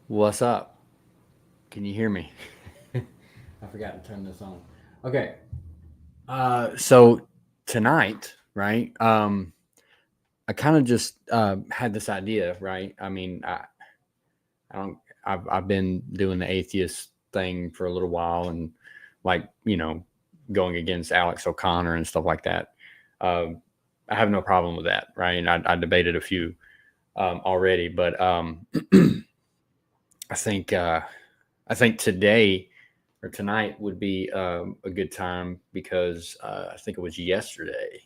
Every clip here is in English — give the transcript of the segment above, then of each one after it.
What's up? Can you hear me? I forgot to turn this on. Okay. So tonight, right? I kind of just had this idea, right? I mean, I don't. I've been doing the atheist thing for a little while, and like going against Alex O'Connor and stuff like that. I have no problem with that, right? And I debated a few already, but I think I think today or tonight would be a good time because I think it was yesterday.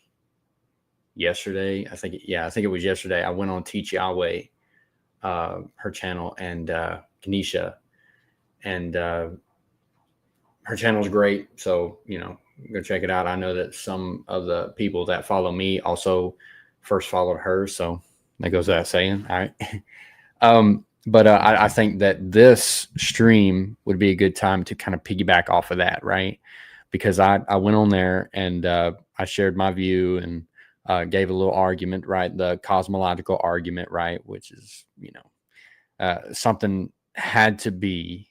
Yesterday, I think it was yesterday. I went on Teach Yahweh, her channel, and Kenesha, and her channel is great. So go check it out. I know that some of the people that follow me also first followed her, so that goes without saying. All right. But I think that this stream would be a good time to kind of piggyback off of that, right? Because I went on there and I shared my view and gave a little argument, right? The cosmological argument, right? Which is, something had to be,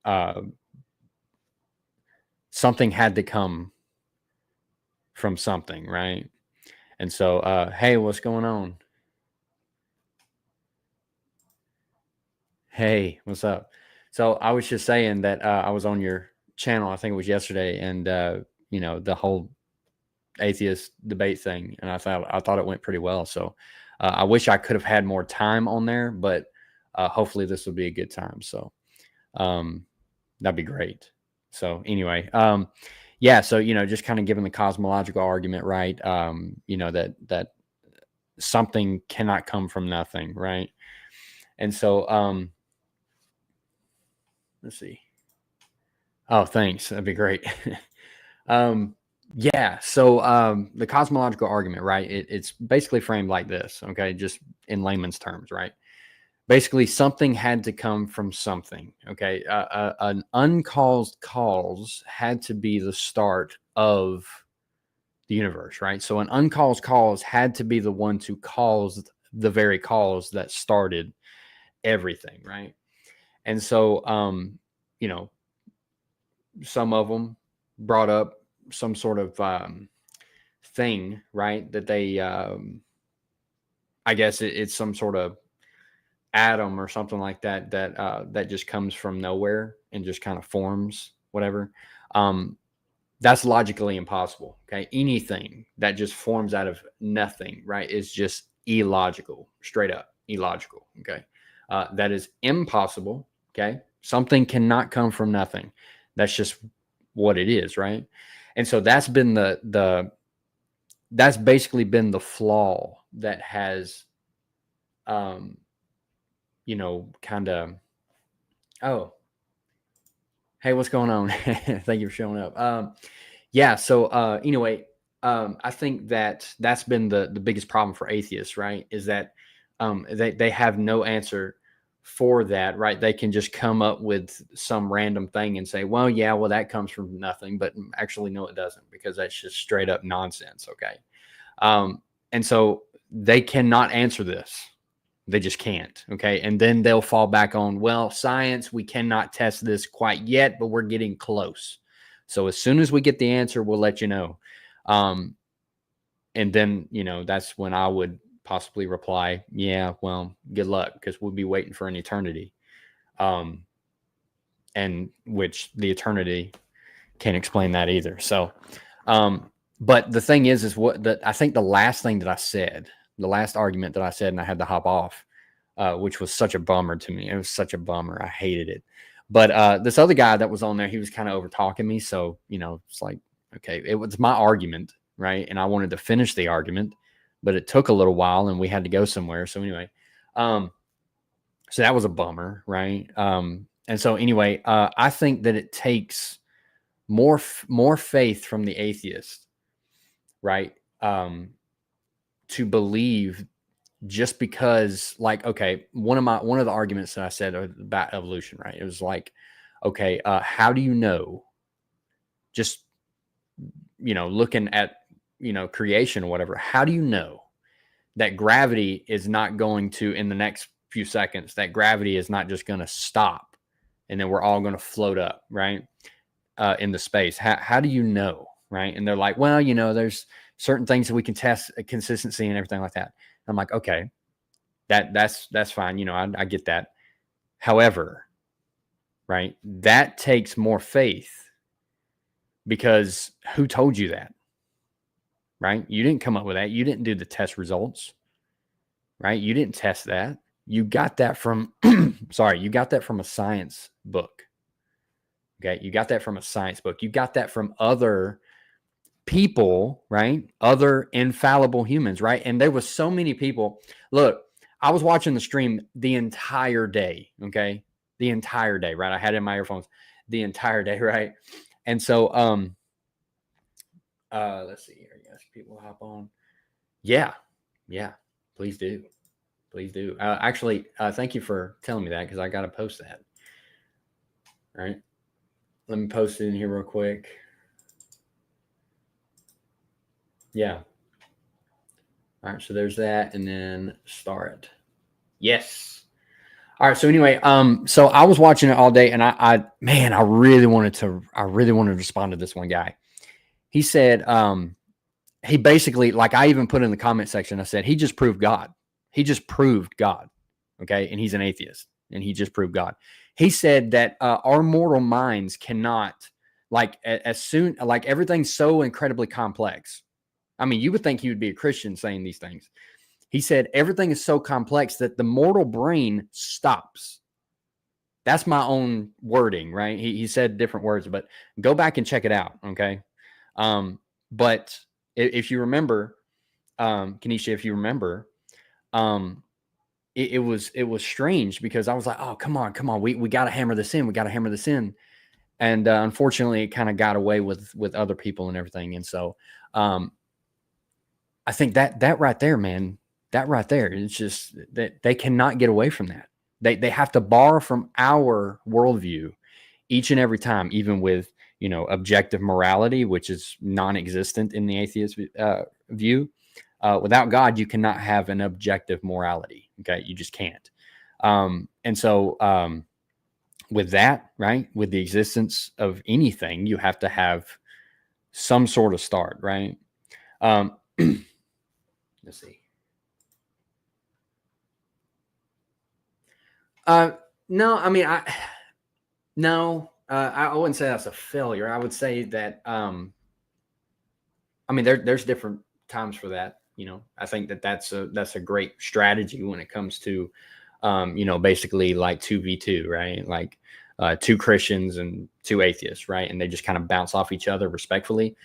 uh, something had to come from something, right? And so, hey, what's going on? Hey, what's up? So I was just saying that I was on your channel, I think it was yesterday, and the whole atheist debate thing, and I thought it went pretty well. So I wish I could have had more time on there, but hopefully this will be a good time. So um, that'd be great. So anyway, yeah. So just kind of giving the cosmological argument, right? That something cannot come from nothing, right? And so let's see. Oh, thanks. That'd be great. um, yeah. So the cosmological argument, right? It's basically framed like this, okay? Just in layman's terms, right? Basically, something had to come from something, okay? An uncaused cause had to be the start of the universe, right? So an uncaused cause had to be the one to cause the very cause that started everything, right? And so, you know, some of them brought up some sort of thing, right? That they, I guess it's some sort of atom or something like that that just comes from nowhere and just kind of forms whatever. Um, that's logically impossible. Okay, anything that just forms out of nothing, right, is just illogical, straight up illogical. Okay, that is impossible. Okay, something cannot come from nothing. That's just what it is, right? And so that's been the that's basically been the flaw that has um kind of, oh, hey, what's going on? Thank you for showing up. Yeah, so anyway, I think that that's been the biggest problem for atheists, right? Is that they have no answer for that, right? They can just come up with some random thing and say, well, yeah, well, that comes from nothing, but actually, no, it doesn't, because that's just straight up nonsense, okay? And so they cannot answer this. They just can't. Okay. And then they'll fall back on, well, science, we cannot test this quite yet, but we're getting close. So as soon as we get the answer, we'll let you know. Um, and then, that's when I would possibly reply, yeah, well, good luck, because we'll be waiting for an eternity. Um, and which the eternity can't explain that either. So, but the thing is I think the last thing that I said, the last argument that I said, and I had to hop off, which was such a bummer to me. It was such a bummer. I hated it. But this other guy that was on there, he was kind of over talking me. So, it's like, okay, it was my argument, right? And I wanted to finish the argument, but it took a little while and we had to go somewhere. So anyway, um, so that was a bummer, right? And so anyway, I think that it takes more faith from the atheist, right? To believe, just because, like, okay, one of the arguments that I said about evolution, right? It was like, okay, how do you know, just looking at creation or whatever, how do you know that gravity is not going to, in the next few seconds that gravity is not just going to stop and then we're all going to float up, right? In the space. How do you know, right? And they're like, well, there's certain things that we can test consistency and everything like that. I'm like, okay, that's fine. I get that. However, right, that takes more faith, because who told you that, right? You didn't come up with that. You didn't do the test results, right? You didn't test that. You got that from, you got that from a science book. Okay. You got that from a science book. You got that from other people, right? Other infallible humans, right? And there was so many people. Look, I was watching the stream the entire day. Okay. The entire day, right? I had it in my earphones the entire day, right? And so, let's see here. Yes, people hop on. Yeah. Please do. Actually, thank you for telling me that, because I got to post that. All right. Let me post it in here real quick. Yeah. All right. So there's that, and then start. Yes. All right. So anyway, so I was watching it all day, and I really wanted to respond to this one guy. He said, he basically, like, I even put in the comment section, I said, he just proved God. He just proved God. Okay. And he's an atheist, and he just proved God. He said that our mortal minds cannot, like, as soon, like, everything's so incredibly complex. I mean, you would think he would be a Christian saying these things. He said everything is so complex that the mortal brain stops. That's my own wording, right? He said different words, but go back and check it out. Okay. But if you remember, Kenesha, if you remember, it was strange, because I was like, oh, come on. We got to hammer this in. And unfortunately, it kind of got away with other people and everything. And so I think that right there, man, it's just that they cannot get away from that. They have to borrow from our worldview each and every time, even with, objective morality, which is non-existent in the atheist view. Without God, you cannot have an objective morality. Okay. You just can't. And so with that, right, with the existence of anything, you have to have some sort of start, right? Let's see. No, I mean, I wouldn't say that's a failure. I would say that, I mean, there's different times for that. I think that's a great strategy when it comes to, basically like 2v2, right? Like, two Christians and two atheists, right? And they just kind of bounce off each other respectfully.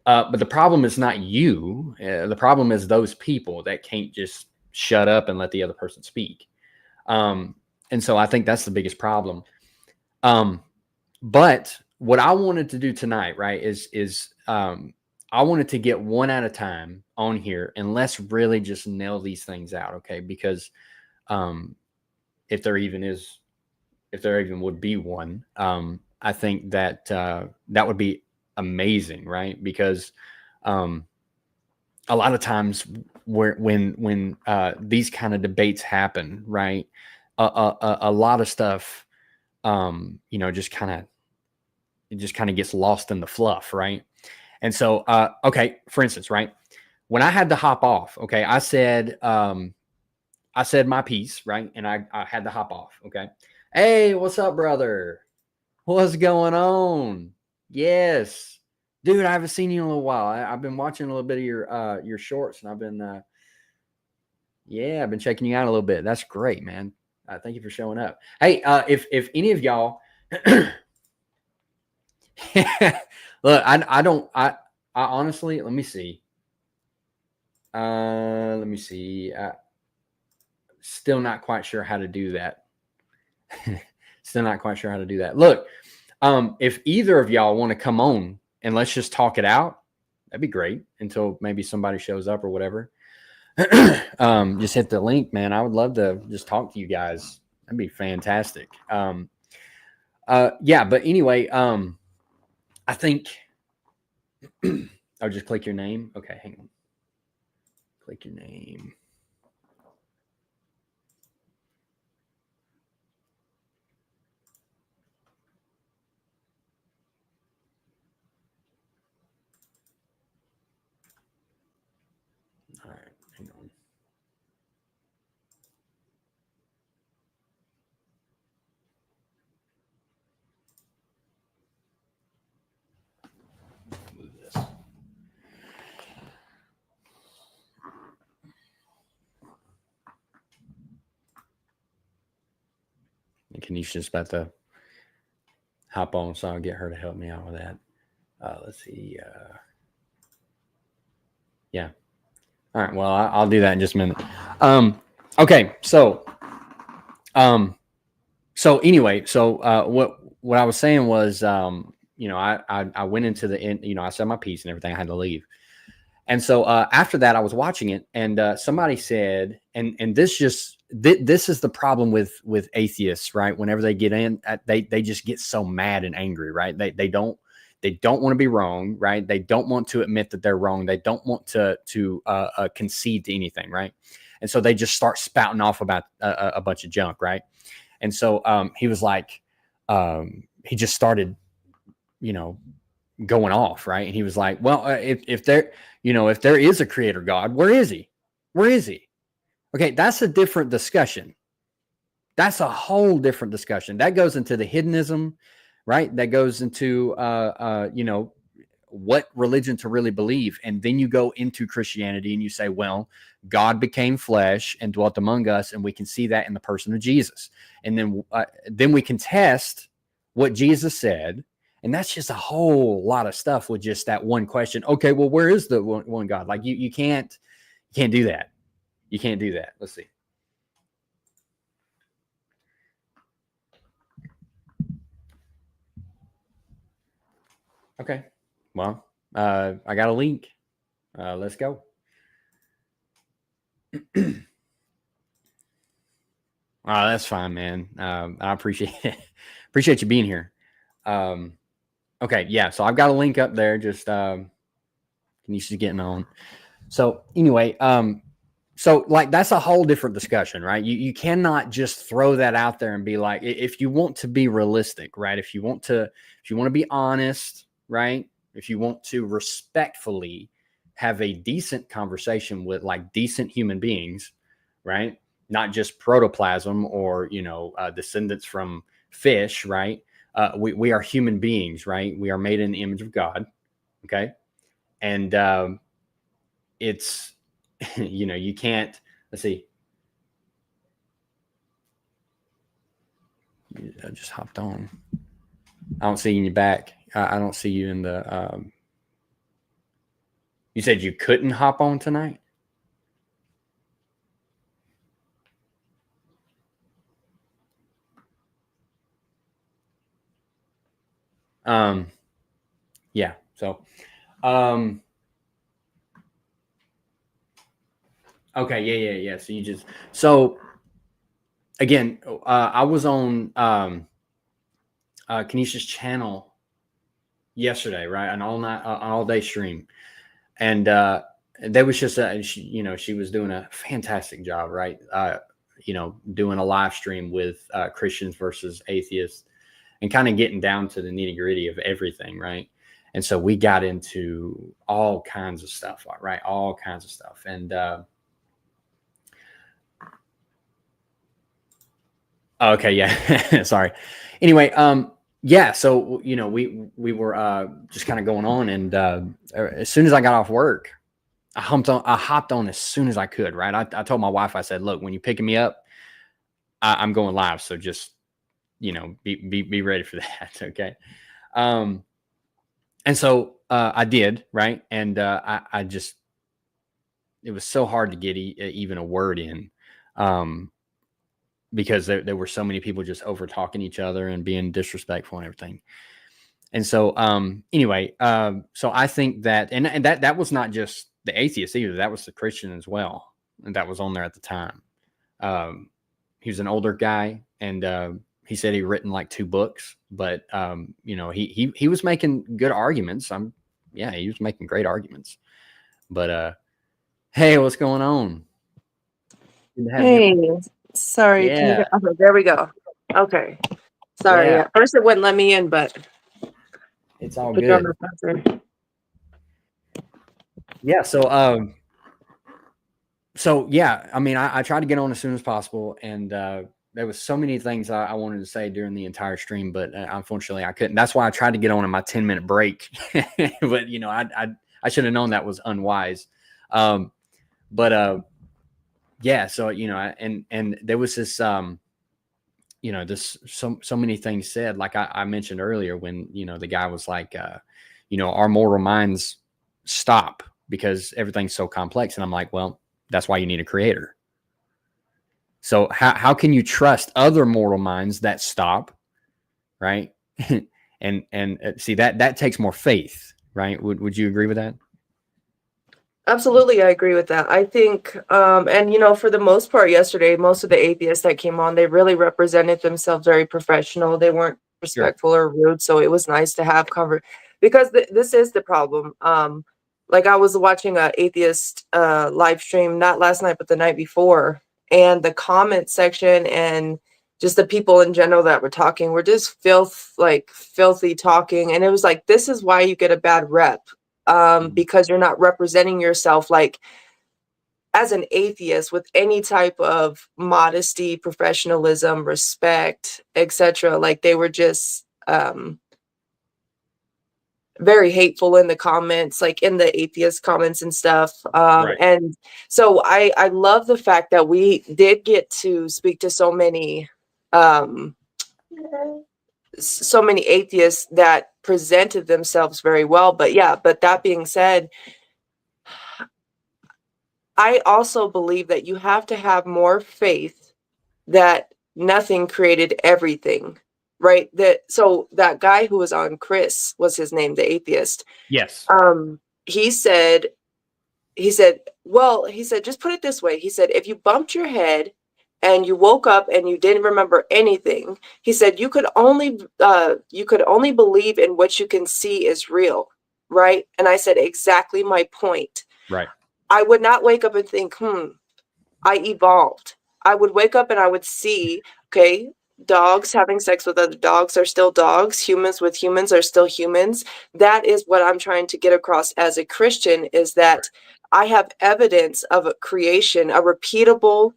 But the problem is not you. The problem is those people that can't just shut up and let the other person speak. And so I think that's the biggest problem. But what I wanted to do tonight, right, is I wanted to get one at a time on here, and let's really just nail these things out, okay? Because if there even would be one, I think that that would be amazing, right? Because a lot of times when these kind of debates happen, right, a lot of stuff, just kind of gets lost in the fluff, right? And so, okay, for instance, right, when I had to hop off, okay, I said my piece, right, and I had to hop off, okay. Hey, what's up, brother? What's going on? Yes, dude, I haven't seen you in a little while. I've been watching a little bit of your shorts, and I've been checking you out a little bit. That's great, man. Thank you for showing up. Hey, if any of y'all, look, I honestly, let me see. Still not quite sure how to do that. Look, if either of y'all want to come on and let's just talk it out, that'd be great, until maybe somebody shows up or whatever. Just hit the link, man. I would love to just talk to you guys. That'd be fantastic. Yeah, but anyway, I think I'll just click your name. Okay, hang on. Click your name. All right, hang on. Move this. And Kenisha's about to hop on, so I'll get her to help me out with that. Let's see. Yeah. All right. Well, I'll do that in just a minute. Okay. So anyway, what I was saying was, I went into the end, I said my piece and everything. I had to leave. And so after that, I was watching it, and somebody said, and this is the problem with atheists, right? Whenever they get in, they just get so mad and angry, right? They don't want to be wrong, right? They don't want to admit that they're wrong. They don't want to concede to anything, right? And so they just start spouting off about a bunch of junk, right? And so he was like, he just started, going off, right? And he was like, well, if there is a creator God, where is he? Where is he? Okay, that's a different discussion. That's a whole different discussion. That goes into the hedonism, right? That goes into what religion to really believe. And then you go into Christianity and you say, well, God became flesh and dwelt among us, and we can see that in the person of Jesus. And then we can test what Jesus said. And that's just a whole lot of stuff with just that one question. Okay, well, where is the one God? Like you can't do that. You can't do that. Let's see. Okay. Well, I got a link. Let's go. That's fine, man. I appreciate it. Appreciate you being here. Okay, yeah. So I've got a link up there. Just Kenisha's getting on. So anyway, so like that's a whole different discussion, right? You cannot just throw that out there and be like, if you want to be realistic, right? If you want to be honest, right? If you want to respectfully have a decent conversation with like decent human beings, right? Not just protoplasm or descendants from fish, right? We are human beings, right? We are made in the image of God, okay? And it's you can't. Let's see. I just hopped on. I don't see you in your back. I don't see you in the. You said you couldn't hop on tonight? Yeah. So, okay. Yeah. So again, I was on Kenisha's channel yesterday, right? An all day stream. And there was just she was doing a fantastic job, right? Doing a live stream with Christians versus atheists and kind of getting down to the nitty gritty of everything, right? And so we got into all kinds of stuff, right? All kinds of stuff. And okay, yeah, sorry. Anyway, yeah, so we were just kind of going on, and as soon as I got off work, I hopped on as soon as I could, right? I told my wife, I said, look, when you're picking me up, I'm going live, so just be ready for that, okay? And so I did, right? And I just, it was so hard to get even a word in, because there were so many people just over talking each other and being disrespectful and everything. And so anyway, so I think that, and that was not just the atheist either. That was the Christian as well. And that was on there at the time. He was an older guy, and he said he'd written like 2 books, but he was making good arguments. He was making great arguments. But hey, what's going on? Hey, sorry. Yeah. Can you okay, there we go. Okay. Sorry. Yeah. At first it wouldn't let me in, but it's all good. Yeah. So So yeah, I mean, I tried to get on as soon as possible, and there was so many things I wanted to say during the entire stream, but unfortunately I couldn't. That's why I tried to get on in my 10-minute break. But you know, I should have known that was unwise. But yeah, so you know, and there was this you know, this so many things said, like I mentioned earlier, when you know the guy was like, you know, our mortal minds stop because everything's so complex, and I'm like, well, that's why you need a creator. So how can you trust other mortal minds that stop, right? and see that takes more faith, right? Would you agree with that? Absolutely, I agree with that. I think, and you know, for the most part, yesterday, most of the atheists that came on, they really represented themselves very professional. They weren't Sure. respectful or rude, so it was nice to have because this is the problem. Like I was watching a atheist live stream, not last night, but the night before, and the comment section and just the people in general that were talking were just filthy talking, and it was like, this is why you get a bad rep. Because you're not representing yourself like as an atheist with any type of modesty, professionalism, respect, etc. Like they were just very hateful in the comments, like in the atheist comments and stuff. Right. And so I love the fact that we did get to speak to so many atheists that presented themselves very well. But yeah, but that being said, I also believe that you have to have more faith that nothing created everything, right? So that guy who was on, Chris was his name, the atheist. Yes. He said, he said, just put it this way. He said, if you bumped your head and you woke up and you didn't remember anything, he said you could only believe in what you can see is real, right? And I said, exactly my point. Right. I would not wake up and think, I evolved. I would wake up and I would see, okay, dogs having sex with other dogs are still dogs. Humans with humans are still humans. That is what I'm trying to get across as a Christian, is that I have evidence of a creation, a repeatable,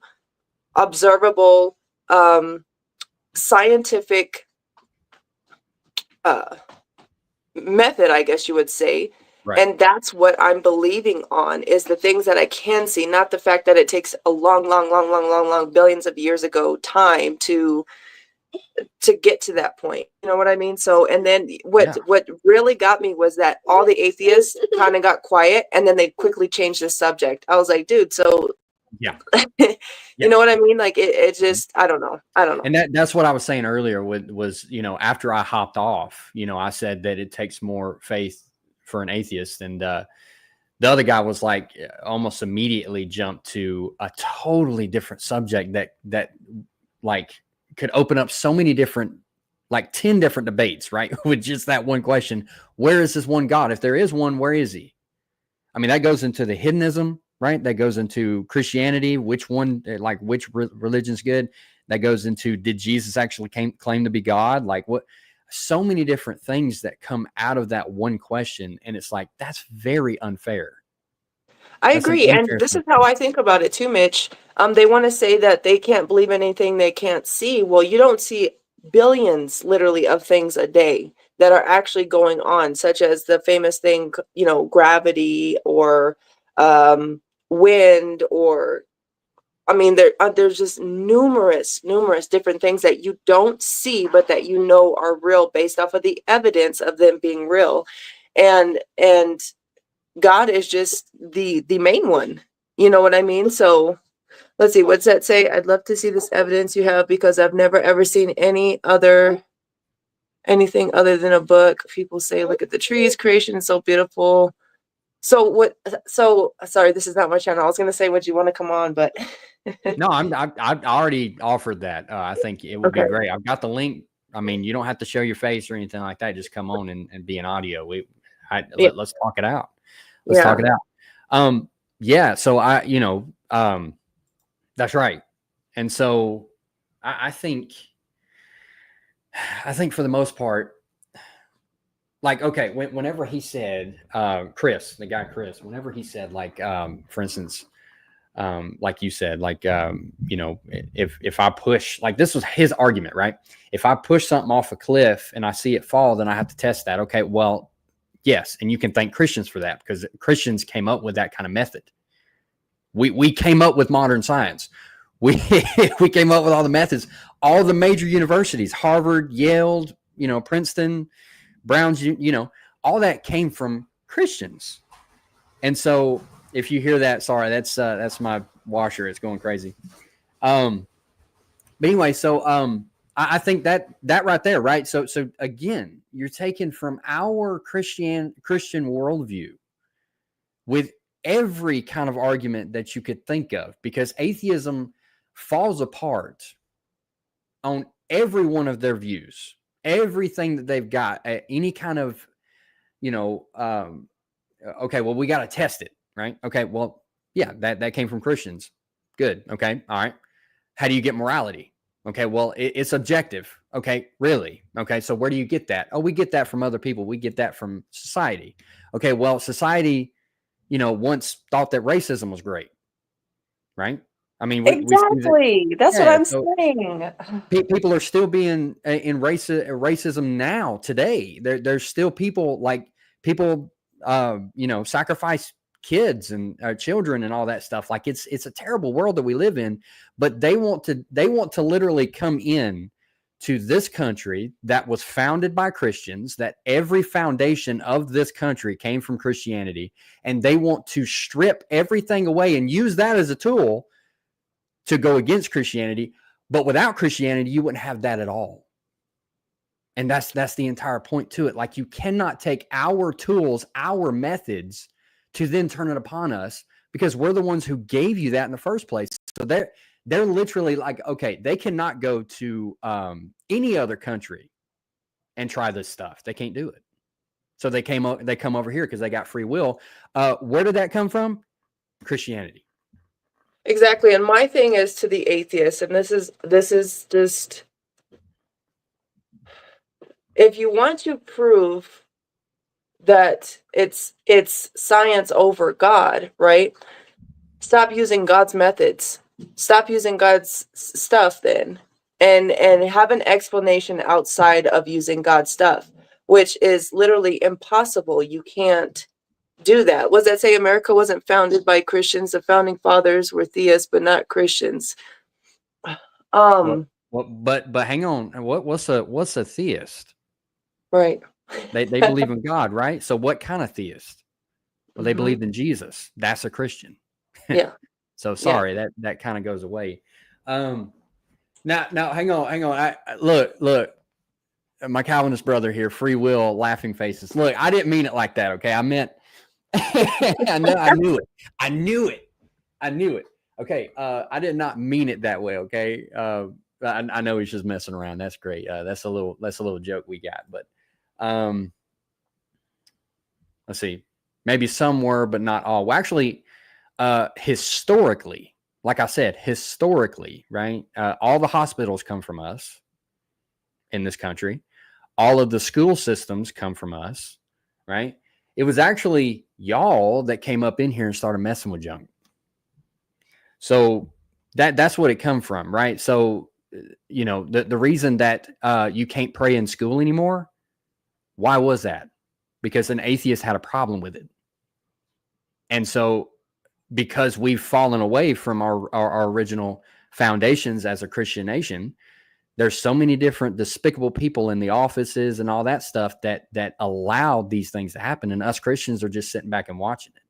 observable, scientific method, I guess you would say. Right. And that's what I'm believing on, is the things that I can see, not the fact that it takes a long billions of years ago time to get to that point. You know what I mean? So, and then what really got me was that all the atheists kind of got quiet and then they quickly changed the subject. I was like, dude, so Yeah. you know what I mean? Like it just, I don't know. And that's what I was saying earlier was, you know, after I hopped off, you know, I said that it takes more faith for an atheist. And the other guy was like, almost immediately jumped to a totally different subject that like could open up so many different, like 10 different debates, right? With just that one question: where is this one God? If there is one, where is he? I mean, that goes into the hedonism, right? That goes into Christianity, which one, like which religion's good. That goes into, did Jesus actually claim to be God? Like what? So many different things that come out of that one question. And it's like, that's very unfair. I agree. And this is how I think about it too, Mitch. They want to say that they can't believe anything they can't see. Well, you don't see billions literally of things a day that are actually going on, such as the famous thing, you know, gravity or wind, or I mean, there's just numerous different things that you don't see, but that you know are real based off of the evidence of them being real. And God is just the main one. You know what I mean? So let's see, what's that say? I'd love to see this evidence you have, because I've never ever seen anything other than a book. People say, look at the trees, creation is so beautiful. So sorry, this is not my channel. I was gonna say, would you want to come on, but no, I've already offered that. I think it would be great. I've got the link. I mean, you don't have to show your face or anything like that. Just come on and be an audio. Let's talk it out. Let's talk it out. Yeah. So that's right. And so I think for the most part, like, okay, whenever he said, Chris, whenever he said, like, for instance, like you said, like, if I push, like this was his argument, right? If I push something off a cliff and I see it fall, then I have to test that. Okay, well, yes. And you can thank Christians for that, because Christians came up with that kind of method. We came up with modern science. We came up with all the methods, all the major universities, Harvard, Yale, Princeton, Brown's, all that came from Christians. And so if you hear that, sorry, that's my washer. It's going crazy. But anyway, so I think that right there, right? So again, you're taken from our Christian worldview with every kind of argument that you could think of, because atheism falls apart on every one of their views, everything that they've got, any kind of, okay, well, we got to test it, right? Okay, well, yeah, that came from Christians. Good. Okay. All right. How do you get morality? Okay, well, it's objective. Okay, really? Okay, so where do you get that? Oh, we get that from other people. We get that from society. Okay, well, society, once thought that racism was great, right? I mean, exactly. That's what I'm saying. People are still being in racism now, today. There's still people sacrifice kids and children and all that stuff. Like it's a terrible world that we live in, but they want to literally come in to this country that was founded by Christians, that every foundation of this country came from Christianity, and they want to strip everything away and use that as a tool to go against Christianity. But without Christianity, you wouldn't have that at all. And that's the entire point to it. Like, you cannot take our tools, our methods, to then turn it upon us, because we're the ones who gave you that in the first place. So they're literally like, okay, they cannot go to any other country and try this stuff. They can't do it. So they come over here because they got free will. Where did that come from? Christianity. Exactly. And my thing is to the atheists, and this is just, if you want to prove that it's science over God, right? Stop using God's methods. Stop using God's stuff then, and have an explanation outside of using God's stuff, which is literally impossible. You can't do that. What does that say? America wasn't founded by Christians. The founding fathers were theists, but not Christians. But hang on. What's a theist? Right. They believe in God, right? So what kind of theist? Well, they believed in Jesus. That's a Christian. Yeah. So sorry, that kind of goes away. Now hang on. Look, my Calvinist brother here, free will, laughing faces. Look, I didn't mean it like that. Okay, I meant, I knew it. Okay, I did not mean it that way. Okay, I know he's just messing around. That's great. That's a little joke we got. But let's see, maybe some were, but not all. Well, actually, historically, like I said, right? All the hospitals come from us in this country. All of the school systems come from us, right? It was actually y'all that came up in here and started messing with junk. So that's what it come from, right? So, the reason that you can't pray in school anymore, why was that? Because an atheist had a problem with it. And so, because we've fallen away from our original foundations as a Christian nation, there's so many different despicable people in the offices and all that stuff that allowed these things to happen. And us Christians are just sitting back and watching it.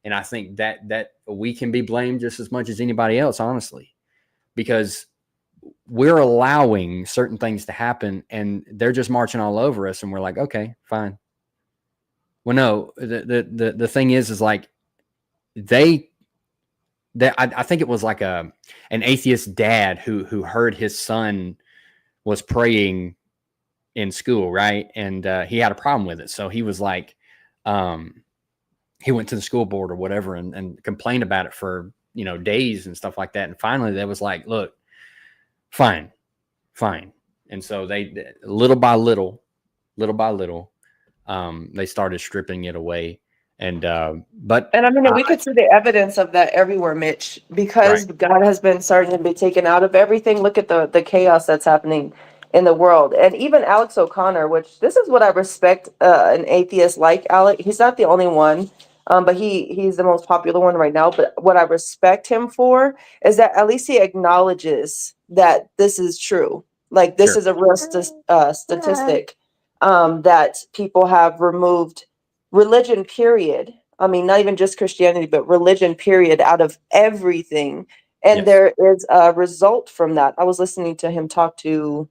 And I think that we can be blamed just as much as anybody else, honestly, because we're allowing certain things to happen and they're just marching all over us. And we're like, okay, fine. Well, no, the thing is like, I think it was like an atheist dad who heard his son was praying in school, right? And he had a problem with it. So he was like, he went to the school board or whatever and complained about it for, days and stuff like that. And finally they was like, look, fine. And so they, little by little, they started stripping it away. And I mean, we could see the evidence of that everywhere, Mitch, because God has been starting to be taken out of everything. Look at the chaos that's happening in the world. And even Alex O'Connor, which this is what I respect an atheist like Alex. He's not the only one, but he's the most popular one right now. But what I respect him for is that at least he acknowledges that this is true. Like, this is a real statistic, that people have removed religion, period. I mean, not even just Christianity, but religion, period, out of everything. And there is a result from that. I was listening to him talk to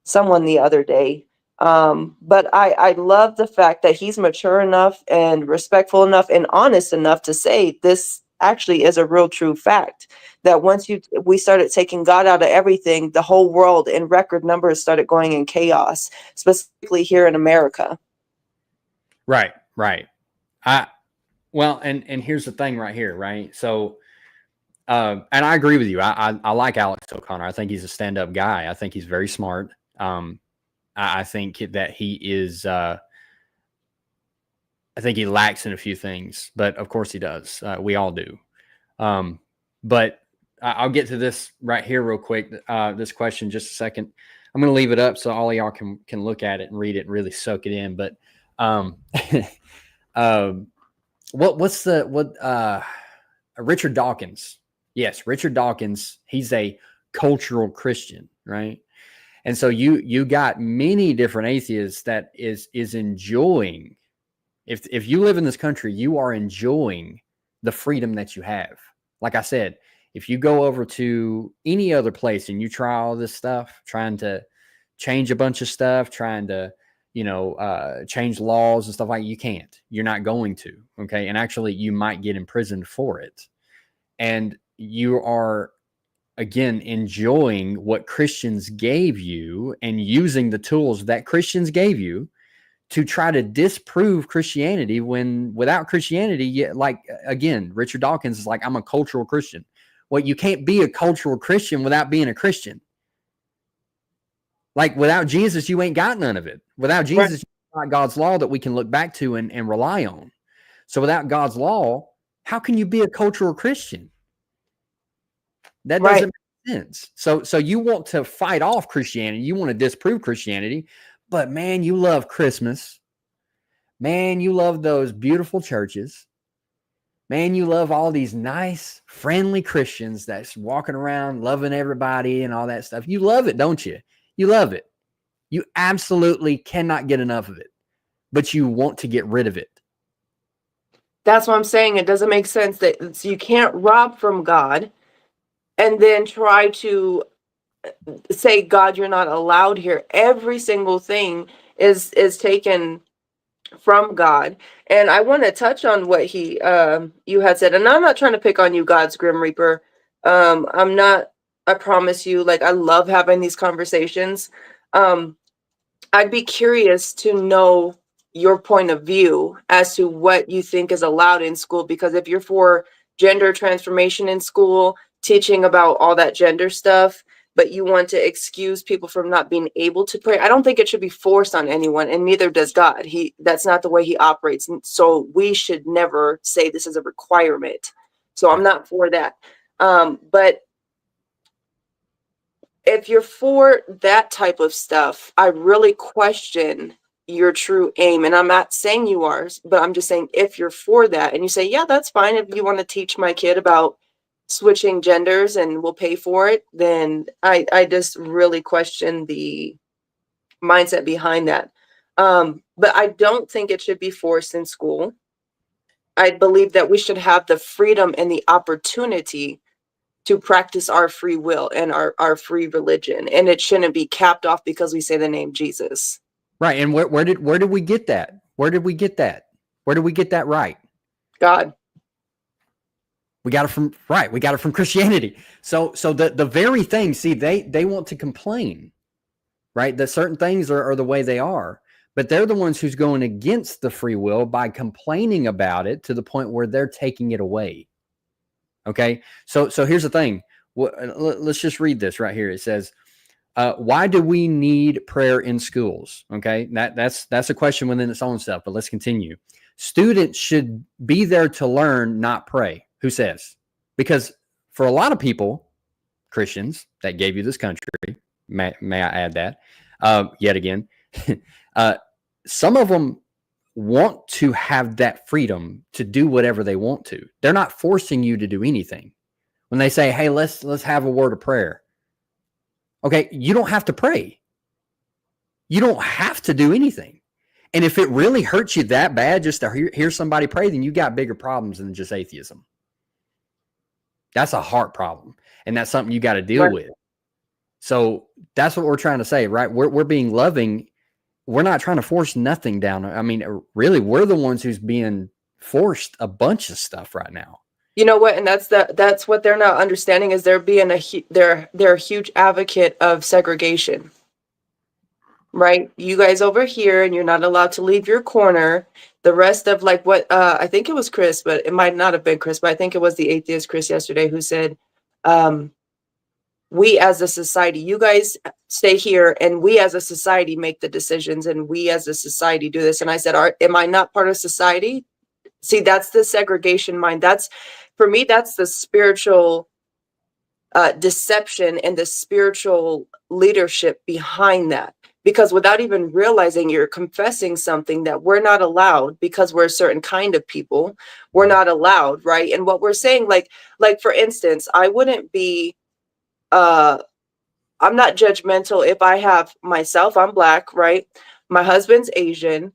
someone the other day. But I love the fact that he's mature enough and respectful enough and honest enough to say this actually is a real true fact, that once we started taking God out of everything, the whole world in record numbers started going in chaos, specifically here in America. Right. Well, and here's the thing right here, right? So, and I agree with you. I like Alex O'Connor. I think he's a stand-up guy. I think he's very smart. I think that he is, I think he lacks in a few things, but of course he does. We all do. But I'll get to this right here real quick. This question, just a second. I'm going to leave it up so all of y'all can look at it and read it and really soak it in. But, Richard Dawkins. Yes, Richard Dawkins, he's a cultural Christian, right? And so you got many different atheists that is enjoying, if you live in this country, you are enjoying the freedom that you have. Like I said, if you go over to any other place and you try all this stuff, trying to change a bunch of stuff, trying to, change laws and stuff like that, you can't. You're not going to, okay? And actually, you might get imprisoned for it. And you are, again, enjoying what Christians gave you and using the tools that Christians gave you to try to disprove Christianity, when without Christianity, again, Richard Dawkins is like, I'm a cultural Christian. Well, you can't be a cultural Christian without being a Christian. Like, without Jesus, you ain't got none of it. Without Jesus, you got God's law that we can look back to and rely on. So without God's law, how can you be a cultural Christian? That doesn't make sense. So you want to fight off Christianity. You want to disprove Christianity. But, man, you love Christmas. Man, you love those beautiful churches. Man, you love all these nice, friendly Christians that's walking around loving everybody and all that stuff. You love it, don't you? You love it. You absolutely cannot get enough of it, but you want to get rid of it. That's what I'm saying. It doesn't make sense that you can't rob from God and then try to say, God, you're not allowed here. Every single thing is taken from God. And I want to touch on what you had said. And I'm not trying to pick on you, God's Grim Reaper. I'm not, I promise you, like, I love having these conversations. I'd be curious to know your point of view as to what you think is allowed in school, because if you're for gender transformation in school, teaching about all that gender stuff, but you want to excuse people from not being able to pray, I don't think it should be forced on anyone, and neither does God. That's not the way he operates. So we should never say this is a requirement. So I'm not for that. But if you're for that type of stuff, I really question your true aim. And I'm not saying you are, but I'm just saying, if you're for that and you say, yeah, that's fine, if you want to teach my kid about switching genders and we'll pay for it, then I just really question the mindset behind that. But I don't think it should be forced in school. I believe that we should have the freedom and the opportunity to practice our free will and our free religion, and it shouldn't be capped off because we say the name Jesus. Right. And where did we get that? Where did we get that? Where did we get that right? God. We got it from We got it from Christianity. So the very thing, see, they want to complain, right? That certain things are the way they are, but they're the ones who's going against the free will by complaining about it to the point where they're taking it away. Okay. So here's the thing. Let's just read this right here. It says, Why do we need prayer in schools? Okay, that's a question within its own self, but let's continue. Students should be there to learn, not pray. Who says? Because for a lot of people, Christians that gave you this country, may I add that, yet again, some of them want to have that freedom to do whatever they want to. They're not forcing you to do anything. When they say, hey, let's have a word of prayer. Okay, you don't have to pray. You don't have to do anything. And if it really hurts you that bad just to hear somebody pray, then you got bigger problems than just atheism. That's a heart problem. And that's something you got to deal with. So that's what we're trying to say, right? We're being loving. We're not trying to force nothing down. I mean, really, we're the ones who's being forced a bunch of stuff right now. You know what? And that's what they're not understanding is they're a huge advocate of segregation, right? You guys over here, and you're not allowed to leave your corner. The rest of like what I think it was Chris, but it might not have been Chris, but I think it was the atheist Chris yesterday who said, we as a society, you guys stay here, and we as a society make the decisions, and we as a society do this. And I said, am I not part of society? See, that's the segregation mind. That's, for me, that's the spiritual deception and the spiritual leadership behind that. Because without even realizing, you're confessing something that we're not allowed because we're a certain kind of people. We're not allowed, right? And what we're saying, like for instance, I wouldn't be, I'm not judgmental if I have myself, I'm Black, right? My husband's Asian.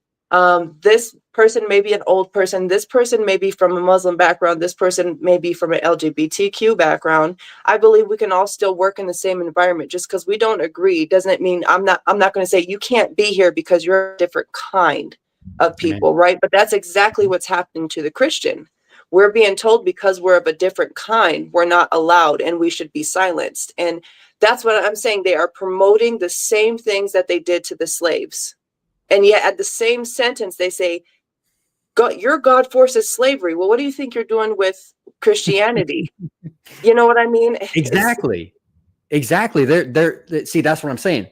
This person may be an old person. This person may be from a Muslim background. This person may be from an LGBTQ background. I believe we can all still work in the same environment. Just because we don't agree doesn't mean I'm not going to say you can't be here because you're a different kind of people, right? But that's exactly what's happening to the Christian. We're being told because we're of a different kind, we're not allowed and we should be silenced. And that's what I'm saying. They are promoting the same things that they did to the slaves. And yet at the same sentence, they say, your God forces slavery. Well, what do you think you're doing with Christianity? You know what I mean? Exactly. See, that's what I'm saying.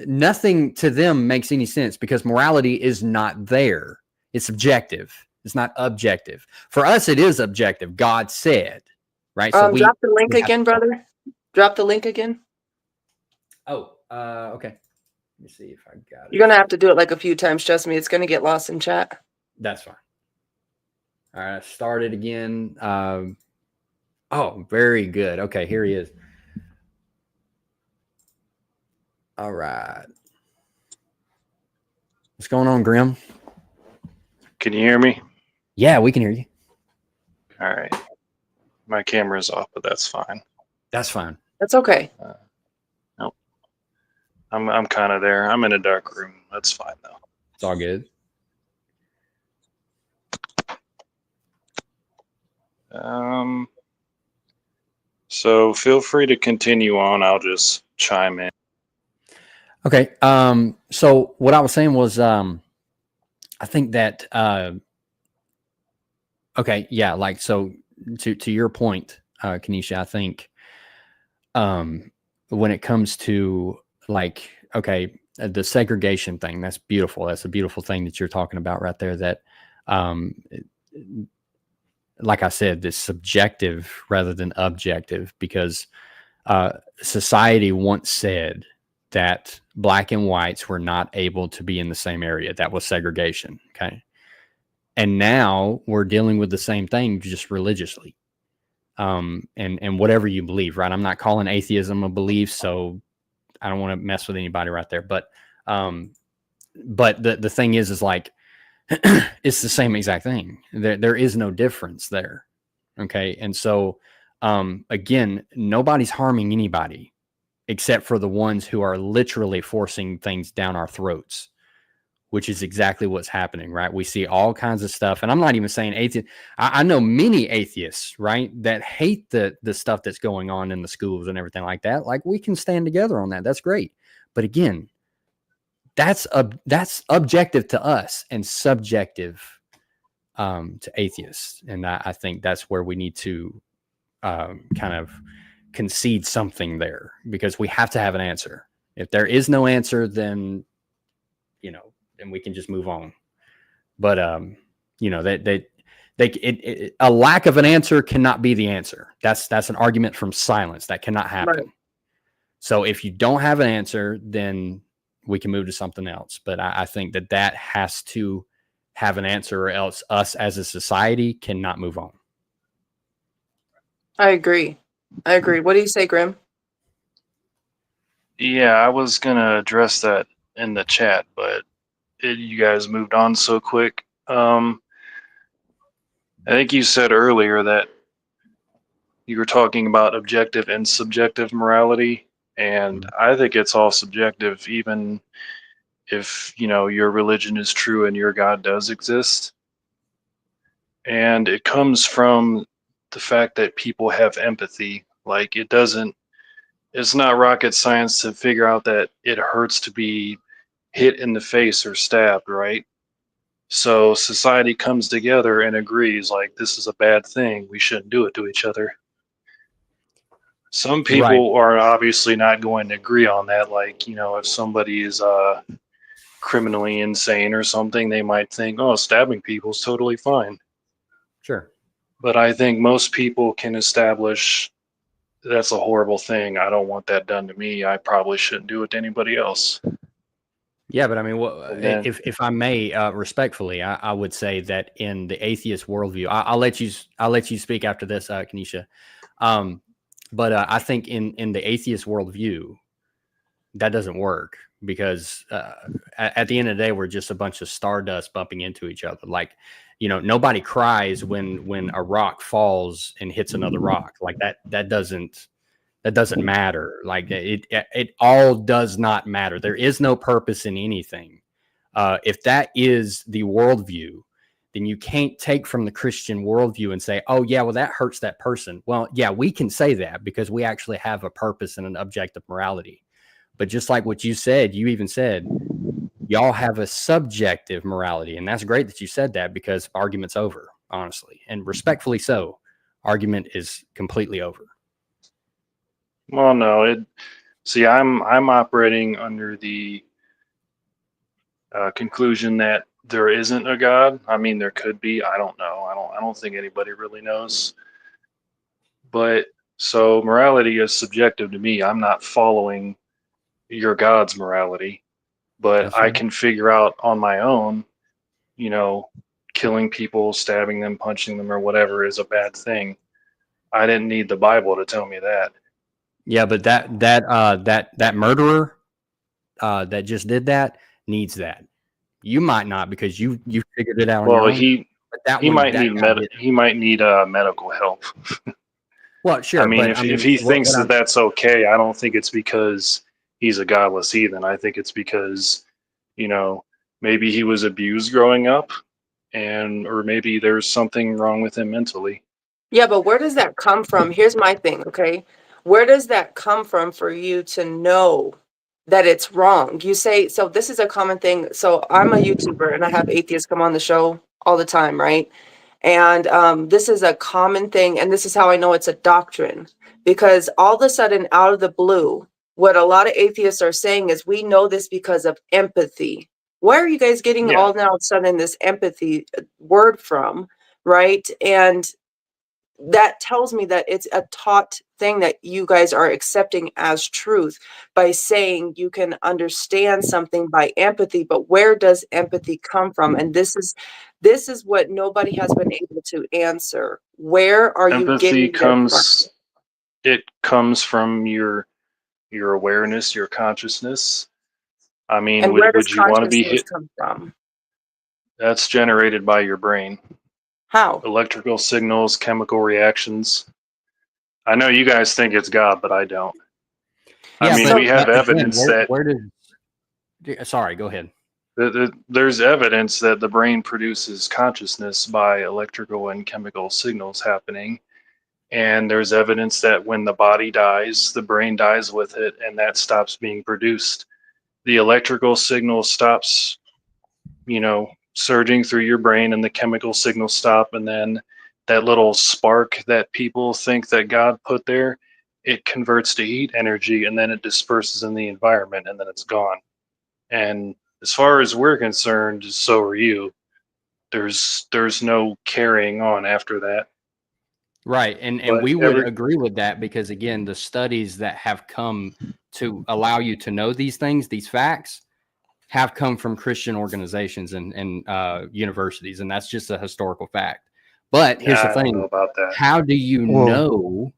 Nothing to them makes any sense because morality is not there. It's subjective. It's not objective. For us, it is objective. God said, right? So drop the link again, brother. Drop the link again. Oh, okay. Let me see if I got it. You're going to have to do it like a few times. Trust me, it's going to get lost in chat. That's fine. All right, I started again. Oh, very good. Okay, here he is. All right. What's going on, Grim? Can you hear me? Yeah, we can hear you. All right. My camera's off, but that's fine. That's fine. That's okay. Nope. I'm kind of there. I'm in a dark room. That's fine though. It's all good. So feel free to continue on. I'll just chime in. Okay. So what I was saying was, I think that, okay. Yeah. Like, so to your point, Kenesha, I think, when it comes to like, okay, the segregation thing, that's beautiful. That's a beautiful thing that you're talking about right there. That, like I said, this subjective rather than objective, because society once said that Black and whites were not able to be in the same area. That was segregation. Okay. And now we're dealing with the same thing, just religiously. And whatever you believe, right? I'm not calling atheism a belief, so I don't want to mess with anybody right there. But the thing is like, it's the same exact thing. There is no difference there. Okay. And so, again, nobody's harming anybody except for the ones who are literally forcing things down our throats, which is exactly what's happening, right? We see all kinds of stuff. And I'm not even saying atheist. I know many atheists, right, that hate the stuff that's going on in the schools and everything like that. Like, we can stand together on that. That's great. But again, that's objective to us and subjective to atheists. And I think that's where we need to kind of concede something there, because we have to have an answer. If there is no answer, then, then we can just move on. But, a lack of an answer cannot be the answer. That's an argument from silence. That cannot happen. Right. So if you don't have an answer, then we can move to something else. But I think that has to have an answer, or else us as a society cannot move on. I agree. What do you say, Grim? Yeah, I was gonna address that in the chat, but you guys moved on so quick. I think you said earlier that you were talking about objective and subjective morality, and I think it's all subjective, even if your religion is true and your God does exist. And it comes from the fact that people have empathy. Like, it's not rocket science to figure out that it hurts to be hit in the face or stabbed, right? So society comes together and agrees, like, this is a bad thing, we shouldn't do it to each other. Some people are obviously not going to agree on that. Like, if somebody is criminally insane or something, they might think, oh, stabbing people is totally fine. Sure. But I think most people can establish that's a horrible thing. I don't want that done to me. I probably shouldn't do it to anybody else. Yeah, but I mean, if I may, respectfully, I would say that in the atheist worldview, I'll let you speak after this, Kenesha. But I think in the atheist worldview, that doesn't work, because at the end of the day, we're just a bunch of stardust bumping into each other. Like, nobody cries when a rock falls and hits another rock. Like that doesn't matter. Like, it all does not matter. There is no purpose in anything. If that is the worldview, then you can't take from the Christian worldview and say, oh yeah, well, that hurts that person. Well, yeah, we can say that because we actually have a purpose and an objective morality. But just like what you said, you even said, y'all have a subjective morality. And that's great that you said that, because argument's over, honestly. And respectfully so, argument is completely over. Well, no, see, I'm operating under the conclusion that there isn't a God. I mean, there could be. I don't know. I don't think anybody really knows. But so morality is subjective to me. I'm not following your God's morality, but I can figure out on my own, killing people, stabbing them, punching them, or whatever is a bad thing. I didn't need the Bible to tell me that. Yeah, but that murderer that just did that needs that. You might not, because you figured it out on your own. He might need medical help. Well, sure. I mean, if he thinks that that's okay, I don't think it's because he's a godless heathen. I think it's because, maybe he was abused growing up, or maybe there's something wrong with him mentally. Yeah, but where does that come from? Here's my thing, okay? Where does that come from for you to know that it's wrong? You say, so this is a common thing. So I'm a YouTuber and I have atheists come on the show all the time, right? And this is a common thing. And this is how I know it's a doctrine, because all of a sudden, out of the blue, what a lot of atheists are saying is, we know this because of empathy. Where are you guys getting all now of a sudden this empathy word from, right? And that tells me that it's a taught thing that you guys are accepting as truth by saying you can understand something by empathy. But where does empathy come from? And this is what nobody has been able to answer. Where are you getting comes? It comes from your awareness, your consciousness. I mean, and where does would you want to be hit? Come from? That's generated by your brain. How? Electrical signals, chemical reactions. I know you guys think it's God, but I don't. Yeah, I mean, we have evidence Sorry, go ahead. There's evidence that the brain produces consciousness by electrical and chemical signals happening. And there's evidence that when the body dies, the brain dies with it, and that stops being produced. The electrical signal stops, surging through your brain, and the chemical signals stop, and then that little spark that people think that God put there, it converts to heat energy, and then it disperses in the environment, and then it's gone. And as far as we're concerned, so are you. There's no carrying on after that. Right. And But we would agree with that because, again, the studies that have come to allow you to know these things, these facts, have come from Christian organizations and universities. And that's just a historical fact. But here's the I don't thing. know about that. How do you know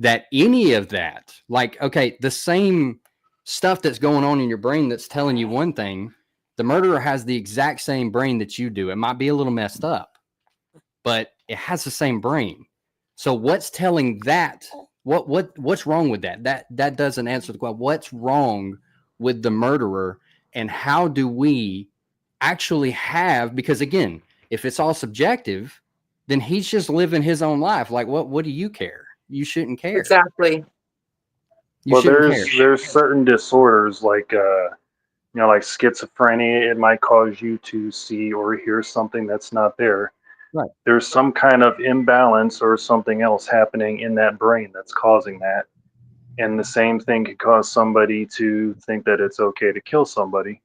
that any of that, like, okay, the same stuff that's going on in your brain that's telling you one thing, the murderer has the exact same brain that you do. It might be a little messed up, but it has the same brain. So what's telling that? What's wrong with that? That doesn't answer the question. What's wrong with the murderer, and how do we actually have? Because again, if it's all subjective, then he's just living his own life. Like, what do you care? You shouldn't care. Exactly. Well, there's certain disorders like like schizophrenia. It might cause you to see or hear something that's not there. Right. There's some kind of imbalance or something else happening in that brain that's causing that. And the same thing could cause somebody to think that it's okay to kill somebody.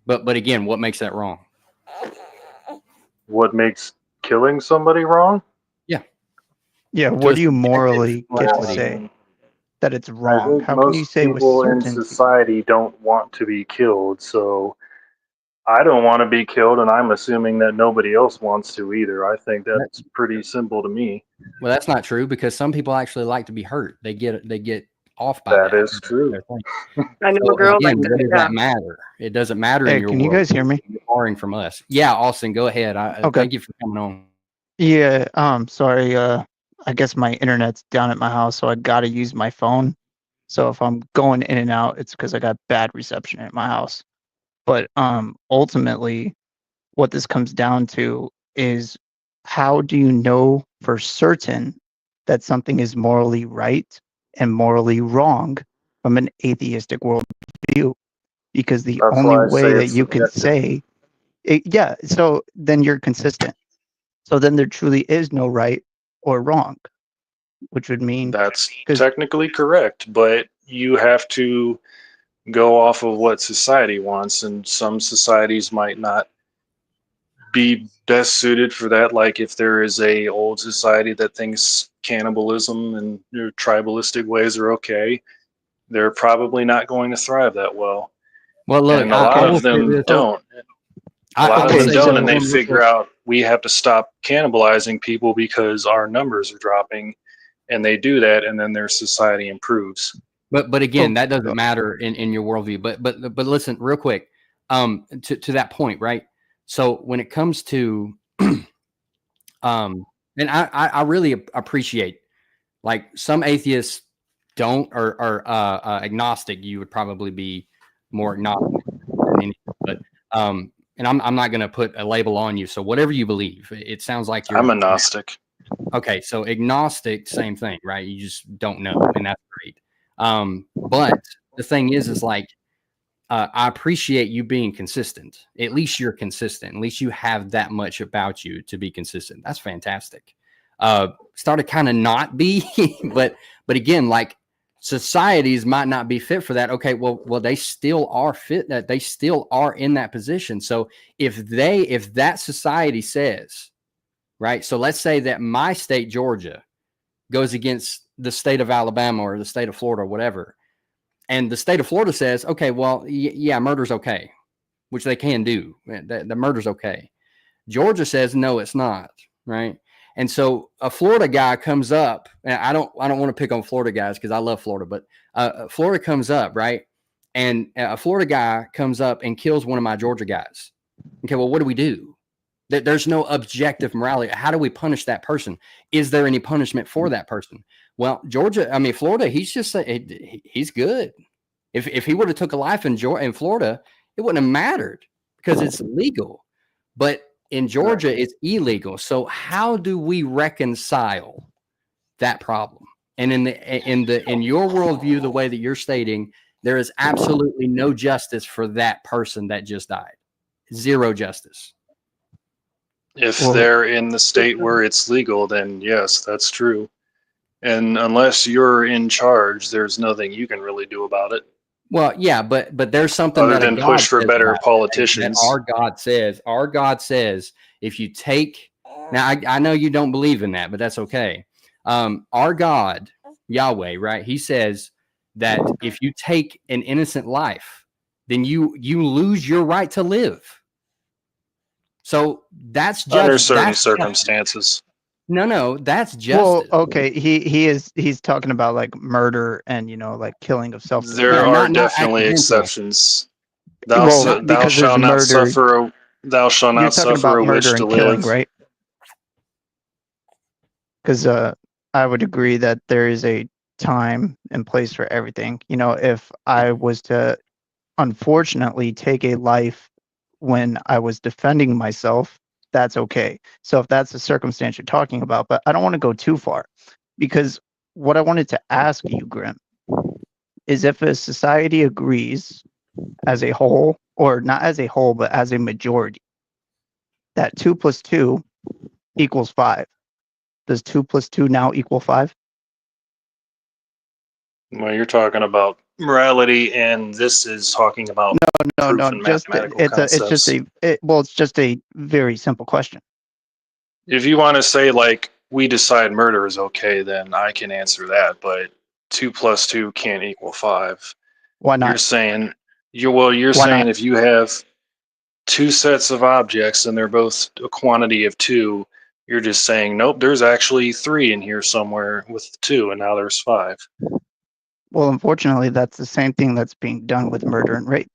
But again, what makes that wrong? What makes killing somebody wrong? Yeah, what do you morally get to say that it's wrong? How can you say with people in certainty? society don't want to be killed, so I don't want to be killed, and I'm assuming that nobody else wants to either. I think that's pretty simple to me. Well, that's not true because some people actually like to be hurt. They get off by that. That is true. I know a girl like What does that. that matter? It doesn't matter in Hey, your can world. you guys hear me? You're borrowing from us. Yeah, Austin, go ahead. Okay. Thank you for coming on. Yeah, sorry, I guess my internet's down at my house, so I gotta use my phone. So if I'm going in and out, it's because I got bad reception at my house. But ultimately, what this comes down to is how do you know for certain that something is morally right and morally wrong from an atheistic worldview? Because the That's only why I way say that it's you can subjective. say, so then you're consistent. So then there truly is no right or wrong, which would mean That's technically correct, but you have to go off of what society wants, and some societies might not be best suited for that. Like if there is a old society that thinks cannibalism and tribalistic ways are okay, they're probably not going to thrive that well. Well, look, And a lot of them don't. A lot of them don't, and they figure out we have to stop cannibalizing people because our numbers are dropping, and they do that, and then their society improves. But again, that doesn't matter in your worldview. But listen, real quick, to that point, right? So when it comes to, and I really appreciate, like some atheists don't or agnostic. You would probably be more agnostic than anything, but and I'm not going to put a label on you. So whatever you believe, it sounds like you're. I'm agnostic. Okay, so agnostic, same thing, right? You just don't know, and that's great. But the thing is like, I appreciate you being consistent. At least you're consistent. At least you have that much about you to be consistent. That's fantastic. Started kind of not be, but again, like societies might not be fit for that. Okay, well, they still are fit. That they still are in that position. So if that society says, right. So let's say that my state, Georgia, goes against the state of Alabama or the state of Florida or whatever. And the state of Florida says, okay, well, yeah, murder's okay, which they can do. The murder's okay. Georgia says, no, it's not, right? And so a Florida guy comes up, and I don't want to pick on Florida guys because I love Florida, but Florida comes up, right? And a Florida guy comes up and kills one of my Georgia guys. Okay, well, what do we do? There's no objective morality. How do we punish that person? Is there any punishment for that person? Well, Florida, he's just he's good. If he would have took a life in Florida, it wouldn't have mattered because it's legal. But in Georgia, it's illegal. So how do we reconcile that problem? And in your worldview, the way that you're stating, there is absolutely no justice for that person that just died. Zero justice. If they're in the state where it's legal, then yes, that's true. And unless you're in charge, there's nothing you can really do about it. Well, yeah, but there's something Other that a than God push for says better about it, that politicians. our God says, if you take, now I know you don't believe in that, but that's okay. Our God, Yahweh, right? He says that if you take an innocent life, then you lose your right to live. So that's Under just certain that's circumstances. no, that's Well, justice. okay, he's talking about like murder and like killing of There self-defense. are not definitely accidental. exceptions. Well, Thou because there's shalt not murder. suffer. Thou shalt You're not talking suffer about a murder witch to and killing, live. right? Because I would agree that there is a time and place for everything. If I was to unfortunately take a life when I was defending myself, that's okay. So if that's the circumstance you're talking about, but I don't want to go too far, because what I wanted to ask you, Grim, is if a society agrees as a whole, or not as a whole, but as a majority, that 2 + 2 equals 5. Does 2 + 2 now equal 5? Well, you're talking about morality, and this is talking about proof and Just mathematical it's just a very simple question. If you want to say like we decide murder is okay, then I can answer that. But 2 + 2 can't equal 5. Why You're not? saying Why saying not? if you have two sets of objects and they're both a quantity of 2, you're just saying nope. There's actually 3 in here somewhere with 2, and now there's 5. Well, unfortunately, that's the same thing that's being done with murder and rape.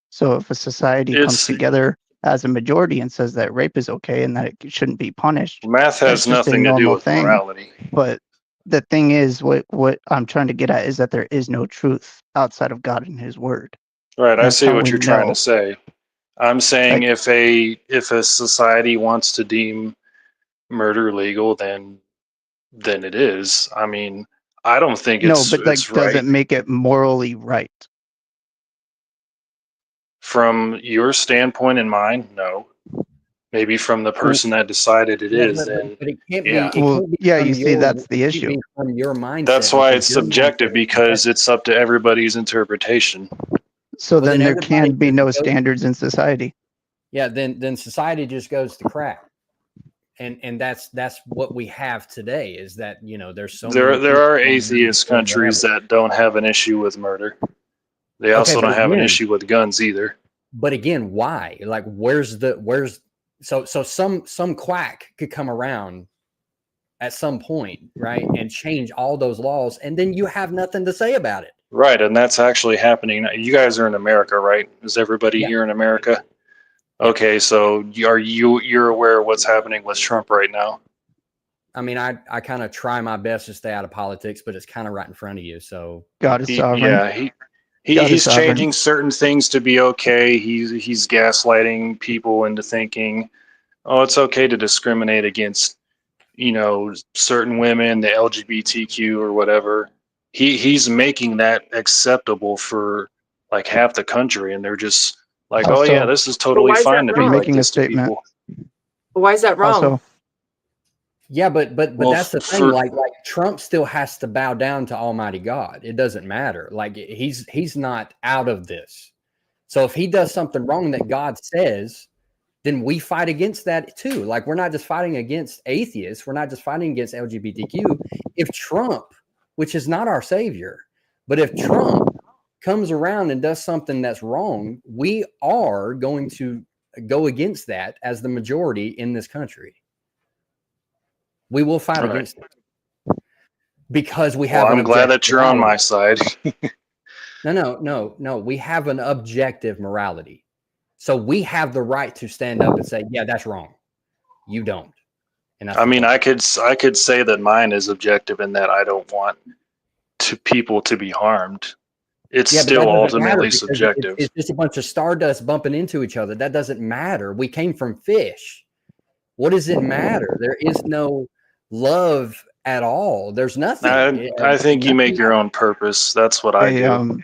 So if a society comes It's together as a majority and says that rape is okay and that it shouldn't be punished, math that's has just a nothing to do normal with thing. morality. But the thing is, what I'm trying to get at is that there is no truth outside of God and His Word. Right, I That's see how what we you're trying know. to say. I'm saying Like, if a society wants to deem murder legal, then it is. I mean, I don't think no, but like, it's does right it make it morally right? from your standpoint and mine. No, maybe from the W- person that decided it Yeah, is. Then but it can't be. yeah, It Well, can't be yeah, from you see, your. that's the It can't issue. be from your that's mindset why because it's your mindset subjective is because subjective. it's up to everybody's interpretation. So Well, then then there everybody can be just no goes. standards in society. Yeah, then society just goes to crap, and that's what we have today. Is that there's so many There people are going around atheist doing countries whatever. that don't have an issue with murder. They Okay, also don't have an issue with guns either. but again, why? Like, where's so some quack could come around at some point, right, and change all those laws, and then you have nothing to say about it. Right, and that's actually happening. You guys are in America, right? Is everybody Yeah. here in America? Yeah. Okay, so you're aware of what's happening with Trump right now? I mean, I kind of try my best to stay out of politics, but it's kind of right in front of you. So God is sovereign. God is He's sovereign. changing certain things to be okay. He's gaslighting people into thinking, oh, it's okay to discriminate against, certain women, the LGBTQ or whatever. He's making that acceptable for like half the country, and they're just like, oh yeah, Also, this is But totally why is that fine to for be wrong? like making a this to statement. people. Why is that wrong? Also, yeah, but Well, that's the thing. Like Trump still has to bow down to Almighty God. It doesn't matter. Like he's not out of this. So if he does something wrong that God says, then we fight against that too. Like we're not just fighting against atheists. We're not just fighting against LGBTQ. If Trump, which is not our savior, but if Trump comes around and does something that's wrong, we are going to go against that as the majority in this country. We will fight all right. against it because we Well, have an I'm glad objective that you're on morality. my side. No. We have an objective morality. So we have the right to stand up and say, yeah, that's wrong. You don't. And that's I mean, problem. I could say that mine is objective in that I don't want people to be harmed. It's Yeah, but that still doesn't matter ultimately because subjective. it's just a bunch of stardust bumping into each other. That doesn't matter. We came from fish. What does it matter? There is no love at all. There's nothing. I think you make Nothing. your own purpose. That's what I do.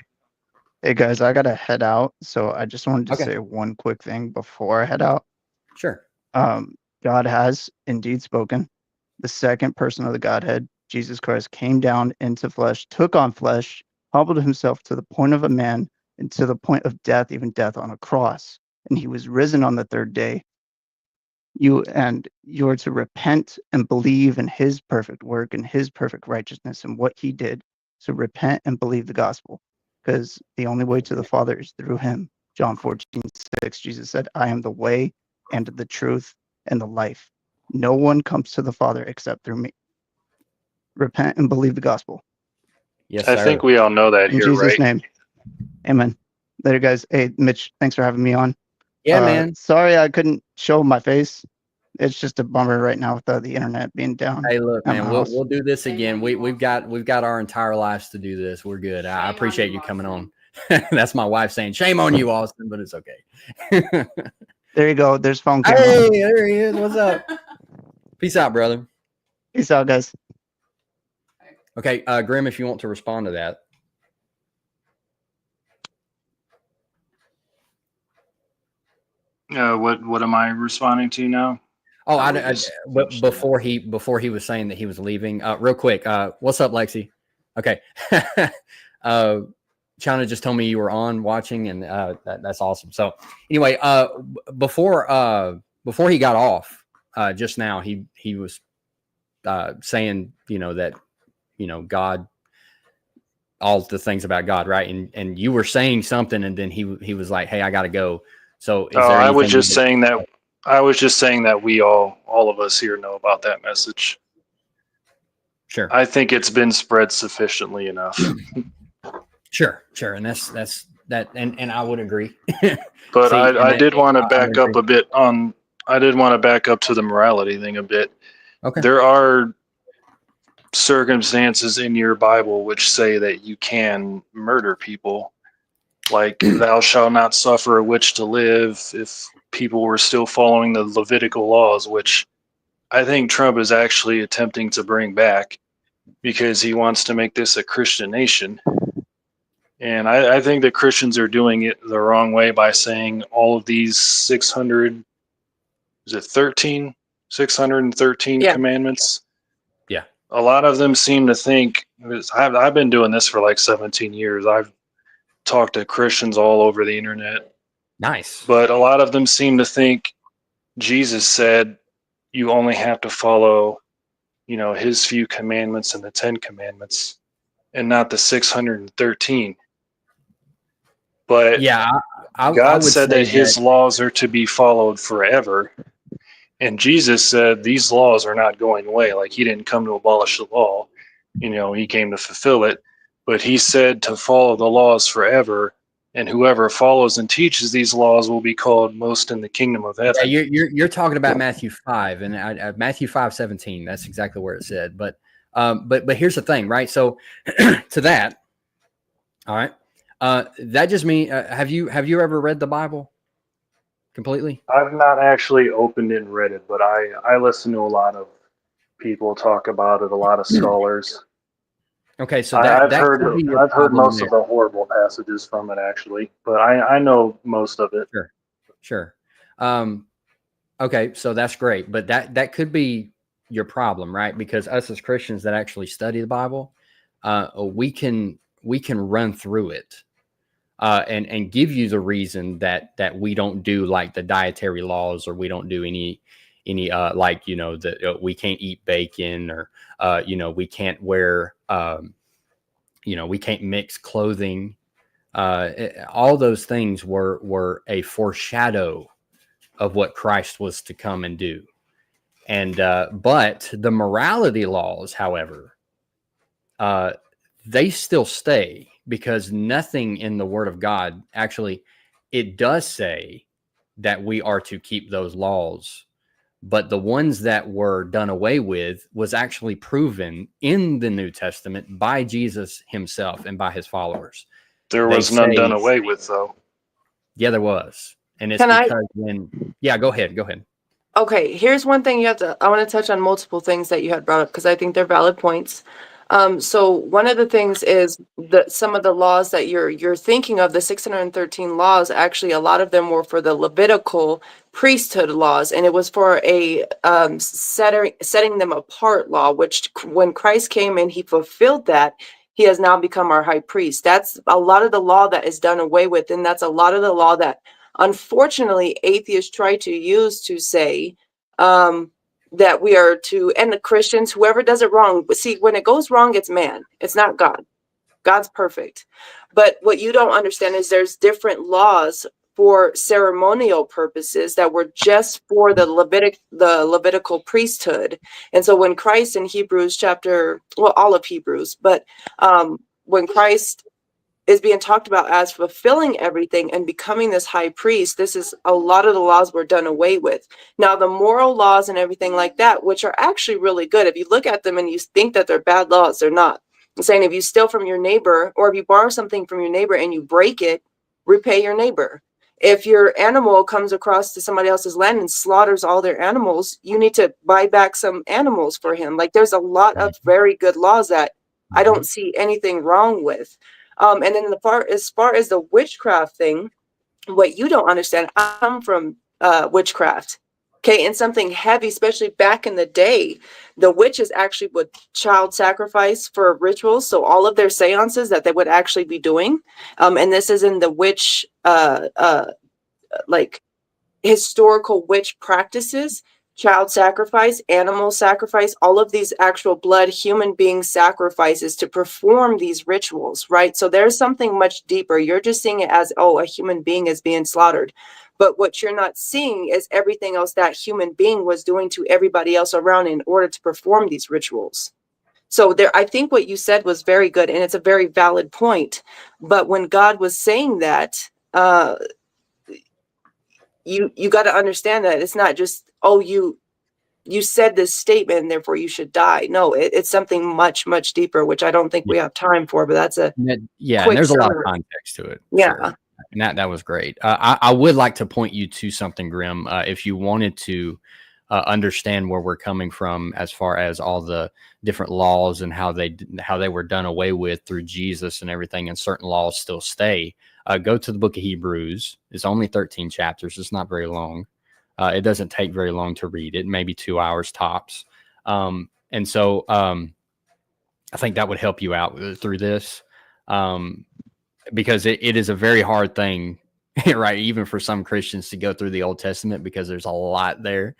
hey guys, I gotta head out, so I just wanted to Okay. say one quick thing before I head out. Sure. God has indeed spoken. The second person of the Godhead Jesus Christ came down into flesh, took on flesh, humbled himself to the point of a man and to the point of death, even death on a cross. And he was risen on the third day. You are to repent and believe in his perfect work and his perfect righteousness and what he did. So repent and believe the gospel, because the only way to the Father is through him. John 14:6, Jesus said, I am the way and the truth and the life. No one comes to the Father except through me. Repent and believe the gospel. Yes, I sir. think we all know that In here, Jesus' right? name. Amen. Later, guys. Hey, Mitch, thanks for having me on. Yeah, man. Sorry I couldn't show my face. It's just a bummer right now with the internet being down. Hey, look, at man, my we'll house. we'll do this again. We've got our entire lives to do this. We're good. I appreciate you coming on. That's my wife saying, "Shame on you, Austin," but it's okay. There you go. There's phone camera. Hey, there he is. What's up? Peace out, brother. Peace out, guys. Okay, Grim, if you want to respond to that. What am I responding to now? Oh, But before he was saying that he was leaving. Real quick, what's up, Lexi? Okay. China just told me you were on watching, and that's awesome. So anyway, before he got off, just now he was saying, that God, all the things about God, right? And you were saying something, and then he was like, "Hey, I got to go." So is there I was anything just saying that. I was just saying that we all of us here know about that message. Sure. I think it's been spread sufficiently enough. Sure, and that's that, and I would agree. But See, I did want to I back up agree. a bit on. I did want to back up to the morality thing a bit. Okay. There are circumstances in your Bible which say that you can murder people, like thou shalt not suffer a witch to live. If people were still following the Levitical laws, which I think Trump is actually attempting to bring back because he wants to make this a Christian nation. And I think that Christians are doing it the wrong way by saying all of these 600, is it 13? 613 Yeah. commandments. Yeah. A lot of them seem to think, I've been doing this for like 17 years. I've talked to Christians all over the internet. Nice. But a lot of them seem to think Jesus said you only have to follow, his few commandments and the 10 commandments and not the 613. But yeah, I God would said say that his laws are to be followed forever. And Jesus said these laws are not going away. Like he didn't come to abolish the law, he came to fulfill it. But he said to follow the laws forever. And whoever follows and teaches these laws will be called most in the kingdom of heaven. Yeah, you're talking about Matthew 5 and Matthew 5:17. That's exactly where it said. But here's the thing, right? So to that, all right, that just means have you ever read the Bible completely? I've not actually opened it and read it, but I listen to a lot of people talk about it, a lot of scholars. Okay, so I've that heard could be your I've heard problem most there. of the horrible passages from it actually, but I know most of it. Sure. Okay, so that's great, but that could be your problem, right? Because us as Christians that actually study the Bible, we can run through it, and give you the reason that we don't do like the dietary laws, or we don't do any like we can't eat bacon, or we can't wear we can't mix clothing. All those things were a foreshadow of what Christ was to come and do. And but the morality laws, however, they still stay, because nothing in the Word of God actually, it does say that we are to keep those laws, but the ones that were done away with was actually proven in the New Testament by Jesus himself and by his followers. There was none done away with, though. Yeah, there was. And it's yeah, go ahead. Okay, here's one thing I want to touch on multiple things that you had brought up because I think they're valid points. So one of the things is that some of the laws that you're thinking of, the 613 laws, actually a lot of them were for the Levitical priesthood laws, and it was for a setting them apart law, which when Christ came and he fulfilled that, he has now become our high priest. That's a lot of the law that is done away with, and that's a lot of the law that unfortunately atheists try to use to say that we are to, and the Christians, whoever does it wrong. But see, when it goes wrong, it's man, it's not God. God's perfect. But what you don't understand is there's different laws for ceremonial purposes that were just for the Levitical priesthood. And so when Christ in Hebrews chapter, well, all of Hebrews, but when Christ is being talked about as fulfilling everything and becoming this high priest, this is a lot of the laws were done away with. Now, the moral laws and everything like that, which are actually really good, if you look at them and you think that they're bad laws, they're not. I'm saying if you steal from your neighbor, or if you borrow something from your neighbor and you break it, repay your neighbor. If your animal comes across to somebody else's land and slaughters all their animals, you need to buy back some animals for him. Like, there's a lot of very good laws that I don't see anything wrong with. And then as far as the witchcraft thing, what you don't understand, I come from witchcraft. Okay, and something heavy, especially back in the day, the witches actually would child sacrifice for rituals. So all of their seances that they would actually be doing, and this is in the witch, like historical witch practices, child sacrifice, animal sacrifice, all of these actual blood human being sacrifices to perform these rituals, right? So there's something much deeper. You're just seeing it as, oh, a human being is being slaughtered. But what you're not seeing is everything else that human being was doing to everybody else around in order to perform these rituals. So there, I think what you said was very good, and it's a very valid point. But when God was saying that, you got to understand that it's not just, oh, you said this statement and therefore you should die. No, it's something much, much deeper, which I don't think we have time for, but that's a and quick there's summary. a lot of context to it. Yeah. Sure. And that was great. I would like to point you to something, Grim, if you wanted to understand where we're coming from as far as all the different laws and how they were done away with through Jesus and everything, and certain laws still stay. Go to the book of Hebrews. It's only 13 chapters. It's not very long. It doesn't take very long to read it, maybe 2 hours tops. And so I think that would help you out through this. Because it is a very hard thing, right? Even for some Christians to go through the Old Testament, because there's a lot there.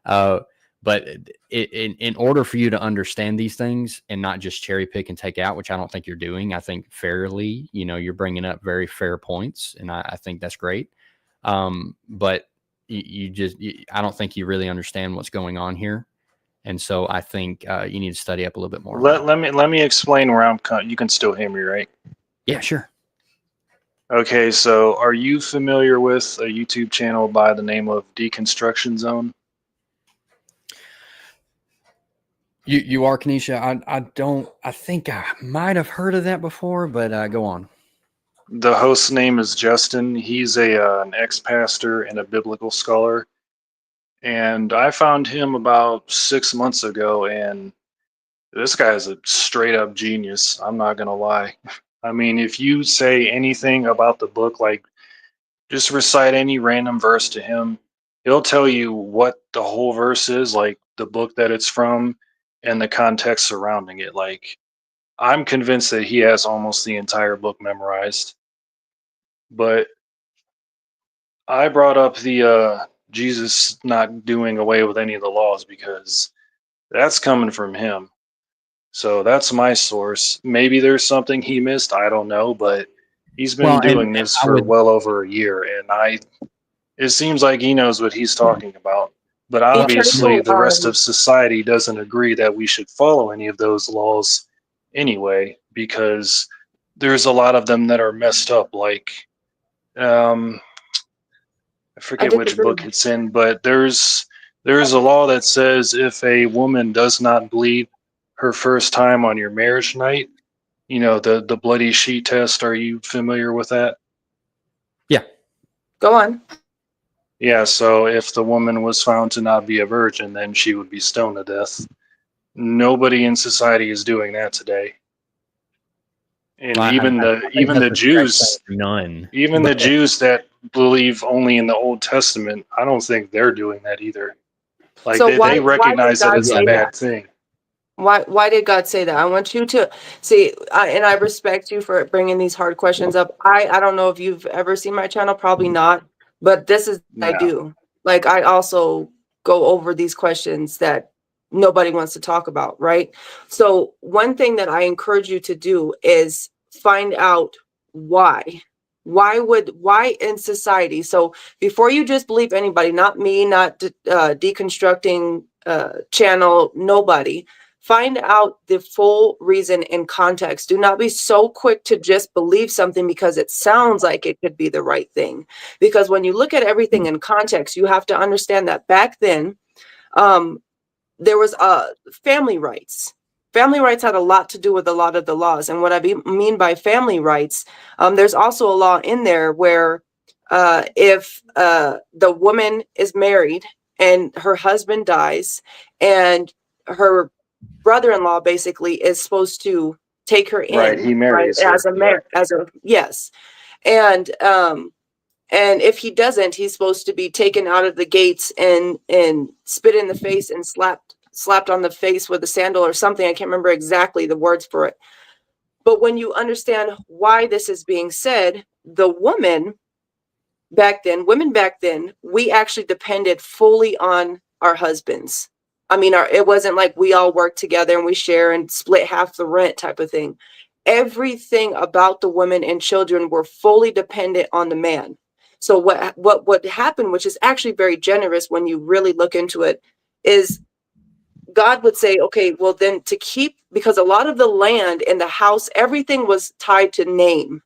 But in order for you to understand these things and not just cherry pick and take out, which I don't think you're doing, I think fairly, you're bringing up very fair points, and I think that's great. But I don't think you really understand what's going on here. And so I think you need to study up a little bit more. Let me explain where I'm you can still hear me, right? Yeah, sure. Okay, so are you familiar with a YouTube channel by the name of Deconstruction Zone? You are, Kanisha. I think I might have heard of that before, but go on. The host's name is Justin. He's an ex-pastor and a biblical scholar. And I found him about 6 months ago, and this guy is a straight up genius. I'm not going to lie. I mean, if you say anything about the book, like just recite any random verse to him, he'll tell you what the whole verse is, like the book that it's from and the context surrounding it. Like, I'm convinced that he has almost the entire book memorized. But I brought up the Jesus not doing away with any of the laws because that's coming from him. So that's my source. Maybe there's something he missed. I don't know, but he's been doing this for well over a year, and it seems like he knows what he's talking about. But obviously, the rest of society doesn't agree that we should follow any of those laws anyway, because there's a lot of them that are messed up. Like, I forget which book it's in, but there's a law that says if a woman does not bleed her first time on your marriage night, the bloody sheet test. Are you familiar with that? Yeah. Go on. Yeah, so if the woman was found to not be a virgin, then she would be stoned to death. Nobody in society is doing that today. And even the Jews, none. even the Jews that believe only in the Old Testament, I don't think they're doing that either. Like So they why did recognize that God it's a say that? bad thing. Why did God say that? I want you to see, and I respect you for bringing these hard questions up. I don't know if you've ever seen my channel, probably not, but this is what I No. do. Like, I also go over these questions that nobody wants to talk about, right? So one thing that I encourage you to do is find out why. Why in society? So before you just believe anybody, not me, not deconstructing channel, nobody. Find out the full reason and context. Do not be so quick to just believe something because it sounds like it could be the right thing. Because when you look at everything in context, you have to understand that back then, there was family rights. Family rights had a lot to do with a lot of the laws. And what I mean by family rights, there's also a law in there where if the woman is married and her husband dies, and her brother-in-law basically is supposed to take her Right, in, he right, marries her. yes, and if he doesn't, he's supposed to be taken out of the gates and spit in the face and slapped on the face with a sandal or something. I can't remember exactly the words for it. But when you understand why this is being said, women back then, we actually depended fully on our husbands. I mean, it wasn't like we all work together and we share and split half the rent type of thing. Everything about the women and children were fully dependent on the man. So what happened, which is actually very generous when you really look into it, is God would say, okay, well then because a lot of the land and the house, everything was tied to name.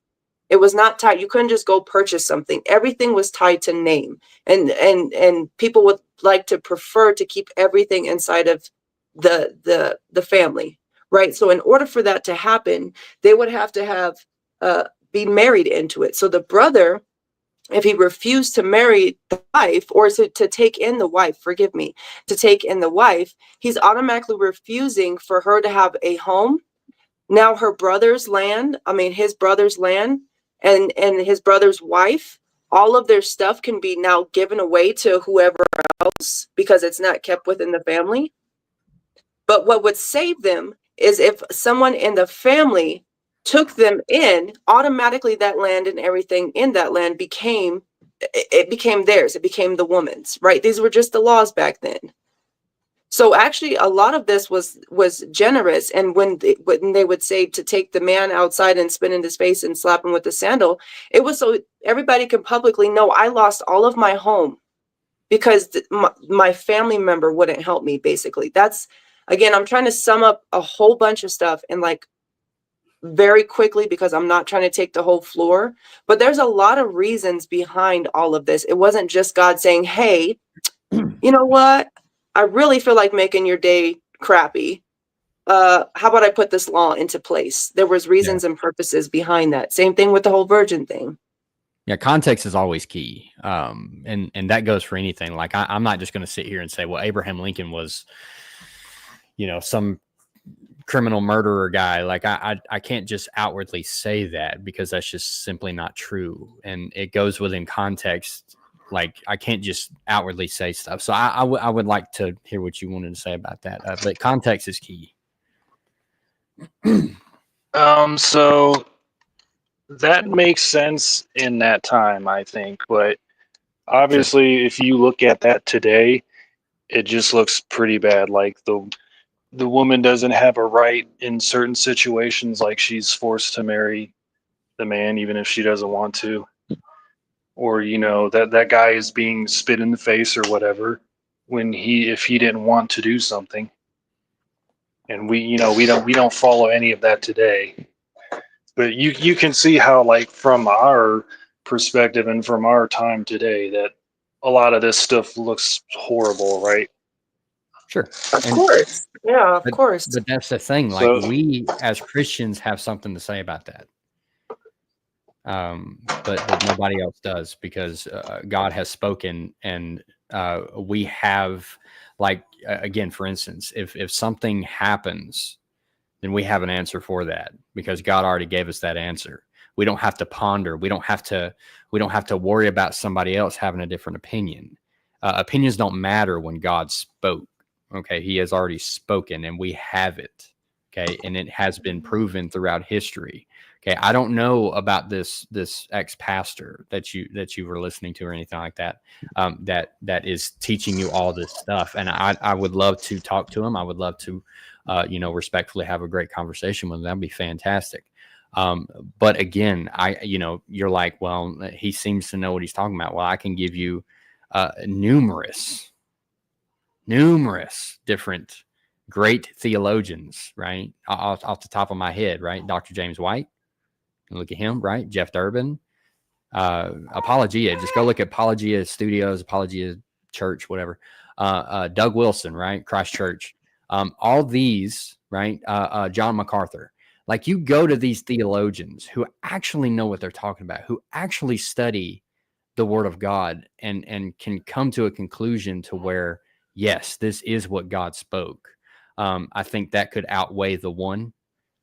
It was not tied. You couldn't just go purchase something. Everything was tied to name. And people would like to prefer to keep everything inside of the family, right? So in order for that to happen, they would have to be married into it. So the brother, if he refused to marry the wife, or to take in the wife, to take in the wife, he's automatically refusing for her to have a home. Now his brother's land, and his brother's wife, all of their stuff can be now given away to whoever else because it's not kept within the family. But what would save them is if someone in the family took them in, automatically that land and everything in that land became theirs. It became the woman's, right? These were just the laws back then. So actually a lot of this was generous. And when they would say to take the man outside and spit in his face and slap him with the sandal, it was so everybody can publicly know I lost all of my home because my family member wouldn't help me, basically. That's, again, I'm trying to sum up a whole bunch of stuff and very quickly because I'm not trying to take the whole floor, but there's a lot of reasons behind all of this. It wasn't just God saying, hey, you know what? I really feel like making your day crappy. How about I put this law into place? There was reasons and purposes behind that. Same thing with the whole virgin thing. Yeah, context is always key. And that goes for anything. Like I'm not just going to sit here and say, well, Abraham Lincoln was, some criminal murderer guy. Like I can't just outwardly say that because that's just simply not true. And it goes within context. Like I can't just outwardly say stuff. So I would like to hear what you wanted to say about that. But context is key. So that makes sense in that time, I think. But obviously, if you look at that today, it just looks pretty bad. Like the woman doesn't have a right in certain situations, like she's forced to marry the man even if she doesn't want to, or that guy is being spit in the face or whatever if he didn't want to do something. And we don't follow any of that today. But you can see how, like, from our perspective and from our time today, that a lot of this stuff looks horrible, right? Sure. Of course. Yeah, of course. But that's the thing. Like we as Christians have something to say about that. But nobody else does because God has spoken, and we have, like, again, for instance, if something happens, then we have an answer for that because God already gave us that answer. We don't have to ponder. We don't have to worry about somebody else having a different opinion. Opinions don't matter when God spoke. Okay, he has already spoken, and we have it. Okay, and it has been proven throughout history. Okay, I don't know about this ex-pastor that you were listening to or anything like that. That is teaching you all this stuff, and I would love to talk to him. I would love to, respectfully have a great conversation with him. That'd be fantastic. But again, you're like, well, he seems to know what he's talking about. Well, I can give you numerous different great theologians, right? Off the top of my head, right? Dr. James White, look at him, right? Jeff Durbin, Apologia. Just go look at Apologia Studios, Apologia Church, whatever. Doug Wilson, right? Christ Church. All these, right? John MacArthur. Like, you go to these theologians who actually know what they're talking about, who actually study the Word of God and can come to a conclusion to where, yes, this is what God spoke. I think that could outweigh the one.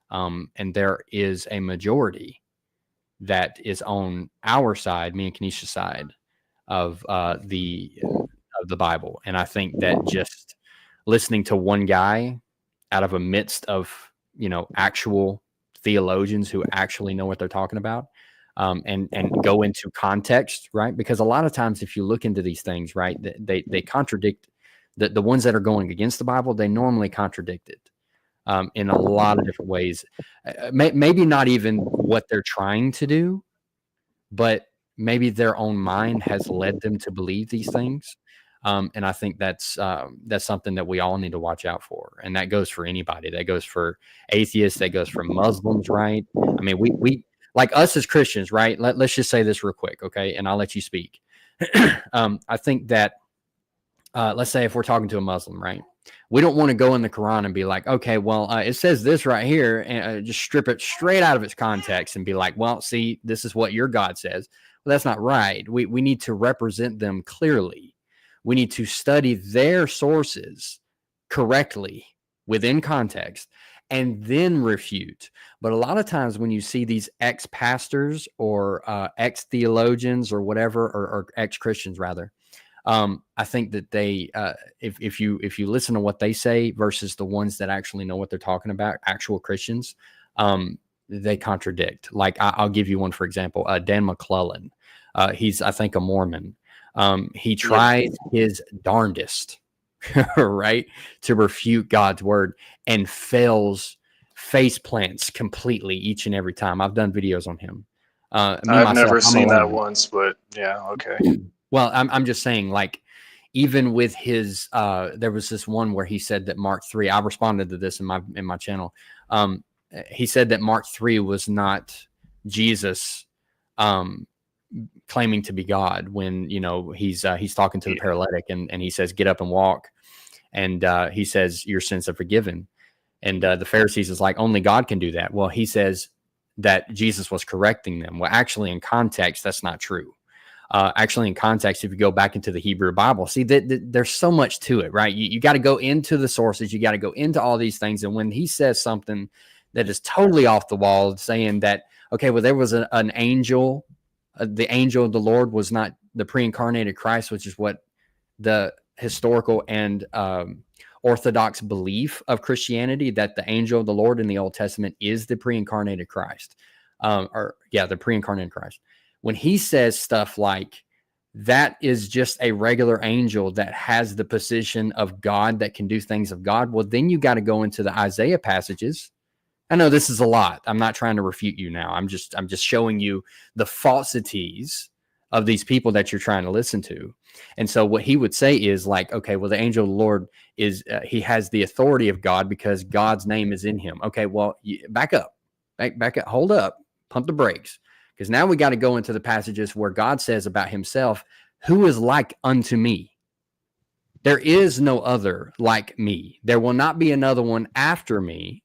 And there is a majority that is on our side, me and Kenesha's side of the Bible. And I think that just listening to one guy out of a midst of, actual theologians who actually know what they're talking about, and go into context, right? Because a lot of times, if you look into these things, right, they contradict the ones that are going against the Bible. They normally contradict it in a lot of different ways. Maybe not even what they're trying to do, but maybe their own mind has led them to believe these things. And I think that's something that we all need to watch out for. And that goes for anybody. That goes for atheists. That goes for Muslims, right? I mean, we like us as Christians, right? Let's just say this real quick, okay? And I'll let you speak. I think that, let's say if we're talking to a Muslim, right? We don't want to go in the Quran and be like, okay, well, it says this right here, and just strip it straight out of its context and be like, well, see, this is what your God says. Well, that's not right. We need to represent them clearly. We need to study their sources correctly within context and then refute. But a lot of times when you see these ex-pastors or ex-theologians or whatever, or ex-Christians rather, I think that they, if you listen to what they say versus the ones that actually know what they're talking about, actual Christians, they contradict. Like, I'll give you one, for example, Dan McClellan. He's, I think, a Mormon. He tries his darndest, right, to refute God's word and fails, face plants completely each and every time. I've done videos on him. I've never seen that once, but yeah, okay. Well, I'm just saying, like, even with his, there was this one where he said that Mark 3. I responded to this in my channel. He said that Mark 3 was not Jesus claiming to be God when he's talking to the paralytic and he says, "Get up and walk," and he says, "Your sins are forgiven." And the Pharisees is like, "Only God can do that." Well, he says that Jesus was correcting them. Well, actually, in context, that's not true. Actually, in context, if you go back into the Hebrew Bible, see that there's so much to it, right? You got to go into the sources. You got to go into all these things. And when he says something that is totally off the wall, saying that, okay, well, there was an angel, the angel of the Lord was not the pre-incarnated Christ, which is what the historical and orthodox belief of Christianity, that the angel of the Lord in the Old Testament is the pre-incarnated Christ, the pre-incarnated Christ. When he says stuff like that is just a regular angel that has the position of God, that can do things of God, well, then you got to go into the Isaiah passages. I know this is a lot. I'm not trying to refute you now. I'm just showing you the falsities of these people that you're trying to listen to. And so what he would say is like, okay, well, the angel of the Lord is, he has the authority of God because God's name is in him. Okay, well, back up, hold up, pump the brakes. Because now we got to go into the passages where God says about himself, "Who is like unto me? There is no other like me. There will not be another one after me."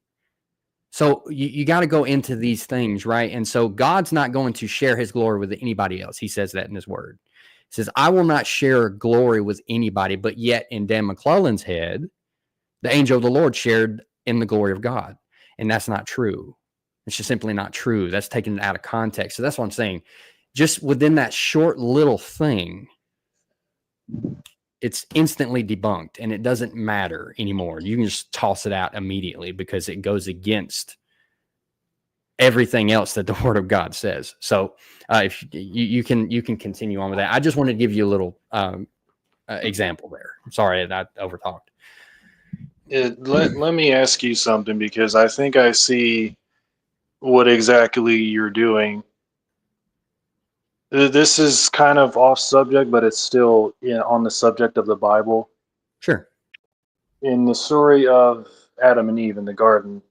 So you got to go into these things, right? And so God's not going to share his glory with anybody else. He says that in his word. He says, "I will not share glory with anybody." But yet in Dan McClellan's head, the angel of the Lord shared in the glory of God. And that's not true. It's just simply not true. That's taken out of context. So that's what I'm saying. Just within that short little thing, it's instantly debunked, and it doesn't matter anymore. You can just toss it out immediately because it goes against everything else that the Word of God says. So if you can continue on with that. I just wanted to give you a little example there. I'm sorry I overtalked. Let me ask you something, because I think I see what exactly you're doing. This is kind of off subject, but it's still on the subject of the Bible. Sure. In the story of Adam and Eve in the garden,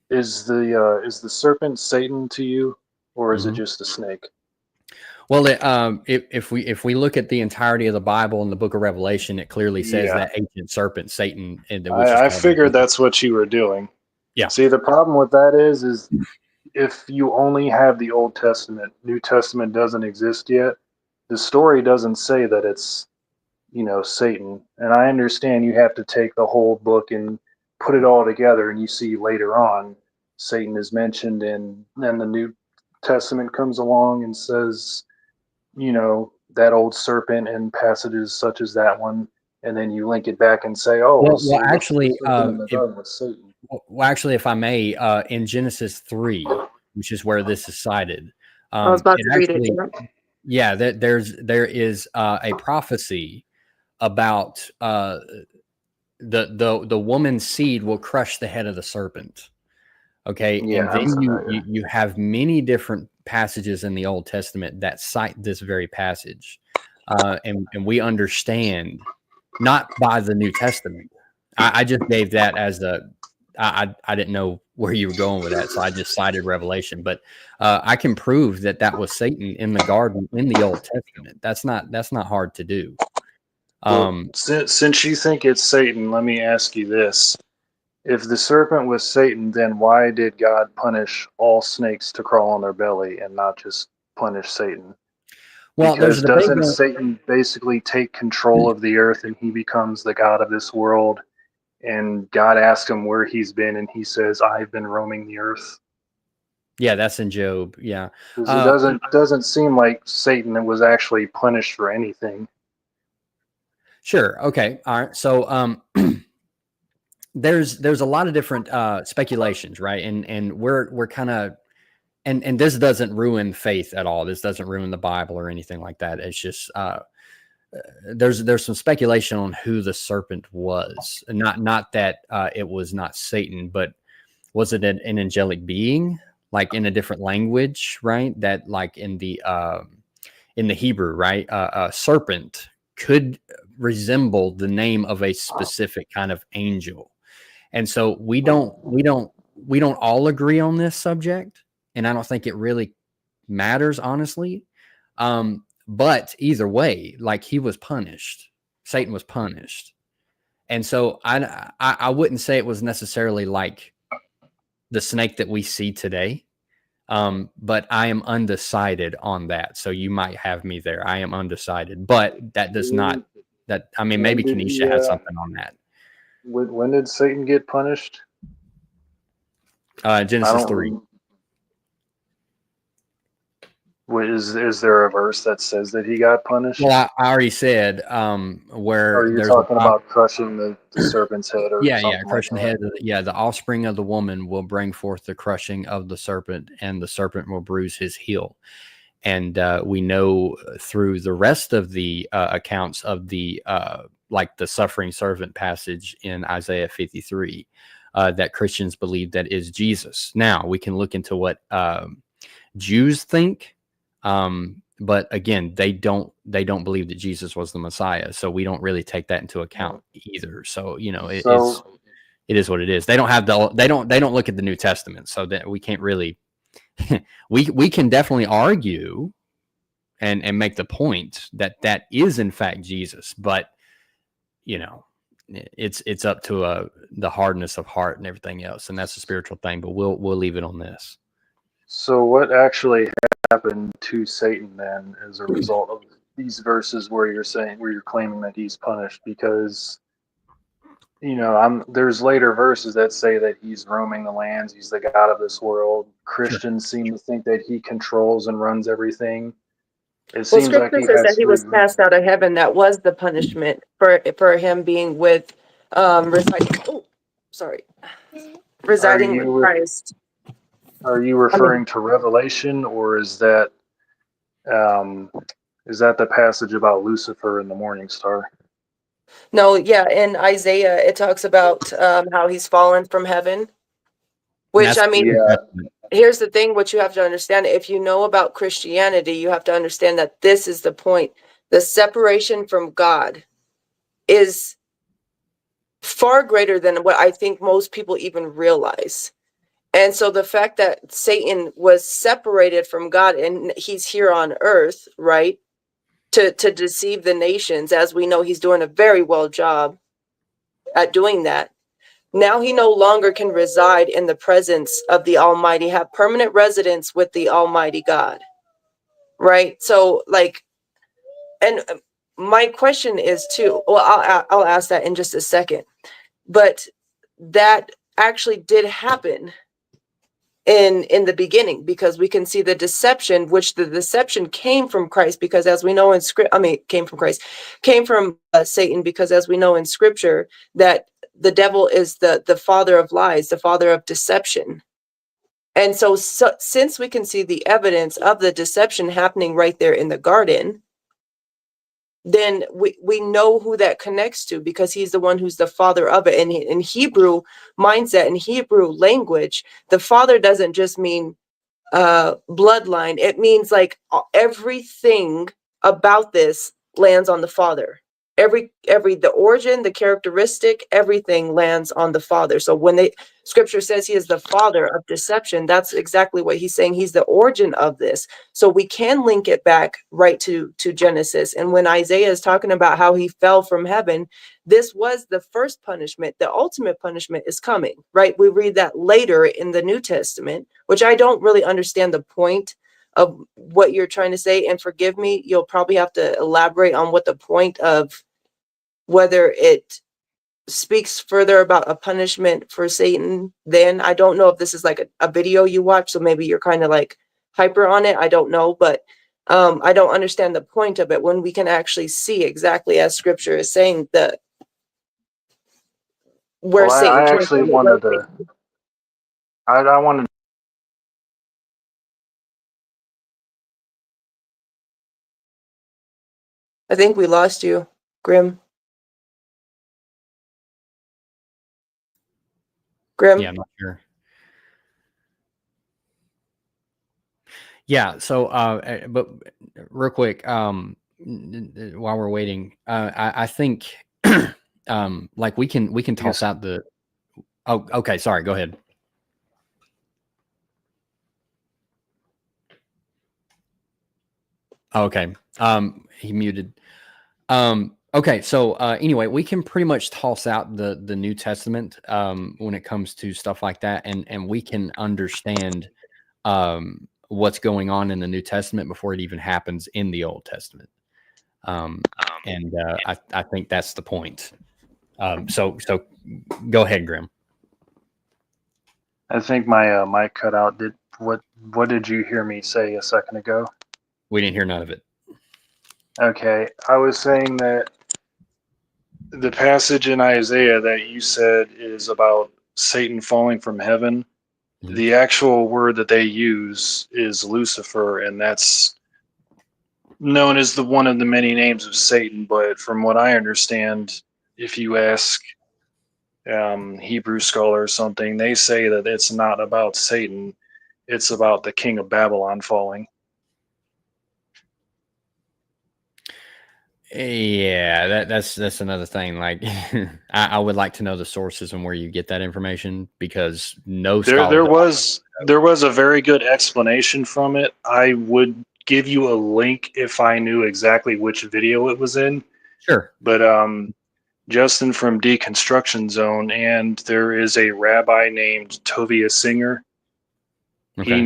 is the serpent Satan to you, or is it just a snake? Well, if we look at the entirety of the Bible and the Book of Revelation, it clearly says that ancient serpent, Satan, which is I called figured that's what you were doing. Yeah. See, the problem with that is if you only have the Old Testament, New Testament doesn't exist yet. The story doesn't say that it's Satan, and I understand you have to take the whole book and put it all together, and you see later on Satan is mentioned, and then the New Testament comes along and says, that old serpent in passages such as that one, and then you link it back and say, oh, well actually, the serpent in the garden was Satan. Well, actually, if I may, in Genesis 3, which is where this is cited, I was about to read it. Yeah, there is a prophecy about the woman's seed will crush the head of the serpent. Okay, Yeah, and then you have many different passages in the Old Testament that cite this very passage, and we understand not by the New Testament. I just gave that as I didn't know where you were going with that, so I just cited Revelation. But I can prove that was Satan in the garden in the Old Testament. That's not hard to do. Well, since you think it's Satan, let me ask you this. If the serpent was Satan, then why did God punish all snakes to crawl on their belly and not just punish Satan? Well, because doesn't Satan basically take control of the earth, and he becomes the god of this world? And God asked him where he's been, and he says, "I've been roaming the earth." Yeah, that's in Job. Yeah, it doesn't seem like Satan was actually punished for anything. Sure. Okay. All right. So there's a lot of different speculations, right? And we're kind of and this doesn't ruin faith at all. This doesn't ruin the Bible or anything like that. It's just there's some speculation on who the serpent was. Not that it was not Satan, but was it an angelic being, like in a different language, right? That like in the Hebrew, right? A serpent could resemble the name of a specific kind of angel. And so we don't all agree on this subject, and I don't think it really matters, honestly. But either way, like he was punished, Satan was punished, and so I wouldn't say it was necessarily like the snake that we see today. But I am undecided on that. So you might have me there. I am undecided, but that does not that. I mean, maybe Kenesha has something on that. When did Satan get punished? Genesis 3. Is there a verse that says that he got punished? Well, I already said where Or you're talking about crushing the serpent's head, or something crushing like the head. The offspring of the woman will bring forth the crushing of the serpent, and the serpent will bruise his heel. And we know through the rest of the accounts of the like the suffering servant passage in Isaiah 53 that Christians believe that is Jesus. Now we can look into what Jews think, but again, they don't believe that Jesus was the Messiah, so we don't really take that into account either. So it is what it is. They don't have they don't look at the New Testament, so that we can't really. we can definitely argue and make the point that is in fact Jesus, but it's up to the hardness of heart and everything else, and that's a spiritual thing. But we'll leave it on this. So what actually happened to Satan then as a result of these verses where you're claiming that he's punished? Because there's later verses that say that he's roaming the lands, he's the God of this world. Sure. Christians seem to think that he controls and runs everything. It Well, seems like scripture he says that has he free was will. cast out of heaven. That was the punishment for him being with residing. Oh, sorry, residing with Christ. Are you referring to Revelation, or um, is that the passage about Lucifer and the morning star? No, yeah, in Isaiah it talks about how he's fallen from heaven. Which, I mean, Yeah. here's the thing, what you have to understand. If you know about Christianity, you have to understand that this is the point. The separation from God is far greater than what I think most people even realize. And so the fact that Satan was separated from God and he's here on earth, right, to deceive the nations, as we know he's doing a very well job at doing that. Now he no longer can reside in the presence of the Almighty, have permanent residence with the Almighty God, right? So, like, and my question is too, well, I'll ask that in just a second, but that actually did happen in the beginning, because we can see the deception, which the deception came from Christ, because as we know in script, came from Christ, came from Satan, because as we know in scripture that the devil is the father of lies, the father of deception. And so since we can see the evidence of the deception happening right there in the garden, then we know who that connects to, because he's the one who's the father of it. And in Hebrew mindset, in Hebrew language, the father doesn't just mean bloodline. It means like everything about this lands on the father. The origin, the characteristic, everything lands on the father. So when scripture says he is the father of deception, that's exactly what he's saying. He's the origin of this. So we can link it back right to Genesis. And when Isaiah is talking about how he fell from heaven, this was the first punishment. The ultimate punishment is coming, right? We read that later in the New Testament, which I don't really understand the point of what you're trying to say. And forgive me, you'll probably have to elaborate on what the point of, whether it speaks further about a punishment for Satan. Then I don't know if this is like a video you watch, so maybe you're kind of like hyper on it. I don't know, but I don't understand the point of it when we can actually see exactly as scripture is saying that where Satan I came actually from. wanted to. I wanted. I think we lost you, Grim. Grim? Yeah, I'm not sure. Yeah, so but real quick, while we're waiting, I think like we can toss out the. Oh, okay. Sorry. Go ahead. Okay. He muted. Okay. So anyway, we can pretty much toss out the New Testament when it comes to stuff like that, and we can understand what's going on in the New Testament before it even happens in the Old Testament. And I think that's the point. So go ahead, Grim. I think my mic cut out. What did you hear me say a second ago? We didn't hear none of it. Okay, I was saying that the passage in Isaiah that you said is about Satan falling from heaven. Mhm. The actual word that they use is Lucifer, and that's known as one of the many names of Satan. But from what I understand, if you ask Hebrew scholar or something, they say that it's not about Satan, it's about the king of Babylon falling. Yeah, that's another thing. Like, I would like to know the sources and where you get that information, because no There scholars. was a very good explanation from it. I would give you a link if I knew exactly which video it was in. Sure. But Justin from Deconstruction Zone, and there is a rabbi named Tovia Singer. Okay.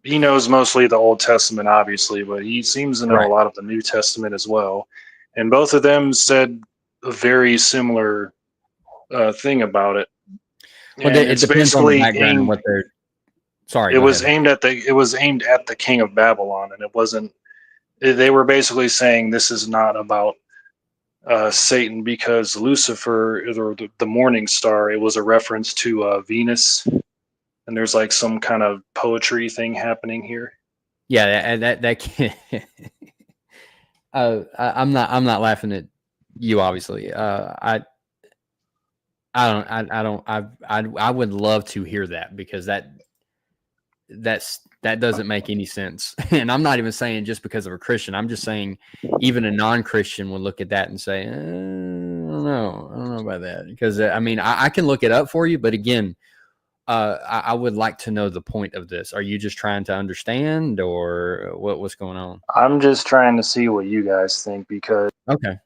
He knows mostly the Old Testament, obviously, but he seems to know Right. a lot of the New Testament as well. And both of them said a very similar thing about it. Well, And it it's depends on the basically background and aimed. what they're. Sorry, It go was ahead. aimed at the king of Babylon, and it wasn't. They were basically saying this is not about Satan, because Lucifer, or the morning star, it was a reference to Venus, and there's like some kind of poetry thing happening here. Yeah, that can. I'm not laughing at you, obviously. I would love to hear that, because that doesn't make any sense. And I'm not even saying just because of a Christian. I'm just saying even a non-Christian would look at that and say, I don't know about that, because I mean, I can look it up for you, but again, I would like to know the point of this. Are you just trying to understand, or what's going on? I'm just trying to see what you guys think, because Okay.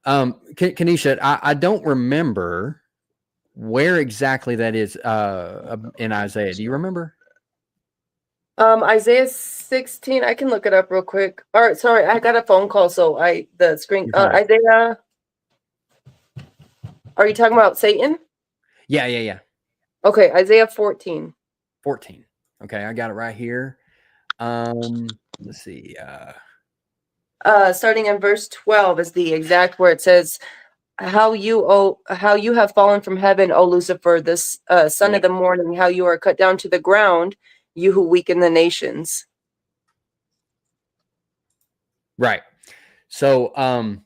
Kanisha, I don't remember where exactly that is in Isaiah. Do you remember? Isaiah 16, I can look it up real quick. All right, sorry, I got a phone call, so the screen. You're fine. Isaiah, are you talking about Satan? Yeah. Okay, Isaiah 14. 14. Okay, I got it right here. Let's see. Starting in verse 12 is the exact where it says, how you have fallen from heaven, O Lucifer, this son of the morning, how you are cut down to the ground, you who weaken the nations. Right. So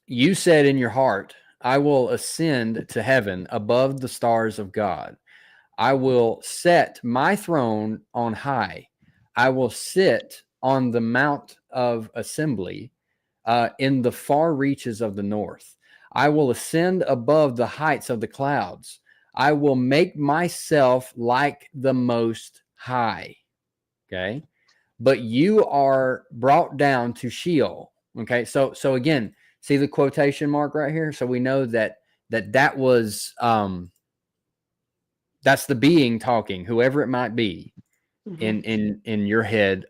you said in your heart, I will ascend to heaven above the stars of God. I will set my throne on high. I will sit on the mount of assembly in the far reaches of the north. I will ascend above the heights of the clouds. I will make myself like the Most High. Okay. But you are brought down to Sheol. Okay. So again, see the quotation mark right here. So we know that was that's the being talking, whoever it might be, in your head,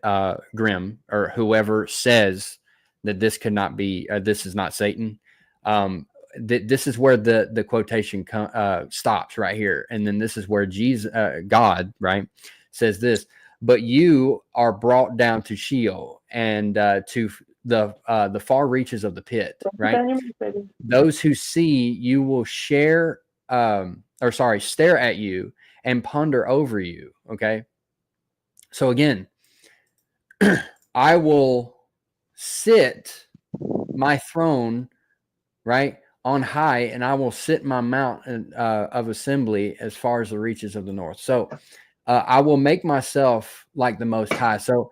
Grim, or whoever says that this could not be, this is not Satan. This is where the quotation stops right here, and then this is where Jesus, God, right, says this. But you are brought down to Sheol, and to the far reaches of the pit, right? Those who see you will stare at you and ponder over you. Okay. So again, I will sit my throne, right, on high, and I will sit my mountain of assembly as far as the reaches of the north. So I will make myself like the Most High. So,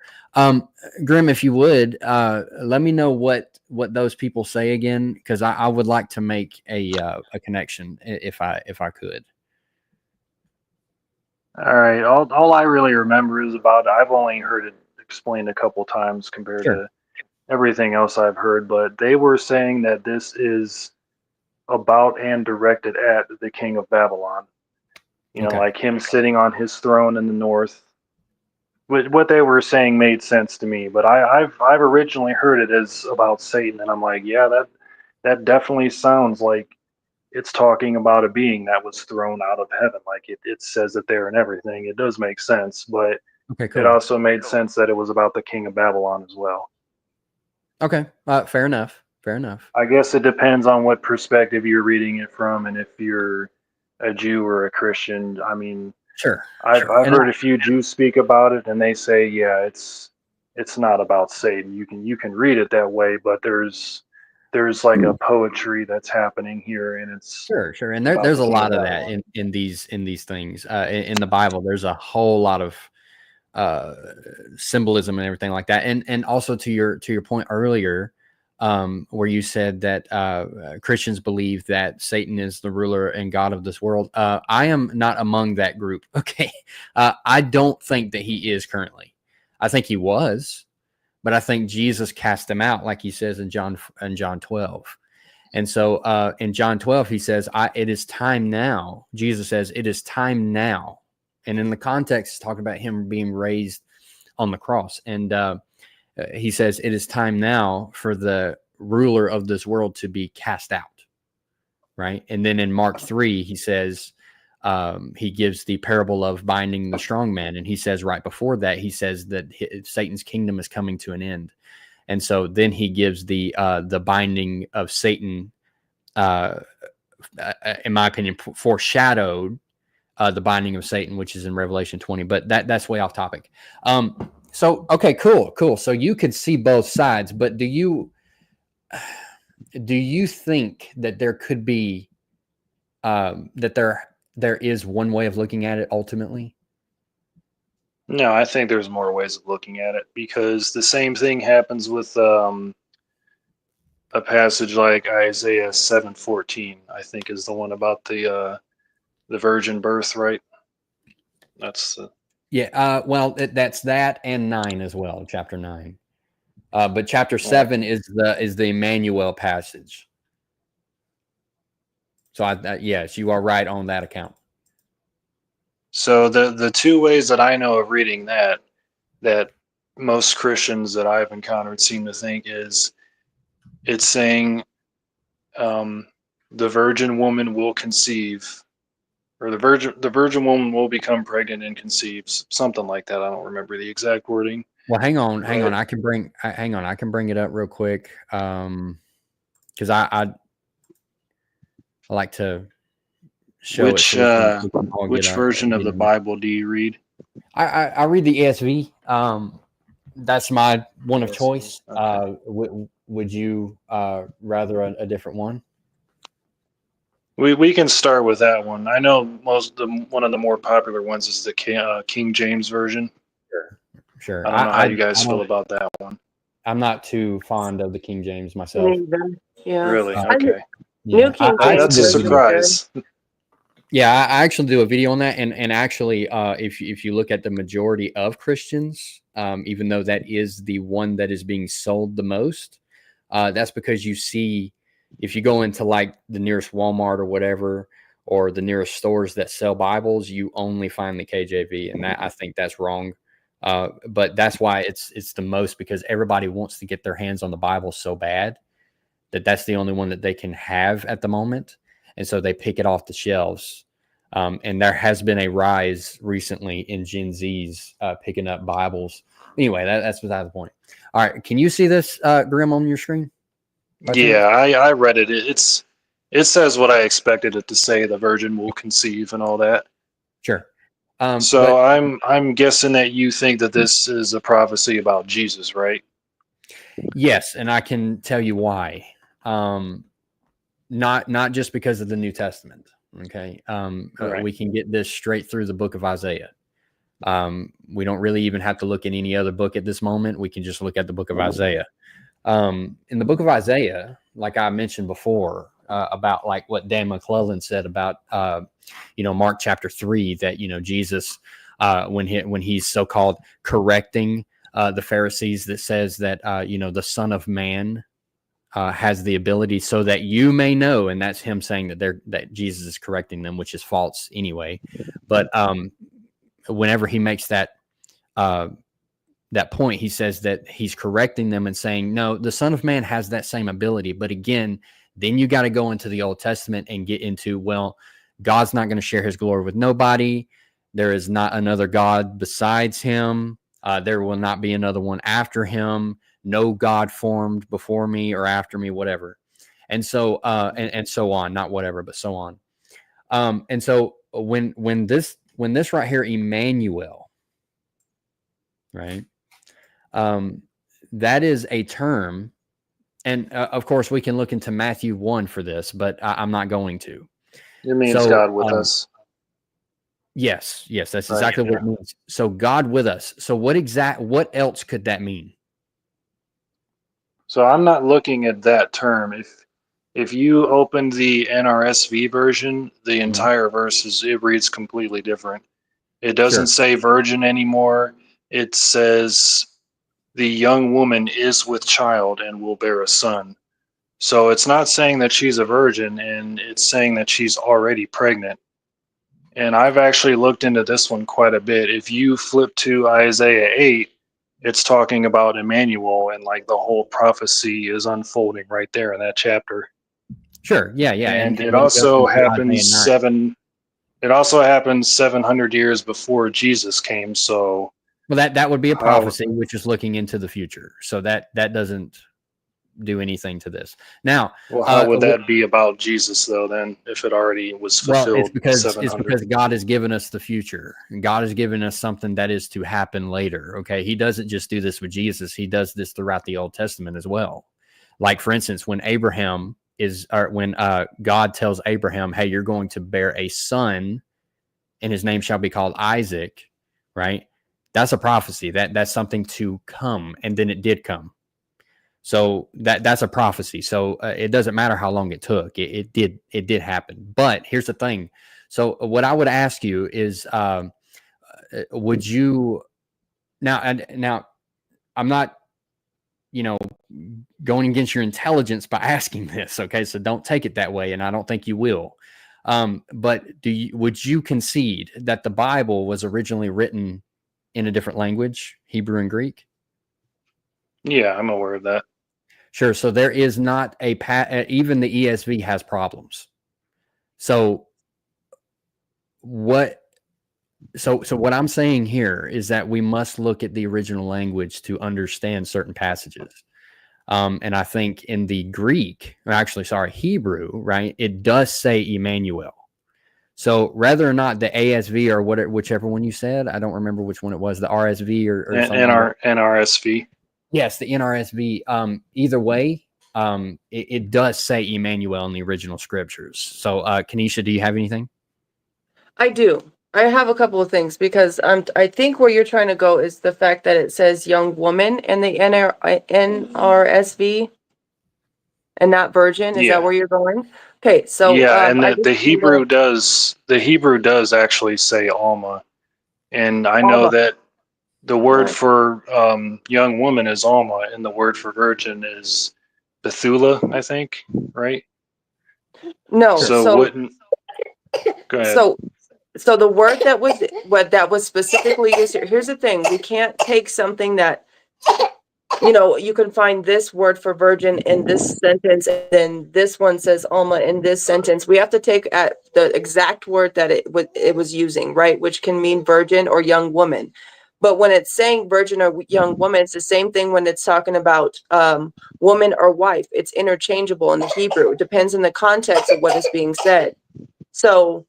Grim, if you would, let me know what those people say again, because I would like to make a connection if I could. all right, all I really remember is about, I've only heard it explained a couple times compared Sure. to everything else I've heard, but they were saying that this is about and directed at the king of Babylon. You know, Okay. like him sitting on his throne in the north. What they were saying made sense to me, but I've originally heard it as about Satan, and I'm like, yeah, that definitely sounds like it's talking about a being that was thrown out of heaven. Like it says it there and everything. It does make sense, but Okay, it cool. also made sense that it was about the king of Babylon as well. Okay. Fair enough. I guess it depends on what perspective you're reading it from, and if you're a Jew or a Christian. I mean, Sure. I've And heard a few Jews speak about it, and they say, yeah, it's not about Satan. You can read it that way, but there's like a poetry that's happening here, and it's sure. And about there's the a king of lot of that Babylon. in these things. In the Bible, there's a whole lot of symbolism and everything like that. And also to your point earlier, where you said that Christians believe that Satan is the ruler and God of this world. I am not among that group. Okay. I don't think that he is currently. I think he was, but I think Jesus cast him out, like he says in John 12. And so in John 12, he says, it is time now. Jesus says, it is time now. And in the context, talking about him being raised on the cross. And he says, it is time now for the ruler of this world to be cast out. right? And then in Mark 3, he says, he gives the parable of binding the strong man. And he says right before that, he says that Satan's kingdom is coming to an end. And so then he gives the binding of Satan, in my opinion, foreshadowed the binding of Satan, which is in Revelation 20. But that's way off topic. So, okay, cool. So you could see both sides, but do you think that there could be, that there is one way of looking at it ultimately? No, I think there's more ways of looking at it, because the same thing happens with a passage like Isaiah 7:14, I think is the one about the virgin birth, right? That's Well, that's that and 9 as well, chapter 9. But chapter 7 is the Emmanuel passage. So yes, you are right on that account. So the two ways that I know of reading that most Christians that I've encountered seem to think is, it's saying the virgin woman will conceive, or the virgin woman will become pregnant and conceives, something like that. I don't remember the exact wording. Well, hang on. I can bring it up real quick. Because I like to show which so which version of the Bible do you read? I read the ESV. That's my one of choice. Okay. Would you rather a different one? We can start with that one. I know one of the more popular ones is the King James version. Sure. I don't know how you guys feel about that one. I'm not too fond of the King James myself. Yeah. Really? Okay. New King James. That's a surprise. Yeah, I actually do a video on that, and actually, if you look at the majority of Christians, even though that is the one that is being sold the most, that's because you see, if you go into like the nearest Walmart or whatever, or the nearest stores that sell Bibles, you only find the KJV, and I think that's wrong. But that's why it's the most, because everybody wants to get their hands on the Bible so bad that that's the only one that they can have at the moment. And so they pick it off the shelves. And there has been a rise recently in Gen Zs picking up Bibles. Anyway, that's beside the point. All right. Can you see this, Grim, on your screen? Yeah, I read it. It says what I expected it to say. The virgin will conceive and all that. Sure. So I'm guessing that you think that this is a prophecy about Jesus, right? Yes, and I can tell you why. Not just because of the New Testament. Okay. Right. We can get this straight through the book of Isaiah. We don't really even have to look at any other book at this moment. We can just look at the book of Isaiah. In the book of Isaiah, like I mentioned before, about like what Dan McClellan said about, Mark chapter 3, that, Jesus, when he's so-called correcting the Pharisees, that says that, the Son of Man has the ability so that you may know, and that's him saying that Jesus is correcting them, which is false anyway. But whenever he makes that point, he says that he's correcting them and saying, no, the Son of Man has that same ability. But again, then you got to go into the Old Testament and get into, well, God's not going to share his glory with nobody. There is not another God besides him. There will not be another one after him. No God formed before me or after me, whatever. And so, and so on, not whatever, but so on. And so when this right here, Emmanuel, right? That is a term. And of course we can look into Matthew 1 for this, but I'm not going to. It means God with us. Yes, that's exactly what it means. So God with us. So what else could that mean? So I'm not looking at that term. If you open the NRSV version, the entire verse reads completely different. It doesn't say virgin anymore. It says the young woman is with child and will bear a son. So it's not saying that she's a virgin, and it's saying that she's already pregnant. And I've actually looked into this one quite a bit. If you flip to Isaiah 8, it's talking about Emmanuel, and like the whole prophecy is unfolding right there in that chapter. Sure. Yeah. Yeah. And it when you go also through happens Isaiah 9. It also happened 700 years before Jesus came. So, Well, that would be a how? prophecy, which is looking into the future. So that doesn't do anything to this. Now, Well, how would that be about Jesus though? Then, if it already was well, it's fulfilled because 700. God has given us the future. And God has given us something that is to happen later. Okay, He doesn't just do this with Jesus; He does this throughout the Old Testament as well. Like, for instance, when God tells Abraham, "Hey, you're going to bear a son, and his name shall be called Isaac," right? That's a prophecy. That's something to come, and then it did come. So that's a prophecy. So it doesn't matter how long it took. It did happen. But here's the thing. So what I would ask you is, would you now? I'm not, going against your intelligence by asking this. Okay, so don't take it that way, and I don't think you will. But would you concede that the Bible was originally written in a different language, Hebrew and Greek? Yeah, I'm aware of that. Sure. So there is not even the ESV has problems. So what I'm saying here is that we must look at the original language to understand certain passages. And I think in the Greek, or actually, sorry, Hebrew, right, it does say Emmanuel. So whether or not the ASV or whichever one you said, I don't remember which one it was, the RSV or something. NRSV. Yes, the NRSV. Either way, it does say Emmanuel in the original scriptures. So, Kenesha, do you have anything? I do. I have a couple of things because I think where you're trying to go is the fact that it says young woman in the NRSV and not virgin. Is that Yeah. where you're going? Okay, so Yeah, and I the Hebrew does actually say Alma, and I know Alma. that the word Right. for young woman is Alma, and the word for virgin is Bethula, I think, right? No, So so wouldn't go ahead. so so the word that was specifically used here. Here's the thing: we can't take something that you can find this word for virgin in this sentence, and then this one says Alma in this sentence. We have to take at the exact word that it was using, right? Which can mean virgin or young woman. But when it's saying virgin or young woman, it's the same thing when it's talking about woman or wife. It's interchangeable in the Hebrew. It depends on the context of what is being said. So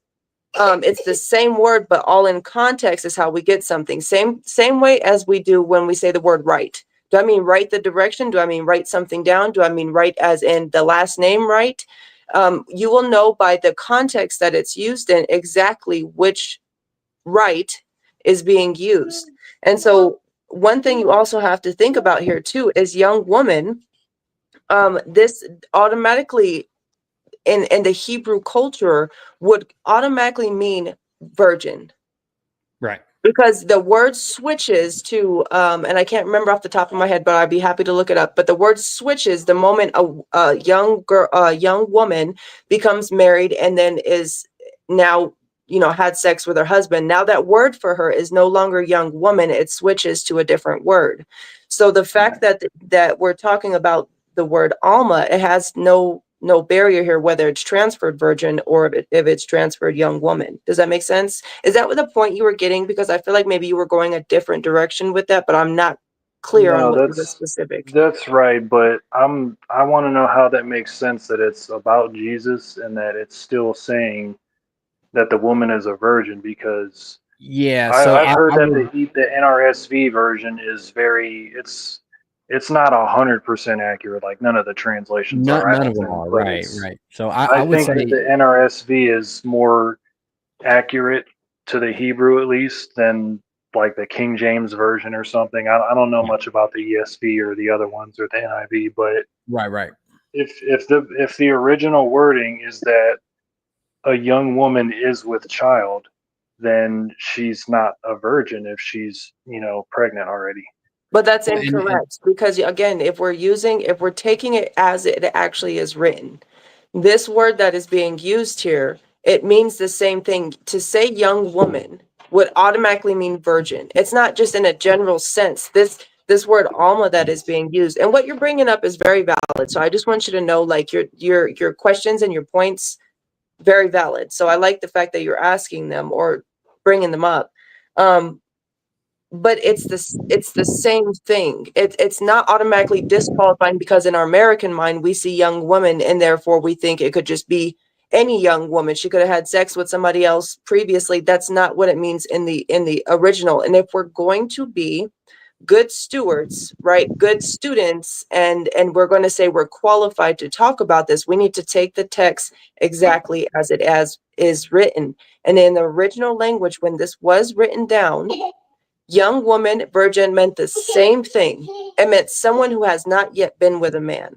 it's the same word, but all in context is how we get something. Same way as we do when we say the word right. Do I mean write the direction? Do I mean write something down? Do I mean write as in the last name right? You will know by the context that it's used in exactly which right is being used. And so one thing you also have to think about here too is young woman. This automatically in the Hebrew culture would automatically mean virgin. Right. Because the word switches to, and I can't remember off the top of my head, but I'd be happy to look it up. But the word switches the moment a young woman becomes married and then is now, had sex with her husband. Now that word for her is no longer young woman; it switches to a different word. So the fact that we're talking about the word Alma, it has no barrier here, whether it's transferred virgin or if it's transferred young woman. Does that make sense? Is that what the point you were getting? Because I feel like maybe you were going a different direction with that, but I'm not clear on No, what was specific. that's right, but I want to know how that makes sense that it's about Jesus and that it's still saying that the woman is a virgin because Yeah. So I've heard I that would. the NRSV version is it's not 100% accurate. Like none of the translations are, I None don't of them think. are. But Right. it's Right. So I I would think that say, the NRSV is more accurate to the Hebrew at least than like the King James version or something. I don't know much about the ESV or the other ones or the NIV, but right. Right. if the original wording is that a young woman is with child, then she's not a virgin if she's, pregnant already. But that's Well, and incorrect because again, if we're taking it as it actually is written, this word that is being used here, it means the same thing. To say young woman would automatically mean virgin. It's not just in a general sense. this word alma that is being used. And what you're bringing up is very valid. So I just want you to know, like, your questions and your points, very valid. So I like the fact that you're asking them or bringing them up. But it's the same thing. It's not automatically disqualifying, because in our American mind, we see young women and therefore we think it could just be any young woman. She could have had sex with somebody else previously. That's not what it means in the original. And if we're going to be good stewards, right, good students, and we're going to say we're qualified to talk about this, we need to take the text exactly as it is written. And in the original language, when this was written down, young woman, virgin meant the same thing. It meant someone who has not yet been with a man.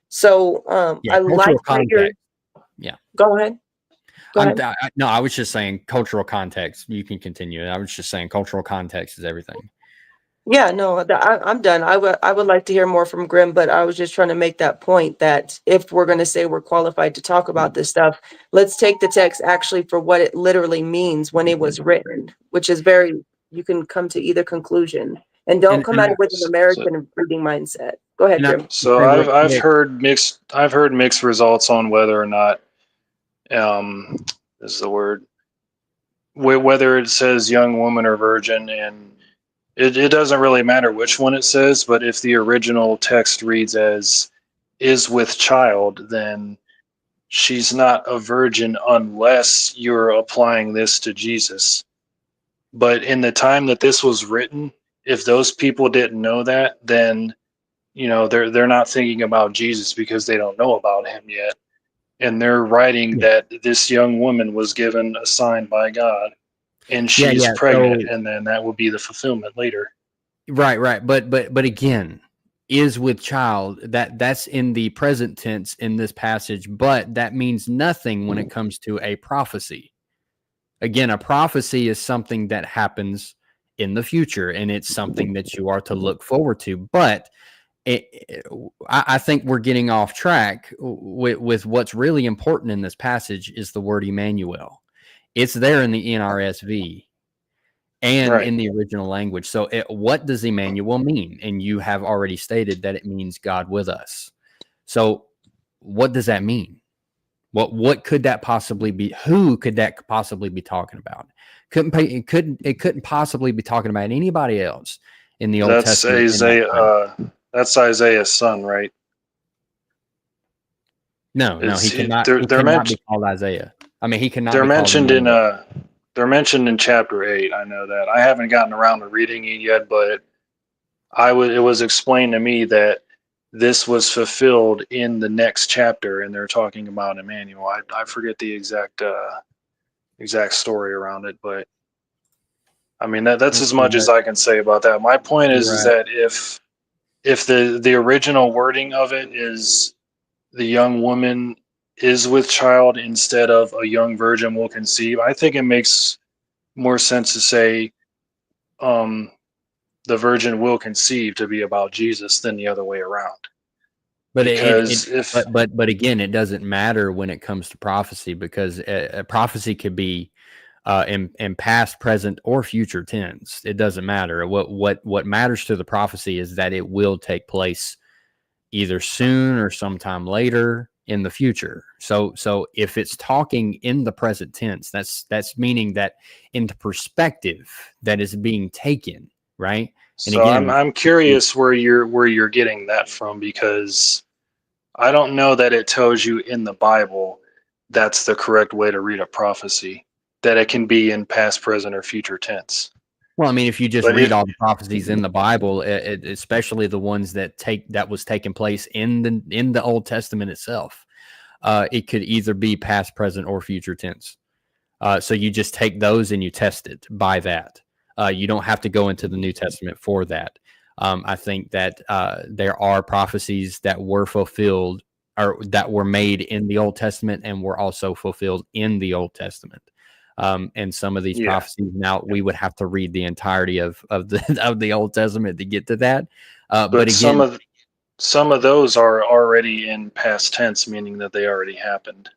So Yeah, I like cultural that you're. context. Yeah. Go ahead. No, I was just saying cultural context. You can continue. I was just saying cultural context is everything. Yeah, no, I'm done. I would like to hear more from Grimm, but I was just trying to make that point that if we're going to say we're qualified to talk about this stuff, let's take the text actually for what it literally means when it was written, which is you can come to either conclusion, and don't come at it with an American reading mindset. Go ahead, Grimm. So I've heard mixed results on whether or not is the word, whether it says young woman or virgin, and it doesn't really matter which one it says, but if the original text reads as is with child, then she's not a virgin unless you're applying this to Jesus. But in the time that this was written, if those people didn't know that, then they're not thinking about Jesus because they don't know about him yet. And they're writing that this young woman was given a sign by God and she's pregnant, and then that will be the fulfillment later. Right. But again, is with child, that's in the present tense in this passage, but that means nothing when it comes to a prophecy. Again, a prophecy is something that happens in the future, and it's something that you are to look forward to. But I think we're getting off track with what's really important in this passage is the word Emmanuel. It's there in the NRSV and in the original language. So what does Emmanuel mean? And you have already stated that it means God with us. So what does that mean? What could that possibly be? Who could that possibly be talking about? It couldn't possibly be talking about anybody else in the Old Testament. That's Isaiah's son, right? No, he cannot. He cannot be called Isaiah. I mean, he cannot. They're mentioned in they're mentioned in chapter 8. I know that. I haven't gotten around to reading it yet, but it was explained to me that this was fulfilled in the next chapter, and they're talking about Emmanuel. I forget the exact story around it, but I mean that's as much as I can say about that. My point is that if the original wording of it is the young woman is with child instead of a young virgin will conceive, I think it makes more sense to say the virgin will conceive to be about Jesus than the other way around. But but again, it doesn't matter when it comes to prophecy, because a prophecy could be in past, present, or future tense. It doesn't matter. What matters to the prophecy is that it will take place either soon or sometime later in the future. So if it's talking in the present tense, that's meaning that in the perspective that is being taken, right? And so again, I'm curious where you're getting that from, because I don't know that it tells you in the Bible that's the correct way to read a prophecy, that it can be in past, present, or future tense. Well, I mean, if you just read all the prophecies in the Bible, especially the ones that was taking place in the Old Testament itself, it could either be past, present, or future tense. So you just take those and you test it by that. You don't have to go into the New Testament for that. I think that there are prophecies that were fulfilled or that were made in the Old Testament and were also fulfilled in the Old Testament. And some of these prophecies, now we would have to read the entirety of the Old Testament to get to that. But again, some of those are already in past tense, meaning that they already happened.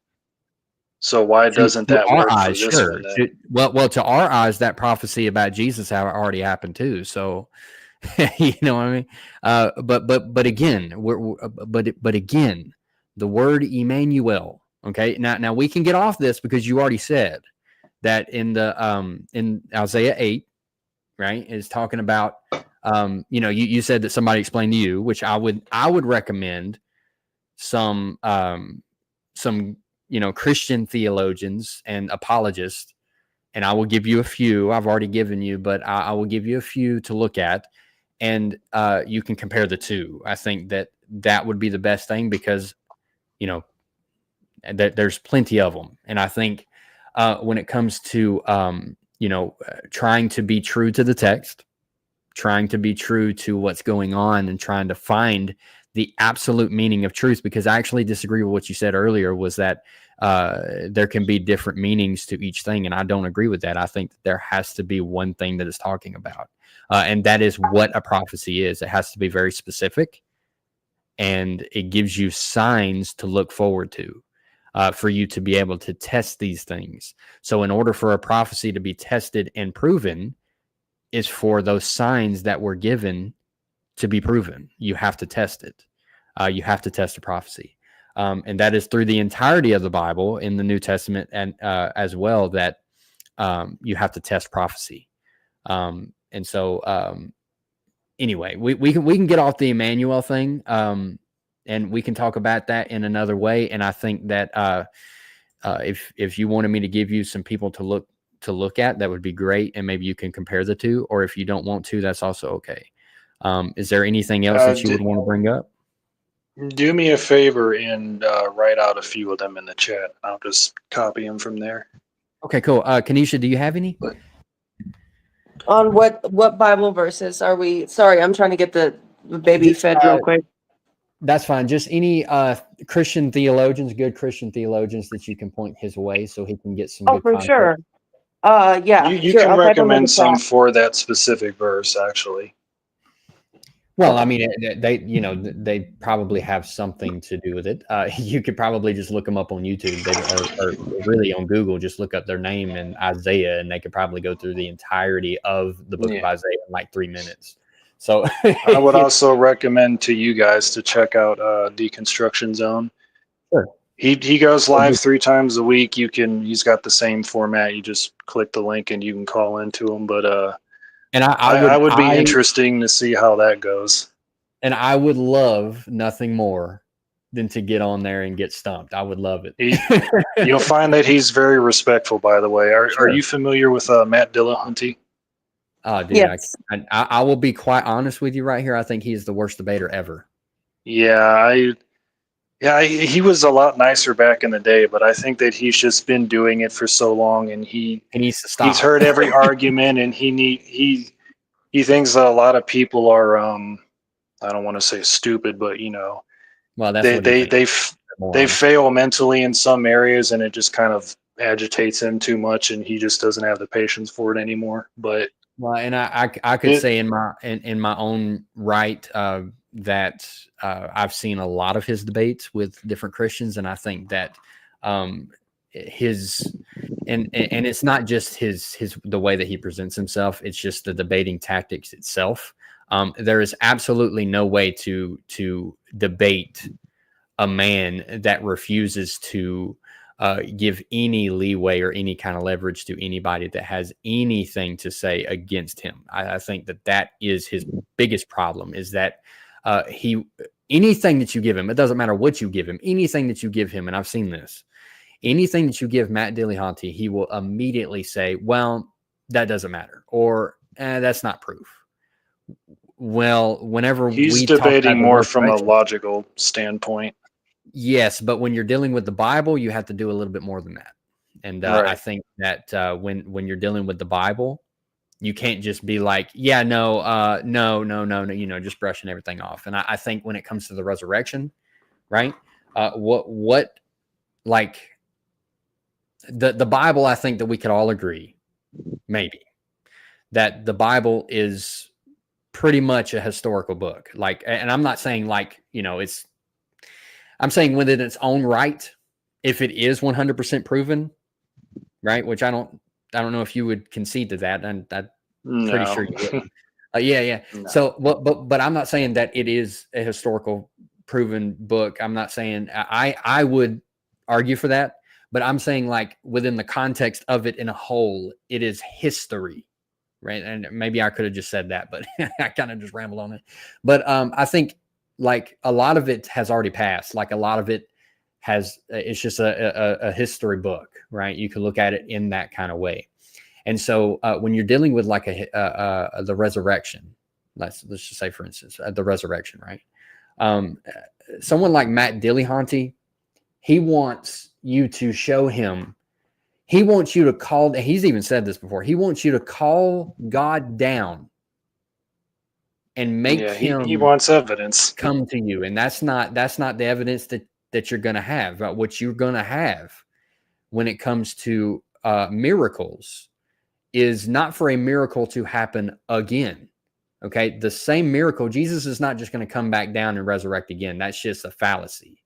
So why doesn't that work for this one then? Well, to our eyes, that prophecy about Jesus already happened too. So You know what I mean? But again, but again, the word Emmanuel. Okay, now we can get off this because you already said that in Isaiah 8, right, is talking about you said that somebody explained to you, which I would recommend some Christian theologians and apologists, and I will give you a few. I've already given you, but I will give you a few to look at, and you can compare the two. I think that would be the best thing because there's plenty of them, and I think when it comes to trying to be true to the text, trying to be true to what's going on, and trying to find the absolute meaning of truth, because I actually disagree with what you said earlier, was that there can be different meanings to each thing, and I don't agree with that. I think that there has to be one thing that it's talking about, and that is what a prophecy is. It has to be very specific, and it gives you signs to look forward to. For you to be able to test these things. So in order for a prophecy to be tested and proven is for those signs that were given to be proven. You have to test it. You have to test a prophecy. And that is through the entirety of the Bible in the New Testament, and as well, that you have to test prophecy. Anyway, we can get off the Emmanuel thing. And we can talk about that in another way. And I think that if you wanted me to give you some people to look at, that would be great. And maybe you can compare the two, or if you don't want to, that's also okay. Is there anything else that you would want to bring up? Do me a favor and write out a few of them in the chat. I'll just copy them from there. Okay, cool. Kanisha, do you have any? On what Bible verses are we? Sorry, I'm trying to get the baby fed real quick. That's fine. Just any Christian theologians, good Christian theologians that you can point his way so he can get some good context. Sure. Yeah. You sure. can recommend some for that specific verse, actually. Well, I mean, they probably have something to do with it. You could probably just look them up on YouTube or really on Google. Just look up their name and Isaiah, and they could probably go through the entirety of the book of Isaiah in like 3 minutes. So I would also recommend to you guys to check out Deconstruction Zone. Sure. He goes live 3 times a week. He's got the same format. You just click the link and you can call into him. But and I would be interesting to see how that goes. And I would love nothing more than to get on there and get stumped. I would love it. You'll find that he's very respectful, by the way. Are you familiar with Matt Dillahunty? Oh, dude, yes. I will be quite honest with you right here. I think he is the worst debater ever. Yeah, he was a lot nicer back in the day, but I think that he's just been doing it for so long, and he needs to stop. He's heard every argument, and he thinks that a lot of people are I don't want to say stupid, but well, that's they fail mentally in some areas, and it just kind of agitates him too much, and he just doesn't have the patience for it anymore. But well, and I could say in my own right that I've seen a lot of his debates with different Christians, and I think that his and it's not just his the way that he presents himself, it's just the debating tactics itself. There is absolutely no way to debate a man that refuses to give any leeway or any kind of leverage to anybody that has anything to say against him. I think that is his biggest problem, is that anything that you give him, it doesn't matter what you give him, anything that you give him, and I've seen this, anything that you give Matt Dillahunty, he will immediately say, well, that doesn't matter, or that's not proof. Well, whenever he's debating more from a logical standpoint. Yes, but when you're dealing with the Bible, you have to do a little bit more than that. And right. I think that when you're dealing with the Bible, you can't just be like, yeah, no, just brushing everything off. And I think when it comes to the resurrection, right? What like the Bible, I think that we could all agree, maybe, that the Bible is pretty much a historical book. Like, and I'm not saying like, I'm saying within its own right, if it is 100% proven, right? Which I don't know if you would concede to that, and I'm pretty sure you would. Yeah. No. So, but I'm not saying that it is a historical proven book. I'm not saying I would argue for that, but I'm saying like within the context of it in a whole, it is history, right? And maybe I could have just said that, but I kind of just rambled on it. But I think like a lot of it has already passed. Like a lot of it has, it's just a history book, right? You can look at it in that kind of way. And so when you're dealing with like the resurrection, let's just say, for instance, the resurrection, right? Someone like Matt Dillahunty, he wants you to show him. He wants you to call. He's even said this before. He wants you to call God down and make he him wants evidence. come to you, and that's not the evidence that you're going to have. What you're going to have when it comes to miracles is not for a miracle to happen again. Okay. The same miracle, Jesus is not just going to come back down and resurrect again. That's just a fallacy.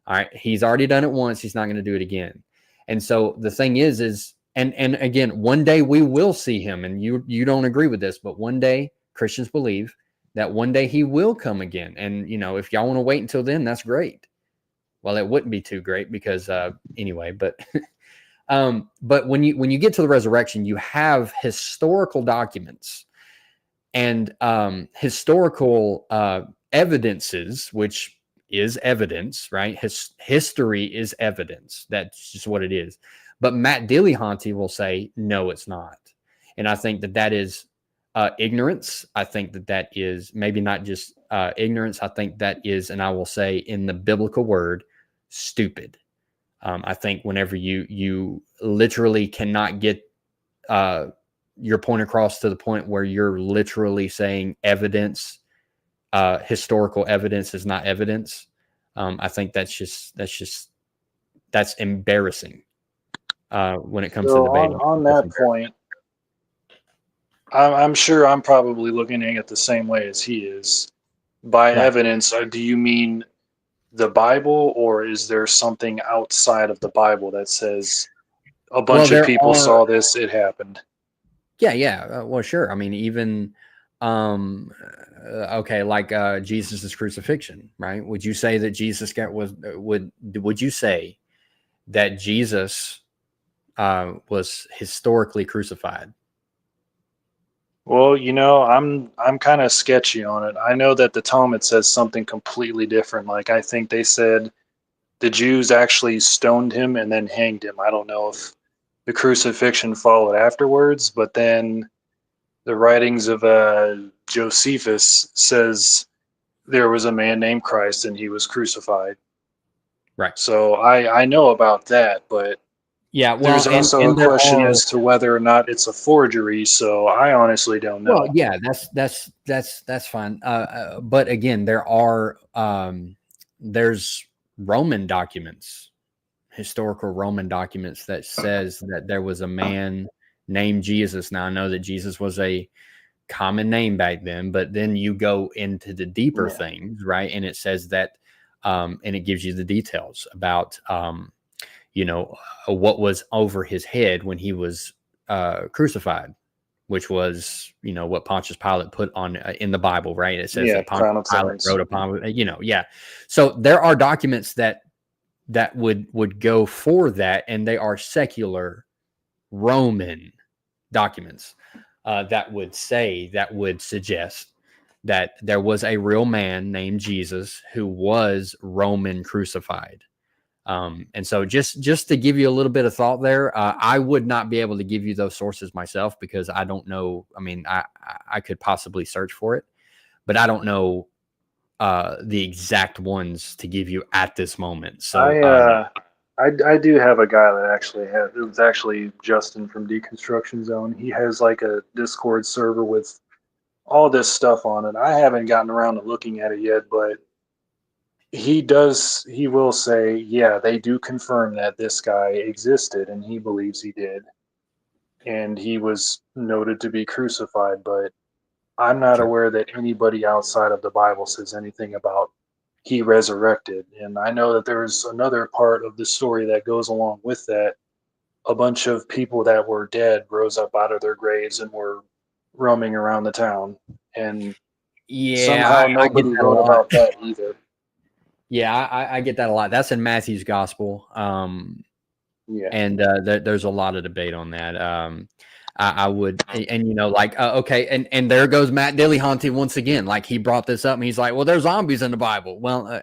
All right. He's already done it once. He's not going to do it again. And so the thing is, and again, one day we will see him, and you don't agree with this, but one day Christians believe that one day he will come again. And, if y'all want to wait until then, that's great. Well, it wouldn't be too great because anyway, but when you get to the resurrection, you have historical documents and historical evidences, which is evidence, right? History is evidence. That's just what it is. But Matt Dillahunty will say, no, it's not. And I think that is ignorance. I think that is maybe not just ignorance. I think that is, and I will say in the biblical word, stupid. I think whenever you literally cannot get your point across to the point where you're literally saying evidence, historical evidence is not evidence. I think that's embarrassing when it comes to debating. On that point, I'm sure I'm probably looking at it the same way as he is. By Right. evidence, do you mean the Bible, or is there something outside of the Bible that says a bunch of people saw this, it happened? Yeah. Well, sure. I mean, even okay, like Jesus' crucifixion, right? Would you say that Jesus would you say that Jesus was historically crucified? Well, I'm kind of sketchy on it. I know that the Talmud says something completely different. Like, I think they said the Jews actually stoned him and then hanged him. I don't know if the crucifixion followed afterwards, but then the writings of Josephus says there was a man named Christ and he was crucified. Right. So I know about that, but yeah, well, there's also and a question as to whether or not it's a forgery. So I honestly don't know. Well, yeah, that's fine. But again, there's Roman documents, historical Roman documents that says that there was a man named Jesus. Now I know that Jesus was a common name back then, but then you go into the deeper things, right? And it says that, and it gives you the details about, what was over his head when he was crucified, which was, what Pontius Pilate put on in the Bible, right? It says that Pontius Pilate wrote upon, yeah. So there are documents that would go for that, and they are secular Roman documents that would suggest that there was a real man named Jesus who was Roman crucified. And so just to give you a little bit of thought there, I would not be able to give you those sources myself because I don't know. I mean, I could possibly search for it, but I don't know the exact ones to give you at this moment. So I do have a guy that it was actually Justin from Deconstruction Zone. He has like a Discord server with all this stuff on it. I haven't gotten around to looking at it yet, but he will say, yeah, they do confirm that this guy existed and he believes he did. And he was noted to be crucified, but I'm not aware that anybody outside of the Bible says anything about he resurrected. And I know that there's another part of the story that goes along with that. A bunch of people that were dead rose up out of their graves and were roaming around the town, and Yeah, somehow I get nobody that a wrote lot. about that either. Yeah, I get that a lot. That's in Matthew's gospel. Yeah. And there's a lot of debate on that. I would, and like, okay, and there goes Matt Dillahunty once again. Like, he brought this up, and he's like, well, there's zombies in the Bible. Well,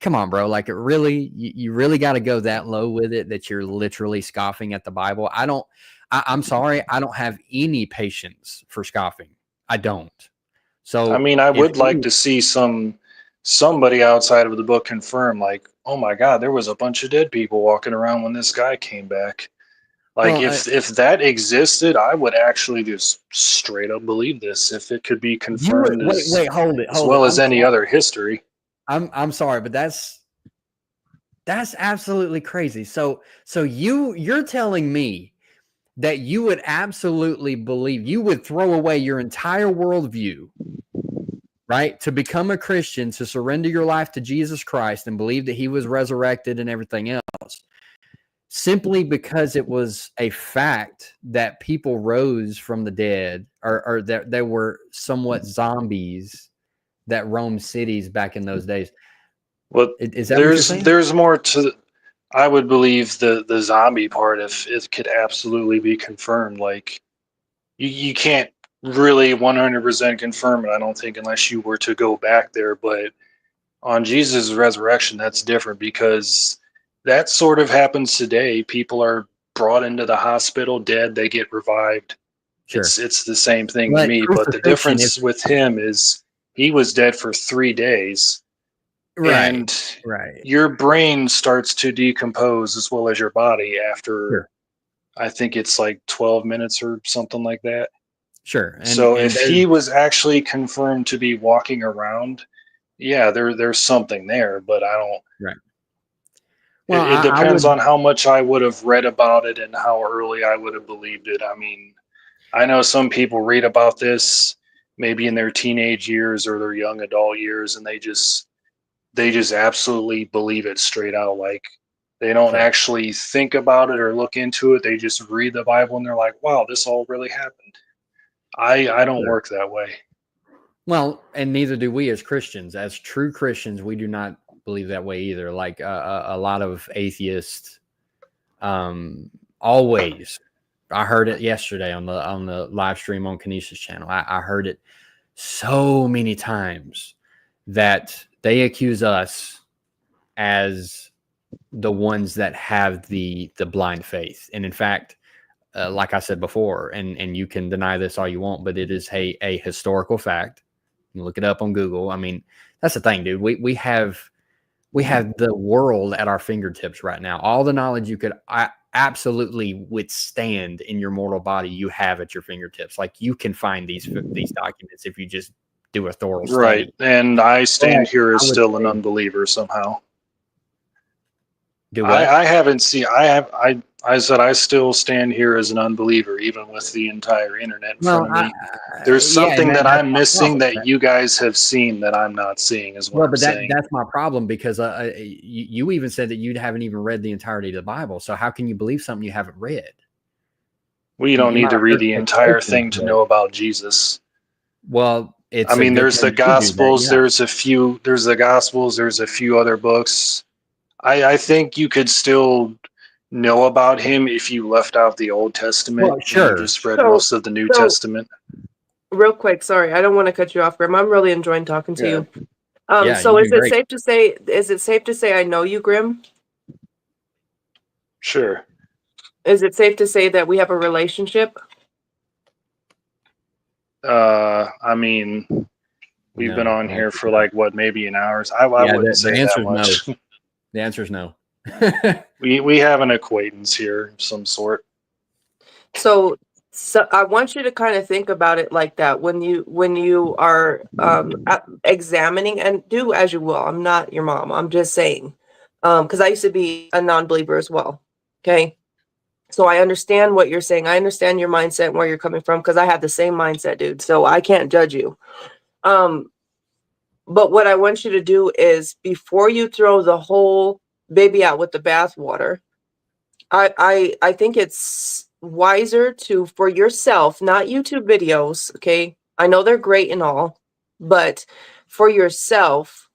come on, bro. Like, it really, you really got to go that low with it that you're literally scoffing at the Bible. I'm sorry, I don't have any patience for scoffing. I don't. So I mean, I if would like to see somebody outside of the book confirm, like, oh my God, there was a bunch of dead people walking around when this guy came back. Like, well, if that existed, I would actually just straight up believe this if it could be confirmed wait, hold it, as well as I'm any sorry. other history. I'm sorry, but that's absolutely crazy. So you're telling me that you would absolutely believe, you would throw away your entire worldview, right, to become a Christian, to surrender your life to Jesus Christ and believe that he was resurrected and everything else, simply because it was a fact that people rose from the dead, or that there were somewhat zombies that roamed cities back in those days. Well, Is that what you're saying? there's more to. I would believe the zombie part if it could absolutely be confirmed. Like, you can't really 100% confirm it, I don't think, unless you were to go back there. But on Jesus' resurrection, that's different because that sort of happens today. People are brought into the hospital dead, they get revived. Sure. It's the same thing to But me. But the crucifixion is difference with him is he was dead for 3 days, right. and Right. your brain starts to decompose as well as your body after, Sure. I think it's like 12 minutes or something like that. Sure. So And if there's he was actually confirmed to be walking around, yeah, there's something there, but I don't. right. Well, It I depends would. on how much I would have read about it and how early I would have believed it. I mean, I know some people read about this maybe in their teenage years or their young adult years, and they just absolutely believe it straight out. Like, they don't Sure. actually think about it or look into it. They just read the Bible and they're like, wow, this all really happened. I don't Sure. work that way. Well, and neither do we as Christians. As true Christians, we do not believe that way either. Like a lot of atheists, always. I heard it yesterday on the live stream on Kinesis channel. I heard it so many times that they accuse us as the ones that have the blind faith. And in fact, like I said before, and you can deny this all you want, but it is a historical fact. You look it up on Google. I mean, that's the thing, dude. We have the world at our fingertips right now. All the knowledge you could absolutely withstand in your mortal body, you have at your fingertips. Like, you can find these documents if you just do a thorough Right. study. And I stand here as I would still an say, unbeliever somehow. do what? I haven't seen, I said I still stand here as an unbeliever, even with the entire internet in front Well, of me. There's yeah, and something that that's I'm my missing problem. that you guys have seen that I'm not seeing, is what Well, I'm but saying. that's my problem, because you even said that you haven't even read the entirety of the Bible. So how can you believe something you haven't read? We don't You need might to have read heard the entire quotations, thing to but know about Jesus. well, I it's a mean, good there's the thing you do that. Gospels, Yeah. there's the Gospels, there's a few other books. I think you could still know about him if you left out the Old Testament Well, and you sure. just read So, most of the New so Testament. real quick, sorry, I don't want to cut you off, Grim. I'm really enjoying talking to Yeah. you. Yeah, So you do great. is it safe to say I know you, Grim? Sure. Is it safe to say that we have a relationship? I mean, we've been No. on here for like what, maybe an hour. I Yeah, wouldn't the say answer that is no. much. The answer is no. We have an acquaintance here of some sort. So I want you to kind of think about it like that when you are examining, and do as you will. I'm not your mom. I'm just saying, because I used to be a non-believer as well. Okay. So I understand what you're saying. I understand your mindset and where you're coming from, because I have the same mindset, dude. So I can't judge you. But what I want you to do is, before you throw the whole baby out with the bathwater, I think it's wiser to, for yourself, not YouTube videos, okay? I know they're great and all, but for yourself,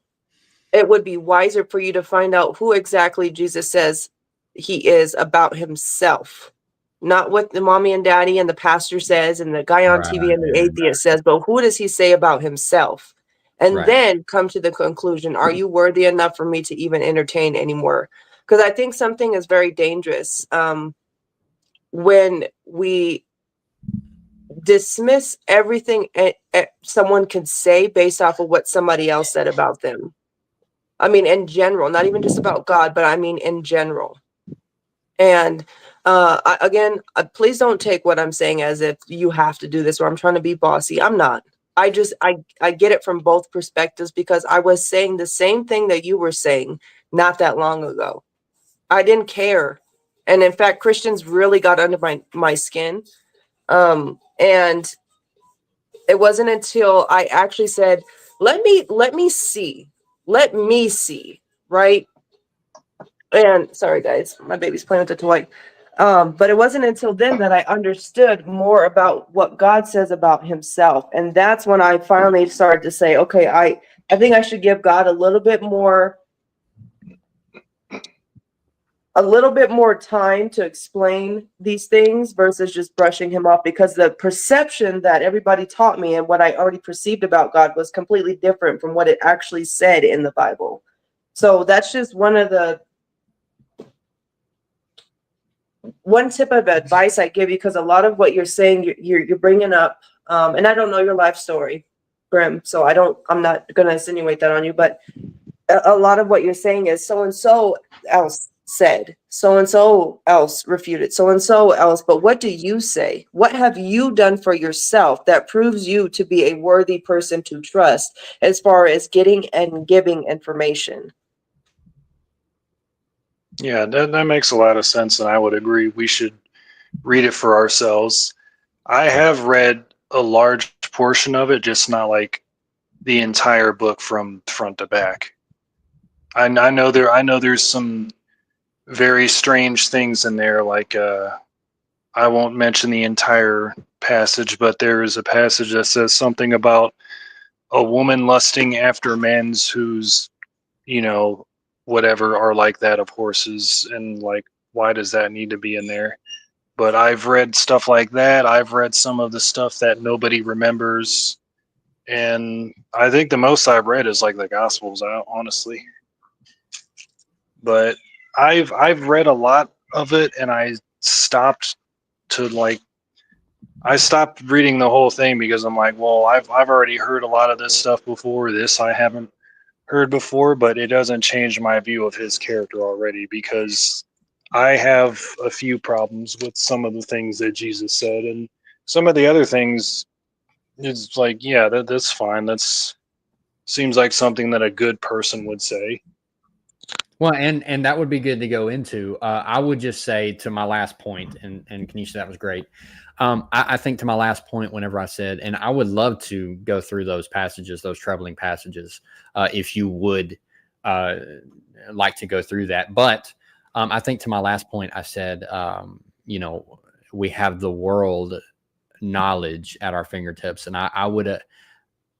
it would be wiser for you to find out who exactly Jesus says he is about himself. Not what the mommy and daddy and the pastor says and the guy on TV and the atheist says, but who does he say about himself? And then come to the conclusion, are you worthy enough for me to even entertain anymore? Because I think something is very dangerous when we dismiss everything someone can say based off of what somebody else said about them. I mean, in general, not even just about God, but I mean in general. And again, please don't take what I'm saying as if you have to do this or I'm trying to be bossy. I'm not. I get it from both perspectives because I was saying the same thing that you were saying not that long ago. I didn't care. And in fact, Christians really got under my skin. And it wasn't until I actually said, let me see, right? And sorry guys, my baby's playing with the toy. But it wasn't until then that I understood more about what God says about himself. And that's when I finally started to say, okay, I think I should give God a little bit more time to explain these things versus just brushing him off, because the perception that everybody taught me and what I already perceived about God was completely different from what it actually said in the Bible. So that's just one tip of advice I give you, because a lot of what you're saying, you're bringing up, and I don't know your life story, Grim, so I'm not going to insinuate that on you, but a lot of what you're saying is so-and-so else said, so-and-so else refuted, so-and-so else, but what do you say? What have you done for yourself that proves you to be a worthy person to trust as far as getting and giving information? Yeah, that makes a lot of sense, and I would agree we should read it for ourselves. I have read a large portion of it, just not like the entire book from front to back. I know there's some very strange things in there, like I won't mention the entire passage, but there is a passage that says something about a woman lusting after men whose, whatever are like that of horses, and like, why does that need to be in there? But I've read stuff like that. I've read some of the stuff that nobody remembers, and I think the most I've read is like the Gospels, honestly. But I've read a lot of it, and I stopped reading the whole thing because I'm like, well, I've already heard a lot of this stuff before. This I haven't heard before, but it doesn't change my view of his character already, because I have a few problems with some of the things that Jesus said, and some of the other things is like, yeah, that's fine. That's seems like something that a good person would say. Well, and that would be good to go into. I would just say to my last point, and Kenesha, that was great. I think to my last point, whenever I said, and I would love to go through those passages, those troubling passages, if you would like to go through that. But I think to my last point, I said, we have the world knowledge at our fingertips, and I would,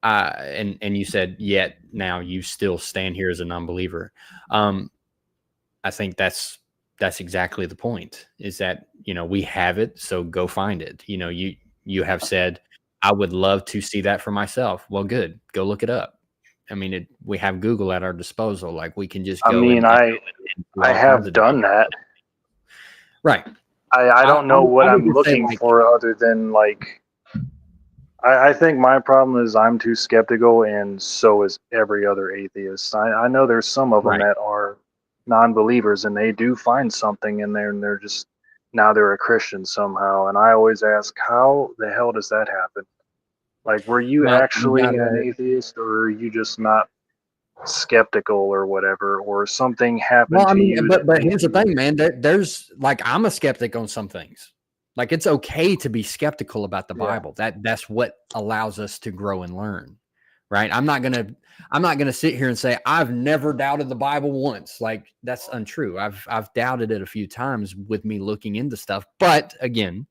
and you said, yet now you still stand here as a non-believer. I think that's exactly the point, is that, we have it, so go find it. You have said, I would love to see that for myself. Well, good. Go look it up. I mean, we have Google at our disposal. Like, we can just go. I have done that. Right. I don't know what I'm looking for other than like, I think my problem is I'm too skeptical, and so is every other atheist. I know there's some of them that are non-believers, and they do find something in there, and now they're a Christian somehow. And I always ask, how the hell does that happen? Like, were you actually an atheist, or are you just not skeptical or whatever, or something happened to you? But here's the thing, man. There's like, I'm a skeptic on some things. Like, it's okay to be skeptical about the Bible. That's what allows us to grow and learn, right? I'm not gonna sit here and say I've never doubted the Bible once. Like, that's untrue. I've doubted it a few times with me looking into stuff, but again,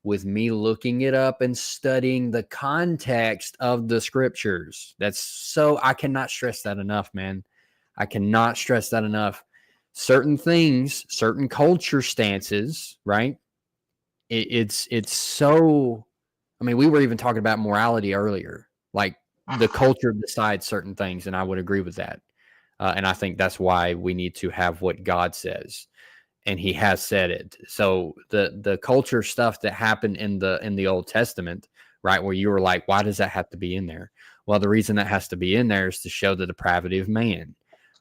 with me looking it up and studying the context of the scriptures. I cannot stress that enough, man. I cannot stress that enough. Certain things, certain culture stances, right? It's so, I mean, we were even talking about morality earlier. Like, the culture decides certain things, and I would agree with that. And I think that's why we need to have what God says, and He has said it. So the culture stuff that happened in the Old Testament, right, where you were like, why does that have to be in there? Well, the reason that has to be in there is to show the depravity of man,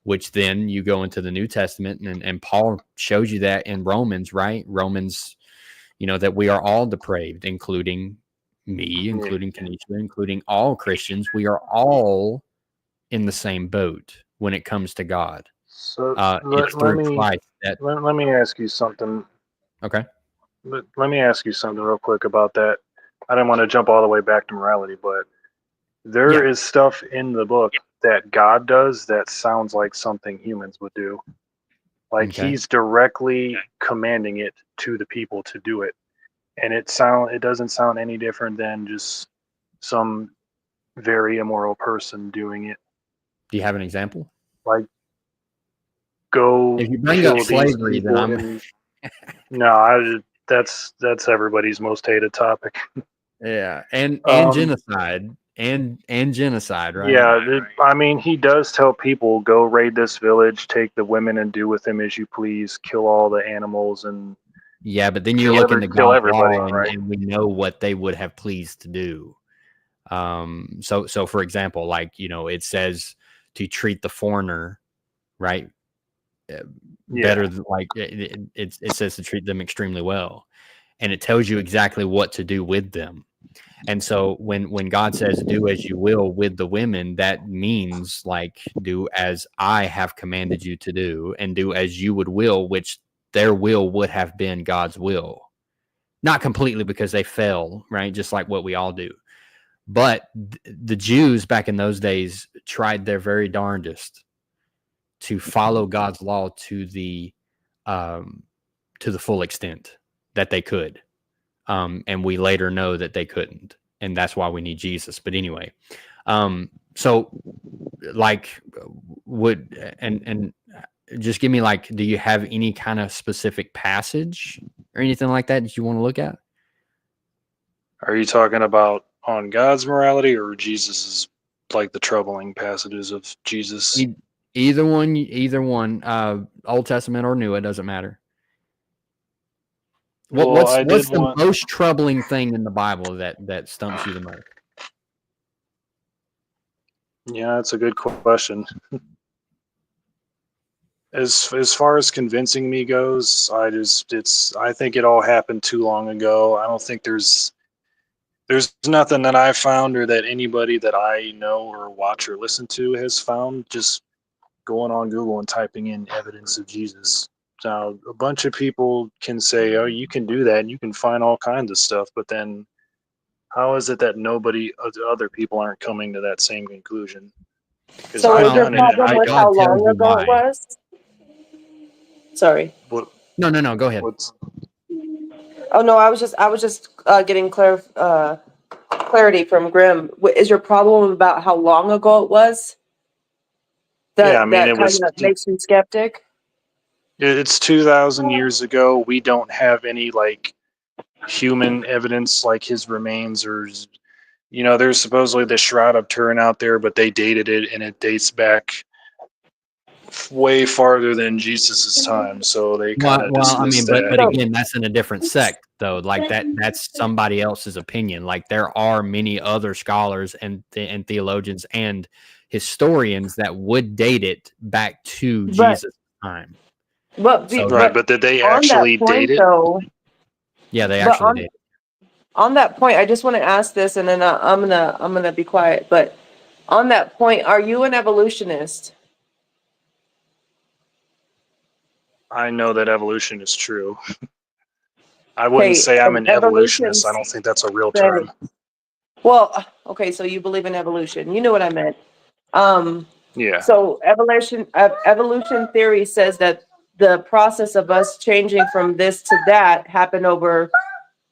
which then you go into the New Testament, and Paul shows you that in Romans, right? Romans, that we are all depraved, including me, including Kanisha, including all Christians. We are all in the same boat when it comes to God. So It's through Christ that. let me ask you something. Okay. Let me ask you something real quick about that. I didn't want to jump all the way back to morality, but there is stuff in the book that God does that sounds like something humans would do. Like, He's directly commanding it to the people to do it. And it doesn't sound any different than just some very immoral person doing it. Do you have an example? Like, go if you bring kill up slavery, these then people. No, that's everybody's most hated topic. Yeah, and genocide and genocide, right? Yeah, I mean, he does tell people, go raid this village, take the women and do with them as you please, kill all the animals, and yeah, but then you look into kill God's everybody, law, right? and we know what they would have pleased to do. So for example, like, it says to treat the foreigner, right, better than, like, it says to treat them extremely well, and it tells you exactly what to do with them. And so when God says do as you will with the women, that means, like, do as I have commanded you to do, and do as you would will, which their will would have been God's will. Not completely, because they fell, right? Just like what we all do. But the Jews back in those days tried their very darndest to follow God's law to the full extent that they could. And we later know that they couldn't. And that's why we need Jesus. But anyway, so, like, and just give me, like, do you have any kind of specific passage or anything like that you want to look at? Are you talking about on God's morality or Jesus's, like the troubling passages of Jesus? Either one, Old Testament or New, it doesn't matter. What's the most troubling thing in the Bible that stumps you the most? Yeah, that's a good question. As far as convincing me goes, I think it all happened too long ago. I don't think there's nothing that I found or that anybody that I know or watch or listen to has found just going on Google and typing in evidence of Jesus. Now, a bunch of people can say, oh, you can do that and you can find all kinds of stuff, but then how is it that other people aren't coming to that same conclusion? So is your problem with how long ago it was? Sorry. No, go ahead. Oh no, I was just getting clarity from Grimm. Is your problem about how long ago it was? That kind of makes you skeptic? It's 2,000 years ago. We don't have any, like, human evidence, like his remains, or there's supposedly the Shroud of Turin out there, but they dated it and it dates back way farther than Jesus's time, so they kind of dismissed that. But again, that's in a different sect, though. Like, that's somebody else's opinion. Like, there are many other scholars and theologians and historians that would date it back to Jesus' time. But did they actually date it? Yeah, they actually did. On that point, I just want to ask this, and then I'm gonna be quiet. But on that point, are you an evolutionist? I know that evolution is true. I wouldn't say I'm an evolutionist. I don't think that's a real term. Well, okay, so you believe in evolution. You know what I meant. Yeah. So evolution theory says that the process of us changing from this to that happened over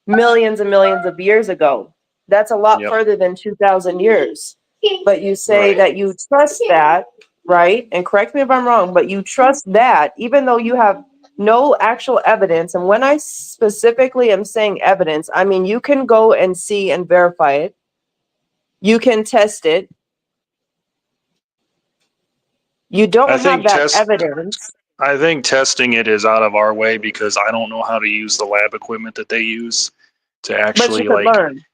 millions and millions of years ago. That's a lot Yep. further than 2,000 years. But you say Right. that you trust that, right? And correct me if I'm wrong, but you trust that even though you have no actual evidence. And when I specifically am saying evidence, I mean you can go and see and verify it. You can test it. You I don't have think that evidence. I think testing it is out of our way because I don't know how to use the lab equipment that they use to But you actually could like learn.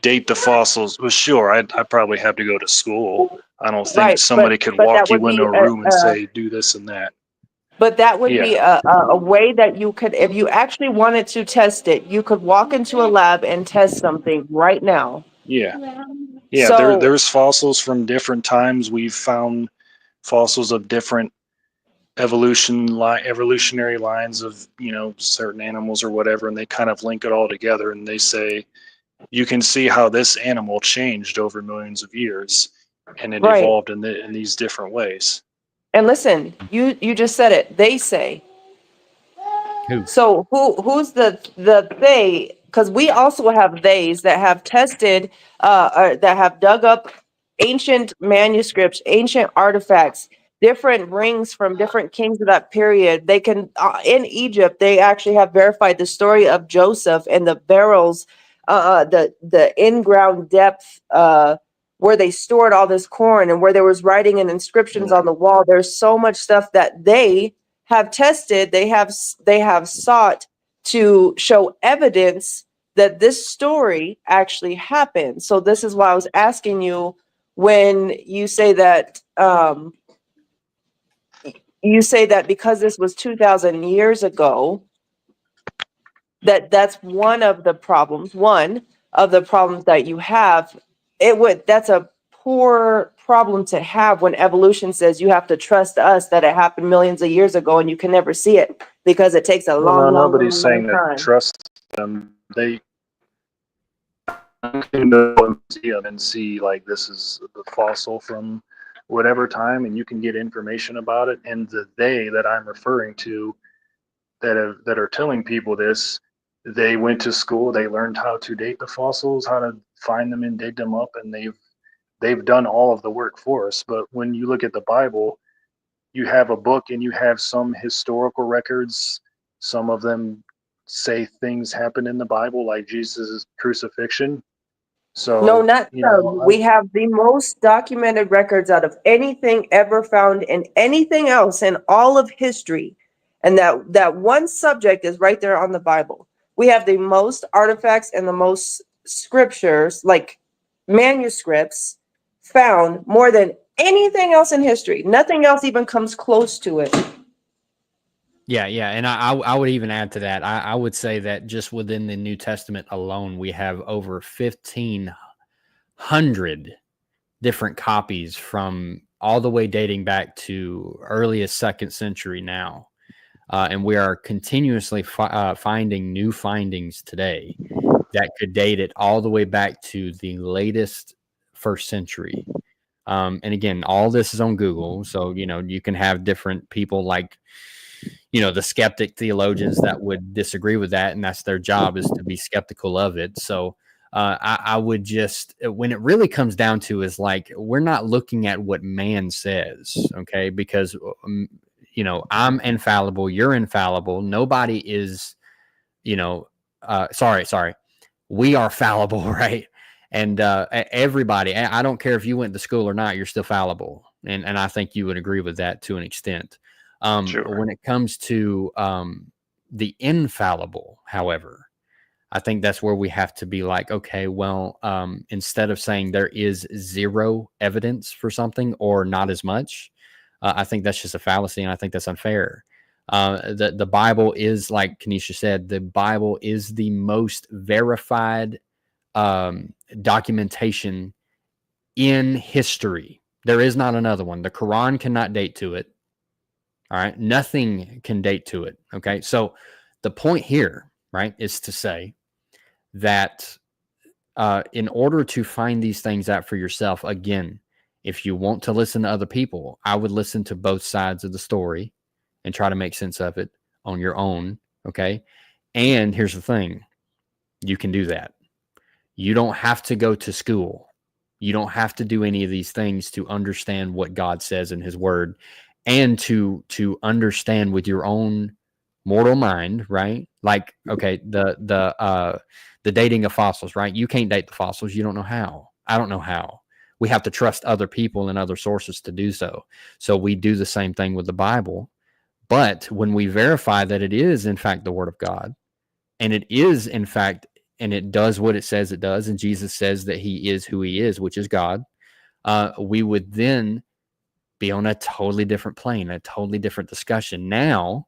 date the fossils. Well, sure, I probably have to go to school. I don't think Right, somebody could but that walk would you into be a room and say, do this and that. Yeah. a way that you could, if you actually wanted to test it, you could walk into a lab and test something right now. Yeah. Yeah. So There's fossils from different times. We've found fossils of different evolutionary lines of, certain animals or whatever, and they kind of link it all together and they say, you can see how this animal changed over millions of years and it right, evolved in these different ways. and listen, you just said it. They say. Who? So who's the they? Because we also have theys that have tested, or that have dug up ancient manuscripts, ancient artifacts, different rings from different kings of that period. They can, in Egypt, they actually have verified the story of Joseph and the barrels, the in-ground depth, where they stored all this corn and where there was writing and inscriptions Yeah. on the wall. There's so much stuff that they have tested, they have sought to show evidence that this story actually happened. So this is why I was asking you, when you say that, because this was 2,000 years ago, that's one of the problems that you have. That's a poor problem to have when evolution says you have to trust us that it happened millions of years ago and you can never see it because it takes a Well, no, long, long, nobody's long, long saying that time. trust them. They can go and see them and see, like, this is the fossil from whatever time, and you can get information about it. And the they that I'm referring to that are telling people this, they went to school, they learned how to date the fossils, how to find them and dig them up, and they've done all of the work for us. But when you look at the Bible, you have a book and you have some historical records. Some of them say things happened in the Bible, like Jesus' crucifixion. No, So, not some. We have the most documented records out of anything ever found in anything else in all of history. And that one subject is right there on the Bible. We have the most artifacts and the most scriptures, like manuscripts, found more than anything else in history. Nothing else even comes close to it. Yeah, yeah, and I would even add to that. I would say that just within the New Testament alone, we have over 1,500 different copies from all the way dating back to earliest 2nd century now. And we are continuously finding new findings today that could date it all the way back to the latest 1st century. And again, all this is on Google. So, you can have different people like, the skeptic theologians that would disagree with that. And that's their job, is to be skeptical of it. So I would just, when it really comes down to, is like, we're not looking at what man says. Okay. Because, I'm infallible. You're infallible. Nobody is, sorry. We are fallible. Right. And everybody, I don't care if you went to school or not, you're still fallible. And I think you would agree with that to an extent. sure. When it comes to the infallible, however, I think that's where we have to be like, okay, well, instead of saying there is zero evidence for something or not as much, I think that's just a fallacy, and I think that's unfair. The Bible is, like Kenesha said, the Bible is the most verified documentation in history. There is not another one. The Quran cannot date to it. All right. Nothing can date to it. Okay. So the point here, right, is to say that in order to find these things out for yourself, again, if you want to listen to other people, I would listen to both sides of the story and try to make sense of it on your own. Okay. And here's the thing. You can do that. You don't have to go to school. You don't have to do any of these things to understand what God says in his word and to understand with your own mortal mind, right? Like, okay, the dating of fossils, right? You can't date the fossils. You don't know how. I don't know how. We have to trust other people and other sources to do so. So we do the same thing with the Bible. But when we verify that it is, in fact, the word of God, and it is, in fact, and it does what it says it does, and Jesus says that he is who he is, which is God, we would then be on a totally different plane, a totally different discussion. Now,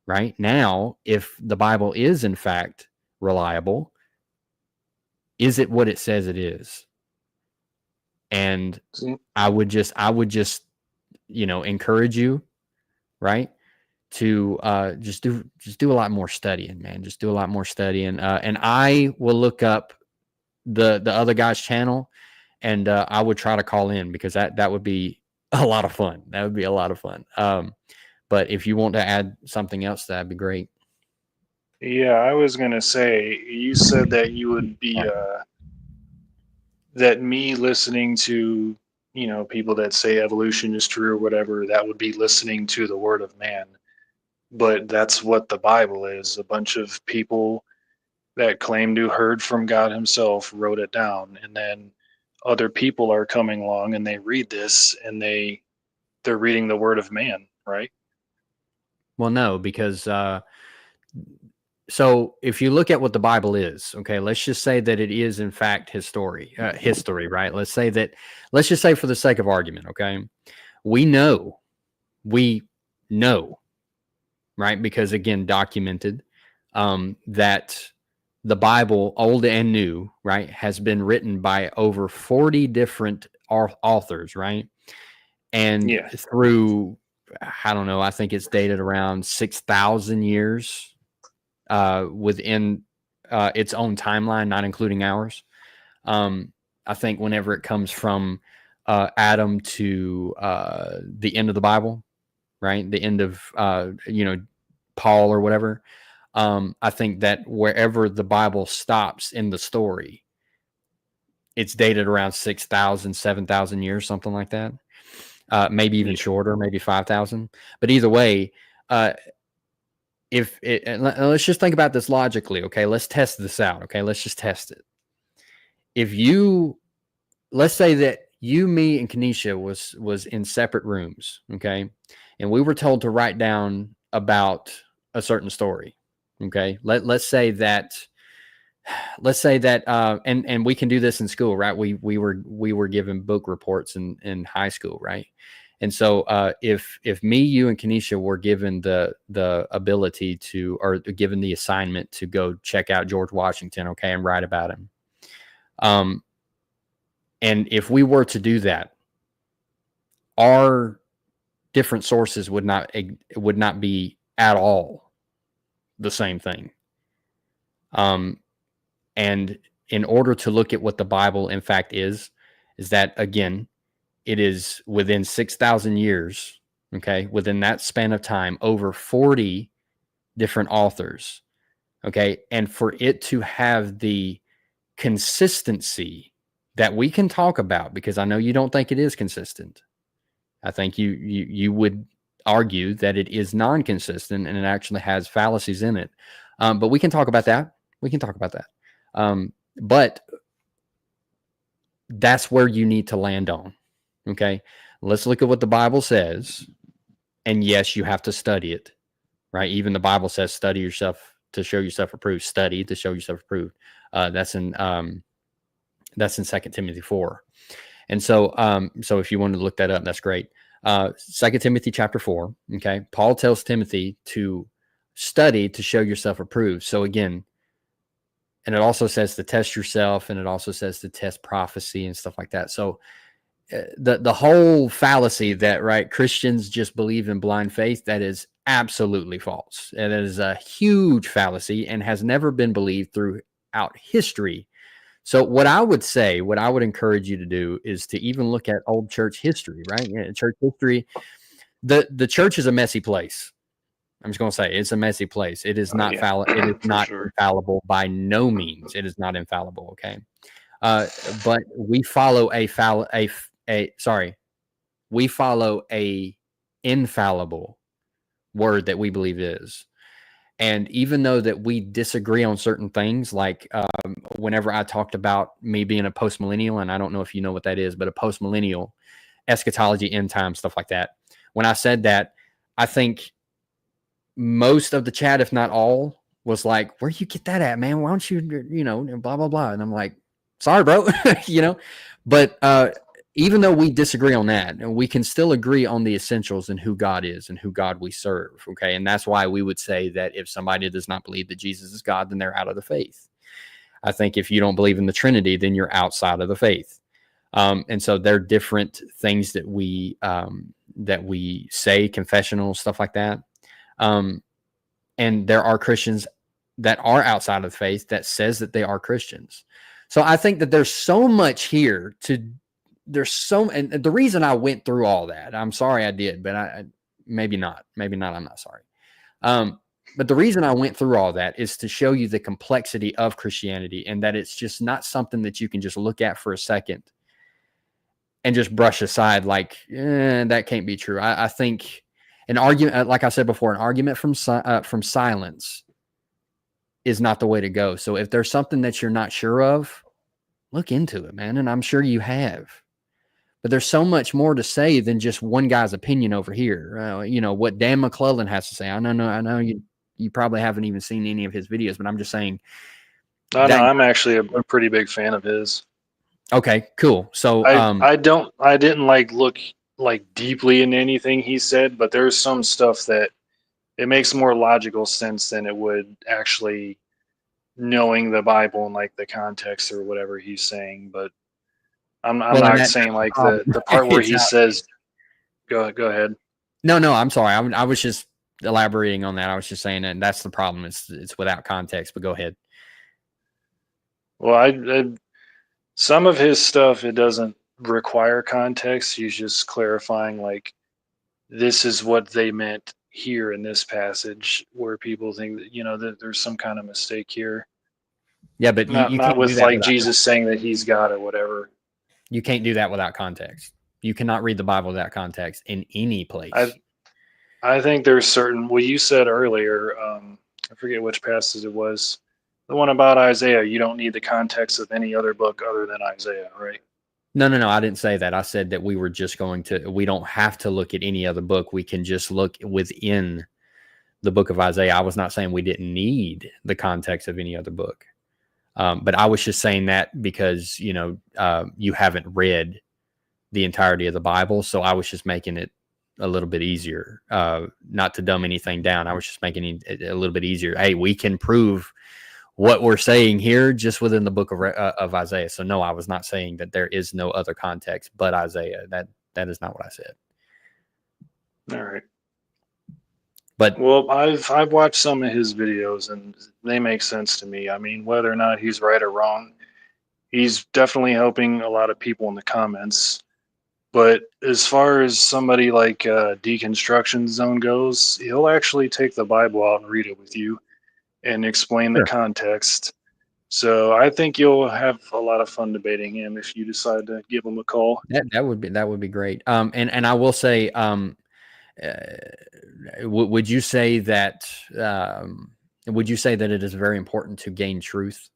right now, if the Bible is, in fact, reliable, is it what it says it is? And I would just, encourage you, right, to just do a lot more studying, man. Just do a lot more studying. And I will look up the other guy's channel, and I would try to call in, because that would be a lot of fun. That would be a lot of fun. But if you want to add something else, that'd be great. Yeah, I was gonna say, you said that you would be that me listening to, people that say evolution is true or whatever, that would be listening to the word of man. But that's what the Bible is. A bunch of people that claim to heard from God himself wrote it down, and then other people are coming along and they read this and they're reading the word of man, right? Well, no, because so if you look at what the Bible is, okay, let's just say that it is, in fact, history, right? Let's just say, for the sake of argument, okay, we know, right? Because, again, documented, that the Bible, Old and New, right, has been written by over 40 different authors, right? And through, I don't know, I think it's dated around 6,000 years within its own timeline, not including ours. I think whenever it comes from Adam to the end of the Bible, right? The end of, Paul or whatever. I think that wherever the Bible stops in the story, it's dated around 6,000, 7,000 years, something like that. Maybe even shorter, maybe 5,000. But either way, let's just think about this logically, okay? Let's test this out, okay? Let's just test it. Let's say that you, me, and Kenesha was in separate rooms, okay? And we were told to write down about a certain story, okay? Let's say that, and we can do this in school, right? We were given book reports in high school, right? And so if me, you, and Kenesha were given the ability to, or given the assignment to go check out George Washington, okay, and write about him, and if we were to do that, our different sources would not be at all the same thing. And in order to look at what the Bible in fact is that, again, it is within 6,000 years, okay, within that span of time, over 40 different authors, okay, and for it to have the consistency that we can talk about, because I know you don't think it is consistent. I think you would argue that it is non-consistent and it actually has fallacies in it. But we can talk about that. But that's where you need to land on. Okay, let's look at what the Bible says. And yes, you have to study it, right? Even the Bible says, study yourself to show yourself approved. Study to show yourself approved. That's in 2 Timothy 4. And so if you wanted to look that up, that's great. 2 Timothy chapter 4. Okay, Paul tells Timothy to study to show yourself approved. So again, and it also says to test yourself, and it also says to test prophecy and stuff like that. So the whole fallacy that, right, Christians just believe in blind faith, that is absolutely false. And it is a huge fallacy and has never been believed throughout history. So what I would say, what I would encourage you to do is to even look at old church history, right? Yeah, church history. The church is a messy place. I'm just going to say it's a messy place. It is not It is for not sure. infallible by no means. It is not infallible. Okay, but we follow we follow a infallible word that we believe is. And even though that we disagree on certain things, like whenever I talked about me being a postmillennial, and I don't know if you know what that is, but a postmillennial, eschatology, end time, stuff like that. When I said that, I think most of the chat, if not all, was like, "Where you get that at, man? Why don't you, blah blah blah?" And I'm like, "Sorry, bro," But even though we disagree on that, we can still agree on the essentials and who God is and who God we serve. Okay, and that's why we would say that if somebody does not believe that Jesus is God, then they're out of the faith. I think if you don't believe in the Trinity, then you're outside of the faith. And so there are different things that we say, confessional stuff like that. And there are Christians that are outside of the faith that says that they are Christians. So I think that there's so much here and the reason I went through all that, I'm sorry I did, but maybe not, I'm not sorry. But the reason I went through all that is to show you the complexity of Christianity and that it's just not something that you can just look at for a second and just brush aside like, that can't be true. I think an argument, like I said before, an argument from silence is not the way to go. So if there's something that you're not sure of, look into it, man. And I'm sure you have. But there's so much more to say than just one guy's opinion over here. What Dan McClellan has to say. I know you probably haven't even seen any of his videos, but I'm just saying. No, I'm actually a pretty big fan of his. Okay, cool. So I didn't look deeply into anything he said, but there's some stuff that it makes more logical sense than it would actually knowing the Bible and the context or whatever he's saying. But I'm not saying the part where he says, go ahead. No, I'm sorry. I was just elaborating on that. I was just saying that that's the problem. It's without context, but go ahead. Well, I some of his stuff, it doesn't require context. He's just clarifying this is what they meant here in this passage, where people think that that there's some kind of mistake here. Yeah, but you not can't with do that Jesus saying that he's God or whatever. You can't do that without context. You cannot read the Bible without context in any place. I think there's certain. Well, you said earlier, I forget which passage it was, the one about Isaiah. You don't need the context of any other book other than Isaiah, right? No, I didn't say that. I said that we don't have to look at any other book. We can just look within the book of Isaiah. I was not saying we didn't need the context of any other book. But I was just saying that because, you haven't read the entirety of the Bible. So I was just making it a little bit easier, not to dumb anything down. I was just making it a little bit easier. Hey, we can prove what we're saying here just within the book of Isaiah. So no, I was not saying that there is no other context but Isaiah. That is not what I said. All right. But well, I've watched some of his videos and they make sense to me. I mean, whether or not he's right or wrong, he's definitely helping a lot of people in the comments. But as far as somebody like Deconstruction Zone goes, he'll actually take the Bible out and read it with you and explain the context. So I think you'll have a lot of fun debating him if you decide to give him a call. That would be great. And I will say, would you say that it is very important to gain truth?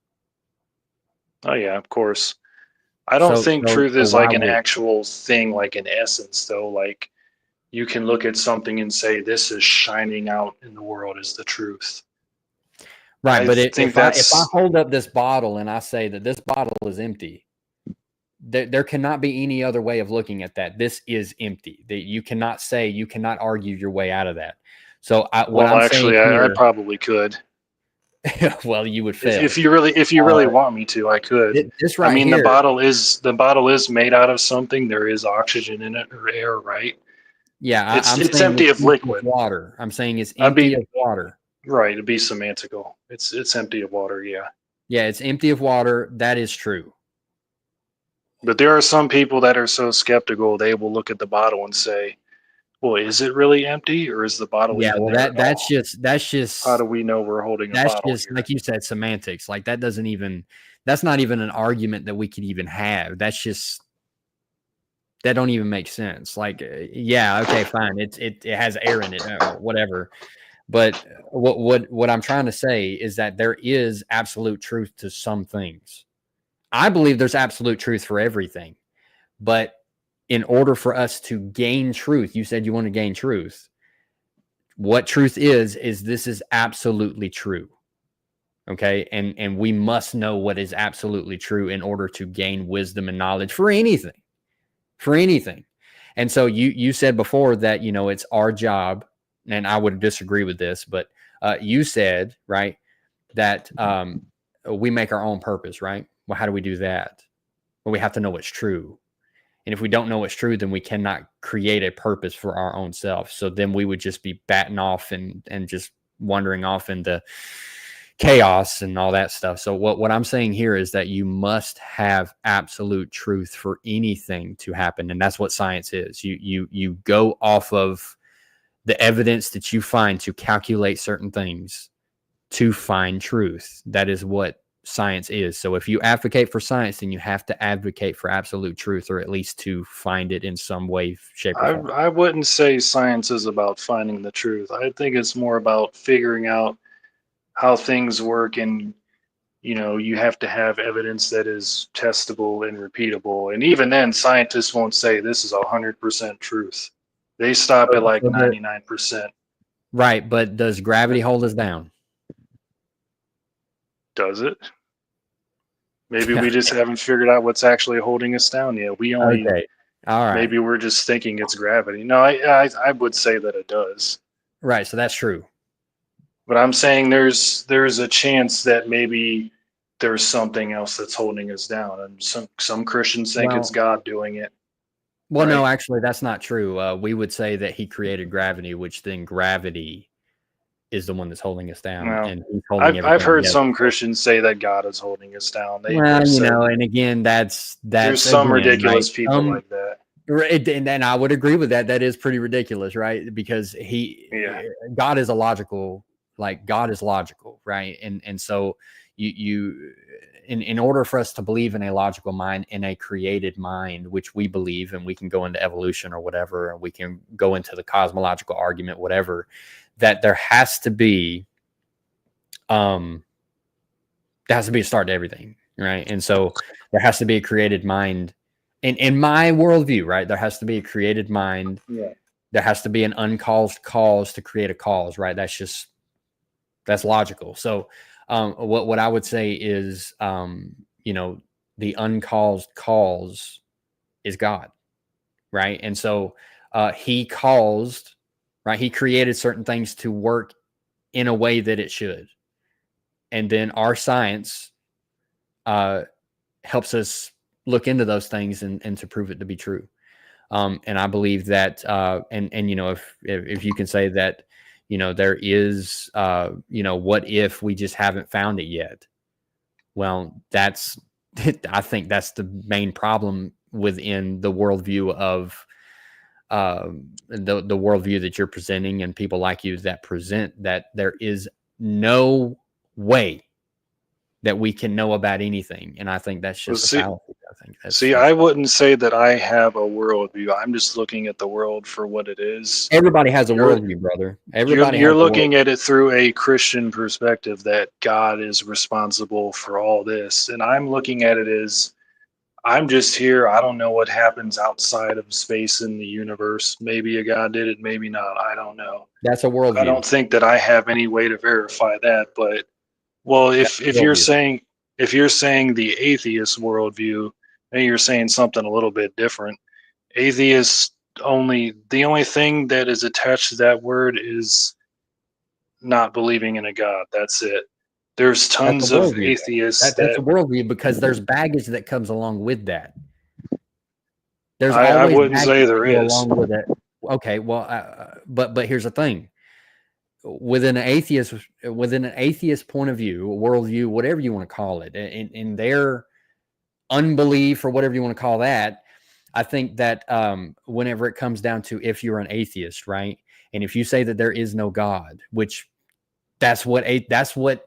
Oh yeah, of course. I don't think truth is an actual thing, like an essence, though. Like you can look at something and say, this is shining out in the world as the truth. Right. But if I hold up this bottle and I say that this bottle is empty, there cannot be any other way of looking at that. This is empty. You cannot argue your way out of that. So I probably could. Well, you would fail. If you really want me to, I could. This right here, the bottle is made out of something. There is oxygen in it or air, right? Yeah, it's empty of liquid. Water. I'm saying it's empty of water. Right, it'd be semantical. It's empty of water. Yeah. Yeah, it's empty of water. That is true. But there are some people that are so skeptical, they will look at the bottle and say, well, is it really empty, or is the bottle Yeah, even well, there at all? that's How do we know we're holding a bottle just here? like you said, semantics. Like that's not even an argument that we could even have. That don't even make sense. Like, yeah, okay, fine. It has air in it, whatever. But what I'm trying to say is that there is absolute truth to some things. I believe there's absolute truth for everything. But in order for us to gain truth, you said you want to gain truth. What truth is this is absolutely true. Okay. And we must know what is absolutely true in order to gain wisdom and knowledge for anything. For anything. And so you said before that, it's our job, and I would disagree with this, but you said, right, that we make our own purpose, right? Well, how do we do that? Well, we have to know what's true. And if we don't know what's true, then we cannot create a purpose for our own self. So then we would just be batting off and just wandering off into chaos and all that stuff. So what I'm saying here is that you must have absolute truth for anything to happen. And that's what science is. You go off of the evidence that you find to calculate certain things to find truth. That is what science is. So if you advocate for science, then you have to advocate for absolute truth, or at least to find it in some way, shape, or form. I wouldn't say science is about finding the truth. I think it's more about figuring out how things work, and you have to have evidence that is testable and repeatable. And even then, scientists won't say this is 100% truth. They stop at like 99%. Right, but does gravity hold us down? Does it? Maybe we just haven't figured out what's actually holding us down yet. Okay. All right. Maybe we're just thinking it's gravity. No, I would say that it does. Right, so that's true. But I'm saying there's a chance that maybe there's something else that's holding us down, and some Christians think it's God doing it. Well, no, actually, that's not true. We would say that he created gravity, which then gravity is the one that's holding us down. Well, and he's holding I've heard together. some Christians say that God is holding us down. And again, that's there's some ridiculous people like that. And I would agree with that. That is pretty ridiculous, right? Because God is logical, right? And so in order for us to believe in a logical mind, in a created mind, which we believe, and we can go into evolution or whatever, and we can go into the cosmological argument, whatever, that there has to be a start to everything, right? And so there has to be a created mind. In my worldview, right, there has to be a created mind. Yeah. There has to be an uncaused cause to create a cause, right? That's logical. So what I would say is, the uncaused cause is God, right? And so he caused, right? He created certain things to work in a way that it should. And then our science helps us look into those things and to prove it to be true. And I believe that, if you can say that, there is, what if we just haven't found it yet? Well, I think that's the main problem within the worldview of the worldview that you're presenting, and people like you that present that there is no way that we can know about anything. And I think that's just a fallacy. I wouldn't say that I have a worldview. I'm just looking at the world for what it is. Everybody has a worldview, brother. You're looking at it through a Christian perspective, that God is responsible for all this. And I'm looking at it as, I'm just here. I don't know what happens outside of space in the universe. Maybe a God did it, maybe not. I don't know. That's a worldview. I don't think that I have any way to verify that. But, well, if you're saying the atheist worldview, then you're saying something a little bit different. Atheist the only thing that is attached to that word is not believing in a God. That's it. There's tons of atheists. That's a worldview, because there's baggage that comes along with that. There's I always wouldn't say there is. along with it. Okay, well, but here's the thing. within an atheist point of view, a worldview, whatever you want to call it, in their unbelief or whatever you want to call that, I think that whenever it comes down to if you're an atheist, right, and if you say that there is no God, which that's the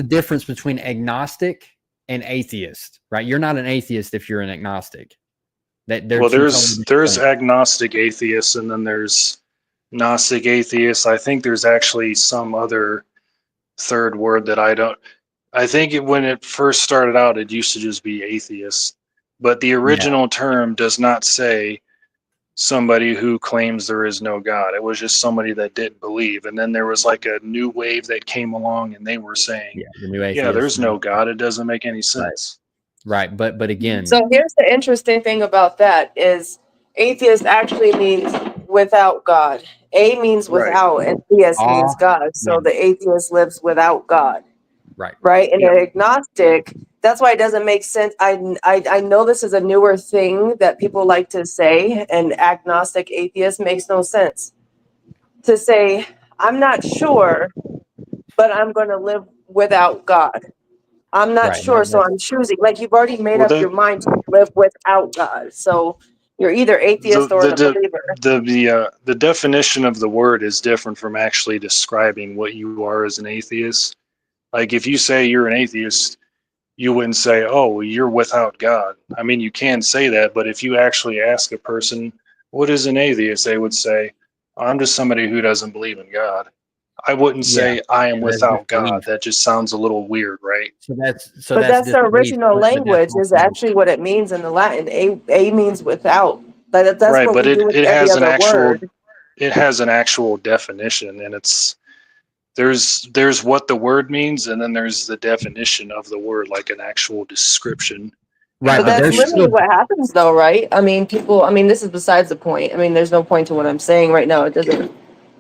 difference between agnostic and atheist, right? You're not an atheist if you're an agnostic. That Well, there's agnostic atheists, and then there's Gnostic atheists. I think there's actually some other third word that I think when it first started out, it used to just be atheist. But the original term does not say somebody who claims there is no God. It was just somebody that didn't believe. And then there was like a new wave that came along, and they were saying, the new atheist, there's no God. It doesn't make any sense. Right. But again. So here's the interesting thing about that is atheist actually means without God. A means without, and theist means God. So the atheist lives without God. Right. And an agnostic, that's why it doesn't make sense. I know this is a newer thing that people like to say, and agnostic atheist makes no sense. To say, I'm not sure, but I'm going to live without God. I'm not sure, so I'm choosing. Like, you've already made up your mind to live without God. So you're either atheist or a believer. The definition of the word is different from actually describing what you are as an atheist. Like, if you say you're an atheist, you wouldn't say, oh, you're without God. I mean, you can say that, but if you actually ask a person, what is an atheist? They would say, I'm just somebody who doesn't believe in God. I wouldn't say I am without God. That just sounds a little weird, right? But that's the original language is actually what it means in the Latin. A means without. That's right, what but we do with every other word. It has an actual definition, and there's what the word means, and then there's the definition of the word, like an actual description. Right, but that's literally what happens, though, right? I mean, this is besides the point. I mean, there's no point to what I'm saying right now. It doesn't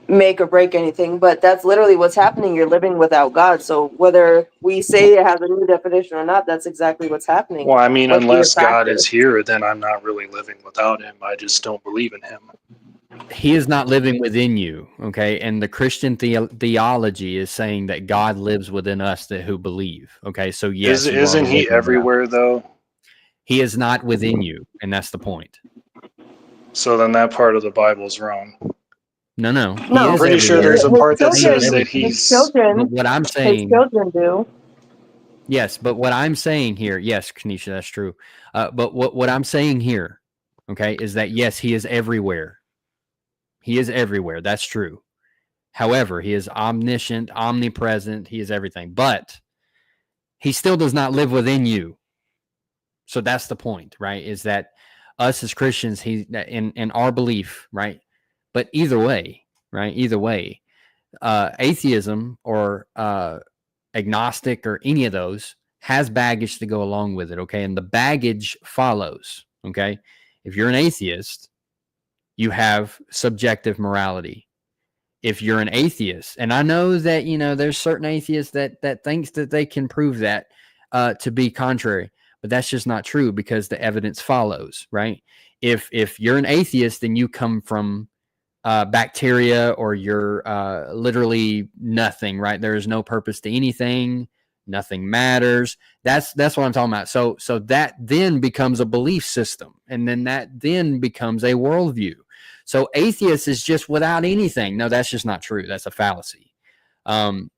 make or break anything, but that's literally what's happening. You're living without God. So whether we say it has a new definition or not, that's exactly what's happening. Well, I mean, unless God is here, then I'm not really living without him. I just don't believe in him. He is not living within you, okay? And the Christian theology is saying that God lives within us who believe, okay? So yes, isn't he everywhere though? He is not within you, and that's the point. So then that part of the Bible is wrong. No. I'm pretty sure there's a part that says that he's. But what I'm saying, his children do. Yes, but what I'm saying here, yes, Kanisha, that's true. But what I'm saying here, okay, is that yes, he is everywhere. He is everywhere. That's true. However, he is omniscient, omnipresent. He is everything, but he still does not live within you. So that's the point, right? Is that us as Christians, in our belief, right? But either way, right? Either way, atheism or agnostic or any of those has baggage to go along with it, okay? And the baggage follows, okay? If you're an atheist, you have subjective morality. If you're an atheist, and I know that, there's certain atheists that thinks that they can prove that to be contrary, but that's just not true because the evidence follows, right? If you're an atheist, then you come from bacteria, or you're literally nothing, right? There is no purpose to anything. Nothing matters. That's what I'm talking about. So that then becomes a belief system, and then that then becomes a worldview. So atheist is just without anything. No, that's just not true. That's a fallacy.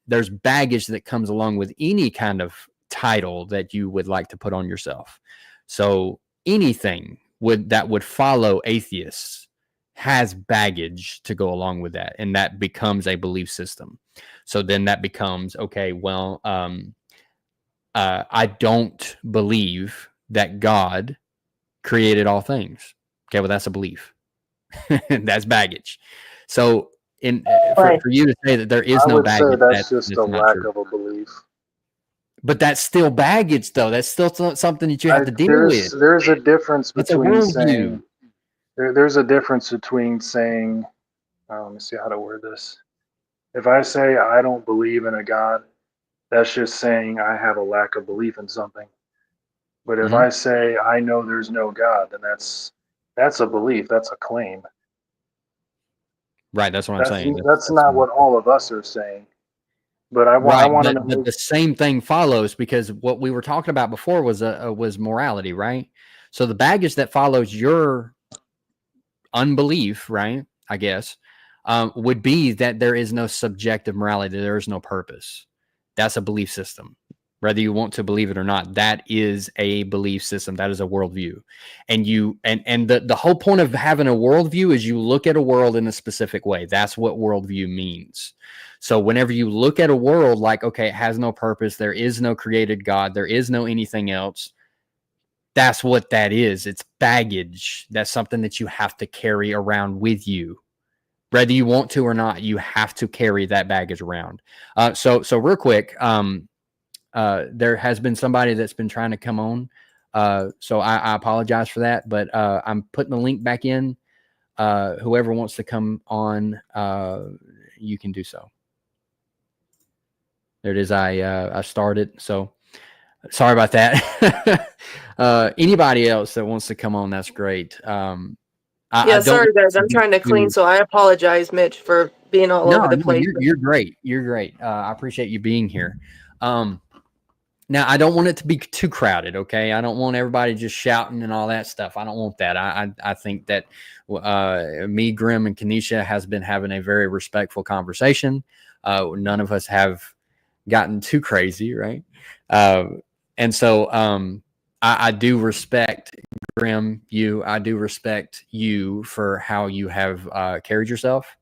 There's baggage that comes along with any kind of title that you would like to put on yourself. So anything that would follow atheists has baggage to go along with that, and that becomes a belief system. So then that becomes, okay, well, I don't believe that God created all things. Okay, well, that's a belief. That's baggage. So for you to say that there is no baggage, that's just a lack of a belief. But that's still baggage, though. That's still something that you have to deal with. There's a difference between saying. There's a difference between saying, let me see how to word this. If I say I don't believe in a God, that's just saying I have a lack of belief in something. But if I say I know there's no God, then that's a belief. That's a claim. Right. That's what I'm saying. That's not what all of us are saying. But I right. want to But know. the same thing follows, because what we were talking about before was morality, right? So the baggage that follows your unbelief, right, I guess, would be that there is no subjective morality. There is no purpose. That's a belief system. Whether you want to believe it or not, that is a belief system. That is a worldview. And the whole point of having a worldview is you look at a world in a specific way. That's what worldview means. So whenever you look at a world like, okay, it has no purpose, there is no created God, there is no anything else, that's what that is. It's baggage. That's something that you have to carry around with you. Whether you want to or not, you have to carry that baggage around. So real quick, there has been somebody that's been trying to come on. So I apologize for that, but I'm putting the link back in. Whoever wants to come on, you can do so. There it is. I started. So sorry about that. Anybody else that wants to come on, that's great. Sorry guys, I'm trying to clean, so I apologize, Mitch, for being all over the place. You're great. You're great. I appreciate you being here. Now, I don't want it to be too crowded, okay? I don't want everybody just shouting and all that stuff. I don't want that. I think that me, Grim, and Kenesha has been having a very respectful conversation. None of us have gotten too crazy, right? And so I do respect, Grim, I do respect you for how you have carried yourself.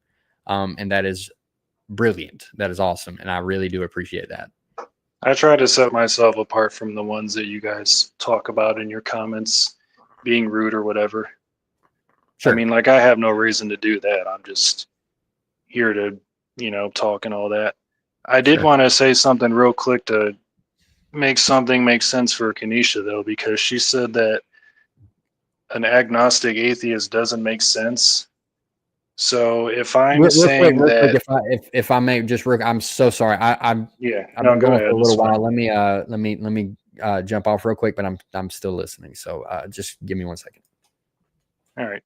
And that is brilliant. That is awesome. And I really do appreciate that. I try to set myself apart from the ones that you guys talk about in your comments being rude or whatever. Sure. I mean, like, I have no reason to do that. I'm just here to, talk and all that. I did want to say something real quick to make something make sense for Kenesha, though, because she said that an agnostic atheist doesn't make sense. So if I'm saying that, if I may, just I'm so sorry. I've been going for a little while. Let me jump off real quick, but I'm still listening. So just give me 1 second. All right.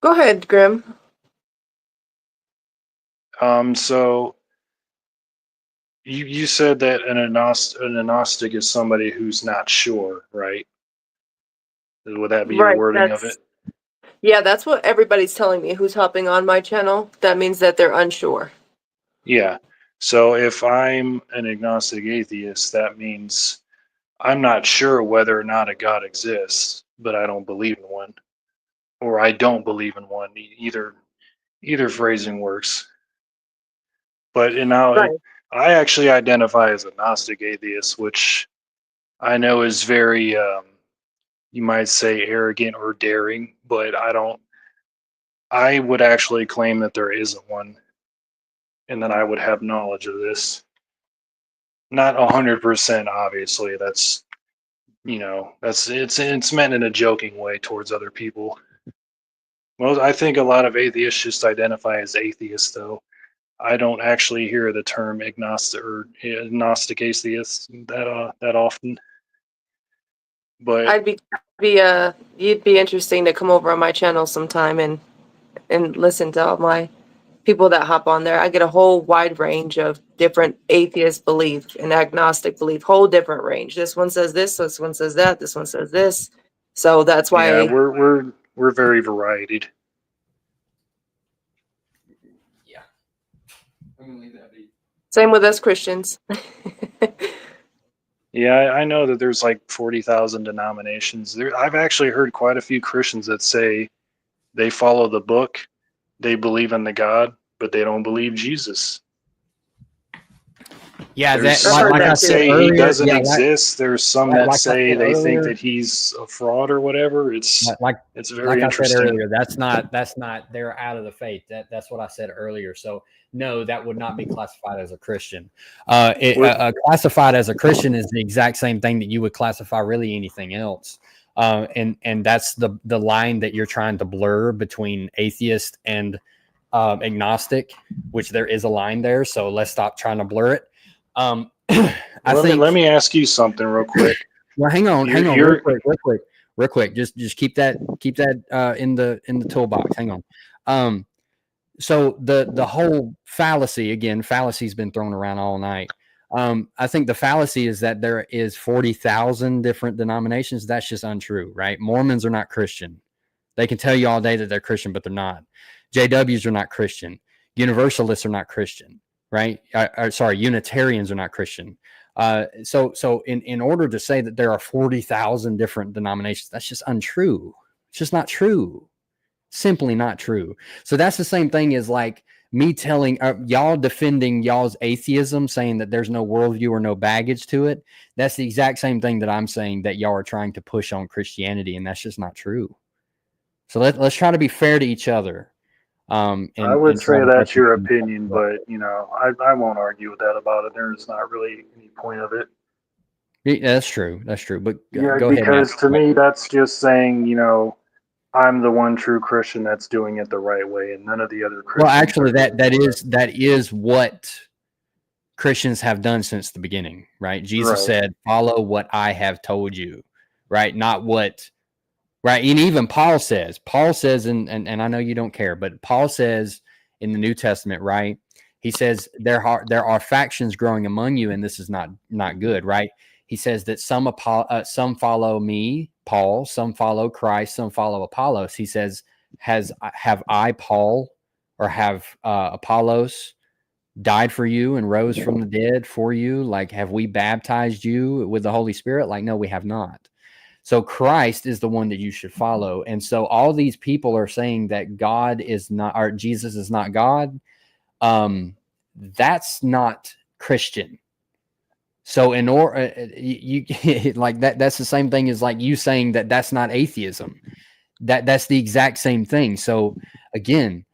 Go ahead, Grim. So you said that an agnostic is somebody who's not sure, right? Would that be your wording of it? Yeah, that's what everybody's telling me who's hopping on my channel. That means that they're unsure. Yeah. So if I'm an agnostic atheist, that means I'm not sure whether or not a God exists, but I don't believe in one, or I don't believe in one. Either phrasing works. But I actually identify as a Gnostic atheist, which I know is very, you might say, arrogant or daring, but I would actually claim that there isn't one, and that I would have knowledge of this. Not 100%, obviously. That's, it's meant in a joking way towards other people. Well, I think a lot of atheists just identify as atheists, though. I don't actually hear the term agnostic or agnostic atheist that often. But you'd be interesting to come over on my channel sometime and listen to all my people that hop on there. I get a whole wide range of different atheist belief and agnostic belief, whole different range. This one says this one says that, this one says this. So that's why we're very varied. Yeah. I'm gonna leave that be. Same with us Christians. Yeah, I know that there's like 40,000 denominations. I've actually heard quite a few Christians that say they follow the book, they believe in the God, but they don't believe Jesus. Yeah, there's some that say he doesn't exist. There's some that say they think that he's a fraud or whatever. It's very interesting. I said earlier, that's not they're out of the faith. That's what I said earlier. So no, that would not be classified as a Christian. Classified as a Christian is the exact same thing that you would classify really anything else. And that's the line that you're trying to blur between atheist and agnostic, which there is a line there. So let's stop trying to blur it. Let me ask you something real quick. Well, hang on, real quick. real quick. Just keep that in the toolbox. Hang on. So the whole fallacy, again, fallacy's been thrown around all night. I think the fallacy is that there is 40,000 different denominations. That's just untrue, right? Mormons are not Christian. They can tell you all day that they're Christian, but they're not. JWs are not Christian. Universalists are not Christian, right? Sorry, Unitarians are not Christian. So in order to say that there are 40,000 different denominations, that's just untrue. It's just not true. Simply not true. So that's the same thing as like me telling y'all defending y'all's atheism, saying that there's no worldview or no baggage to it. That's the exact same thing that I'm saying that y'all are trying to push on Christianity, and that's just not true. So let's try to be fair to each other. I would say that's your opinion, but I won't argue with that about it. There's not really any point of it. Yeah, that's true. That's true. But yeah, go ahead, because to me, that's just saying, I'm the one true Christian that's doing it the right way, and none of the other Christians. Well, actually, that is what Christians have done since the beginning, right? Jesus said, "Follow what I have told you," right? Not what. Right. And even Paul says, and I know you don't care, but Paul says in the New Testament, right? He says there are factions growing among you, and this is not good, right? He says that some follow me, Paul, some follow Christ, some follow Apollos. He says, have I, Paul, or have Apollos died for you and rose from the dead for you? Like, have we baptized you with the Holy Spirit? Like, no, we have not. So Christ is the one that you should follow. And so all these people are saying that God is not, or Jesus is not God. That's not Christian. So in order, you like that's the same thing as like you saying that that's not atheism. That's the exact same thing. So again,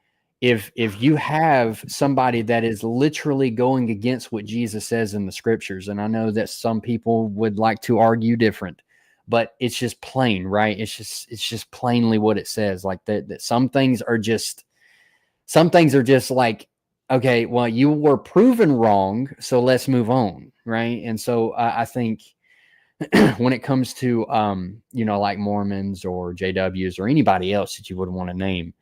if you have somebody that is literally going against what Jesus says in the scriptures, and I know that some people would like to argue different, but it's just plain, right? It's just plainly what it says. Like that some things are just like, okay, well, you were proven wrong, so let's move on, right? And so I think when it comes to like Mormons or JWs or anybody else that you would want to name,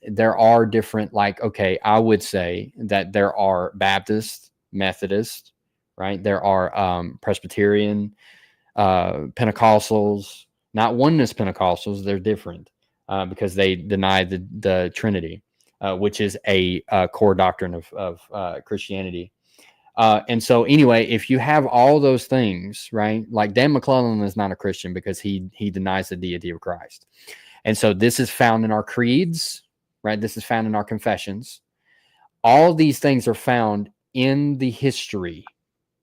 there are different, like, okay, I would say that there are Baptist, Methodist, right? There are Presbyterian, Pentecostals, not oneness Pentecostals. They're different because they deny the Trinity, which is a core doctrine of Christianity. And so anyway, if you have all those things, right, like Dan McClellan is not a Christian because he denies the deity of Christ. And so this is found in our creeds, right? This is found in our confessions. All these things are found in the history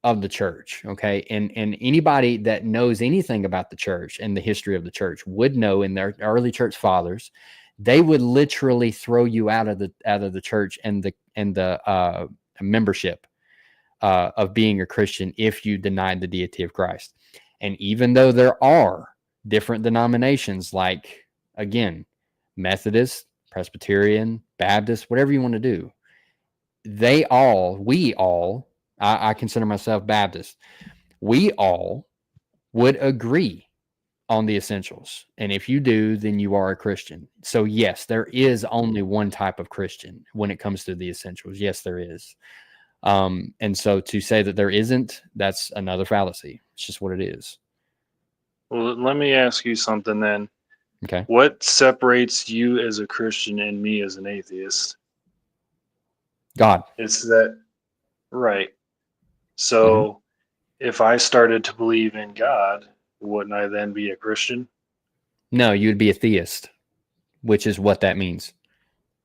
of the church. Okay. And anybody that knows anything about the church and the history of the church would know in their early church fathers, they would literally throw you out of the church and the membership of being a Christian if you denied the deity of Christ. And even though there are different denominations, like, again, Methodist, Presbyterian, Baptist, whatever you want to do, we all, I consider myself Baptist, we all would agree on the essentials. And if you do, then you are a Christian. So yes, there is only one type of Christian when it comes to the essentials. Yes, there is. And so to say that there isn't, that's another fallacy. It's just what it is. Well, let me ask you something then. Okay. What separates you as a Christian and me as an atheist? God. It's that, right. So if I started to believe in God, wouldn't I then be a Christian? No, you'd be a theist, which is what that means.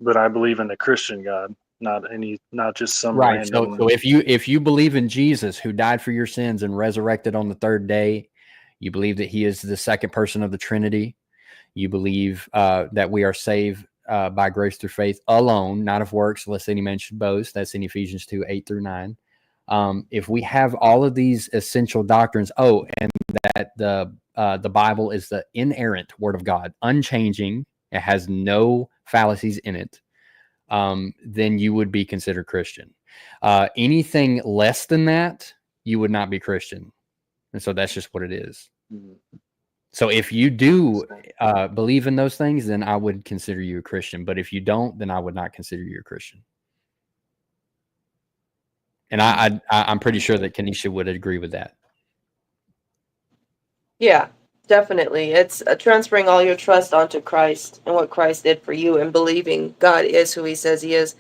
But I believe in a Christian God, not just some right. random. So if you believe in Jesus, who died for your sins and resurrected on the third day, you believe that he is the second person of the Trinity. You believe that we are saved by grace through faith alone, not of works, lest any man should boast. That's in Ephesians 2:8-9. If we have all of these essential doctrines, and that the Bible is the inerrant Word of God, unchanging, it has no fallacies in it, then you would be considered Christian. Anything less than that, you would not be Christian. And so that's just what it is. So if you do believe in those things, then I would consider you a Christian. But if you don't, then I would not consider you a Christian. And I'm pretty sure that Kenesha would agree with that. Yeah, definitely. It's transferring all your trust onto Christ and what Christ did for you and believing God is who he says he is.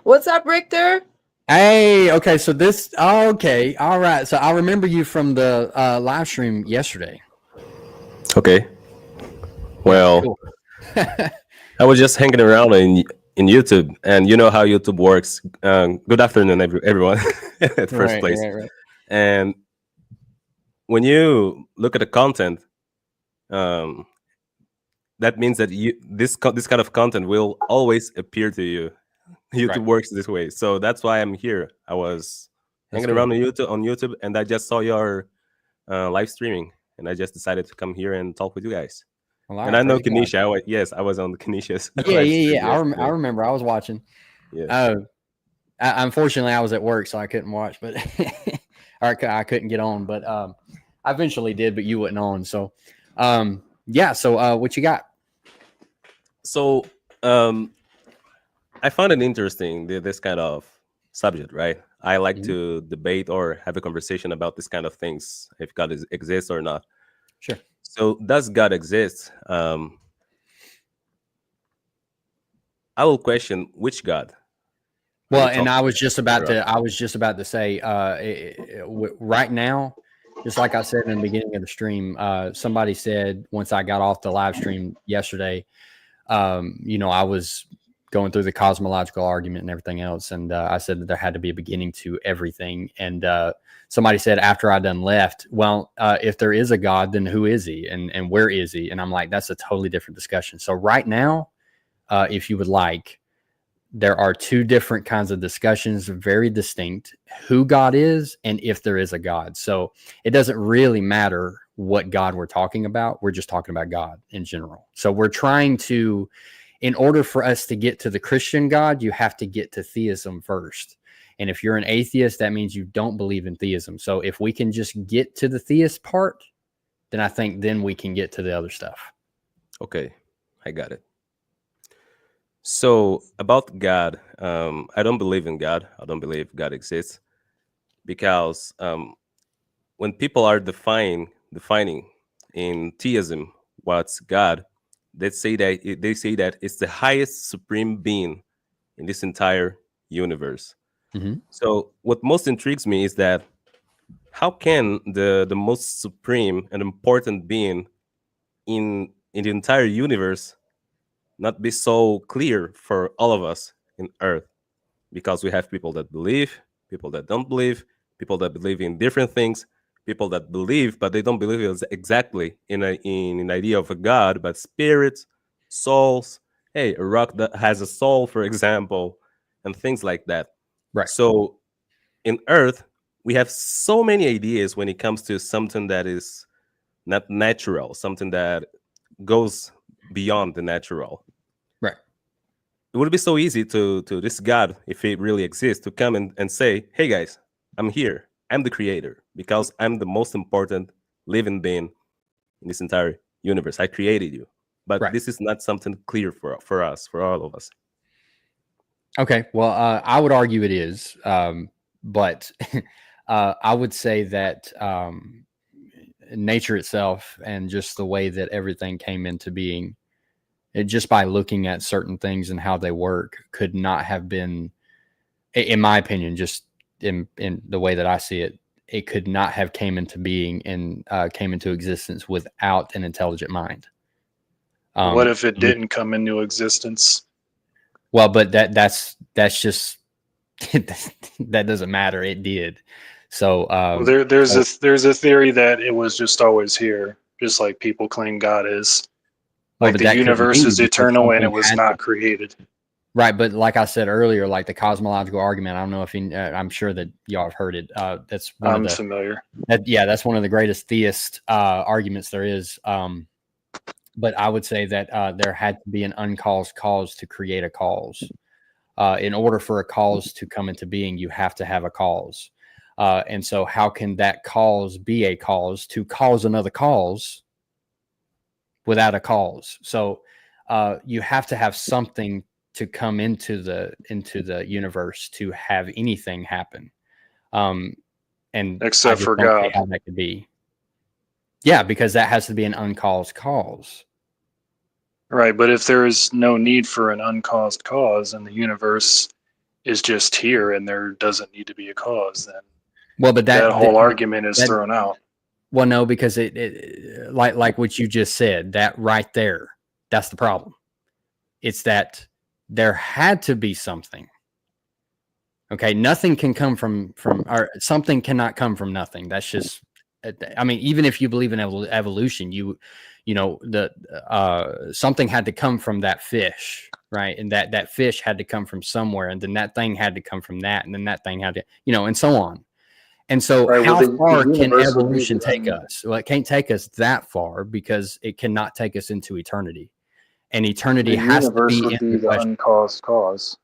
What's up, Richter? Hey, okay, so okay, all right. So I remember you from the live stream yesterday. Okay. Well, Cool. I was just hanging around in YouTube, and you know how YouTube works. Good afternoon, everyone, at first place. Right. And when you look at the content, that means that this kind of content will always appear to you. YouTube works this way, so that's why I'm here. I was hanging around on YouTube, and I just saw your live streaming, and I just decided to come here and talk with you guys. Well, and I know Kenesha. Yes, I was on Kenesha's. Yeah. I remember. I was watching. Yeah. Unfortunately, I was at work, so I couldn't watch, but or I couldn't get on. But I eventually did, but you wasn't on. So, yeah. So, what you got? So, I found it interesting, this kind of subject, right? I like to debate or have a conversation about this kind of things, if God exists or not. Sure. So, does God exist? I will question which God. Well, and I was just about to say, right now, just like I said in the beginning of the stream, somebody said once I got off the live stream yesterday, I was going through the cosmological argument and everything else. And I said that there had to be a beginning to everything. And somebody said after I done left, well, if there is a God, then who is he and where is he? And I'm like, that's a totally different discussion. So right now, if you would like, there are two different kinds of discussions, very distinct, who God is and if there is a God. So it doesn't really matter what God we're talking about. We're just talking about God in general. So we're trying to, in order for us to get to the Christian God, you have to get to theism first. And if you're an atheist, that means you don't believe in theism. So if we can just get to the theist part, then I think then we can get to the other stuff. Okay, I got it. So about God, I don't believe in God. I don't believe God exists because when people are defining in theism what's God, they say that it's the highest supreme being in this entire universe. Mm-hmm. So what most intrigues me is that how can the most supreme and important being in the entire universe not be so clear for all of us in Earth? Because we have people that believe, people that don't believe, people that believe in different things, people that believe but they don't believe exactly in an idea of a God, but spirits, souls, a rock that has a soul, for example, and things like that. Right. So in Earth, we have so many ideas when it comes to something that is not natural, something that goes beyond the natural. Right. It would be so easy to this God, if it really exists, to come and say, hey guys, I'm here. I'm the creator because I'm the most important living being in this entire universe. I created you. But this is not something clear for us, for all of us. Okay. Well, I would argue it is. But I would say that nature itself and just the way that everything came into being, just by looking at certain things and how they work, could not have been, in my opinion, just in the way that I see it, it could not have came into being and came into existence without an intelligent mind. What if it didn't come into existence? Well, but that's just that doesn't matter. It did. So well, there's a theory that it was just always here, just like people claim God is. Like the universe is eternal and it was not created. Right, but like I said earlier, like the cosmological argument, I don't know if I'm sure that y'all have heard it. That's one of the, familiar. That's one of the greatest theist arguments there is. But I would say that there had to be an uncaused cause to create a cause. In order for a cause to come into being, you have to have a cause. And so how can that cause be a cause to cause another cause? without a cause. So you have to have something to come into the universe to have anything happen. And Except I just for don't see God. how that could be. Yeah, because that has to be an uncaused cause. Right, but if there is no need for an uncaused cause and the universe is just here and there doesn't need to be a cause, then Well, but that whole argument is thrown out. Well, no, because it like what you just said, that right there, that's the problem. It's that there had to be something. Okay, nothing can come from or something cannot come from nothing. That's just, I mean, even if you believe in evolution, you know, something had to come from that fish, right? And that fish had to come from somewhere, and then that thing had to come from that, and then that thing had to, you know, and so on. And so Right, well, how far the can universe would be evolution the take us? Well, it can't take us that far because it cannot take us into eternity. And eternity has to universe be would in be the the question. uncaused cause.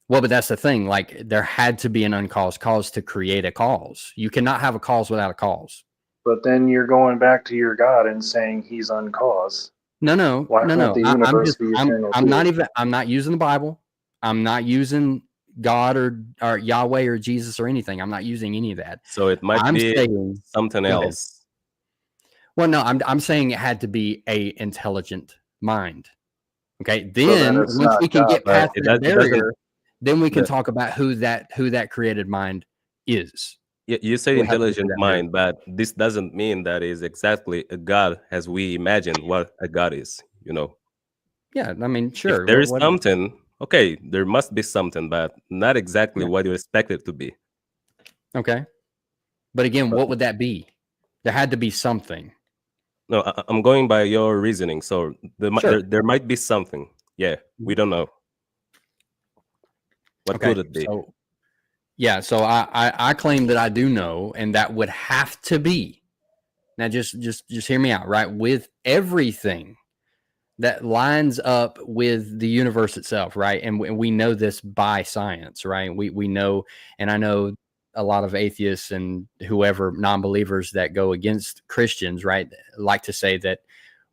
Well, but that's the thing. Like, there had to be an uncaused cause to create a cause. You cannot have a cause without a cause. But then you're going back to your God and saying he's uncaused. No. Why can't the universe be eternal too? I'm not using the Bible. I'm not using God or Yahweh or Jesus or anything. I'm not using any of that. So it might I'm be saying something go ahead. else. Well, no, I'm saying it had to be a intelligent mind. Okay, So then then it's once we not can God. get past But that it doesn't. barrier, then we can the- talk about who that created mind is. You say We have to get intelligent to that barrier. mind, but this doesn't mean that is exactly a God as we imagine what a God is. You know, Yeah, I mean, sure. if there is something, okay, there must be something, but not exactly Yeah. what you expect it to be. Okay, but again, what would that be? There had to be something. No, I'm going by your reasoning. So Sure. there might be something. Yeah, we don't know. What Okay, could it be? so yeah, so I claim that I do know, and that would have to be. Now, just hear me out, right? With everything that lines up with the universe itself, right? And we know this by science, right? We know, and I know a lot of atheists and whoever non-believers that go against Christians, right, like to say that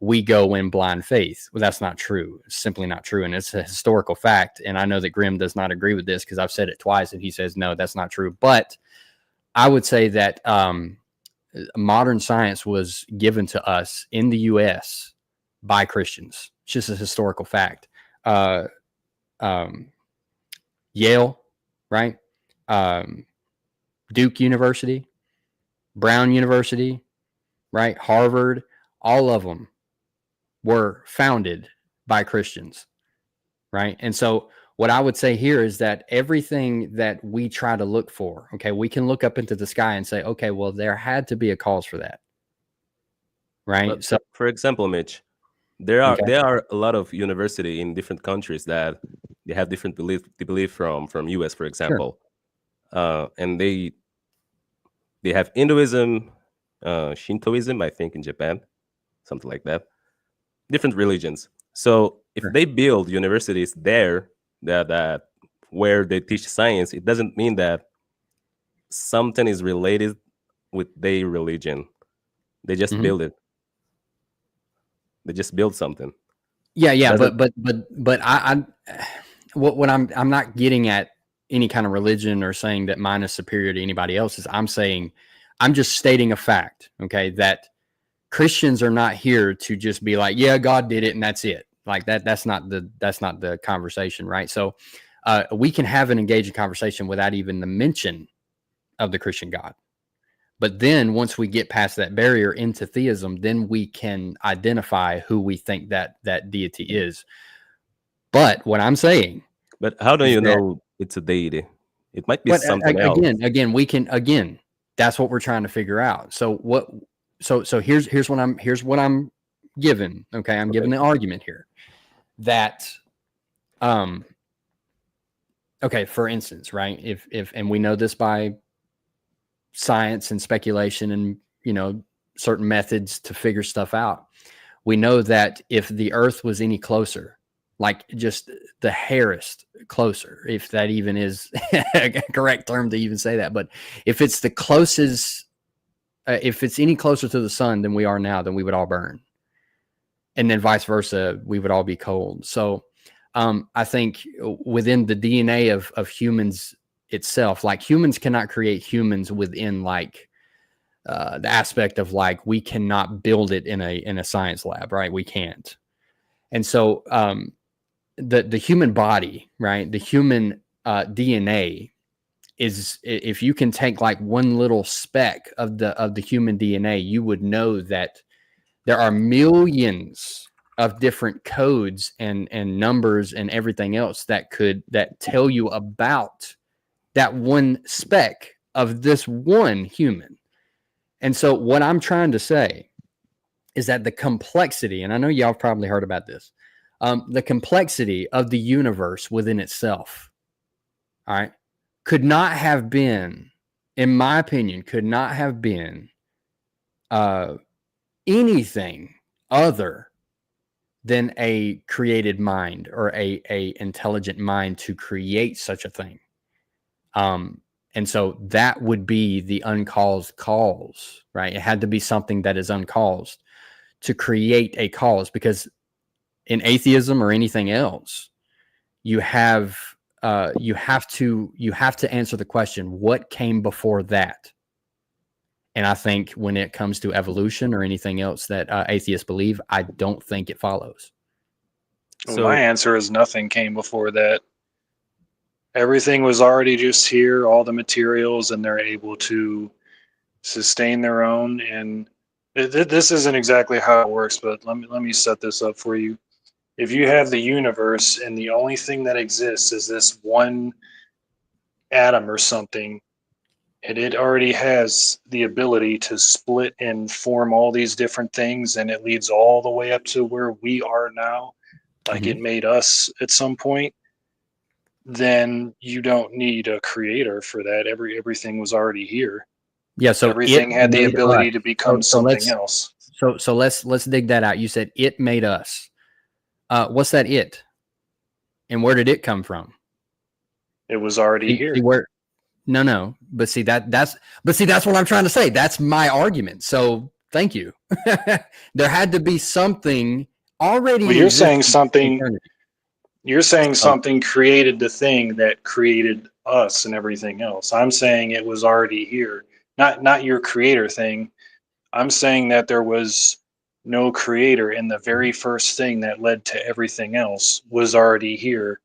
we go in blind faith. Well, that's not true. It's simply not true, and it's a historical fact. And I know that Grimm does not agree with this because I've said it twice, and he says no, that's not true. But I would say that modern science was given to us in the U.S. by Christians. It's just a historical fact. Yale, right? Duke University, Brown University, right? Harvard, all of them were founded by Christians, right? And so what I would say here is that everything that we try to look for, okay, we can look up into the sky and say, okay, well, there had to be a cause for that, right? But So, for example, Mitch, there are okay. a lot of university in different countries that they have different belief from US, for example, and they have Hinduism, Shintoism, I think in Japan, something like that, different religions. So if Sure. they build universities there that where they teach science, it doesn't mean that something is related with their religion. They just build it. They just build something. Yeah, Doesn't- but what I'm not getting at any kind of religion or saying that mine is superior to anybody else's. I'm just stating a fact, okay, that Christians are not here to just be like, yeah, God did it and that's it. Like that's not the conversation, right? So we can have an engaging conversation without even the mention of the Christian God. But then once we get past that barrier into theism, then we can identify who we think that deity is. But what I'm saying, But how do you know it's a deity? It might be something else. Again, that's what we're trying to figure out. So here's what I'm given. Okay, I'm giving the argument here that okay, for instance, right? If and we know this by science and speculation and, you know, certain methods to figure stuff out. We know that if the Earth was any closer, like just the hairest closer, if that even is a correct term to even say that, but if it's the closest, if it's any closer to the sun than we are now, then we would all burn. and then vice versa, we would all be cold. So I think within the DNA of humans itself, like humans cannot create humans within like the aspect of like we cannot build it in a science lab, right? We can't. And so the human body, right? The human DNA is, if you can take like one little speck of the human DNA, you would know that there are millions of different codes and numbers and everything else that tell you about that one speck of this one human. And so what I'm trying to say is that the complexity, and I know y'all have probably heard about this, the complexity of the universe within itself, all right, could not have been, in my opinion, could not have been anything other than a created mind or a intelligent mind to create such a thing. And so that would be the uncaused cause, right? It had to be something that is uncaused to create a cause, because in atheism or anything else, you have to answer the question, what came before that? And I think when it comes to evolution or anything else that atheists believe, I don't think it follows. Well, my answer is nothing came before that. Everything was already just here, all the materials, and they're able to sustain their own. And this isn't exactly how it works, but let me set this up for you. If you have the universe and the only thing that exists is this one atom or something, and it already has the ability to split and form all these different things, and it leads all the way up to where we are now, like it made us at some point, then you don't need a creator for that. Everything was already here. Yeah, so everything had the ability to become something else. So let's dig that out. You said it made us. What's that it? And where did it come from? It was already here. No. But see that's what I'm trying to say. That's my argument. So thank you. There had to be something already. Well, you're saying something created the thing that created us and everything else. I'm saying it was already here. Not your creator thing. I'm saying that there was no creator, and the very first thing that led to everything else was already here,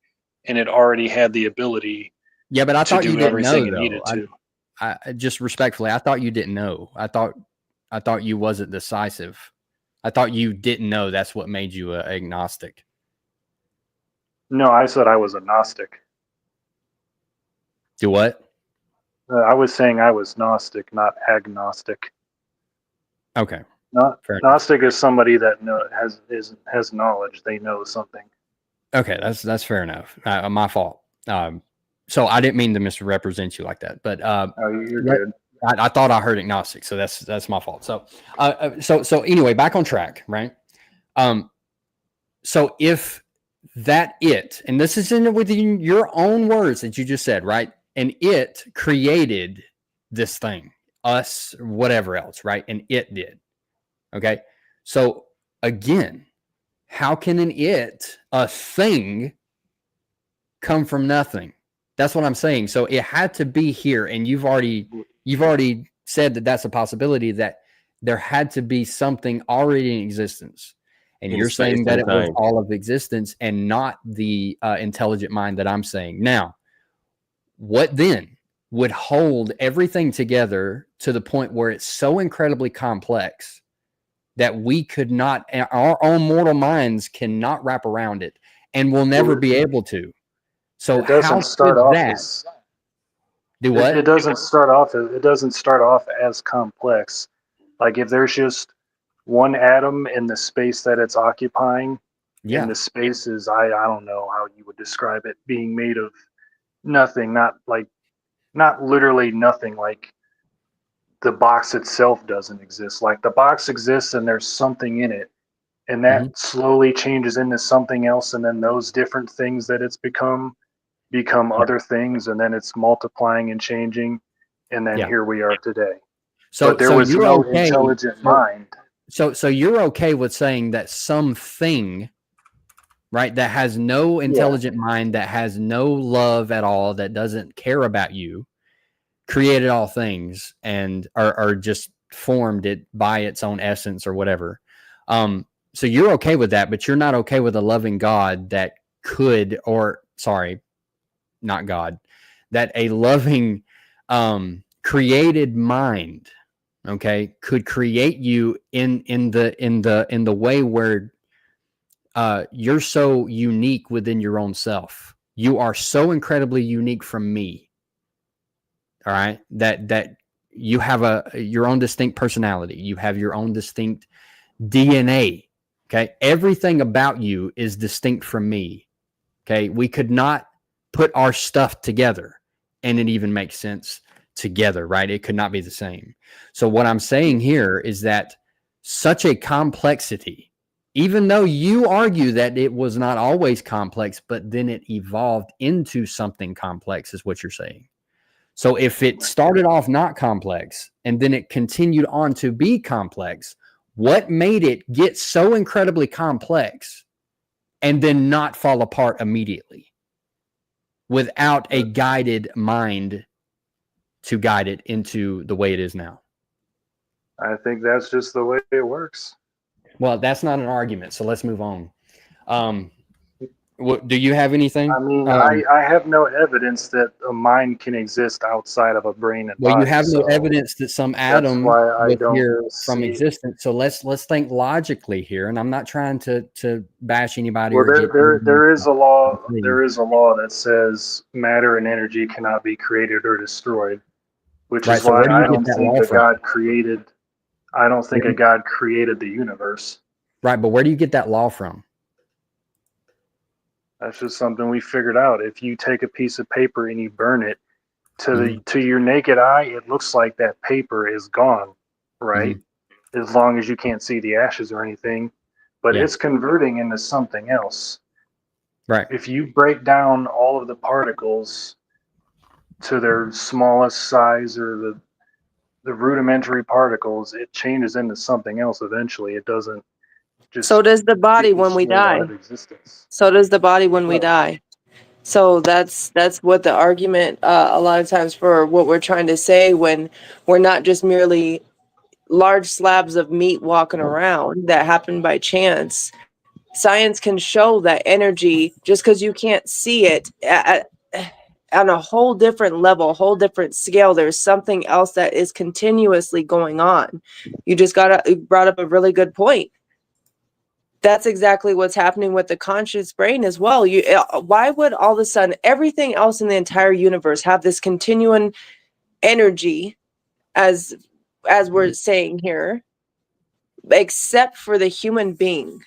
and it already had the ability. Yeah, but I thought you didn't know, it needed to. I just respectfully, I thought you didn't know. I thought you wasn't decisive. I thought you didn't know. That's what made you an agnostic. No, I said I was a Gnostic. Do what? I was saying I was Gnostic, not agnostic. Okay. Gnostic is somebody that has knowledge. They know something. Okay, that's fair enough. My fault. So I didn't mean to misrepresent you like that, but you're good. I thought I heard agnostic, so that's my fault. So so anyway, back on track, right? So if that it, and this is within your own words that you just said, right? And it created this thing, us, whatever else, right? And it did. Okay. So again, how can a thing, come from nothing? That's what I'm saying. So it had to be here, and you've already said that that's a possibility, that there had to be something already in existence. And you're saying that it was all of existence and not the intelligent mind that I'm saying. Now, what then would hold everything together to the point where it's so incredibly complex that we could not, our own mortal minds cannot wrap around it, and will never be able to? So it doesn't start off as, do what? It doesn't start off as complex. Like if there's just one atom in the space that it's occupying, and the space is, I don't know how you would describe it, being made of nothing, not literally nothing, like the box itself doesn't exist. Like the box exists and there's something in it, and that slowly changes into something else, and then those different things that it's become other things, and then it's multiplying and changing, and then here we are today. But there was no intelligent mind. So you're okay with saying that something, right, that has no intelligent mind, that has no love at all, that doesn't care about you, created all things and are just formed it by its own essence or whatever. So you're okay with that, but you're not okay with a loving God that could, or sorry, not God, that a loving created mind, okay, could create you in the way where you're so unique within your own self. You are so incredibly unique from me. All right, that you have your own distinct personality. You have your own distinct DNA. Okay, everything about you is distinct from me. Okay, we could not put our stuff together and it even makes sense together, right? It could not be the same. So what I'm saying here is that such a complexity, even though you argue that it was not always complex, but then it evolved into something complex, is what you're saying. So if it started off not complex and then it continued on to be complex, what made it get so incredibly complex and then not fall apart immediately without a guided mind to guide it into the way it is now? I think that's just the way it works. Well, that's not an argument, so let's move on. Do you have anything? I mean, I have no evidence that a mind can exist outside of a brain and body. Well, you have no evidence that some atom was here from existence. So let's think logically here, and I'm not trying to bash anybody. Well, there is a law. There is a law that says matter and energy cannot be created or destroyed, which is why I don't think a God created. I don't think a God created the universe. Right, but where do you get that law from? That's just something we figured out. If you take a piece of paper and you burn it, to your naked eye, it looks like that paper is gone, right? As long as you can't see the ashes or anything, but it's converting into something else. Right. If you break down all of the particles to their smallest size or the rudimentary particles, it changes into something else eventually. It doesn't just. So does the body when we die. So does the body when we die. So that's what the argument a lot of times for what we're trying to say, when we're not just merely large slabs of meat walking around that happen by chance. Science can show that energy, just because you can't see it on a whole different level, whole different scale, there's something else that is continuously going on. You brought up a really good point. That's exactly what's happening with the conscious brain as well. Why would all of a sudden everything else in the entire universe have this continuing energy, as we're saying here, except for the human being?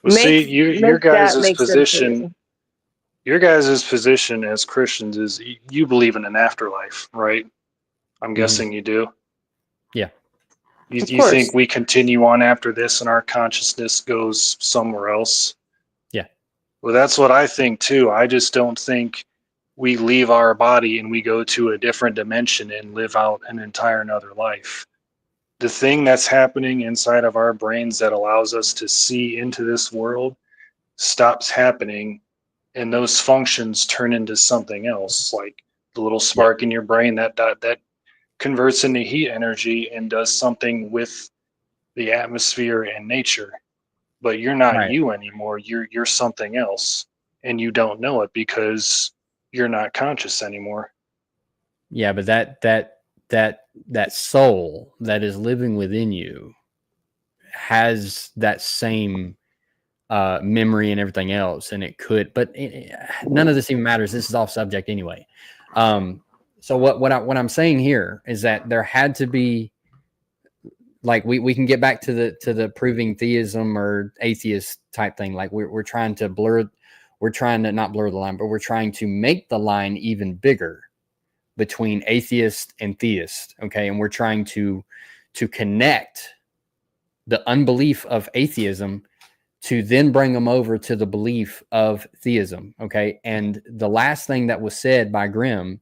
Well, see, your guys' position. Your guys' position as Christians is you believe in an afterlife, right? I'm guessing you do. Yeah. You think we continue on after this and our consciousness goes somewhere else? Yeah. Well, that's what I think too. I just don't think we leave our body and we go to a different dimension and live out an entire another life. The thing that's happening inside of our brains that allows us to see into this world stops happening, and those functions turn into something else, like the little spark in your brain that converts into heat energy and does something with the atmosphere and nature. But you're not you anymore. You're something else, and you don't know it because you're not conscious anymore. Yeah, but that soul that is living within you has that same memory and everything else, and it could, but none of this even matters. This is off subject anyway. So what I'm saying here is that there had to be, like, we can get back to the proving theism or atheist type thing. Like we're trying to not blur the line, but we're trying to make the line even bigger between atheist and theist. Okay. And we're trying to connect the unbelief of atheism to then bring them over to the belief of theism. Okay. And the last thing that was said by Grimm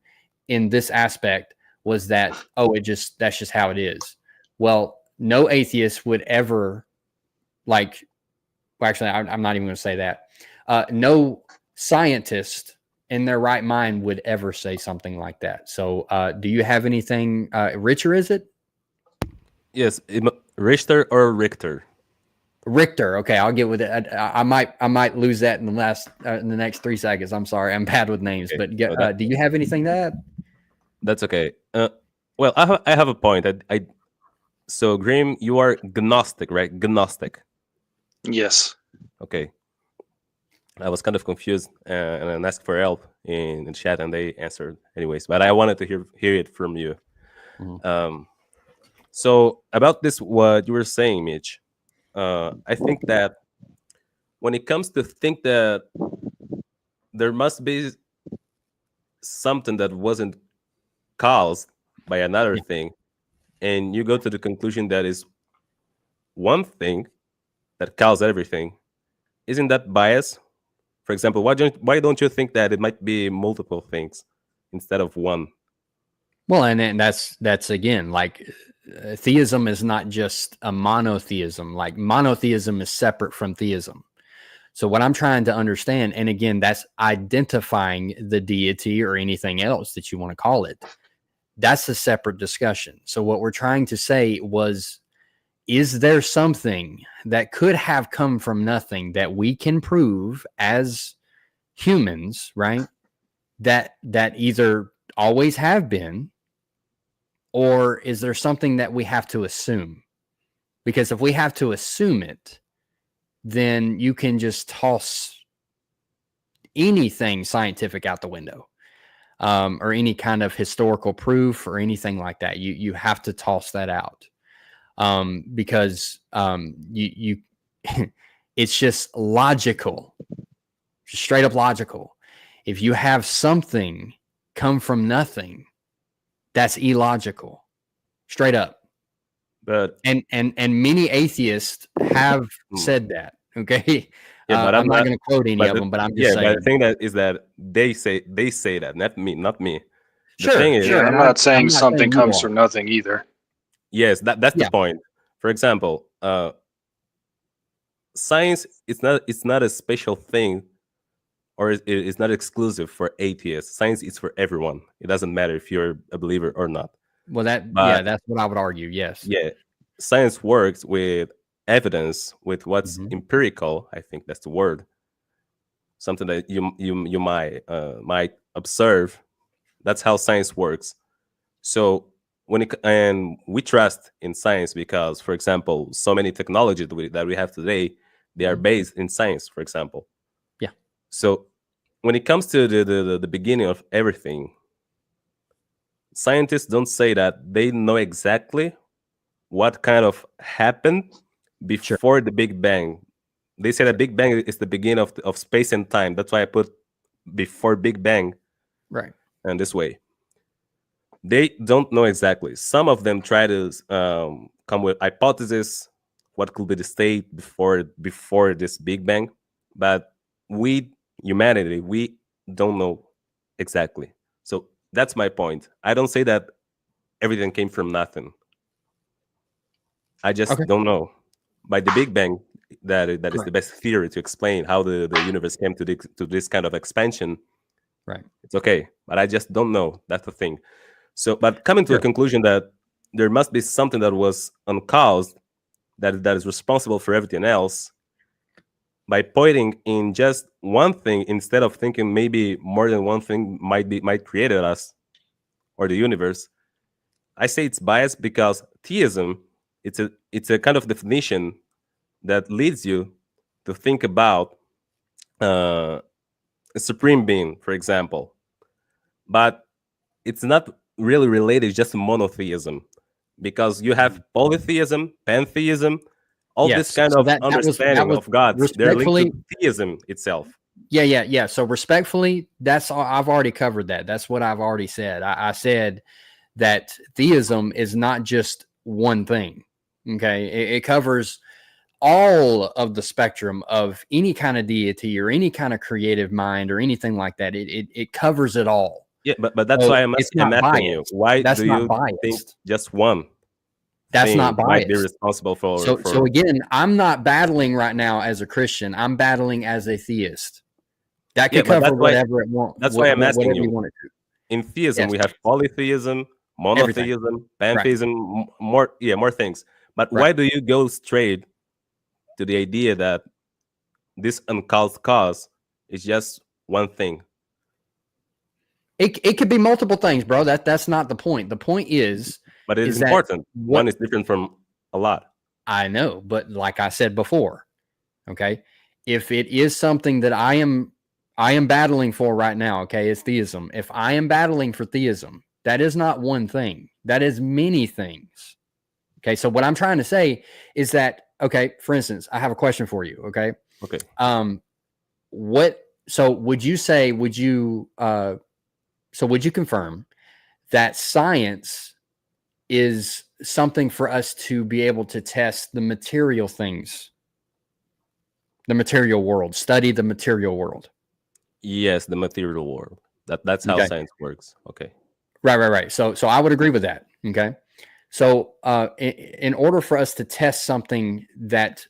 in this aspect was that, that's just how it is. Well, no atheist would ever well, actually, I'm not even going to say that. No scientist in their right mind would ever say something like that. So do you have anything, Richter, is it? Yes, Richter or Richter. Richter. Okay, I'll get with it. I might lose that in the next 3 seconds. I'm sorry, I'm bad with names. Okay. But do you have anything to add? That's okay. Well, I have a point. So Grim, you are Gnostic, right? Gnostic. Yes. Okay. I was kind of confused and asked for help in the chat, and they answered anyways. But I wanted to hear it from you. Mm-hmm. So about this, what you were saying, Mitch, I think that when it comes to think that there must be something that wasn't caused by another thing, and you go to the conclusion that is one thing that caused everything, isn't that bias? For example, why don't you think that it might be multiple things instead of one? Well, and that's again, like theism is not just a monotheism. Like monotheism is separate from theism. So what I'm trying to understand, and again, that's identifying the deity or anything else that you want to call it. That's a separate discussion. So what we're trying to say was, is there something that could have come from nothing that we can prove as humans, right? That either always have been, or is there something that we have to assume? Because if we have to assume it, then you can just toss anything scientific out the window, or any kind of historical proof or anything like that. You have to toss that out, because you it's just logical, straight up logical. If you have something come from nothing, that's illogical, straight up. But and many atheists have said that. Okay, yeah, but I'm not going to quote any of them, but I'm just saying. But the thing that is that they say that, not me. The Sure, thing is, sure. I'm not saying something comes from nothing either. Yes, that's the point. For example, science it's not a special thing, or it's not exclusive for atheists. Science is for everyone. It doesn't matter if you're a believer or not. Well, that's what I would argue. Yes. Yeah, science works with evidence, with what's empirical. I think that's the word. Something that you might observe. That's how science works. So and we trust in science because, for example, so many technologies that we have today, they are based in science. For example. Yeah. So when it comes to the beginning of everything, scientists don't say that they know exactly what kind of happened before the Big Bang. They say that Big Bang is the beginning of space and time. That's why I put before Big Bang. Right. And this way. They don't know exactly. Some of them try to come with hypotheses, what could be the state before this Big Bang. But humanity, we don't know exactly. So that's my point. I don't say that everything came from nothing. I just don't know. By the Big Bang, that is the best theory to explain how the universe came to this kind of expansion. Right. It's okay, but I just don't know. That's the thing. So, but coming to a conclusion that there must be something that was uncaused, that is responsible for everything else, by pointing in just one thing instead of thinking maybe more than one thing might create us or the universe. I say it's biased because theism, it's a kind of definition that leads you to think about a supreme being, for example, but it's not really related just to monotheism, because you have polytheism, pantheism, all this kind of understanding of gods. They're linked to theism itself. Yeah. So respectfully, that's all, I've already covered that. That's what I've already said. I said that theism is not just one thing. Okay, it covers all of the spectrum of any kind of deity or any kind of creative mind or anything like that. It covers it all. Yeah, but that's why I'm asking you, why do you think just one That's thing not might be biased. responsible for. So again, I'm not battling right now as a Christian. I'm battling as a theist. That could but cover whatever it wants. That's why I'm asking whatever you. you want it to. In theism, Yes. we have polytheism, monotheism, pantheism, more things. But why do you go straight to the idea that this uncaused cause is just one thing? It could be multiple things, bro. That's not the point. The point is, but it is important. One is different from a lot. I know, but like I said before, okay, if it is something that I am battling for right now, okay, it's theism. If I am battling for theism, that is not one thing. That is many things. Okay, so what I'm trying to say is that, okay, for instance, I have a question for you. Okay. Okay. Would you confirm that science is something for us to be able to test the material things, the material world, study the material world? Yes, the material world. That's how science works. Okay. Right. So I would agree with that. Okay. So in order for us to test something that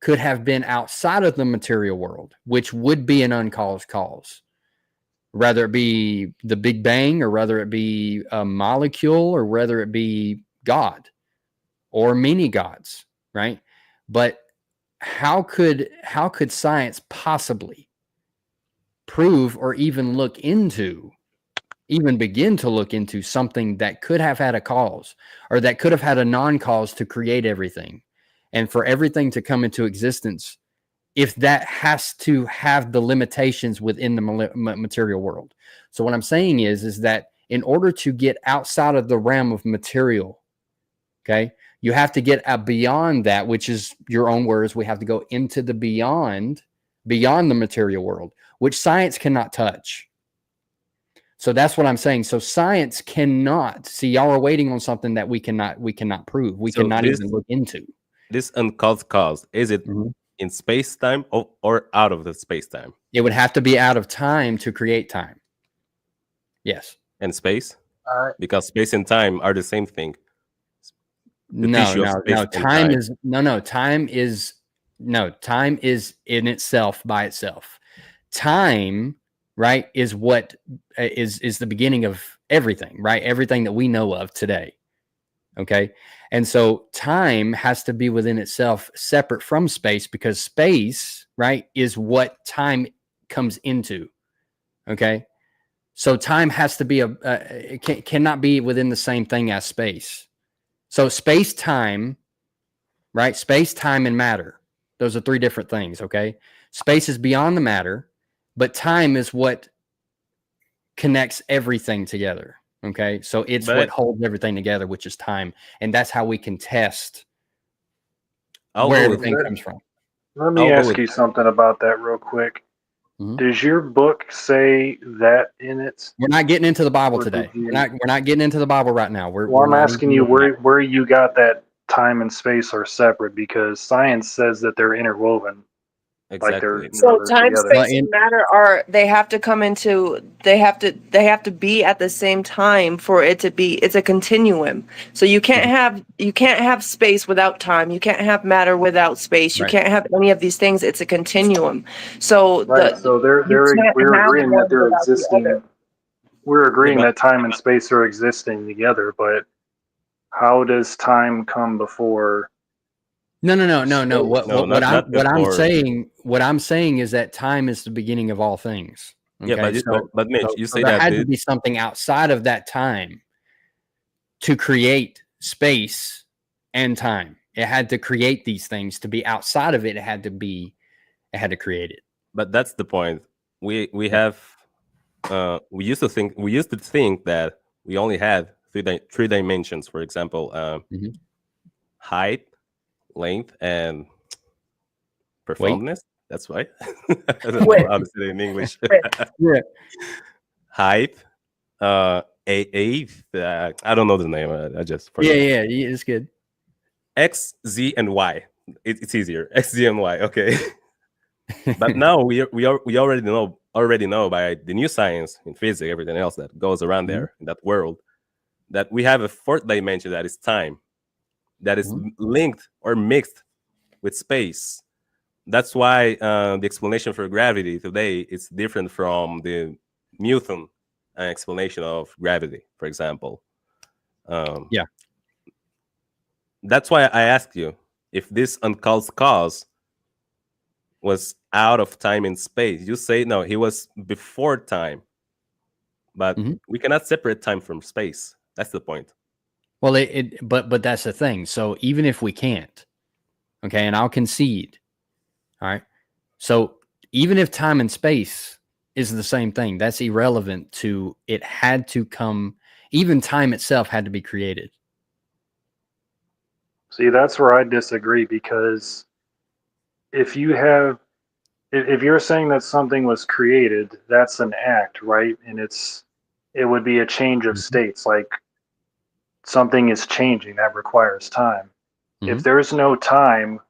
could have been outside of the material world, which would be an uncaused cause, whether it be the Big Bang or whether it be a molecule or whether it be God or many gods, right? But how could science possibly prove or even begin to look into something that could have had a cause or that could have had a non-cause to create everything and for everything to come into existence, if that has to have the limitations within the material world? So what I'm saying is that in order to get outside of the realm of material, okay, you have to get beyond that, which is your own words. We have to go into the beyond the material world, which science cannot touch. So that's what I'm saying. So science cannot see. Y'all are waiting on something that we cannot prove. We cannot even look into. This uncaused cause, is it in space-time or out of the space-time? It would have to be out of time to create time. Yes. And space? Because space and time are the same thing. Time is in itself by itself. Time, right, is what is the beginning of everything, right? Everything that we know of today. Okay. And so time has to be within itself, separate from space, because space, right, is what time comes into. Okay. So time has to be cannot be within the same thing as space. So space time, right? Space, time, and matter. Those are three different things. Okay. Space is beyond the matter, but time is what connects everything together. Okay, so it's what holds everything together, which is time, and that's how we can test where everything comes from. Let me ask you something about that real quick. Does your book say that in it? We're not getting into the Bible today. We're not getting into the Bible right now. I'm asking you where you got that time and space are separate, because science says that they're interwoven. Exactly. So time, space, and matter they have to come into, they have to be at the same time for it to be. It's a continuum. So you can't have space without time. You can't have matter without space. You can't have any of these things. It's a continuum. So we're agreeing that they're existing. We're agreeing that time and space are existing together, but how does time come before? No. What I'm saying is that time is the beginning of all things. Okay? Yeah, but Mitch, you say there that had to be something outside of that time to create space and time. It had to create these things. To be outside of it, it had to create it. But that's the point. We used to think that we only had three dimensions. For example, height, length, and performance. That's right. I don't know how to say it in English. Height, age. I don't know the name. I just forgot. Yeah, it's good. X, Z, and Y. It's easier. X, Z, and Y. Okay. But now we already know by the new science in physics, everything else that goes around there in that world, that we have a fourth dimension that is time, that is linked or mixed with space. That's why the explanation for gravity today is different from the Newton explanation of gravity, for example. Yeah. That's why I asked you if this uncalled cause was out of time and space. You say no, he was before time, but we cannot separate time from space. That's the point. Well, but that's the thing. So even if we can't, okay, and I'll concede, all right. So even if time and space is the same thing, that's irrelevant to it. Had to come. Even time itself had to be created. See, that's where I disagree, because if you're saying that something was created, that's an act, right? And it would be a change of states, like something is changing, that requires time. If there's no time,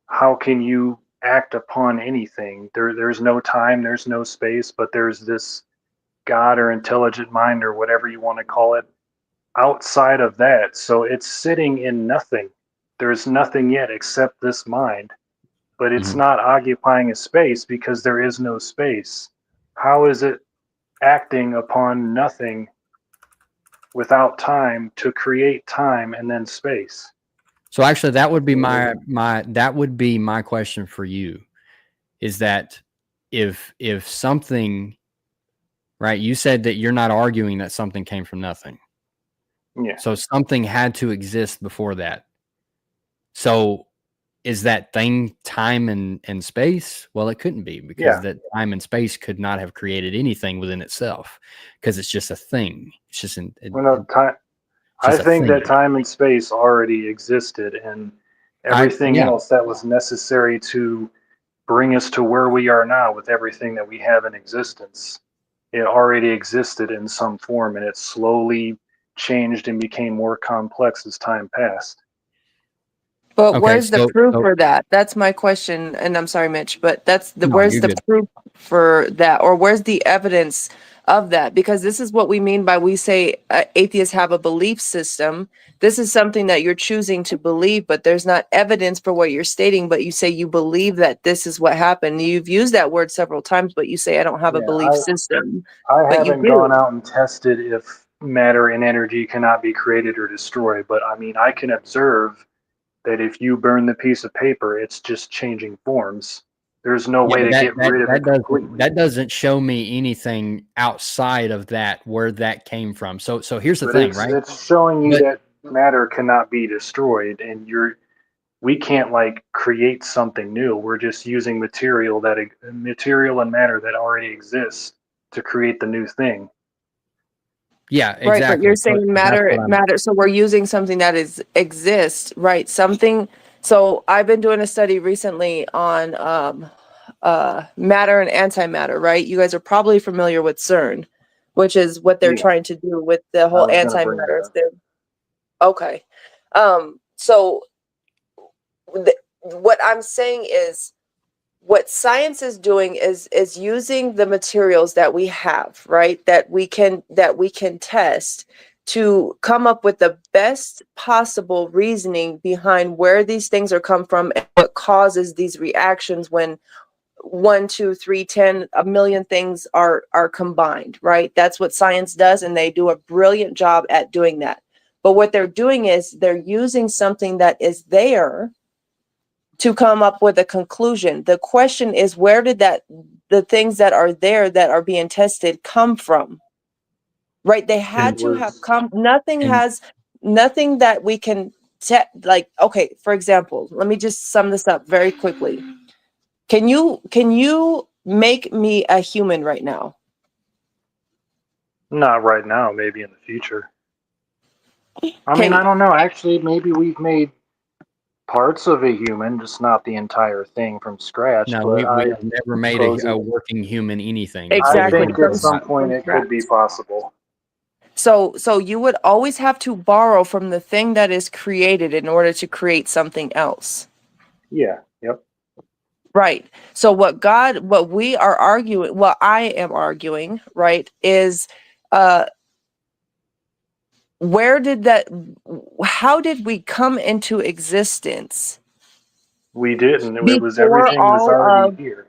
how can you act upon anything? There's no time, there's no space, but there's this God or intelligent mind or whatever you want to call it outside of that. So it's sitting in nothing. There's nothing yet except this mind, but it's not occupying a space because there is no space. How is it acting upon nothing without time to create time and then space? So actually, that would be my question for you, is that if something, right? You said that you're not arguing that something came from nothing. Yeah. So something had to exist before that. So is that thing time and space? Well, it couldn't be, because that time and space could not have created anything within itself, because it's just a thing. It's just I think that time and space already existed, and everything else that was necessary to bring us to where we are now with everything that we have in existence, it already existed in some form, and it slowly changed and became more complex as time passed. But where's the proof for that? That's my question. And I'm sorry, Mitch, but where's the proof for that? Or where's the evidence of that? Because this is what we mean by, we say atheists have a belief system. This is something that you're choosing to believe, but there's not evidence for what you're stating, but you say you believe that this is what happened. You've used that word several times, but you say, I don't have a belief system. I haven't gone out and tested if matter and energy cannot be created or destroyed, but I mean, I can observe that if you burn the piece of paper, it's just changing forms. There's no way to get rid of it completely. That doesn't show me anything outside of that, where that came from. So here's the thing, right? It's showing you that matter cannot be destroyed, and we can't like create something new. We're just using material and matter that already exists to create the new thing. Yeah, exactly. Right, but you're saying matter. So we're using something that exists, right? Something. So I've been doing a study recently on matter and antimatter, right? You guys are probably familiar with CERN, which is what they're trying to do with the whole antimatter. Okay. So what I'm saying is, what science is doing is using the materials that we have, right? That we can test to come up with the best possible reasoning behind where these things are come from and what causes these reactions when 1, 2, 3, 10, a million things are combined, right? That's what science does, and they do a brilliant job at doing that. But what they're doing is they're using something that is there to come up with a conclusion. The question is, where did the things that are there that are being tested come from? Right? They had to have come. Nothing that we can okay, for example, let me just sum this up very quickly. Can you make me a human right now? Not right now, maybe in the future. I mean, I don't know. Actually, maybe we've made parts of a human, just not the entire thing from scratch. No, but we've never made a working human anything. Exactly. I think at some point it could be possible. So you would always have to borrow from the thing that is created in order to create something else. Yeah. Yep. Right. So what we are arguing, what I am arguing, right, is how did we come into existence We didn't. It was before everything was already here.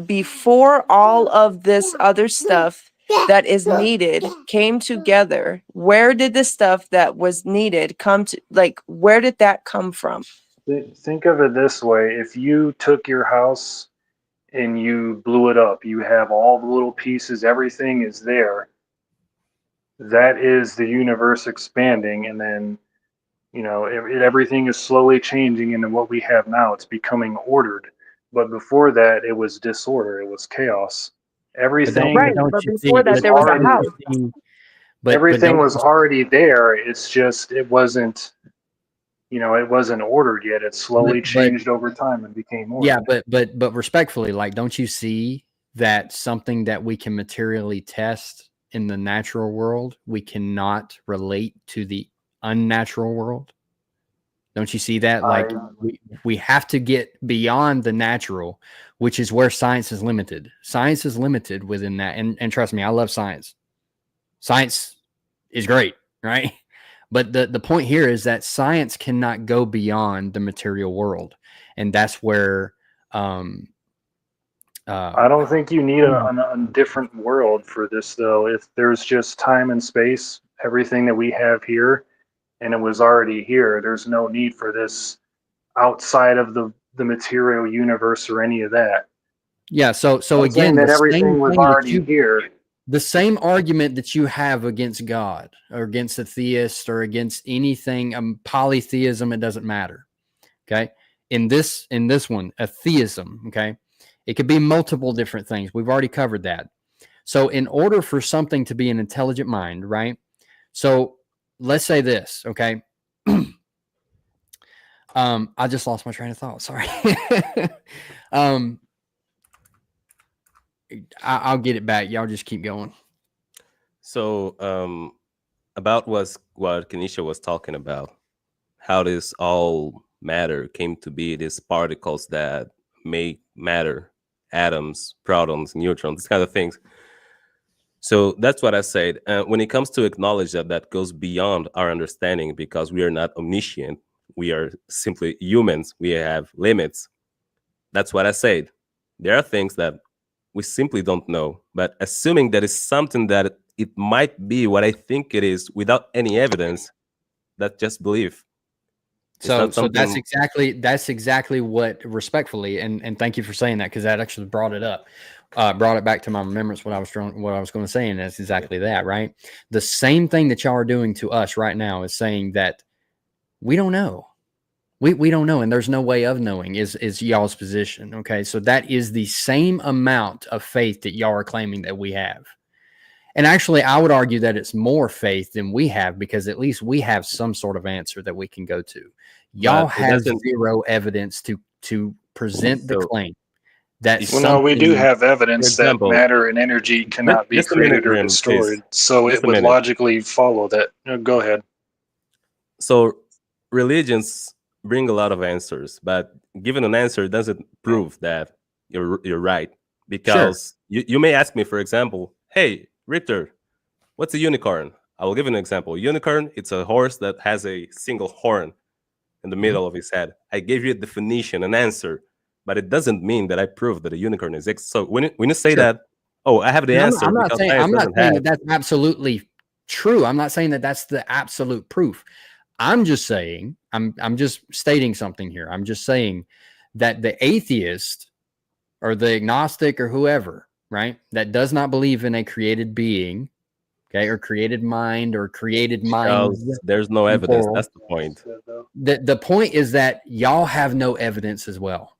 before all of this other stuff that is needed came together? Where did the stuff that was needed come to, like, where did that come from? Think of it this way: if you took your house and you blew it up, you have all the little pieces, everything is there. That is the universe expanding, and then everything is slowly changing into what we have now. It's becoming ordered, but before that, it was disorder. It was chaos. Everything Right, don't but you before see? that is there was a already house. everything don't was already there. It's just it wasn't it wasn't ordered yet. It slowly but changed over time and became yeah, ordered. but respectfully, like, don't you see that something that we can materially test in the natural world, we cannot relate to the unnatural world? Don't you see that? Like, we have to get beyond the natural, which is where science is limited. Science is limited within that. And trust me, I love science. Science is great, right? But the point here is that science cannot go beyond the material world. And that's where I don't think you need a different world for this, though. If there's just time and space, everything that we have here, and it was already here, there's no need for this outside of the material universe or any of that. yeah. So I'm saying again, that everything was already here. the same argument that you have against God or against a theist or against anything, polytheism, it doesn't matter. Okay. In this one, a theism, okay, it could be multiple different things. We've already covered that. So in order for something to be an intelligent mind, right? So let's say this, okay. I just lost my train of thought. Sorry. I'll get it back. Y'all just keep going. So about what Kenisha was talking about, how this all matter came to be, these particles that make matter, atoms, protons, neutrons, these kind of things. So that's what I said. When it comes to acknowledge that goes beyond our understanding, because we are not omniscient. We are simply humans. We have limits. That's what I said. There are things that we simply don't know. But assuming that is something that it might be what I think it is without any evidence, that's just belief. So that's exactly what, respectfully, and thank you for saying that, because that actually brought it back to my remembrance what I was going to say, and that's exactly that, right? The same thing that y'all are doing to us right now is saying that we don't know. We don't know, and there's no way of knowing is y'all's position. Okay, so that is the same amount of faith that y'all are claiming that we have. And actually, I would argue that it's more faith than we have, because at least we have some sort of answer that we can go to. Y'all have zero evidence to present the claim. No, we do have evidence that matter and energy cannot be created or destroyed. So it would logically follow that. Go ahead. So religions bring a lot of answers, but giving an answer doesn't prove that you're right. Because you may ask me, for example, hey, Richter, what's a unicorn? I will give an example. Unicorn, it's a horse that has a single horn in the middle of his head. I gave you a definition, an answer, but it doesn't mean that I proved that a unicorn exists. So when you say that, oh, I have the answer. I'm not saying that that's absolutely true. I'm not saying that that's the absolute proof. I'm just saying, I'm just stating something here. I'm just saying that the atheist or the agnostic or whoever, right, that does not believe in a created being, okay, or created mind or created mind. There's no evidence. That's the point. The point is that y'all have no evidence as well.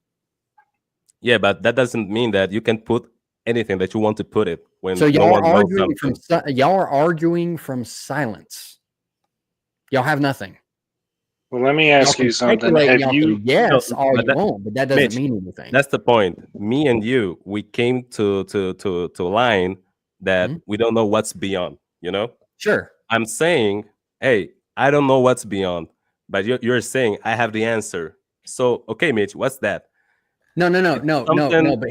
Yeah, but that doesn't mean that you can put anything that you want to put it when so y'all no one are knows arguing something. y'all are arguing from silence. Y'all have nothing. Well, let me ask you something. Have you? Yes, all you want, but that doesn't mean anything. That's the point. Me and you, we came to a line that we don't know what's beyond. You know. Sure. I'm saying, hey, I don't know what's beyond, but you're saying I have the answer. So okay, Mitch, what's that? No. But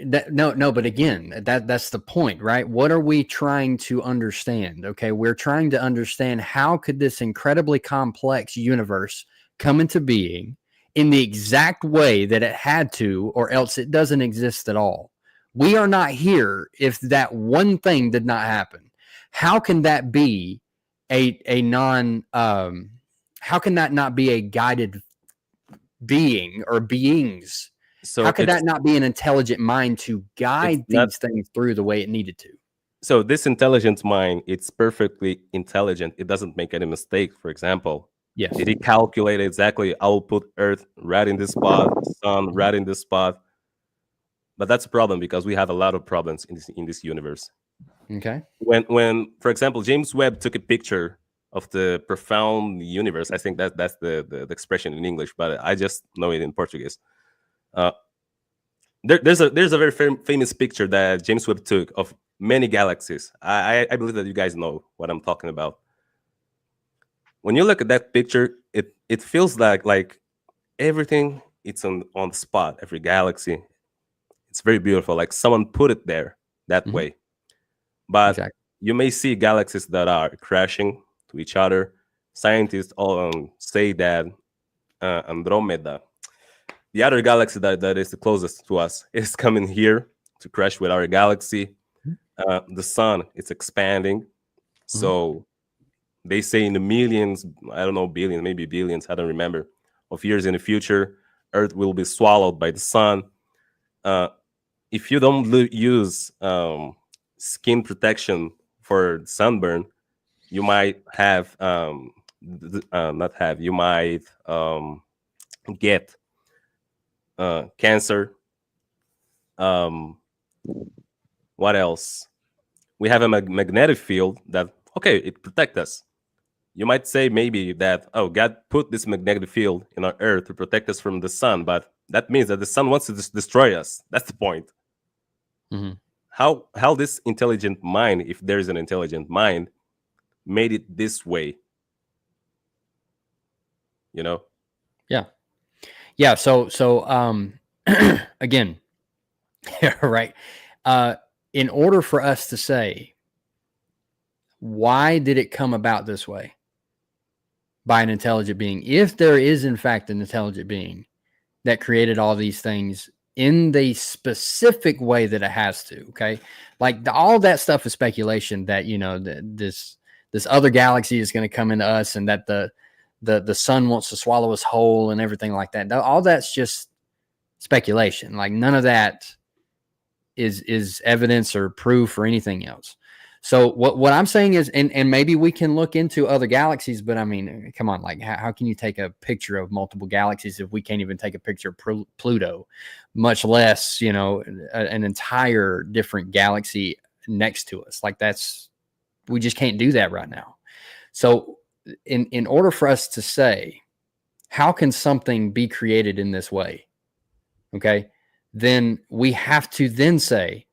no, but again, that's the point, right? What are we trying to understand? Okay, we're trying to understand how could this incredibly complex universe come into being in the exact way that it had to, or else it doesn't exist at all. We are not here if that one thing did not happen. How can that be a non? How can that not be a guided being or beings? So how could that not be an intelligent mind to guide these things through the way it needed to? So this intelligent mind, it's perfectly intelligent. It doesn't make any mistake. For example, yes, did he calculate exactly? I'll put Earth right in this spot, Sun right in this spot. But that's a problem because we have a lot of problems in this universe. Okay. When for example, James Webb took a picture of the profound universe. I think that's the expression in English, but I just know it in Portuguese. There's a very famous picture that James Webb took of many galaxies. I believe that you guys know what I'm talking about. When you look at that picture, it feels like everything it's on the spot. Every galaxy, it's very beautiful. Like someone put it there that way. But you may see galaxies that are crashing to each other. Scientists all say that Andromeda, the other galaxy that is the closest to us, is coming here to crash with our galaxy. The sun is expanding. So they say in the millions, I don't know, billions, maybe billions, I don't remember, of years in the future, Earth will be swallowed by the sun. If you don't use skin protection for sunburn, you might have, you might get cancer. What else? We have a magnetic field that, okay, it protects us. You might say maybe that, oh, God put this magnetic field in our Earth to protect us from the sun, but that means that the sun wants to destroy us. That's the point. How this intelligent mind, if there is an intelligent mind, made it this way? You know? Yeah. So again, right. In order for us to say, why did it come about this way by an intelligent being? If there is in fact an intelligent being that created all these things in the specific way that it has to, okay? Like all that stuff is speculation that, you know, this other galaxy is going to come into us and that the sun wants to swallow us whole and everything like that. All that's just speculation. Like none of that is evidence or proof or anything else. So what I'm saying is, and maybe we can look into other galaxies, but I mean, come on, like how can you take a picture of multiple galaxies if we can't even take a picture of Pluto, much less, you know, an entire different galaxy next to us? Like we just can't do that right now. So in order for us to say, how can something be created in this way? Okay, then we have to then say,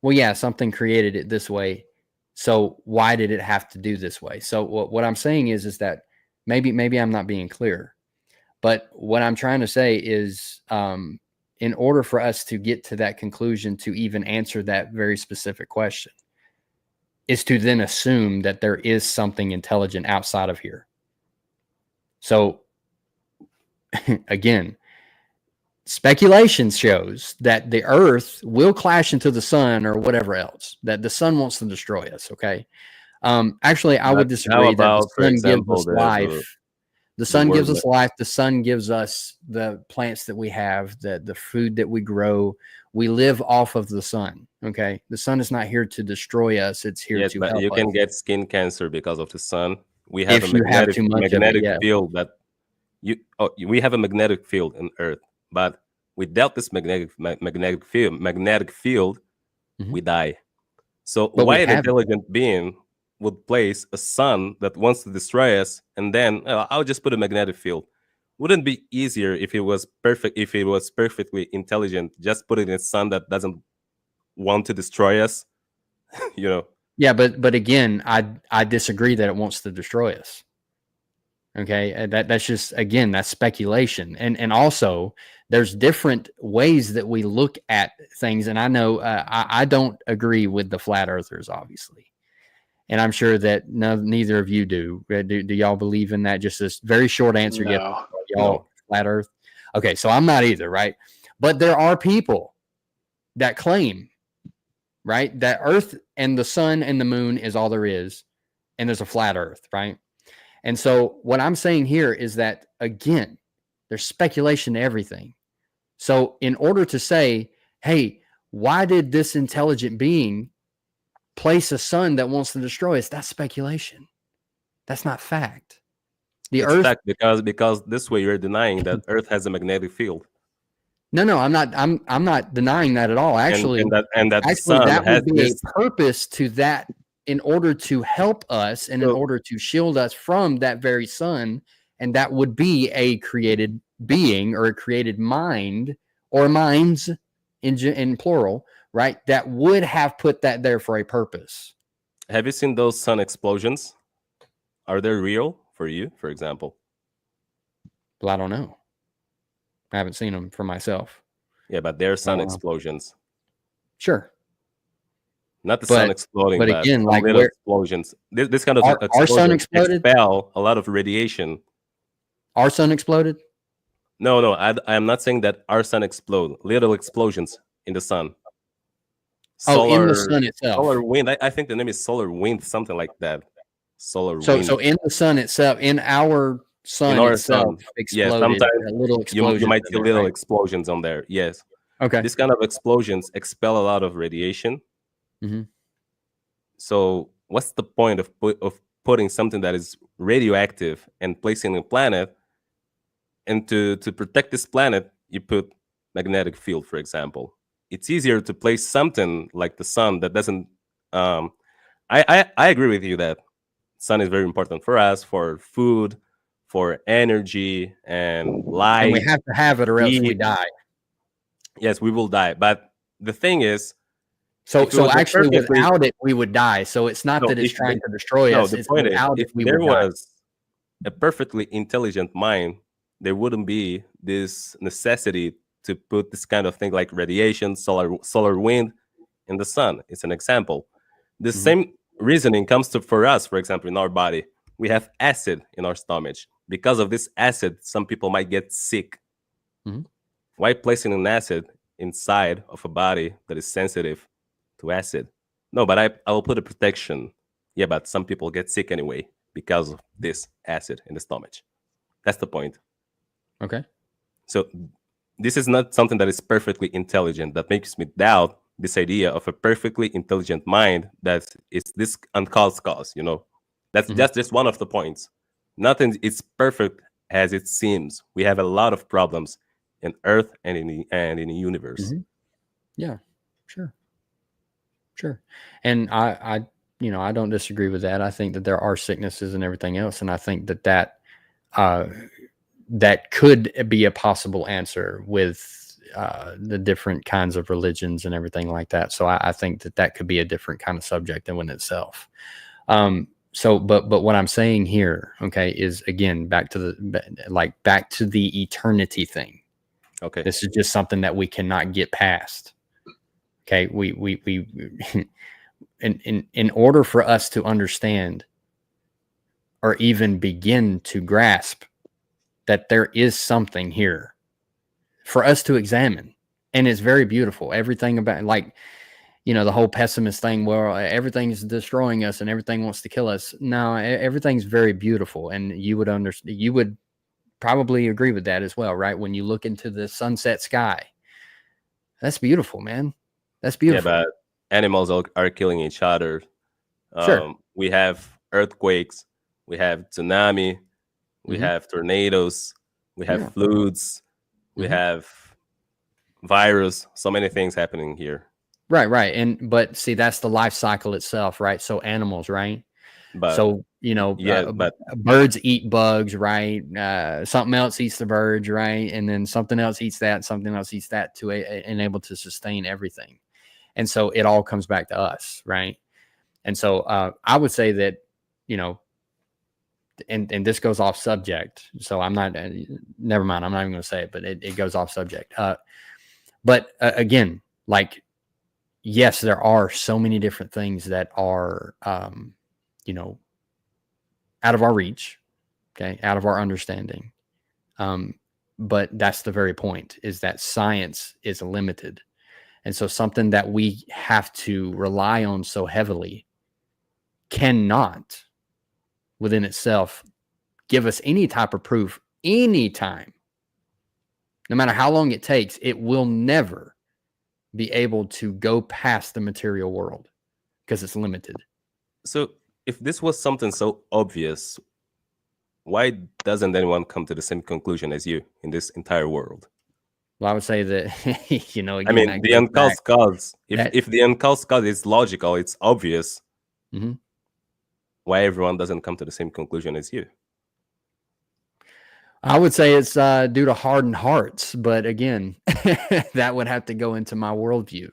well, yeah, something created it this way. So why did it have to do this way? So what I'm saying is that maybe I'm not being clear, but what I'm trying to say is, in order for us to get to that conclusion, to even answer that very specific question, is to then assume that there is something intelligent outside of here. So again, speculation shows that the Earth will clash into the sun or whatever else, that the sun wants to destroy us. Okay. Actually, I would disagree that the sun gives us life. The sun gives us life. The sun gives us the plants that we have, the food that we grow. We live off of the sun. Okay. The sun is not here to destroy us. It's here to help us. You can get skin cancer because of the sun. We have a magnetic field that we have a magnetic field in Earth. But without this magnetic field, we die. So why an intelligent being would place a sun that wants to destroy us, and then I'll just put a magnetic field? Wouldn't it be easier if it was perfect? If it was perfectly intelligent, just put it in a sun that doesn't want to destroy us. You know? Yeah, but again, I disagree that it wants to destroy us. Okay, that's just, again, that's speculation, and also there's different ways that we look at things. And I know I don't agree with the flat earthers, obviously, and I'm sure that neither of you do. Do y'all believe in that? Just this very short answer. Yes, No. y'all flat Earth. Okay, so I'm not either, right? But there are people that claim, right, that Earth and the sun and the moon is all there is, and there's a flat Earth, right? And so what I'm saying here is that, again, there's speculation to everything. So in order to say, hey, why did this intelligent being place a sun that wants to destroy us? That's speculation. That's not fact. The It's Earth, fact, because this way you're denying that Earth has a magnetic field. no, I'm not denying that at all. Actually, and that the sun that has would be this a purpose to that, in order to help us and in order to shield us from that very sun. And that would be a created being or a created mind, or minds in plural, right? That would have put that there for a purpose. Have you seen those sun explosions? Are they real for you, for example? Well, I don't know. I haven't seen them for myself. Yeah, but they're sun Oh, explosions. Sure. Not the sun exploding, but but again, like, little where explosions. This kind of our sun explosions exploded? expel a lot of radiation. Our sun exploded? No, I am not saying that our sun explode. Little explosions in the sun. Oh, in the sun itself. Solar wind. I think the name is solar wind, something like that. Solar So wind. so in the sun itself, in our sun itself, exploded, sometimes a little explosion. you might see there, little right? explosions on there. Yes. Okay. This kind of explosions expel a lot of radiation. Mhm. So what's the point of putting something that is radioactive and placing a planet? And to protect this planet, you put magnetic field, for example. It's easier to place something like the sun that doesn't. I agree with you that sun is very important for us, for food, for energy and light. And we have to have it, or else we die. Yes, we will die. But the thing is, so actually, without it, we would die. So it's not that it's trying to destroy us. The point is, if there die. was a perfectly intelligent mind, there wouldn't be this necessity to put this kind of thing like radiation, solar wind in the sun. It's an example. The same reasoning comes to for us, for example, in our body. We have acid in our stomach. Because of this acid, some people might get sick. Why placing an acid inside of a body that is sensitive to acid? No, but I will put a protection. Yeah, but some people get sick anyway because of this acid in the stomach. That's the point. Okay. So this is not something that is perfectly intelligent. That makes me doubt this idea of a perfectly intelligent mind that is this uncaused cause, you know. That's just one of the points. Nothing is perfect as it seems. We have a lot of problems in Earth and in the universe. Yeah, sure. And I I don't disagree with that. I think that there are sicknesses and everything else, and I think that that could be a possible answer with the different kinds of religions and everything like that. So I think that could be a different kind of subject in itself. So, but what I'm saying here, okay, is again back to the eternity thing. Okay, this is just something that we cannot get past. Okay, we in order for us to understand or even begin to grasp that there is something here for us to examine, and it's very beautiful. Everything about, like, the whole pessimist thing where everything's destroying us and everything wants to kill us. No, everything's very beautiful, and you would probably agree with that as well, right? When you look into the sunset sky, that's beautiful, man. That's beautiful. Yeah, but animals are killing each other. Sure. We have earthquakes, we have tsunami, we have tornadoes, we have floods, we have virus, so many things happening here. Right. But see, that's the life cycle itself, right? So animals, right? But so but birds eat bugs, right? Something else eats the birds, right? And then something else eats that, something else eats that to enable to sustain everything. And so it all comes back to us, right? And so I would say that and this goes off subject, so I'm not, never mind, I'm not even going to say it, but it goes off subject. But again, like, yes, there are so many different things that are, you know, out of our reach, okay, out of our understanding. But that's the very point, is that science is limited. And so something that we have to rely on so heavily cannot within itself give us any type of proof anytime. No matter how long it takes, it will never be able to go past the material world because it's limited. So if this was something so obvious, why doesn't anyone come to the same conclusion as you in this entire world? Well, I would say that, you know, again, I mean, the uncast cause, if the uncast cause is logical, it's obvious, why everyone doesn't come to the same conclusion as you? I would say it's due to hardened hearts, but again, that would have to go into my worldview.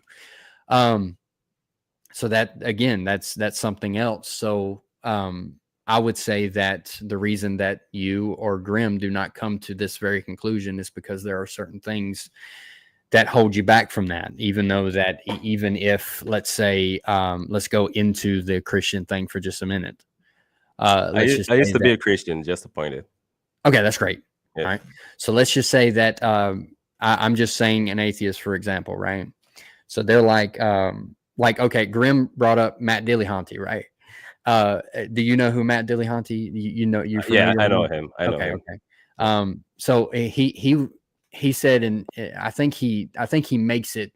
So that, again, that's something else. So I would say that the reason that you or Grimm do not come to this very conclusion is because there are certain things that hold you back from that, even though that, even if, let's say, let's go into the Christian thing for just a minute. I used to be a Christian, just to point it. Okay, that's great. Yeah. All right. So let's just say that I'm just saying an atheist, for example, right? So they're like, okay, Grimm brought up Matt Dillahunty, right? Do you know who Matt Dillahunty? You know, you're familiar? Yeah, I know him. I know him. Okay. So he said, and I think he makes it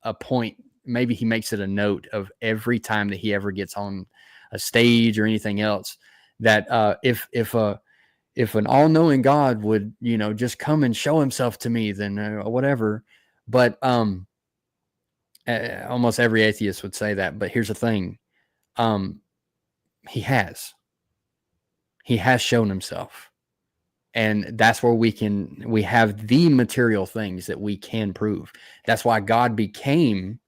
a point. Maybe he makes it a note of every time that he ever gets on a stage or anything else, that if an all-knowing God would, you know, just come and show himself to me, then whatever. But almost every atheist would say that. But here's the thing. He has shown himself. And that's where we have the material things that we can prove. That's why God became.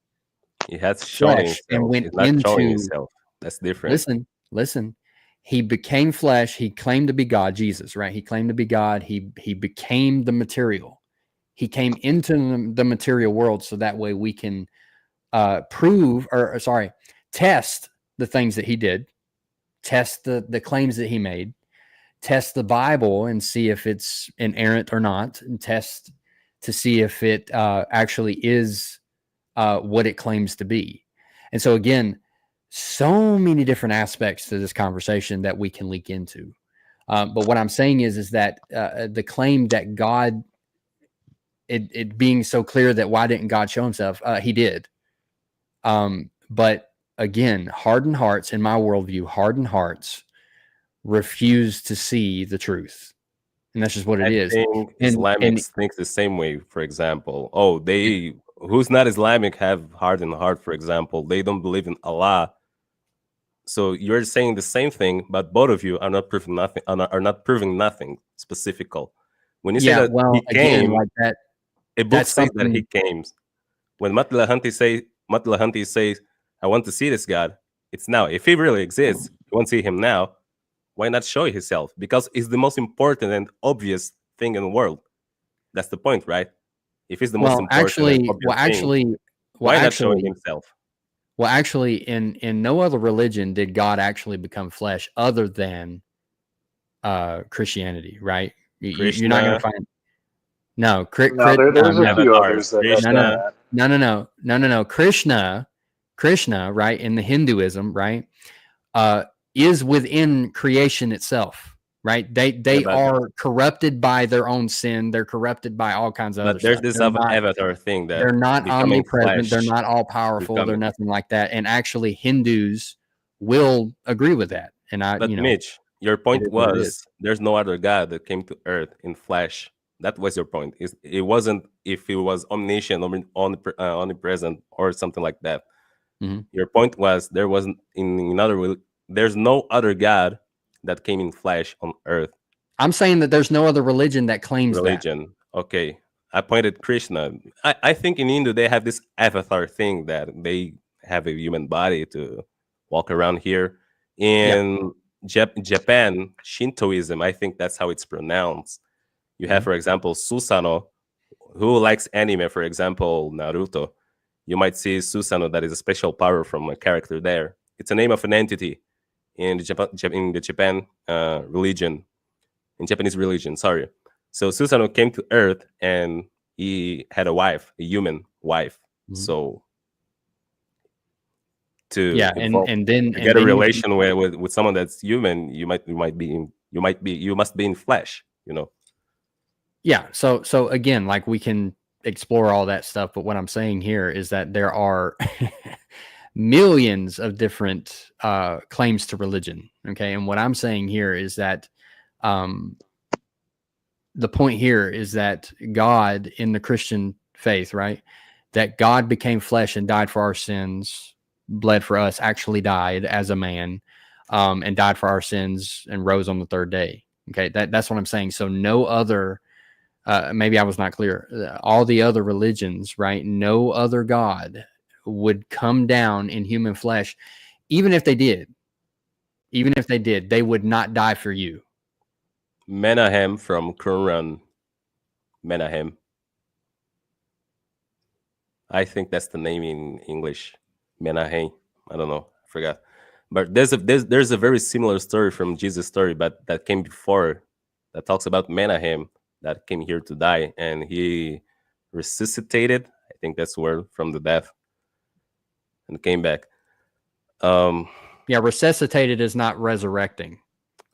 He has shown himself. And went He's not showing himself. That's different. Listen. He became flesh. He claimed to be God, Jesus, right? He claimed to be God. He became the material. He came into the material world so that way we can test the things that he did, test the claims that he made, test the Bible and see if it's inerrant or not, and test to see if it actually is what it claims to be. And so again, so many different aspects to this conversation that we can leak into. But what I'm saying is that the claim that God, it being so clear that why didn't God show himself? He did. But again, hardened hearts, in my worldview, hardened hearts refuse to see the truth. And that's just what it is. I think Islamics think the same way, for example. Who's not Islamic have hardened heart, for example. They don't believe in Allah. So you're saying the same thing, but both of you are not proving nothing. Are not proving nothing specifical. When you say that he came, like that, a book says that he came. When Matt Dillahunty says, "I want to see this God," it's now. If he really exists, you want to see him now. Why not show himself? Because it's the most important and obvious thing in the world. That's the point, right? If it's the most important, why not showing himself? Well, actually, in no other religion did God actually become flesh other than Christianity, right? You're not going to find. No, there's a few others. No. Krishna, right? In the Hinduism, right, is within creation itself, right? They are corrupted by their own sin. They're corrupted by all kinds of. But there's this avatar thing that they're not omnipresent. Flesh, they're not all powerful. They're nothing like that. And actually, Hindus will agree with that. And Mitch, your point was there's no other God that came to Earth in flesh. That was your point. It wasn't if he was omniscient or omnipresent or something like that. Mm-hmm. Your point was there wasn't there's no other God that came in flesh on Earth. I'm saying that there's no other religion that claims that. Okay. I pointed Krishna. I think in Hindu they have this avatar thing that they have a human body to walk around here. And Japan, Shintoism, I think that's how it's pronounced. You have, for example, Susanoo, who likes anime, for example, Naruto. You might see Susanoo, that is a special power from a character there. It's a name of an entity in the Japan religion, in Japanese religion, sorry. So Susanoo came to Earth and he had a wife, a human wife. So to get a relation with someone that's human, you must be in flesh, you know. Yeah. So again, like we can explore all that stuff, but what I'm saying here is that there are millions of different claims to religion. Okay. And what I'm saying here is that the point here is that God in the Christian faith, right? That God became flesh and died for our sins, bled for us, actually died as a man, and died for our sins and rose on the third day. Okay. That's what I'm saying. So no other, maybe I was not clear. All the other religions, right? No other God would come down in human flesh. Even if they did, they would not die for you. Menahem from Qumran. Menahem. I think that's the name in English. Menahem. I don't know. I forgot. But there's a very similar story from Jesus' story, but that came before, that talks about Menahem that came here to die, and he resuscitated. I think that's the word, from the death, and came back. Yeah, resuscitated is not resurrecting.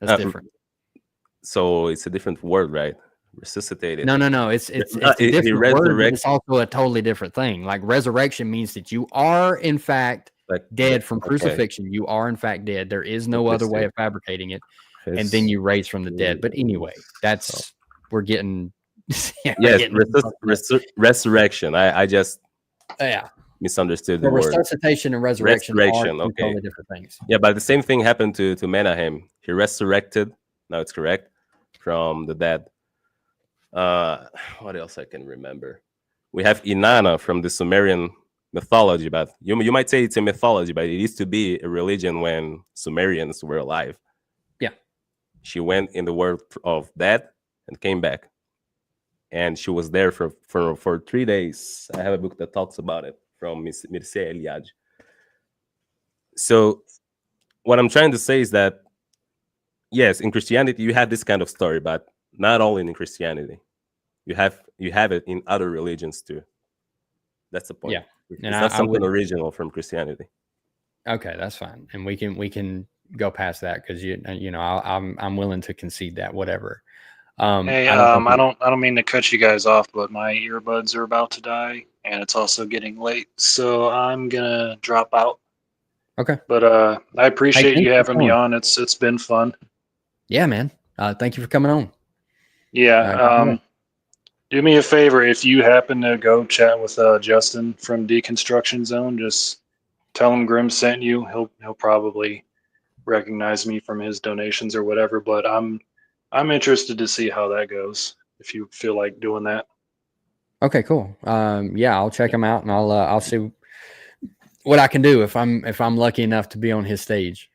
That's different. So it's a different word, right? Resuscitated. No. It's a different word, but it's also a totally different thing. Like resurrection means that you are in fact dead from crucifixion. You are in fact dead. There is no other way of fabricating it. And then you raise from the dead. But anyway, that's we're getting resurrection. I just misunderstood the word. Resuscitation and resurrection are totally different things. Yeah, but the same thing happened to Menahem. He resurrected. Now it's correct, from the dead. What else I can remember? We have Inanna from the Sumerian mythology, but you might say it's a mythology, but it used to be a religion when Sumerians were alive. Yeah. She went in the world of dead and came back. And she was there for 3 days. I have a book that talks about it from Mircea Eliade. So what I'm trying to say is that, yes, in Christianity, you have this kind of story, but not only in Christianity. You have it in other religions too. That's the point. Yeah. It's not something original from Christianity. Okay, that's fine. And we can go past that, because you know I'm willing to concede that, whatever. Hey, I don't mean to cut you guys off, but my earbuds are about to die, and it's also getting late, so I'm gonna drop out. Okay. But I appreciate you having me on. It's been fun. Yeah, man. Thank you for coming on. Yeah. Do me a favor, if you happen to go chat with Justin from Deconstruction Zone, just tell him Grim sent you. He'll probably recognize me from his donations or whatever. But I'm interested to see how that goes, if you feel like doing that. Okay, cool. Yeah, I'll check him out, and I'll see what I can do if I'm lucky enough to be on his stage.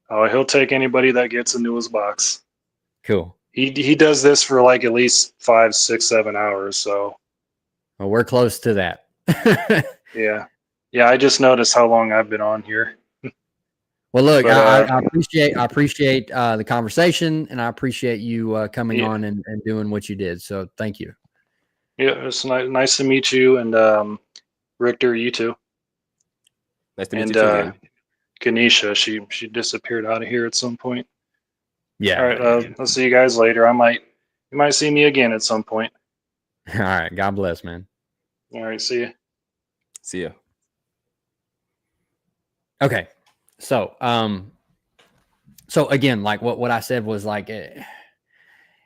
Oh, he'll take anybody that gets into his box. Cool. He does this for like at least 5, 6, 7 hours. So. Well, we're close to that. Yeah. I just noticed how long I've been on here. Well, look, I appreciate the conversation, and I appreciate you coming on and doing what you did. So thank you. Yeah, it's nice to meet you, and Richter, you too. Nice to meet you too, man. Ganesha, she disappeared out of here at some point. Yeah. All right, I'll see you guys later. You might see me again at some point. All right. God bless, man. All right. See you. See ya. Okay. So, so again, like what I said was like,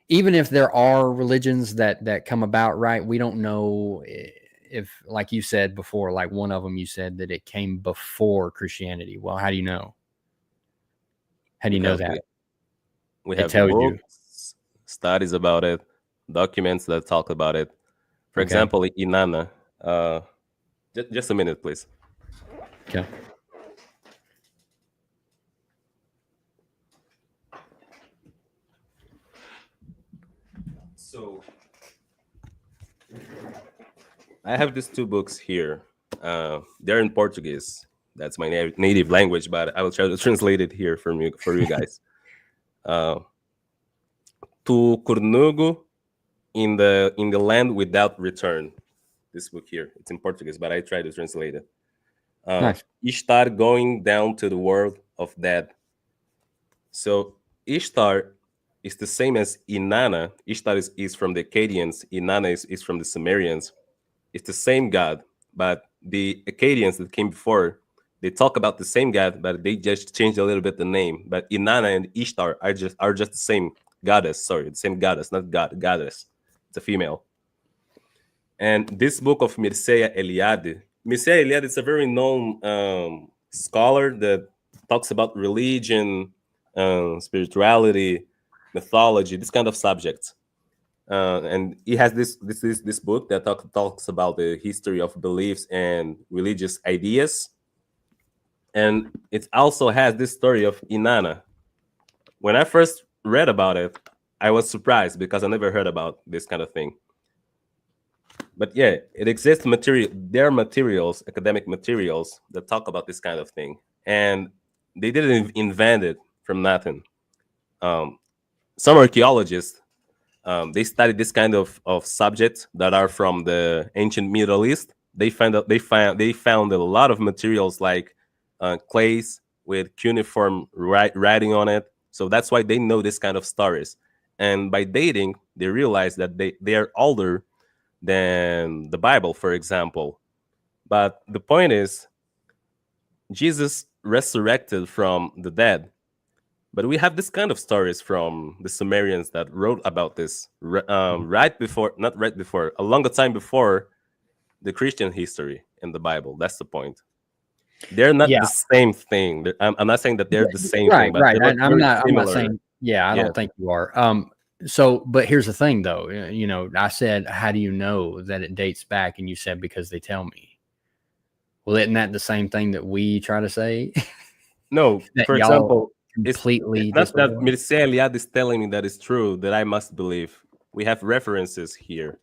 even if there are religions that come about, right? We don't know if, like you said before, like one of them, you said that it came before Christianity. Well, how do you know? How do you know that? We have books, studies about it, documents that talk about it. For example, Inanna. Just a minute, please. Okay. So I have these two books here. They're in Portuguese. That's my native language, but I will try to translate it here for you guys. Tu Cornugo in the land without return. This book here. It's in Portuguese, but I try to translate it. Nice. Ishtar going down to the world of dead. So Ishtar is the same as Inanna. Ishtar is from the Akkadians. Inanna is from the Sumerians. It's the same god, but the Akkadians that came before, they talk about the same god, but they just changed a little bit the name. But Inanna and Ishtar are just the same goddess. Sorry, the same goddess, not goddess. It's a female. And this book of Mircea Eliade is a very known scholar that talks about religion, spirituality, mythology, this kind of subjects. And he has this book that talks about the history of beliefs and religious ideas. And it also has this story of Inanna. When I first read about it, I was surprised because I never heard about this kind of thing. But yeah, it exists there are materials, academic materials that talk about this kind of thing. And they didn't invent it from nothing. Some archaeologists, they study this kind of subjects that are from the ancient Middle East. They found a lot of materials like clays with cuneiform writing on it. So that's why they know this kind of stories. And by dating, they realize that they are older than the Bible, for example. But the point is, Jesus resurrected from the dead. But we have this kind of stories from the Sumerians that wrote about this a longer time before the Christian history in the Bible. That's the point. They're not the same thing. I'm not saying that they're the same thing, but right. I'm not saying. I don't think you are. So, but here's the thing, though. I said, how do you know that it dates back? And you said, because they tell me. Well, isn't that the same thing that we try to say? No, for example, completely. It's not that Mircea Eliade is telling me that it's true that I must believe. We have references here.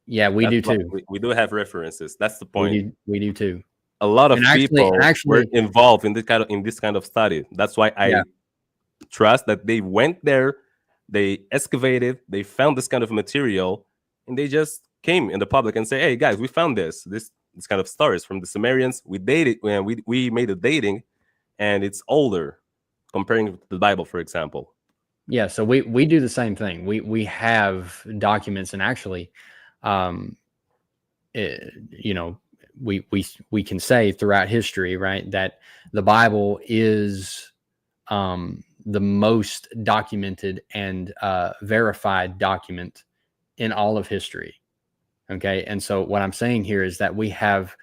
Yeah, we do too. We do have references. That's the point. We do too. A lot of people were involved in this kind of study. That's why I trust that they went there, they excavated, they found this kind of material, and they just came in the public and say, "Hey guys, we found this kind of stories from the Sumerians. We dated when we made a dating, and it's older." Comparing to the Bible, for example. Yeah, so we do the same thing. We have documents, and actually, we can say throughout history, right, that the Bible is the most documented and verified document in all of history. Okay, and so what I'm saying here is that we have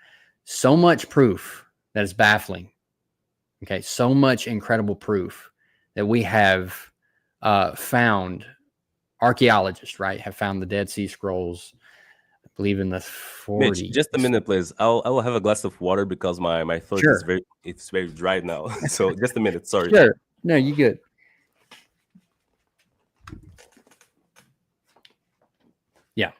so much proof that is baffling. Okay, so much incredible proof that we have found. Archaeologists, right, have found the Dead Sea Scrolls, I believe in the 40s. Mitch, just a minute, please. I'll have a glass of water because my throat is very dry now. So just a minute, sorry. Sure. No, you good. Yeah.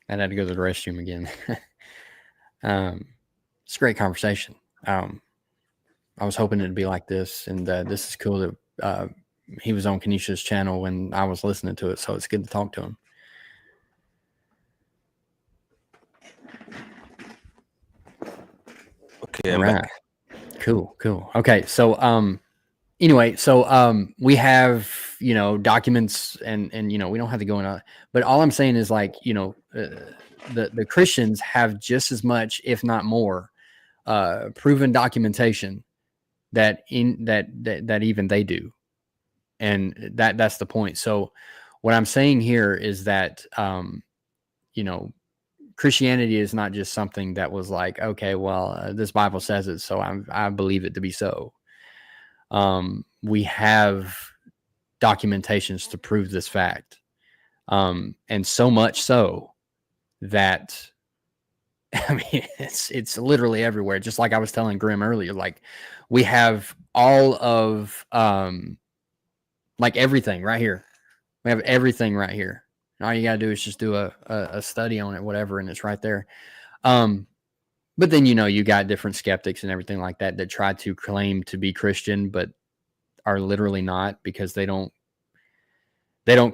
I had to go to the restroom again. It's a great conversation. I was hoping it'd be like this, and this is cool that he was on Kenisha's channel when I was listening to it, so it's good to talk to him. Okay, all right. Cool. Okay, so anyway, so we have documents, and we don't have to go in, but all I'm saying is, like, the Christians have just as much, if not more, proven documentation that even they do, and that's the point. So what I'm saying here is that Christianity is not just something that was like, okay, well, this Bible says it, so I believe it to be so. We have documentations to prove this fact, and so much so that, I mean, it's literally everywhere. Just like I was telling Grim earlier, like We have all of like everything right here. We have everything right here. All you gotta do is just do a study on it, whatever, and it's right there. But then, you know, you got different skeptics and everything like that that try to claim to be Christian, but are literally not, because they don't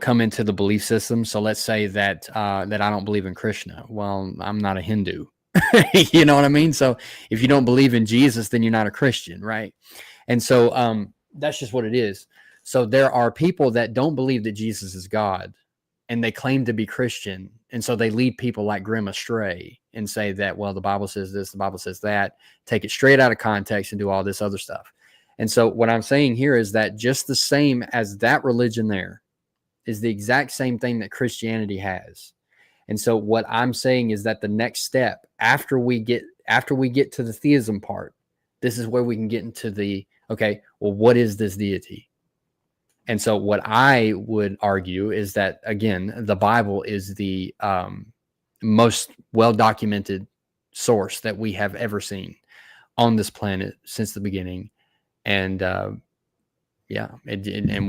come into the belief system. So let's say that that I don't believe in Krishna. Well, I'm not a Hindu. You know what I mean? So if you don't believe in Jesus, then you're not a Christian, right? And so that's just what it is. So there are people that don't believe that Jesus is God, and they claim to be Christian. And so they lead people like Grimm astray and say that, well, the Bible says this, the Bible says that, take it straight out of context and do all this other stuff. And so what I'm saying here is that just the same as that religion there is the exact same thing that Christianity has. And so what I'm saying is that the next step after we get to the theism part, this is where we can get into the, okay, well, what is this deity? And so what I would argue is that, again, the Bible is the most well-documented source that we have ever seen on this planet since the beginning. And and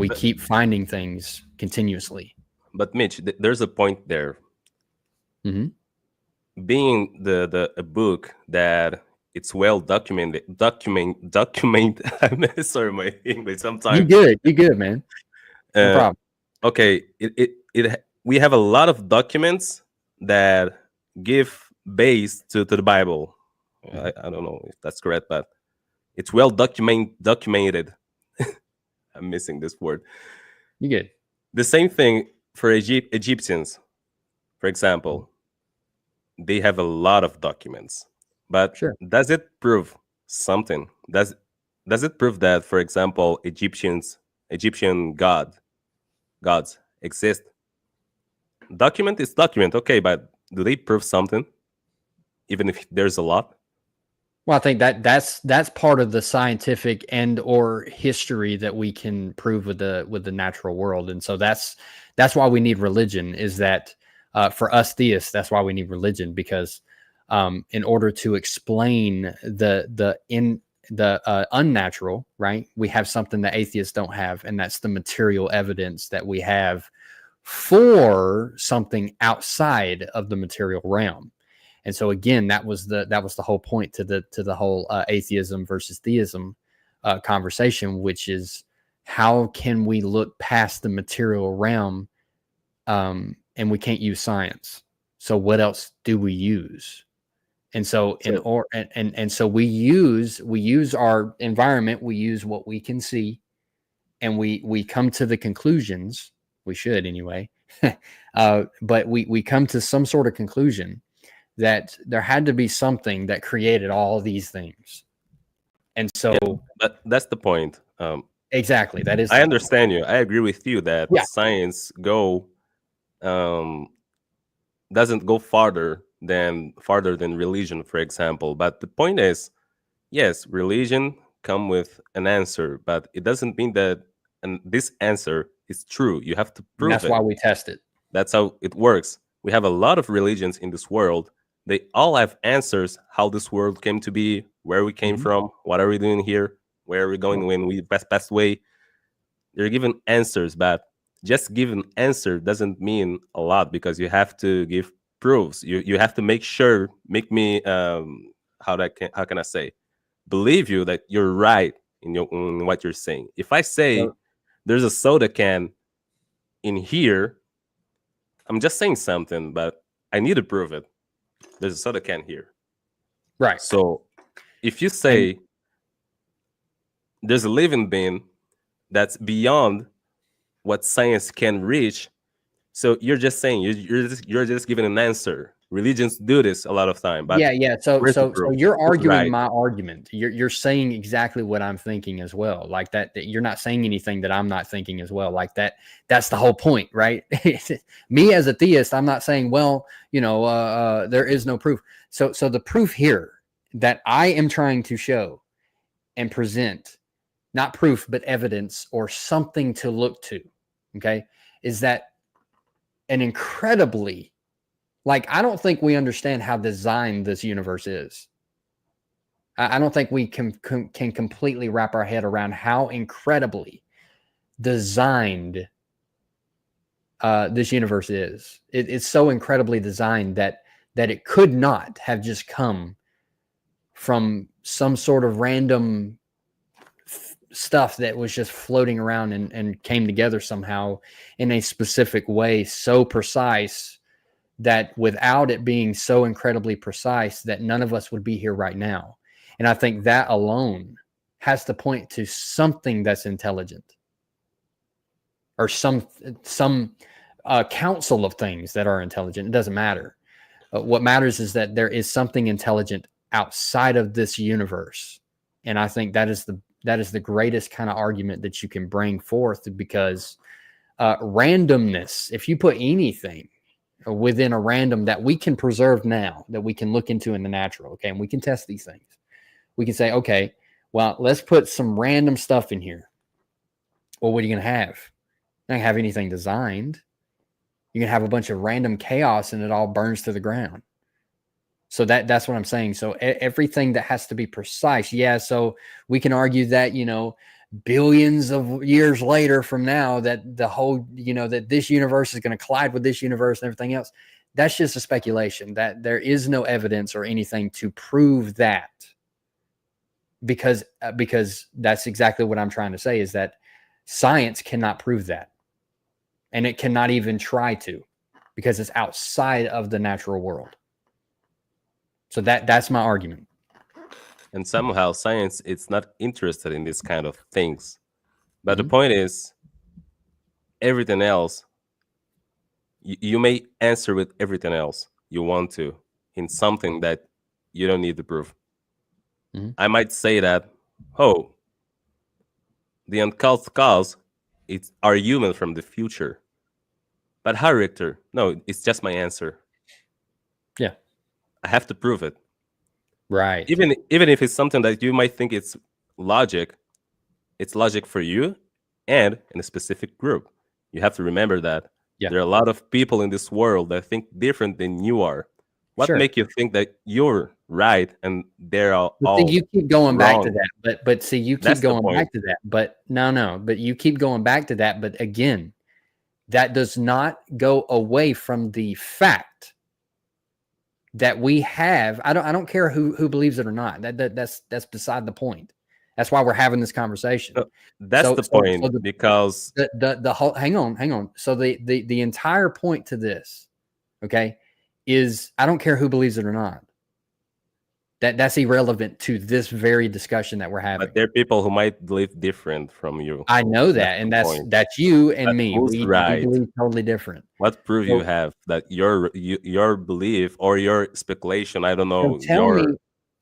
we keep finding things continuously. But Mitch, there's a point there. Mm-hmm. Being a book that it's well documented. I'm sorry, my English sometimes. You good, man. No problem. Okay, we have a lot of documents that give base to the Bible. I don't know if that's correct, but it's well documented. I'm missing this word. You good? The same thing for Egyptians, for example. They have a lot of documents, but sure. Does it prove something? Does it prove that, for example, Egyptian gods exist? Document is document, okay, but do they prove something, even if there's a lot? Well, I think that's part of the scientific and or history that we can prove with the natural world, and so that's why we need religion. Is that for us theists? That's why we need religion, because in order to explain the unnatural, right? We have something that atheists don't have, and that's the material evidence that we have for something outside of the material realm. And so again, that was the whole point to the whole atheism versus theism conversation, which is how can we look past the material realm, and we can't use science. So what else do we use? And so so we use our environment, we use what we can see, and we come to the conclusions. We should anyway, but we come to some sort of conclusion that there had to be something that created all these things. And so that's the point. Exactly. That is. I understand you. I agree with you that science doesn't go farther than religion, for example. But the point is, yes, religion come with an answer, but it doesn't mean that this answer is true. You have to prove it. That's why we test it. That's how it works. We have a lot of religions in this world. They all have answers how this world came to be, where we came from, what are we doing here, where are we going when we best way. They're given answers, but just giving answer doesn't mean a lot, because you have to give proofs. You have to make me how can I say, believe you that you're right in what you're saying. If I say there's a soda can in here, I'm just saying something, but I need to prove it. There's a soda can here. Right. So if you say there's a living being that's beyond what science can reach, so you're just saying, you're just giving an answer. Religions do this a lot of time. But So you're arguing my argument. You're saying exactly what I'm thinking as well. Like that you're not saying anything that I'm not thinking as well. Like that's the whole point, right? Me as a theist, I'm not saying, well, there is no proof. So the proof here that I am trying to show and present, not proof, but evidence or something to look to, okay, is that an incredibly, I don't think we understand how designed this universe is. I don't think we can completely wrap our head around how incredibly designed this universe is. It's so incredibly designed that it could not have just come from some sort of random stuff that was just floating around and came together somehow in a specific way, so precise that without it being so incredibly precise that none of us would be here right now. And I think that alone has to point to something that's intelligent, or some council of things that are intelligent. It doesn't matter. What matters is that there is something intelligent outside of this universe. And I think that is the greatest kind of argument that you can bring forth, because randomness, if you put anything within a random that we can preserve now, that we can look into in the natural, okay, and we can test these things. We can say, okay, well, let's put some random stuff in here. Well, what are you going to have? You're not going to have anything designed. You can have a bunch of random chaos and it all burns to the ground. So that's what I'm saying. So everything that has to be precise. Yeah. So we can argue that, billions of years later from now, that the whole, that this universe is going to collide with this universe and everything else. That's just a speculation. That there is no evidence or anything to prove that, because that's exactly what I'm trying to say, is that science cannot prove that. And it cannot even try to, because it's outside of the natural world. So that's my argument. And somehow science is not interested in this kind of things. But the point is, everything else, you may answer with everything else you want to in something that you don't need to prove. I might say that, the uncouth cause are human from the future. But how, Richter? No, it's just my answer. Yeah. I have to prove it. Right. Even if it's something that you might think it's logic for you and in a specific group. You have to remember that there are a lot of people in this world that think different than you are. What make you think that you're right and they're all you keep going wrong? back to that, but see, you keep going back to that, but but you keep going back to that, but again, that does not go away from the fact that we have. I don't care who believes it or not. That's beside the point. That's why we're having this conversation. That's the point, because the whole hang on. So the entire point to this, okay, is I don't care who believes it or not. That's irrelevant to this very discussion that we're having. But there are people who might believe different from you. I know that, and that's you and me. We believe totally different. What proof you have that your belief or your speculation? I don't know.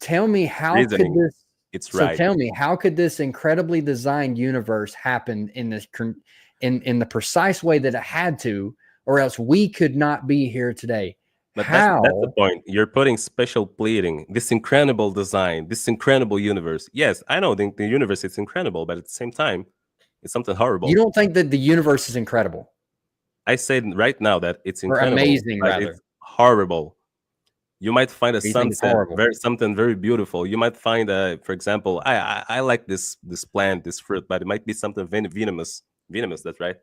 Tell me how could this? It's right. So tell me, how could this incredibly designed universe happen in the precise way that it had to, or else we could not be here today? But that's the point. You're putting special pleading, this incredible design, this incredible universe. Yes, I know the universe is incredible, but at the same time, it's something horrible. You don't think that the universe is incredible? I said right now that it's incredible. Or amazing, rather. It's horrible. You might find a sunset, something very beautiful. You might find, for example, I like this plant, this fruit, but it might be something venomous. Venomous, that's right.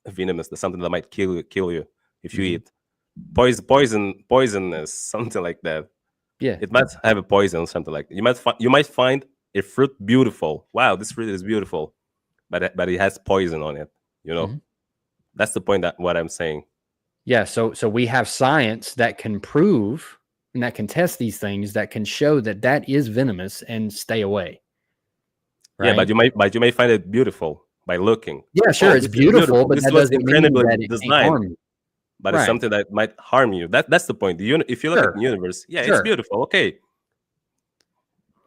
Venomous, that's something that might kill you if you eat. Poisonous, something like that. Yeah, it might have a poison or something like that. You might find a fruit beautiful. Wow, this fruit is beautiful, but it has poison on it. That's the point that what I'm saying. Yeah, so we have science that can prove and that can test these things, that can show that is venomous and stay away. Right? Yeah, but you may find it beautiful by looking. Yeah, sure, it's beautiful, but that doesn't mean that it can't harm you. But it's something that might harm you. That's the point. If you look at the universe, it's beautiful, okay,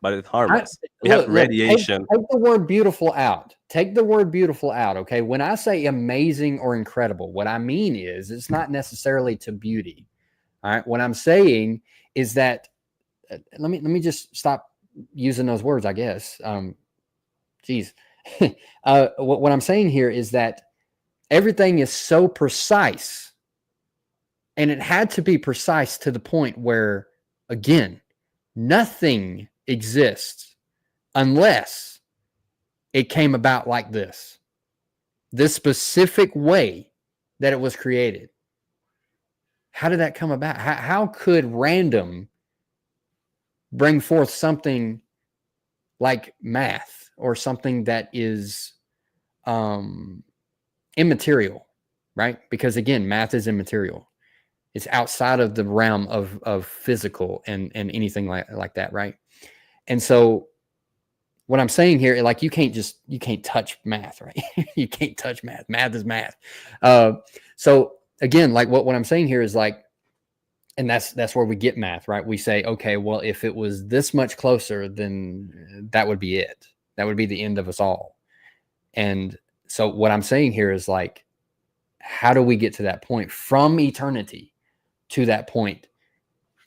but it harms us. We have radiation. Take the word beautiful out. Take the word beautiful out, okay? When I say amazing or incredible, what I mean is it's not necessarily to beauty. All right. What I'm saying is that let me just stop using those words, I guess. Geez. What I'm saying here is that everything is so precise. And it had to be precise to the point where, again, nothing exist unless it came about like this specific way that it was created. How did that come about? How could random bring forth something like math or something that is immaterial, right? Because again, math is immaterial. It's outside of the realm of physical and anything like that, right? And so what I'm saying here, like you can't touch math, right? You can't touch math. Math is math. So again, like what I'm saying here is like, and that's where we get math, right? We say, okay, well, if it was this much closer, then that would be it. That would be the end of us all. And so what I'm saying here is like, how do we get to that point from eternity to that point?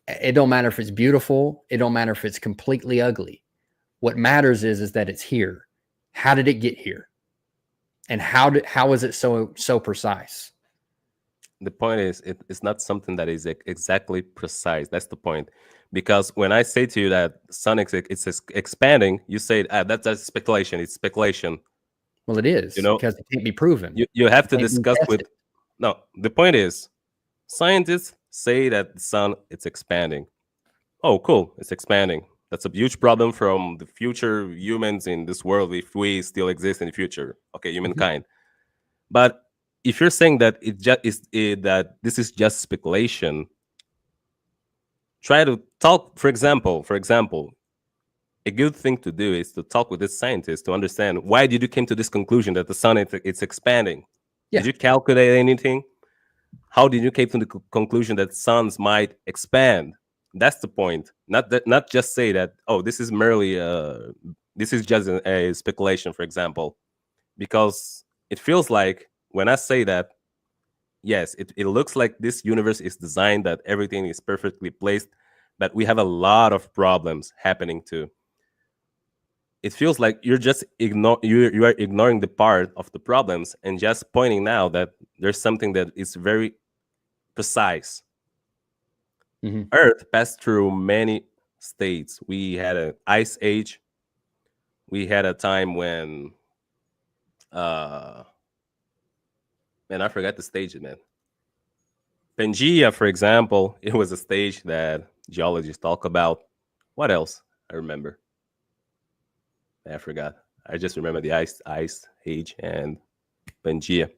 It don't matter if it's beautiful. It don't matter if it's completely ugly. What matters is that it's here. How did it get here? And how is it so precise? The point is, it's not something that is exactly precise. That's the point. Because when I say to you that sun it's expanding, you say that's speculation. It's speculation. Well, it is, because it can't be proven. You have to discuss with. No, the point is, scientists say that the sun it's expanding. Oh, cool, it's expanding. That's a huge problem from the future humans in this world if we still exist in the future. Okay, humankind. But if you're saying that that this is just speculation, try to talk. For example, a good thing to do is to talk with this scientist to understand why did you came to this conclusion that the sun it's expanding. Yeah. Did you calculate anything? How did you came to the conclusion that suns might expand? That's the point. Not just say that, oh, this is merely this is just a speculation, for example, because it feels like when I say that, yes, it looks like this universe is designed that everything is perfectly placed, but we have a lot of problems happening too. It feels like you're just you are ignoring the part of the problems and just pointing out that there's something that is very precise. Mm-hmm. Earth passed through many states. We had an ice age. We had a time when man, I forgot the stage, man. Pangea, for example, it was a stage that geologists talk about. What else? I remember. I forgot. I just remember the ice age and Pangea.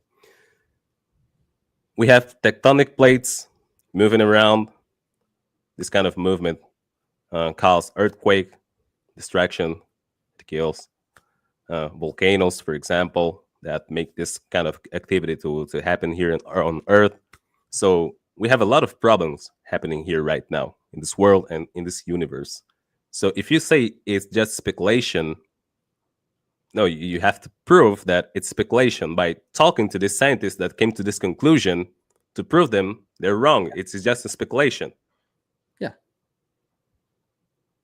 We have tectonic plates moving around. This kind of movement cause earthquake, distraction, it kills. Volcanoes, for example, that make this kind of activity to happen here on Earth. So we have a lot of problems happening here right now in this world and in this universe. So if you say it's just speculation, no, you have to prove that it's speculation by talking to this scientist that came to this conclusion to prove them they're wrong. It's just a speculation. Yeah.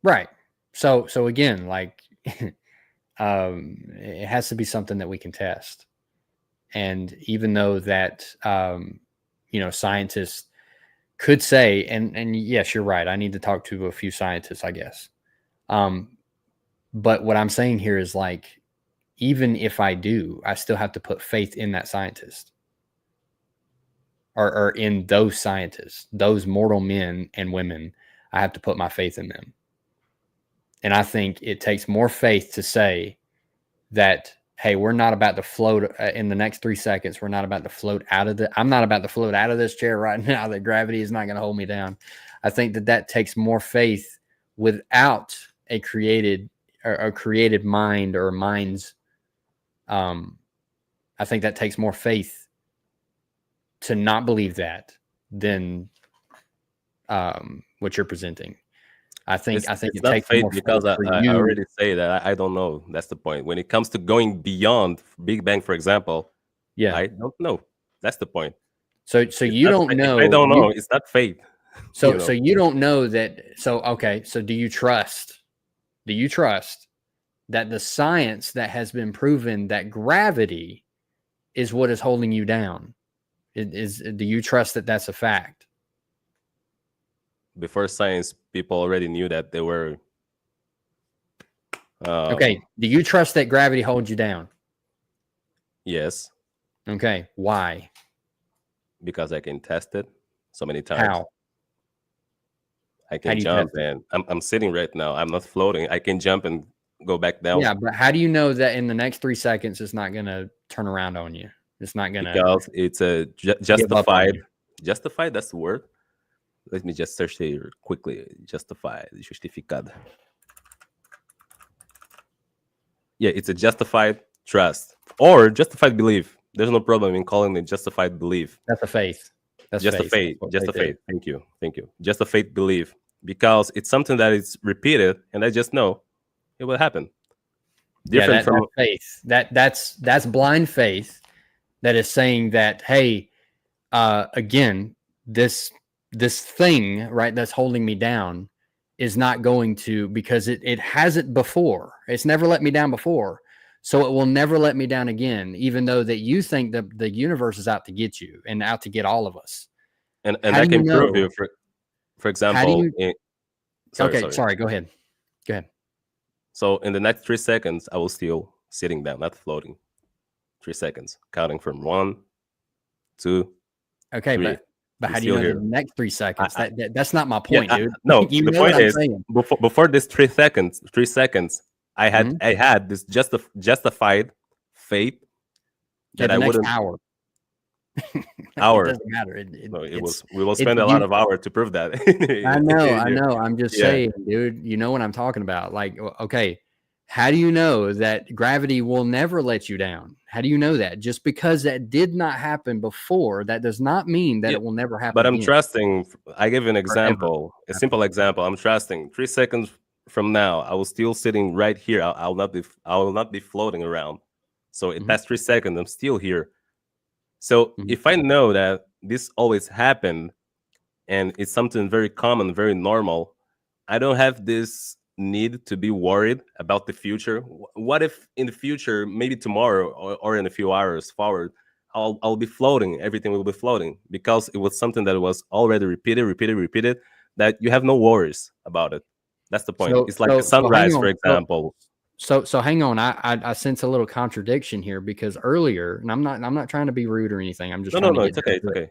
Right. So again, like it has to be something that we can test. And even though that scientists could say, and yes, you're right, I need to talk to a few scientists, I guess. But what I'm saying here is like, even if I do, I still have to put faith in that scientist or in those scientists, those mortal men and women. I have to put my faith in them. And I think it takes more faith to say that, hey, we're not about to float in the next 3 seconds. We're not about to float out of I'm not about to float out of this chair right now. That gravity is not going to hold me down. I think that takes more faith without a created mind or minds. I think that takes more faith to not believe that than what you're presenting. I think it takes faith more because I already say that I don't know. That's the point. When it comes to going beyond Big Bang, for example, yeah, I don't know. That's the point. So you don't know. I don't know. It's not faith. So you don't know that. So okay. So do you trust that the science that has been proven that gravity is what is holding you down? Do you trust that that's a fact? Before science, people already knew that they were Okay. Do you trust that gravity holds you down? Yes. Okay. Why? Because I can test it so many times. How? I can jump, and I'm sitting right now. I'm not floating. I can jump and go back down. Yeah, but how do you know that in the next 3 seconds it's not going to turn around on you? It's not going to. Because it's a justified. Justified, that's the word. Let me just search here quickly. Justified, justificado. Yeah, it's a justified trust or justified belief. There's no problem in calling it justified belief. That's a faith. That's just faith. Just a faith. Thank you. Just a faith belief, because it's something that is repeated, and I just know it will happen. Different from faith. That's blind faith. That is saying that, hey, again, this thing, right, that's holding me down is not going to, because it hasn't before. It's never let me down before. So it will never let me down again, even though that you think that the universe is out to get you and out to get all of us. And I can prove you, for example. Sorry, go ahead. So in the next 3 seconds, I will still sitting down, not floating. 3 seconds, counting from 1, 2. Okay, 3. but how do you know the next 3 seconds? That's not my point, dude. No, the point is before this 3 seconds, I had this justified faith that I wouldn't. Hour. Hour. It doesn't matter. We will spend a lot of hours to prove that. I know. I'm just saying, dude. You know what I'm talking about? Like, okay, how do you know that gravity will never let you down? How do you know that? Just because that did not happen before, that does not mean that it will never happen. But I'm trusting. I give an example, a simple example. I'm trusting 3 seconds from now, I will still sitting right here. I will not be floating around. So it passed 3 seconds. I'm still here. So if I know that this always happened and it's something very common, very normal, I don't have this need to be worried about the future. What if in the future, maybe tomorrow or in a few hours forward, I'll be floating. Everything will be floating because it was something that was already repeated, that you have no worries about it. That's the point. It's like a sunrise, for example. So hang on. I sense a little contradiction here, because earlier, and I'm not trying to be rude or anything. I'm just no. It's okay. It's okay.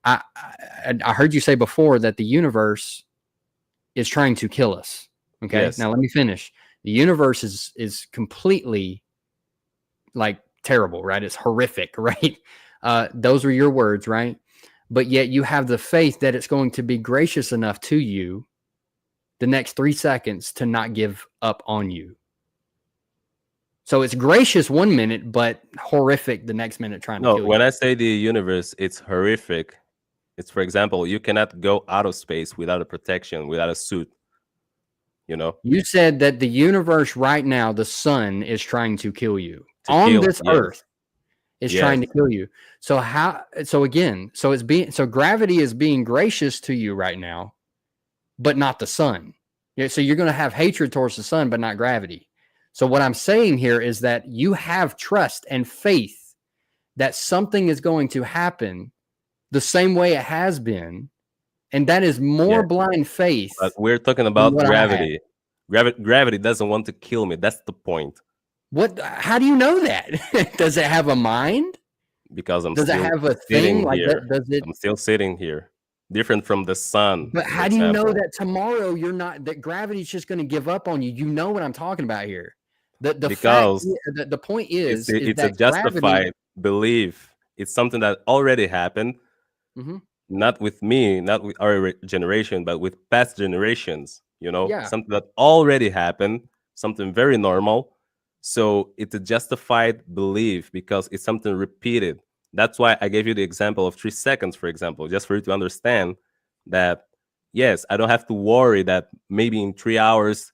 I heard you say before that the universe is trying to kill us. Okay. Yes. Now let me finish. The universe is completely like terrible, right? It's horrific, right? Those were your words, right? But yet you have the faith that it's going to be gracious enough to you the next 3 seconds to not give up on you. So it's gracious 1 minute, but horrific the next minute trying to kill you. When I say the universe, it's horrific. It's, for example, you cannot go out of space without a protection, without a suit. You know? You said that the universe right now, the sun is trying to kill you. On this earth is trying to kill you. So gravity is being gracious to you right now, but not the sun. Yeah, so you're going to have hatred towards the sun, but not gravity. So what I'm saying here is that you have trust and faith that something is going to happen the same way it has been. And that is more blind faith. But we're talking about gravity. Gravity doesn't want to kill me. That's the point. What? How do you know that? Does it have a mind? Because does it have a thing like that? Does it? I'm still sitting here. Different from the sun. But how do you know that tomorrow that gravity's just going to give up on you? You know what I'm talking about here. The point is it's a justified belief. It's something that already happened. Not with me, not with our generation, but with past generations, something that already happened, something very normal. So it's a justified belief because it's something repeated. That's why I gave you the example of 3 seconds, for example, just for you to understand that, yes, I don't have to worry that maybe in 3 hours,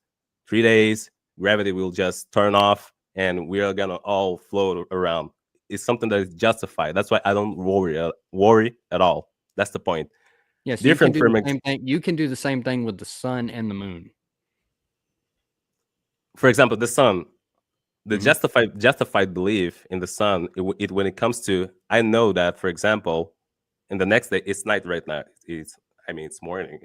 3 days, gravity will just turn off and we are going to all float around. It's something that is justified. That's why I don't worry at all. That's the point. Yes, you can do the same thing. You can do the same thing with the sun and the moon. For example, the sun, the justified belief in the sun. When it comes to, I know that, for example, in the next day, it's night right now. It's morning.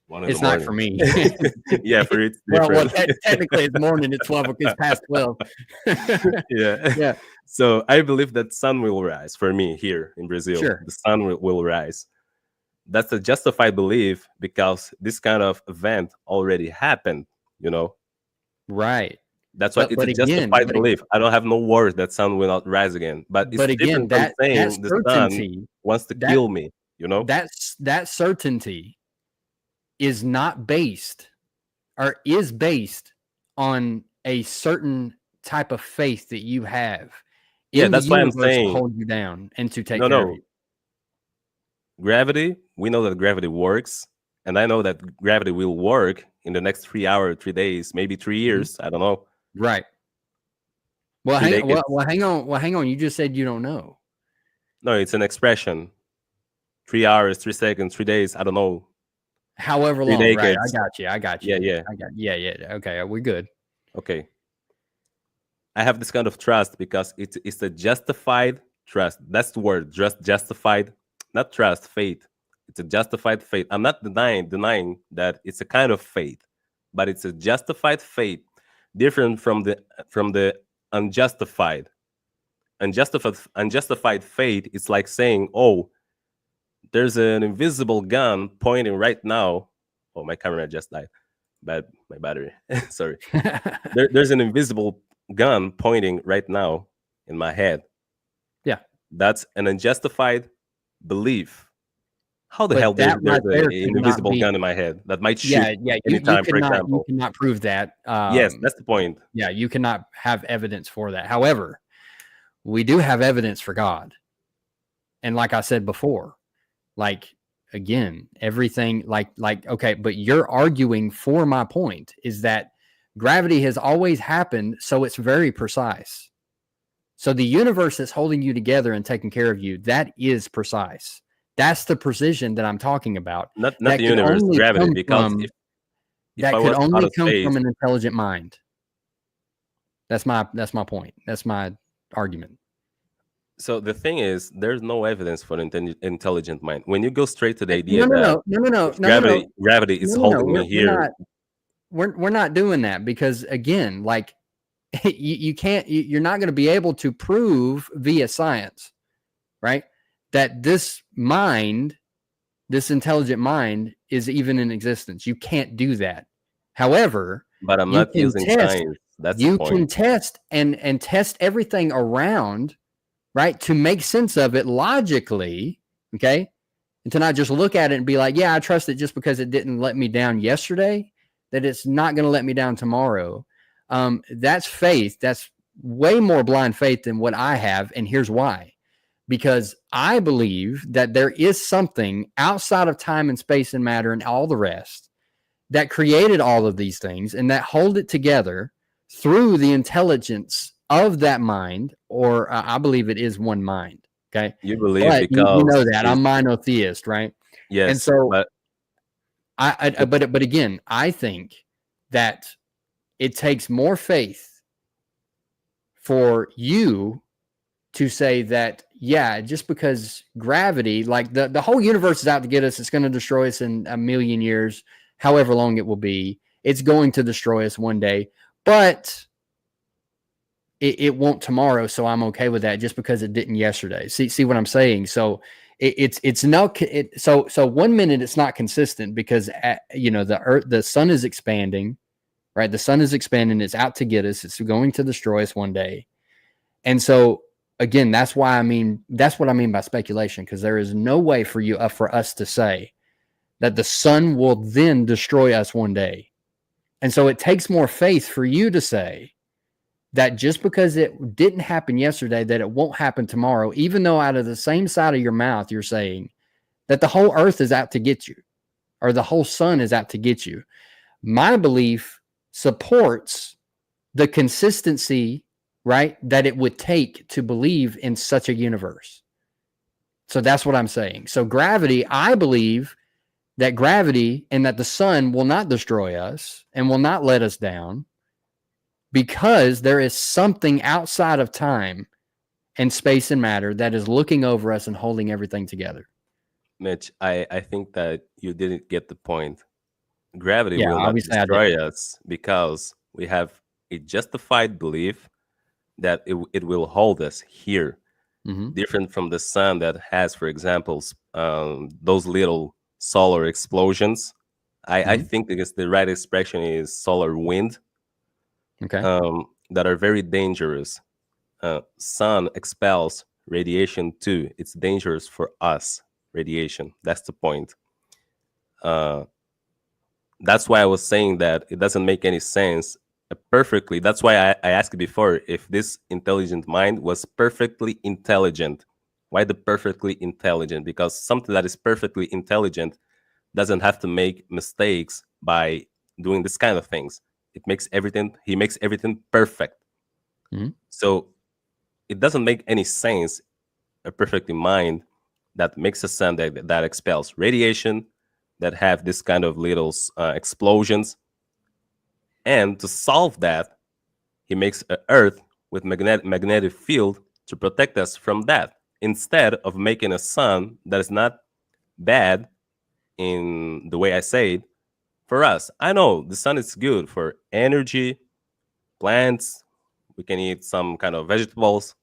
1 in It's the not for morning. me. Yeah, for you it's well, different. technically it's morning. It's 12. It's past 12. Yeah. Yeah, So I believe that sun will rise for me here in Brazil. sure. The sun will rise. That's a justified belief because this kind of event already happened, you know. Right. That's why it's But a again, justified belief. I don't have no words that sun will not rise again. But it's again, different from that saying the sun certainty, wants to that kill me, you know? that certainty is not based or is based on a certain type of faith that you have Yeah, in the that's why I'm universe to saying hold you down and to take no, care of no. you. Gravity, we know that gravity works. And I know that gravity will work in the next 3 hours, 3 days, maybe 3 years. I don't know. Right. Well, 3 decades. hang on. Well, hang on. You just said you don't know. No, it's an expression. 3 hours, 3 seconds, 3 days. I don't know. However 3 long, right? decades. I got you. Yeah. Yeah. Okay, we're good. Okay. I have this kind of trust because it's a justified trust. That's the word. Just justified, not trust, faith. It's a justified faith. I'm not denying that it's a kind of faith, but it's a justified faith, different from the unjustified. Unjustified faith. It's like saying, "Oh, there's an invisible gun pointing right now." Oh, my camera just died. Bad, my battery. Sorry. There's an invisible gun pointing right now in my head. Yeah. That's an unjustified belief. How the But hell there's that right there an could not invisible be. gun in my head that might shoot Yeah. You anytime, for cannot example? prove that. Yes, that's the point. Yeah, you cannot have evidence for that. However, we do have evidence for God. And like I said before, like again, everything like okay, but you're arguing for my point is that gravity has always happened, so it's very precise. So the universe that's holding you together and taking care of you, that is precise. That's the precision that I'm talking about. Not That the could universe, only gravity. come Because from if that I could was out only of come space, from an intelligent mind. That's my point. That's my argument. so the thing is, there's no evidence for an intelligent mind. When you go straight to the idea No. that gravity is holding me here, We're not doing that because again, like you can't. You're not going to be able to prove via science, right? That this mind, this intelligent mind, is even in existence. You can't do that. However, but I'm you not can using test. science. That's the You point. can test and test everything around, right, to make sense of it logically, okay, and to not just look at it and be like, yeah, I trust it just because it didn't let me down yesterday, that it's not going to let me down tomorrow. That's faith. That's way more blind faith than what I have, and here's why. Because I believe that there is something outside of time and space and matter and all the rest that created all of these things and that hold it together through the intelligence of that mind, or I believe it is one mind. Okay. You believe But you because know that I'm monotheist, right? yes, And so but but again, I think that it takes more faith for you to say that, yeah, just because gravity, like the whole universe is out to get us, it's going to destroy us in a million years, however long it will be. It's going to destroy us one day, but it won't tomorrow. So I'm okay with that just because it didn't yesterday. See what I'm saying? So it's no, so 1 minute it's not consistent because the earth, the sun is expanding, right? The sun is expanding. It's out to get us. It's going to destroy us one day. And so again, that's what I mean by speculation, because there is no way for us to say that the sun will then destroy us one day. And so it takes more faith for you to say that just because it didn't happen yesterday, that it won't happen tomorrow, even though out of the same side of your mouth, you're saying that the whole earth is out to get you or the whole sun is out to get you. My belief supports the consistency, right, that it would take to believe in such a universe. So that's what I'm saying. So gravity, I believe that gravity and that the sun will not destroy us and will not let us down, because there is something outside of time and space and matter that is looking over us and holding everything together. Mitch, I think that you didn't get the point. gravity Yeah, will not obviously I did. destroy us because we have a justified belief that it will hold us here, different from the sun that has, for example, those little solar explosions. I think because the right expression is solar wind, Okay. that are very dangerous. Sun expels radiation too. It's dangerous for us, radiation. That's the point. That's why I was saying that it doesn't make any sense perfectly. That's why I asked before if this intelligent mind was perfectly intelligent. Why the perfectly intelligent? Because something that is perfectly intelligent doesn't have to make mistakes by doing this kind of things. He makes everything perfect. So it doesn't make any sense a perfect mind that makes a sun that expels radiation, that have this kind of little explosions. And to solve that, he makes an Earth with magnetic field to protect us from that, instead of making a sun that is not bad in the way I say it for us. I know the sun is good for energy, plants. We can eat some kind of vegetables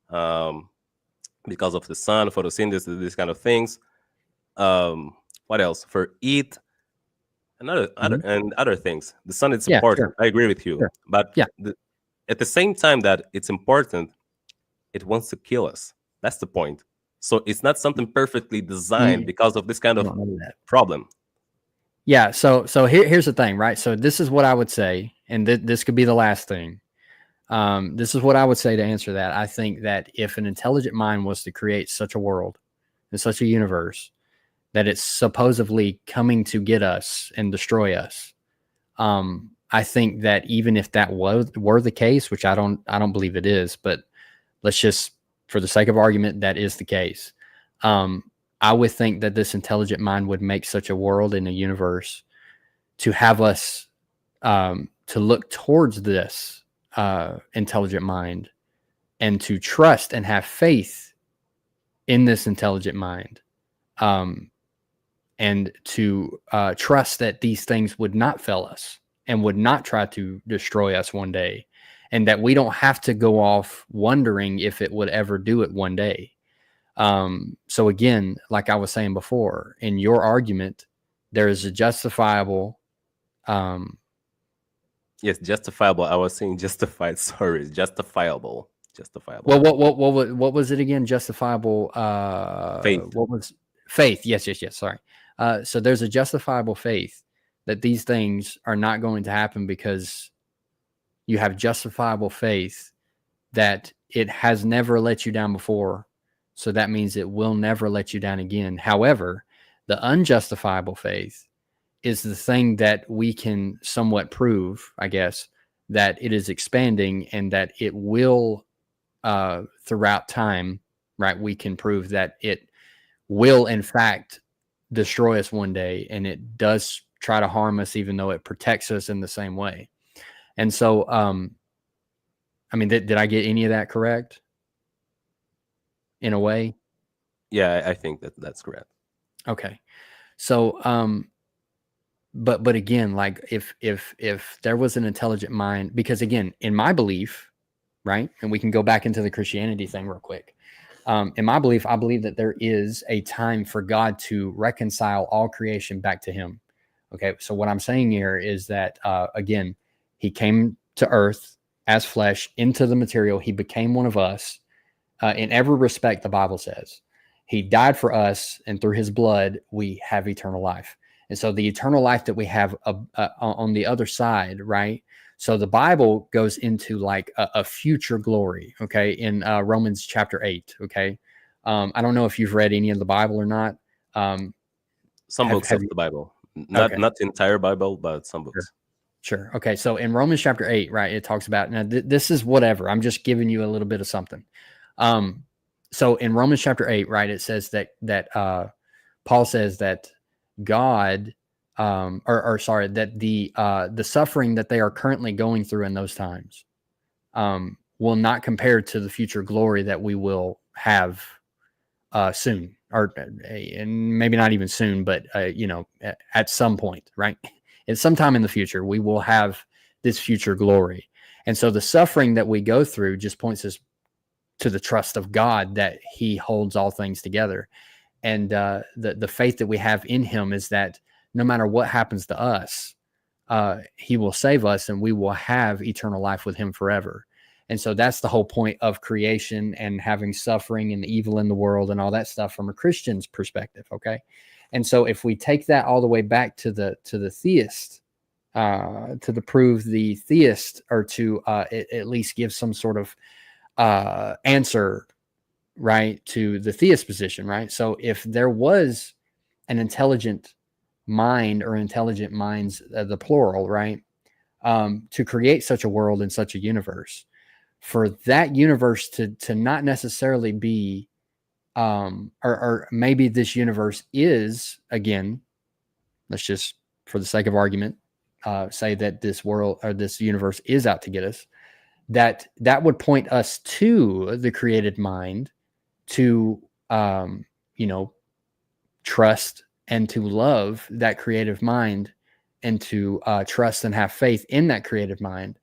because of the sun, photosynthesis, these kind of things. What else? For eat and other things. The sun is important. Sure. I agree with you. Sure. But at the same time that it's important, it wants to kill us. That's the point. So it's not something perfectly designed because of this kind of problem. Yeah. So here's the thing, right? So this is what I would say, and this could be the last thing. This is what I would say to answer that. I think that if an intelligent mind was to create such a world and such a universe that it's supposedly coming to get us and destroy us, I think that even if that were the case, which I don't believe it is, but let's just, for the sake of argument, that is the case. I would think that this intelligent mind would make such a world in a universe to have us to look towards this intelligent mind and to trust and have faith in this intelligent mind, and to trust that these things would not fail us and would not try to destroy us one day, and that we don't have to go off wondering if it would ever do it one day. So again, like I was saying before, in your argument, there is a justifiable. Yes, justifiable. I was saying justified. Sorry, justifiable. Justifiable. Well, what was it again? Justifiable. Faith. What was faith? Yes. Sorry. So there's a justifiable faith that these things are not going to happen, because you have justifiable faith that it has never let you down before. So that means it will never let you down again. However, the unjustifiable faith is the thing that we can somewhat prove, I guess, that it is expanding and that it will, throughout time, right? We can prove that it will, in fact, destroy us one day, and it does try to harm us, even though it protects us in the same way. And so, I mean, did I get any of that correct? In a way? Yeah, I think that's correct. Okay. So, but again, like if there was an intelligent mind, because again, in my belief, right, and we can go back into the Christianity thing real quick. In my belief, I believe that there is a time for God to reconcile all creation back to Him. Okay, so what I'm saying here is that again, He came to earth as flesh into the material. He became one of us. In every respect, the Bible says He died for us, and through His blood, we have eternal life. And so the eternal life that we have on the other side, right? So the Bible goes into like a future glory, okay, in Romans chapter 8, okay? I don't know if you've read any of the Bible or not. Some books of the Bible. Not the entire Bible, but some books. Sure. Okay, so in Romans chapter 8, right, it talks about, now this is whatever. I'm just giving you a little bit of something. So in Romans chapter 8, right, it says that Paul says that God, that the suffering that they are currently going through in those times will not compare to the future glory that we will have soon, or and maybe not even soon, but at some point, right, And sometime in the future, we will have this future glory. And so the suffering that we go through just points us to the trust of God that he holds all things together. And the faith that we have in him is that no matter what happens to us, he will save us and we will have eternal life with him forever. And so that's the whole point of creation and having suffering and evil in the world and all that stuff from a Christian's perspective. Okay. And so if we take that all the way back to the theist, to prove the theist, or to at least give some sort of answer, right, to the theist position, right? So if there was an intelligent mind, or intelligent minds, the plural, right, to create such a world and such a universe, for that universe to not necessarily be, or maybe this universe is, again, let's just, for the sake of argument, say that this world or this universe is out to get us, that would point us to the created mind to, trust and to love that creative mind, and to trust and have faith in that creative mind,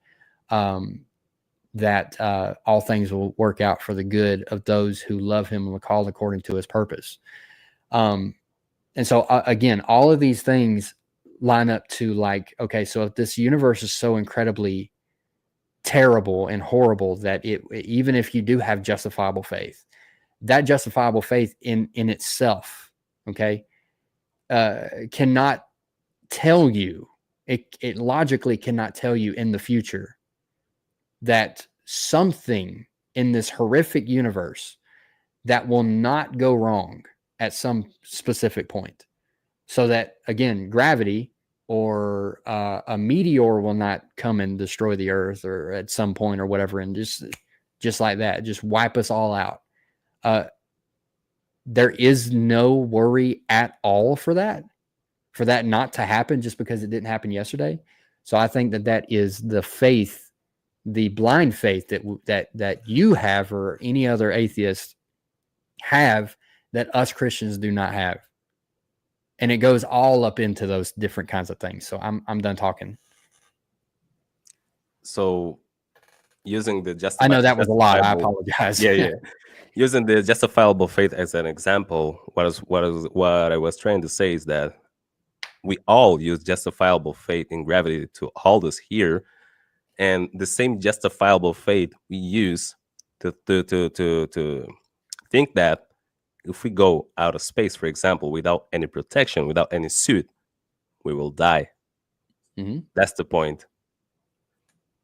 that all things will work out for the good of those who love him and are called according to his purpose. And so again, all of these things line up to, like, okay, so if this universe is so incredibly terrible and horrible that even if you do have justifiable faith, that justifiable faith in itself, okay, cannot tell you, it logically cannot tell you in the future that something in this horrific universe that will not go wrong at some specific point. So that, again, gravity or a meteor will not come and destroy the earth, or at some point or whatever, and just like that, just wipe us all out. There is no worry at all for that not to happen just because it didn't happen yesterday. So I think that is the faith, the blind faith that you have, or any other atheist have, that us Christians do not have. And it goes all up into those different kinds of things. So I'm done talking. So using the I know that was a lot. I apologize. Yeah. Using the justifiable faith as an example, what I was trying to say is that we all use justifiable faith in gravity to hold us here, and the same justifiable faith we use to think that if we go out of space, for example, without any protection, without any suit, we will die. Mm-hmm. That's the point.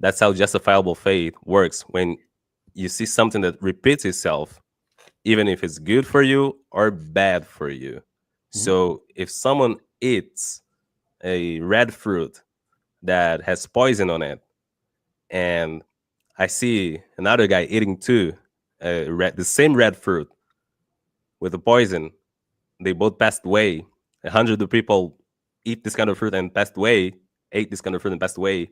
That's how justifiable faith works. When you see something that repeats itself, even if it's good for you or bad for you. Mm-hmm. So if someone eats a red fruit that has poison on it, and I see another guy eating too, the same red fruit with the poison, they both passed away. 100 people eat this kind of fruit and passed away, ate this kind of fruit and passed away.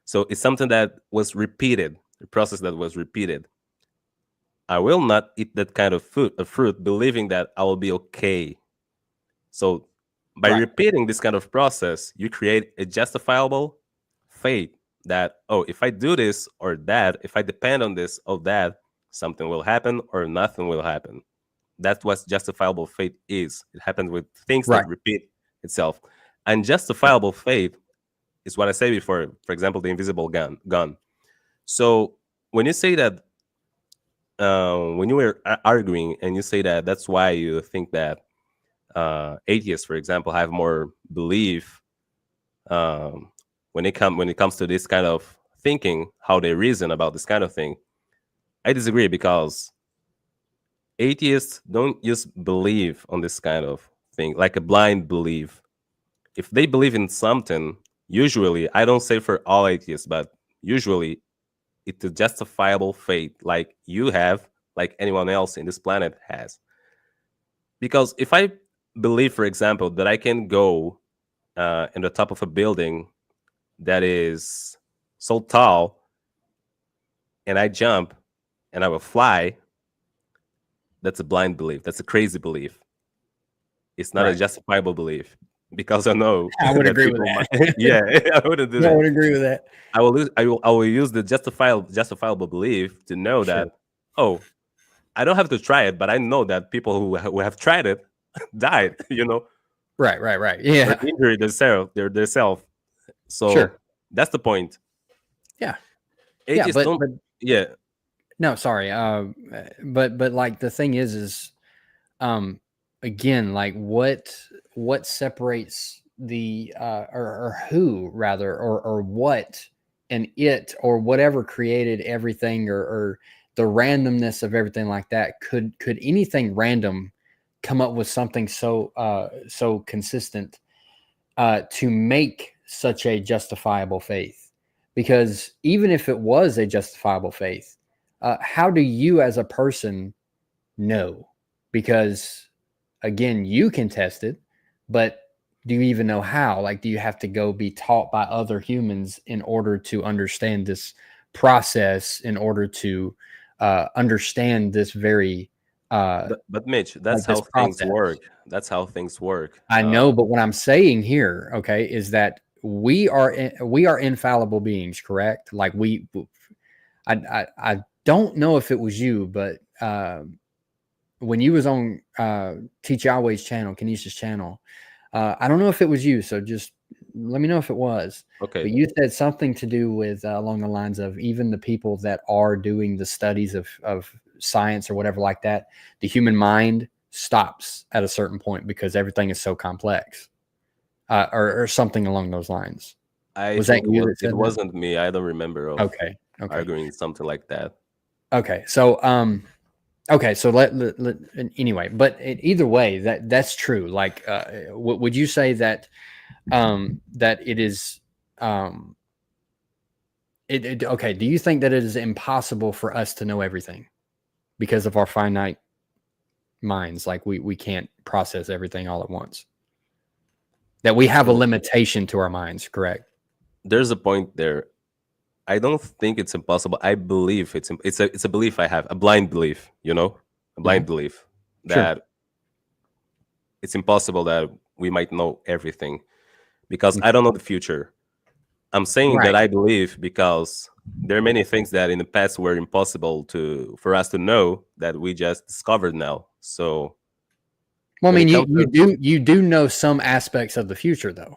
So it's something that was repeated, a process that was repeated. I will not eat that kind of fruit believing that I will be okay. So by repeating this kind of process, you create a justifiable faith that, oh, if I do this or that, if I depend on this or that, something will happen or nothing will happen. That's what justifiable faith is. It happens with things that repeat itself. And justifiable faith is what I said before, for example, the invisible gun. So when you say that, when you were arguing and you say that that's why you think that atheists, for example, have more belief when it comes to this kind of thinking, how they reason about this kind of thing, I disagree, because atheists don't just believe on this kind of thing like a blind belief. If they believe in something, usually, I don't say for all atheists, but usually it's a justifiable faith, like you have, like anyone else in this planet has. Because if I believe, for example, that I can go in the top of a building that is so tall, and I jump and I will fly, that's a blind belief. That's a crazy belief. It's not a justifiable belief. because I know I would that agree with people that. might. Yeah, I wouldn't do I that. would agree with that. I will use the justifiable belief to know Sure. that, oh, I don't have to try it, but I know that people who have tried it died. Right. Yeah. Or injured themselves. So Sure. that's the point. Yeah. Atheists but don't. Yeah. no, sorry. But like the thing is again, like what separates the or who rather or what and it or whatever created everything or the randomness of everything like that. Could anything random come up with something so consistent to make such a justifiable faith? Because even if it was a justifiable faith, how do you as a person know? Because again, you can test it, but do you even know how? Like, do you have to go be taught by other humans in order to understand this process, in order to understand this very But Mitch, that's this how things process? work. That's how things work. I know, but what I'm saying here, okay, is that we are infallible beings, correct? Like I don't know if it was you, but when you was on Teach Yahweh's channel, Kenesha's channel, I don't know if it was you, so just let me know if it was. Okay. But you said something to do with along the lines of even the people that are doing the studies of science or whatever like that, the human mind stops at a certain point because everything is so complex, or something along those lines. Was that you that said it that? wasn't me. I don't remember of Okay. arguing something like that. Okay. So okay, so let anyway, but either way, that's true. Like, would you say that that it is okay? Do you think that it is impossible for us to know everything because of our finite minds? Like, we can't process everything all at once. That we have a limitation to our minds, correct? There's a point there. I don't think it's impossible. I believe it's a belief I have, a blind belief, a blind belief that it's impossible that we might know everything because I don't know the future. I'm saying that I believe because there are many things that in the past were impossible for us to know that we just discovered now. So, well, I mean, you do know some aspects of the future, though.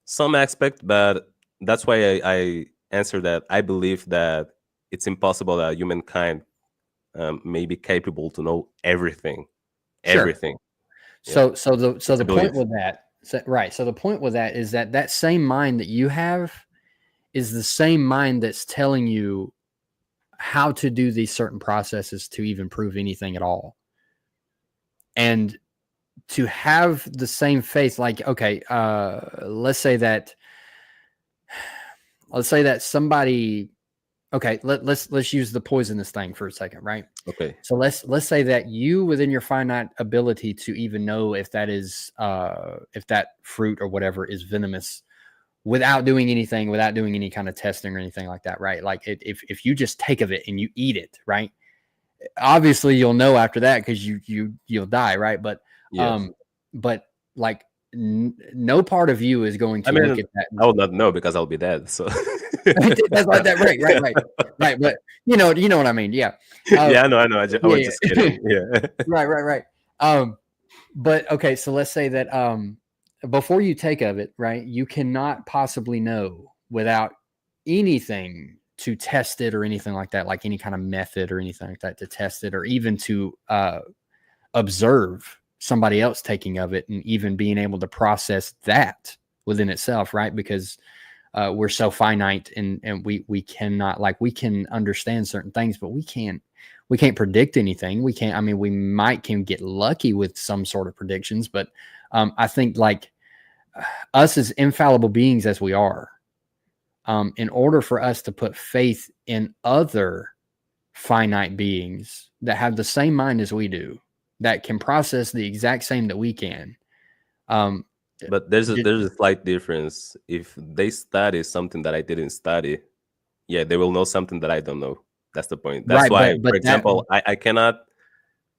Some aspect, but that's why I answer that I believe that it's impossible that humankind may be capable to know everything. Sure. Everything. So the point with that, so the point with that is that same mind that you have is the same mind that's telling you how to do these certain processes to even prove anything at all. And to have the same faith, like, okay, let's say that somebody, okay, let's use the poisonous thing for a second, right? Okay. So let's say that you, within your finite ability to even know if that is if that fruit or whatever is venomous, without doing anything, without doing any kind of testing or anything like that, right? Like if you just take of it and you eat it, right? Obviously you'll know after that because you'll die, right? But yes. But like no part of you is going to look at that. I will not know because I'll be dead. So that's like that, right. But you know what I mean, yeah. Yeah, I know. I was just kidding. Yeah. Right. But okay, so let's say that before you take of it, right, you cannot possibly know without anything to test it or anything like that, like any kind of method or anything like that to test it, or even to observe somebody else taking of it and even being able to process that within itself, right? Because we're so finite and we cannot, like, we can understand certain things, but we can't predict anything. We can't, I mean, we can get lucky with some sort of predictions, but I think like us as infallible beings as we are, in order for us to put faith in other finite beings that have the same mind as we do, that can process the exact same that we can. But there's a slight difference. If they study something that I didn't study, yeah, they will know something that I don't know. That's the point. That's why, for example, I cannot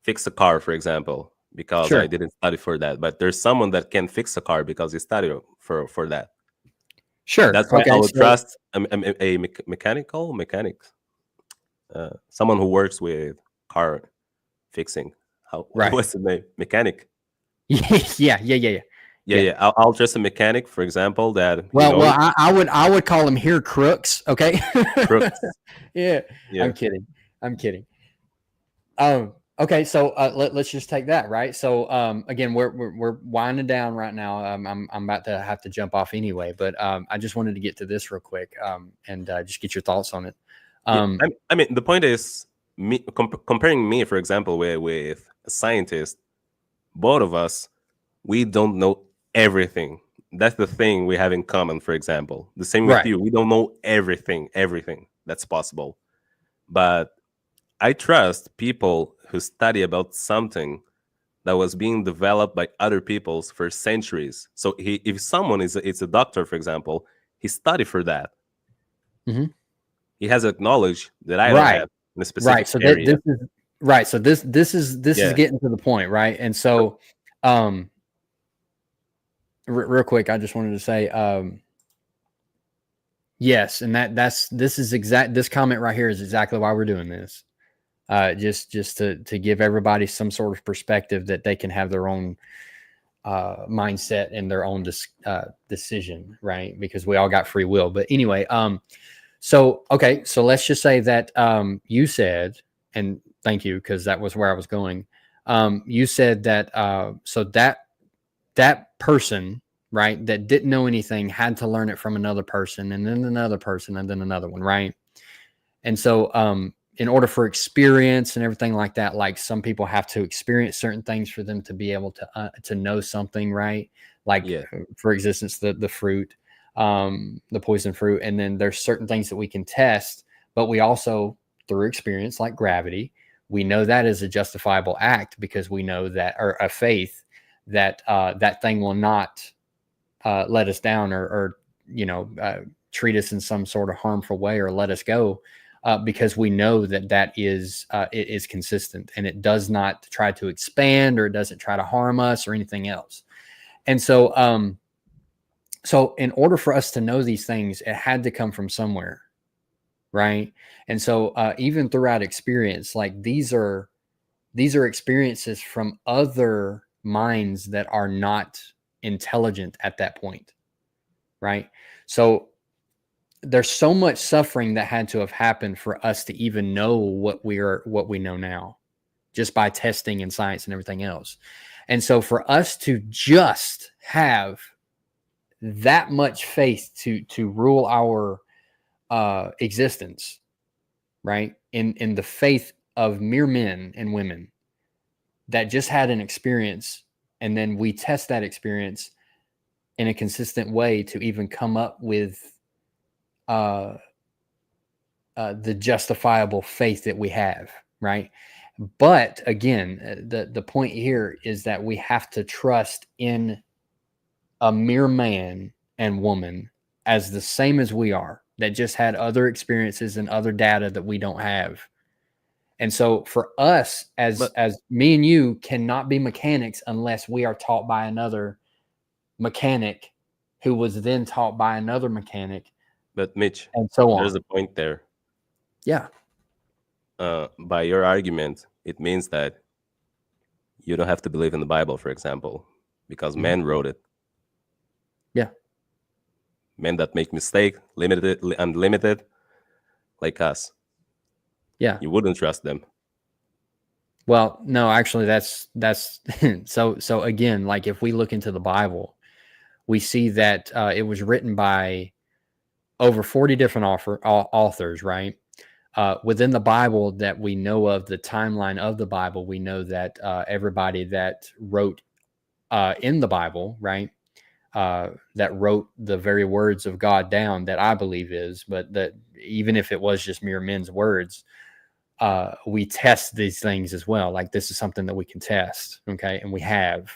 fix a car, for example. because Sure. I didn't study for that. But there's someone that can fix a car because he studied for that. Sure. That's why Okay. I would So, trust a mechanic, someone who works with car fixing. How right. what's the name? Mechanic. Yeah. Yeah, Yeah. yeah. I'll trust a mechanic, for example, that Well, I would call them here crooks. Okay. crooks. Yeah. Yeah. I'm kidding. Okay. So let's just take that, right? So again, we're winding down right now. I'm about to have to jump off anyway, but I just wanted to get to this real quick and just get your thoughts on it. Yeah, I mean, the point is, comparing me, for example, with a scientist, both of us, we don't know everything. That's the thing we have in common, for example. The same with Right. you. We don't know everything that's possible. But I trust people who study about something that was being developed by other peoples for centuries. So if someone is a doctor, for example, he studied for that. Mhm. He has acknowledged that I don't have in a specific Right. So area. this is right. So this is Yeah. getting to the point, right? And so, real quick, I just wanted to say, yes, and this comment right here is exactly why we're doing this. Just to give everybody some sort of perspective that they can have their own mindset and their own decision, right? Because we all got free will. But anyway, so let's just say that you said, and thank you, because that was where I was going. You said that so that person, right, that didn't know anything had to learn it from another person, and then another person, and then another one, right? And so in order for experience and everything like that, like some people have to experience certain things for them to be able to know something, right? Like for existence, the fruit, the poison fruit, and then there's certain things that we can test, but we also, through experience, like gravity, we know that is a justifiable act because we know that, or a faith that that thing will not let us down or treat us in some sort of harmful way or let us go. Because we know that is it is consistent and it does not try to expand or it doesn't try to harm us or anything else. And so, so in order for us to know these things, it had to come from somewhere, right? And so even throughout experience, like these are experiences from other minds that are not intelligent at that point, right? So there's so much suffering that had to have happened for us to even know what we know now, just by testing and science and everything else. And so for us to just have that much faith to rule our existence, right, in the faith of mere men and women that just had an experience, and then we test that experience in a consistent way to even come up with the justifiable faith that we have, right? But again, the point here is that we have to trust in a mere man and woman as the same as we are, that just had other experiences and other data that we don't have. And so for us, as me and you cannot be mechanics unless we are taught by another mechanic who was then taught by another mechanic. But Mitch, and so on. There's a point there. Yeah. By your argument, it means that you don't have to believe in the Bible, for example, because men wrote it. Yeah. Men that make mistake, limited, unlimited, like us. Yeah. You wouldn't trust them. Well, no, actually that's so again, like if we look into the Bible, we see that it was written by over 40 different authors, right? Within the Bible that we know of, the timeline of the Bible, we know that everybody that wrote in the Bible, right, that wrote the very words of God down, that I believe is, but that even if it was just mere men's words, we test these things as well. Like this is something that we can test, okay, and we have.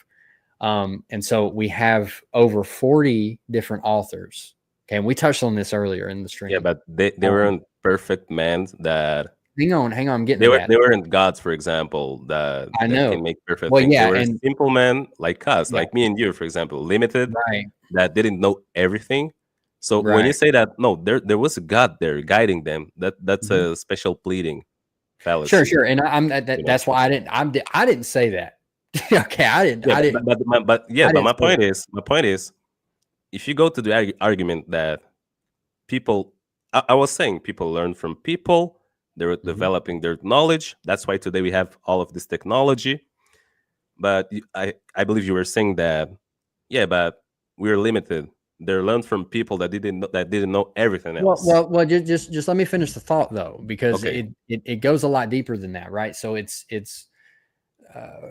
And so we have over 40 different authors. Okay, and we touched on this earlier in the stream. Yeah, but they weren't perfect men that hang on. I'm getting They to were that. they weren't gods, for example, that I that know. can make perfect Well, things. They yeah, were and simple men like us, yeah, like me and you, for example, limited, right, that didn't know everything. So when you right. say that, no, there was a God there guiding them, that's Mhm. a special pleading Sure, fallacy. sure. And I'm You know? that's why I didn't say that. Okay, Yeah, I but didn't say that. my point is, if you go to the argument that people, I was saying people learn from people, they were Mhm. developing their knowledge. That's why today we have all of this technology. But I believe you were saying that, yeah, but we're limited. They learned from people that didn't know everything else. Well. Just let me finish the thought though, because Okay. it goes a lot deeper than that, right? So it's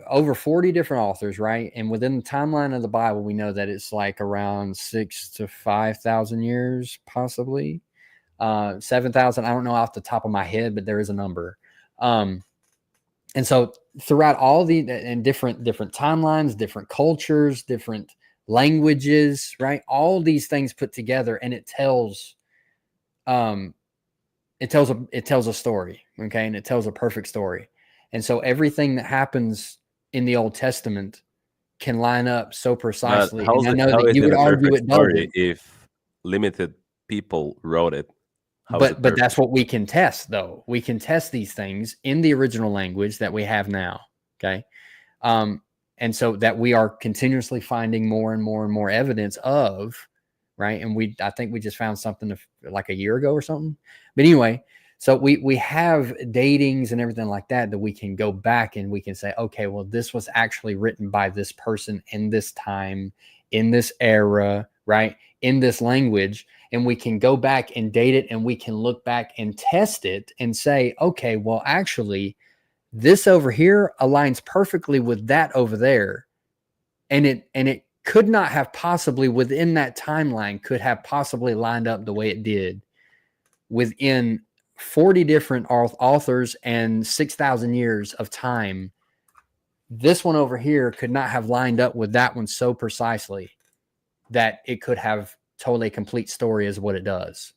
over 40 different authors, right? And within the timeline of the Bible, we know that it's like around 6,000 to 5,000 years, possibly 7,000. I don't know off the top of my head, but there is a number. And so throughout all the and different timelines, different cultures, different languages, right? All these things put together, and it tells it tells a story, okay, and it tells a perfect story. And so everything that happens in the Old Testament can line up so But precisely. And I know how that is you it would a argue perfect it story doesn't, if limited people wrote it? How is it but perfect? that's what we can test, though. We can test these things in the original language that we have now. Okay. And so that we are continuously finding more and more and more evidence of, right? And I think we just found something like a year ago or something. But anyway, so we have datings and everything like that we can go back and we can say, okay, well, this was actually written by this person in this time, in this era, right? In this language. And we can go back and date it, and we can look back and test it and say, okay, well, actually, this over here aligns perfectly with that over there. And it could not have possibly within that timeline could have possibly lined up the way it did within 40 different authors and 6,000 years of time. This one over here could not have lined up with that one so precisely that it could have told a complete story as what it does.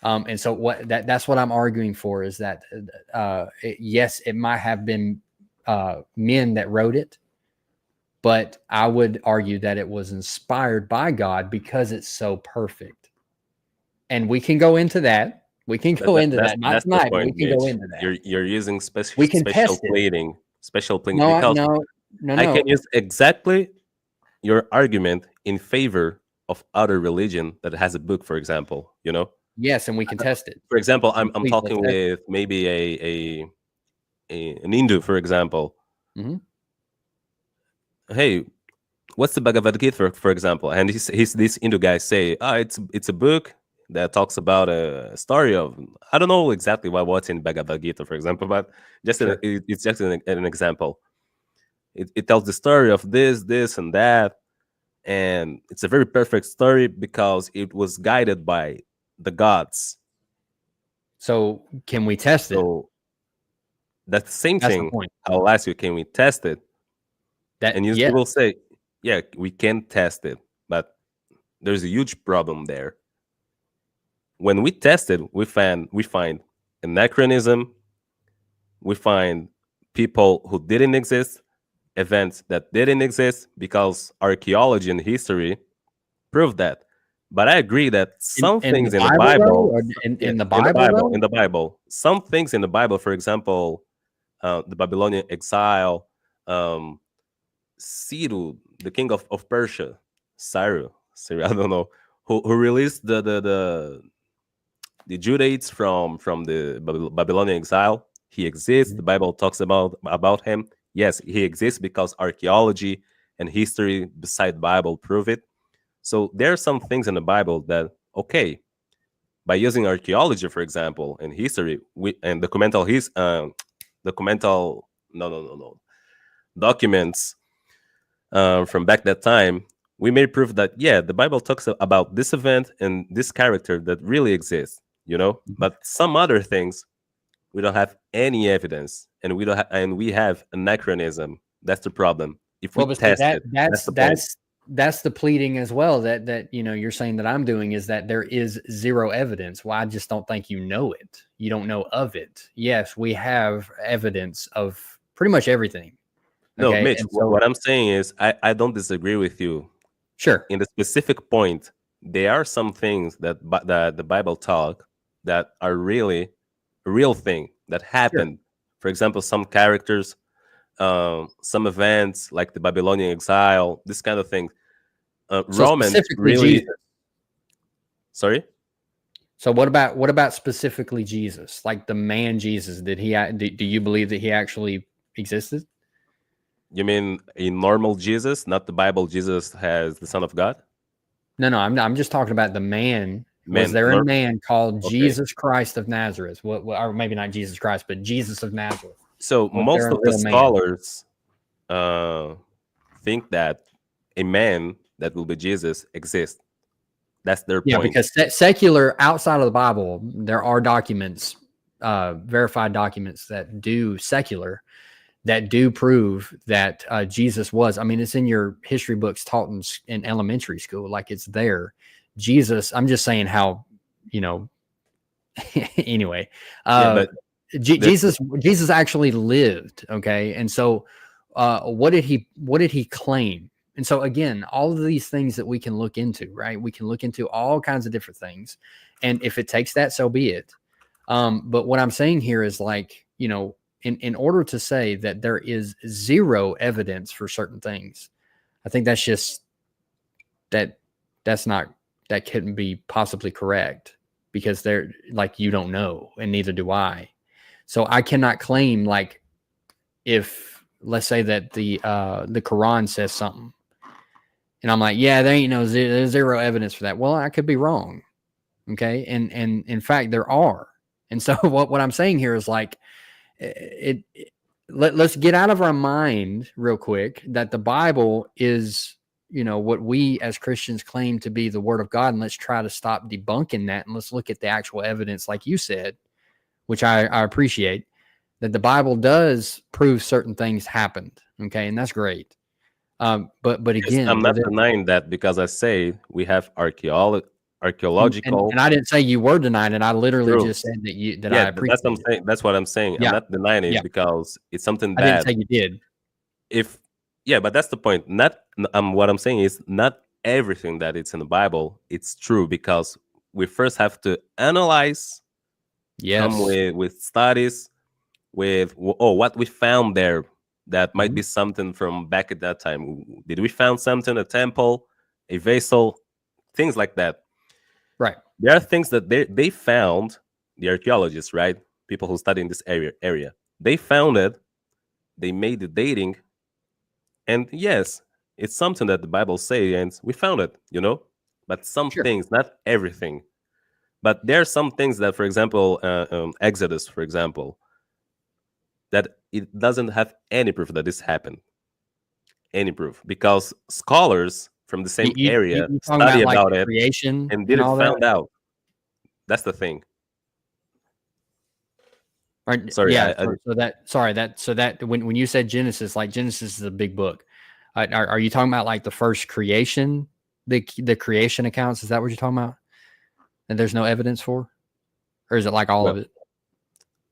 And so that's what I'm arguing for is that, yes, it might have been men that wrote it, but I would argue that it was inspired by God because it's so perfect. And we can go into that. We can go into that. Not That's the tonight, but we point, can go Mitch. into that. You're using We can test it. special plating No, because no. I can use exactly your argument in favor of other religion that has a book, for example. You know, Yes, and we can test it. for example, I'm Please, let's talking test it. with maybe an Hindu, for example. Mhm. Hey, what's the Bhagavad Gita, for example? And he's this Hindu guy say, it's a book that talks about a story of, I don't know exactly what's in Bhagavad Gita, for example, but Sure. it's just an example. It tells the story of this, and that, and it's a very perfect story because it was guided by the gods. So can we test it? So that's the same That's the thing. point. I'll ask you, can we test it? And you Yes. will say, yeah, we can test it, but there's a huge problem there. When we test it, we find anachronism, we find people who didn't exist, events that didn't exist because archaeology and history prove that. But I agree that some In the things in the Bible, though, Bible, or yeah, in the Bible, though? In the Bible, some things in the Bible, for example, the Babylonian exile, um, Cyril, the king of Persia, Cyril, I don't know, who released the Judates from the Babylonian exile. He exists. The Mhm. Bible talks about him. Yes, he exists because archaeology and history beside Bible prove it. So there are some things in the Bible that, okay, by using archaeology, for example, and history, and documental no documents from back that time, we may prove that, yeah, the Bible talks about this event and this character that really exists, you know. Mhm. But some other things we don't have any evidence, and we don't and we have anachronism. That's the problem. If we Well, but see, test it, that's the point. that's the pleading as well that you're saying that I'm doing, is that there is zero evidence. Well, I just don't think you know it. You don't know of it. Yes, we have evidence of pretty much everything. No, Okay, Mitch, and so what I'm saying is I don't disagree with you. sure, In the specific point, there are some things that the Bible talk that are really a real thing that happened. For example, some characters, some events like the Babylonian exile, this kind of thing. so Romans specifically really. Jesus. Sorry. So what about specifically Jesus, like the man Jesus? Did he? Do you believe that he actually existed? You mean a normal Jesus, not the Bible Jesus as the Son of God? No, I'm just talking about the man. Was Man, there a man called okay. Jesus Christ of Nazareth? What, or maybe not Jesus Christ, but Jesus of Nazareth. So Was most there a of the real man? scholars think that a man that will be Jesus exists. That's their Yeah, point. because secular, outside of the Bible, there are documents, verified documents that do prove that Jesus was. I mean, it's in your history books taught in elementary school, like it's there. Jesus, I'm just saying how, anyway, Yeah, but Jesus actually lived. Okay. And so, what did he claim? And so again, all of these things that we can look into, right? We can look into all kinds of different things. And if it takes that, so be it. But what I'm saying here is like, in order to say that there is zero evidence for certain things, I think that's just that couldn't be possibly correct, because they're like, you don't know, and neither do I. So I cannot claim, like, if let's say that the Quran says something and I'm like, yeah, there ain't there's zero evidence for that. Well, I could be wrong. Okay. And in fact, there are. And so what I'm saying here is like, let's get out of our mind real quick that the Bible is, what we as Christians claim to be the Word of God, and let's try to stop debunking that, and let's look at the actual evidence, like you said, which I appreciate, that the Bible does prove certain things happened. Okay, and that's great. But again, I'm not denying that, because I say we have archaeological. And I didn't say you were denying it. I literally True. just said that Yeah, I appreciate that's what I'm saying. That's what I'm saying. Yeah. I'm not denying it Yeah. because it's something I didn't that say you did. but that's the point. Not what I'm saying is not everything that it's in the Bible it's true, because we first have to analyze, come Yes. with studies, with what we found there that might Mhm. be something from back at that time. Did we found something, a temple, a vessel, things like that. Right. There are things that they found, the archaeologists, right? People who study in this area. They found it, they made the dating, and yes, it's something that the Bible say, and we found it, But some Sure. things, not everything. But there are some things that, for example, Exodus, for example, that it doesn't have any proof that this happened. Any proof, because scholars from the same area You talking study about like about it creation and and didn't all found that? out. That's the thing. Right. Sorry, Yeah. So that when you said Genesis, like Genesis is a big book. Are you talking about like the first creation, the creation accounts? Is that what you're talking about? And there's no evidence for, or is it like all of it?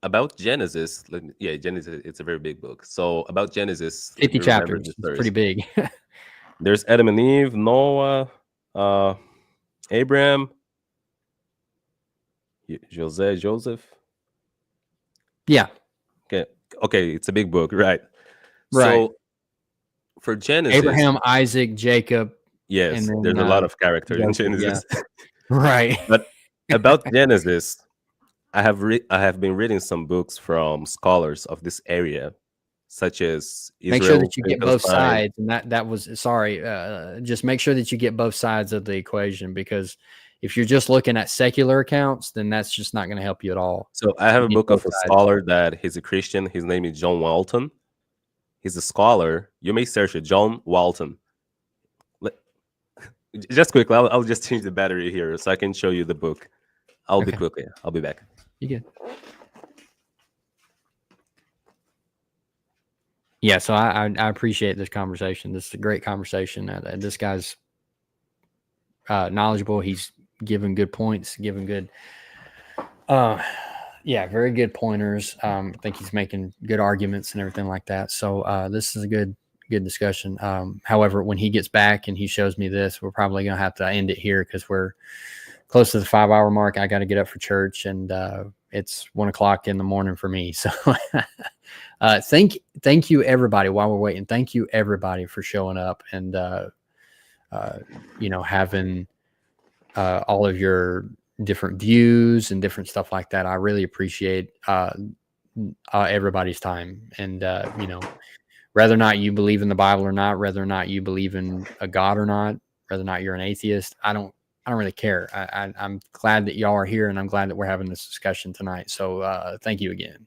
About Genesis, Genesis, it's a very big book. So about Genesis, 50 let me remember chapters. the It's stories. pretty big. There's Adam and Eve, Noah, Abraham, Joseph. Yeah. Okay, it's a big book, right? Right. So for Genesis, Abraham, Isaac, Jacob. yes, and then, there's a lot of characters in Joseph, Genesis. yeah. Right. But about Genesis, I have been reading some books from scholars of this area, such as Israel. Make sure that you get both Palestine. sides, and that was just make sure that you get both sides of the equation, because if you're just looking at secular accounts, then that's just not going to help you at all. So I have You a need book of both a sides. scholar that he's a Christian. His name is John Walton. He's a scholar. You may search it, John Walton. Just quickly, I'll just change the battery here so I can show you the book. I'll be quick. I'll be back. You good? Yeah, so I appreciate this conversation. This is a great conversation. This guy's knowledgeable. He's giving good points, giving good, very good pointers. I think he's making good arguments and everything like that. So this is a good discussion. However, when he gets back and he shows me this, we're probably going to have to end it here because we're close to the 5-hour mark. I got to get up for church, and it's 1 o'clock in the morning for me. So thank you everybody while we're waiting. Thank you everybody for showing up and, having all of your different views and different stuff like that. I really appreciate everybody's time. And, whether or not you believe in the Bible or not, whether or not you believe in a God or not, whether or not you're an atheist, I don't really care. I'm glad that y'all are here, and I'm glad that we're having this discussion tonight. So thank you again.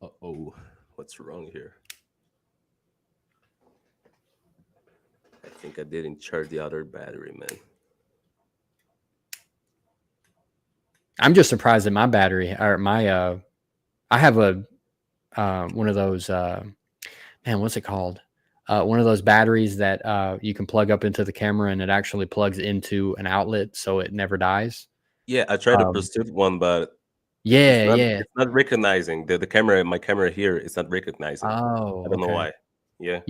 Uh-oh, what's wrong here? I think I didn't charge the other battery, man. I'm just surprised that my battery or my I have a one of those what's it called? One of those batteries that you can plug up into the camera, and it actually plugs into an outlet, so it never dies. Yeah, I tried to pursuit one, but it's not recognizing the camera. My camera here is not recognizing. Oh, I don't know why. Yeah.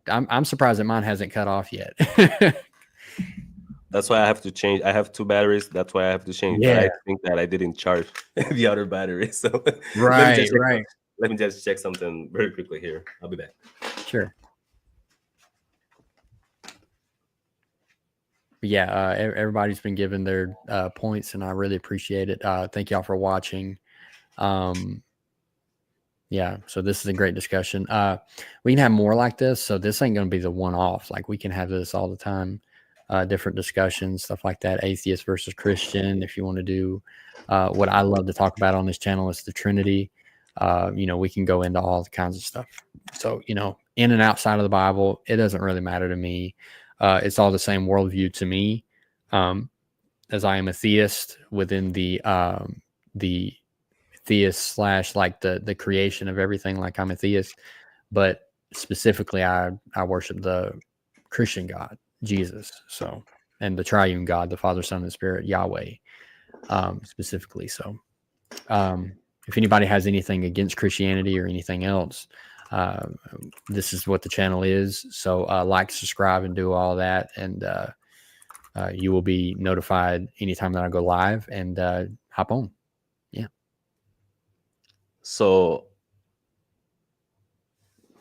I'm surprised that mine hasn't cut off yet. That's why I have to change. I have 2 batteries. That's why I have to change. Yeah. But I think that I didn't charge the other battery. So right. Let me just check something very quickly here. I'll be back. Sure. Yeah, everybody's been giving their points, and I really appreciate it. Thank y'all for watching. Yeah, so this is a great discussion. We can have more like this, so this ain't going to be the one-off. Like, we can have this all the time, different discussions, stuff like that, atheist versus Christian. If you want to do what I love to talk about on this channel is the Trinity. We can go into all kinds of stuff. So, in and outside of the Bible, it doesn't really matter to me. It's all the same worldview to me, as I am a theist within the theist / like the creation of everything. Like, I'm a theist, but specifically I worship the Christian God, Jesus. So, and the triune God, the Father, Son, and Spirit, Yahweh, specifically. So, if anybody has anything against Christianity or anything else, this is what the channel is. So like, subscribe, and do all that, and you will be notified anytime that I go live, and hop on. Yeah. So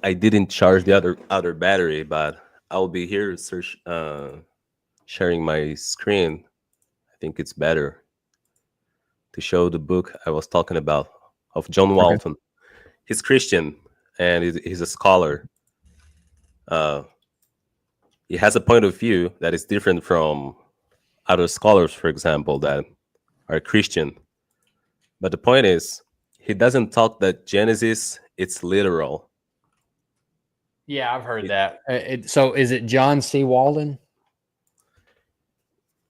I didn't charge the other battery, but I'll be here sharing my screen. I think it's better to show the book I was talking about of John Walton. Okay. He's Christian, and he's a scholar. He has a point of view that is different from other scholars, for example, that are Christian. But the point is, he doesn't talk that Genesis, it's literal. Yeah, I've heard that. So is it John C. Walton?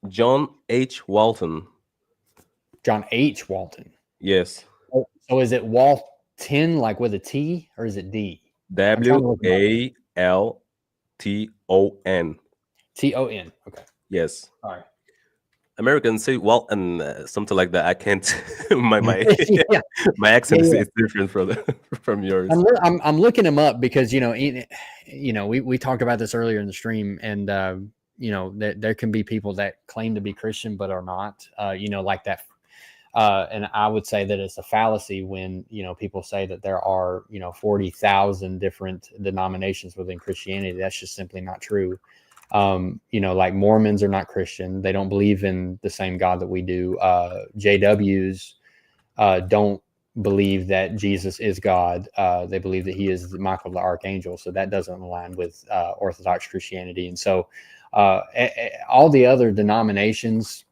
John H. Walton. John H. Walton. Yes. So is it Walton, like with a T, or is it D? W-A-L-T-O-N. T-O-N. Okay. Yes. All right. Americans say Walton, something like that. I can't. my accent is different from yours. I'm looking him up because we talked about this earlier in the stream, and there can be people that claim to be Christian but are not. Like that. And I would say that it's a fallacy when, people say that there are, 40,000 different denominations within Christianity. That's just simply not true. Like Mormons are not Christian. They don't believe in the same God that we do. JWs don't believe that Jesus is God. They believe that he is Michael the Archangel. So that doesn't align with Orthodox Christianity. And so all the other denominations,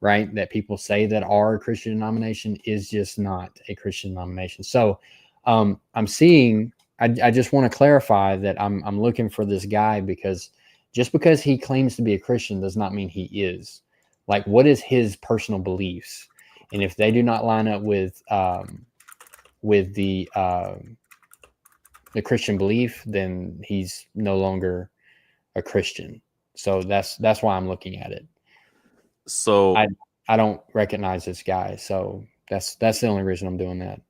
right, that people say that are a Christian denomination is just not a Christian denomination. So I'm seeing, I just want to clarify that I'm looking for this guy, because just because he claims to be a Christian does not mean he is. Like, what is his personal beliefs? And if they do not line up with the the Christian belief, then he's no longer a Christian. So that's why I'm looking at it. So I don't recognize this guy, so that's the only reason I'm doing that.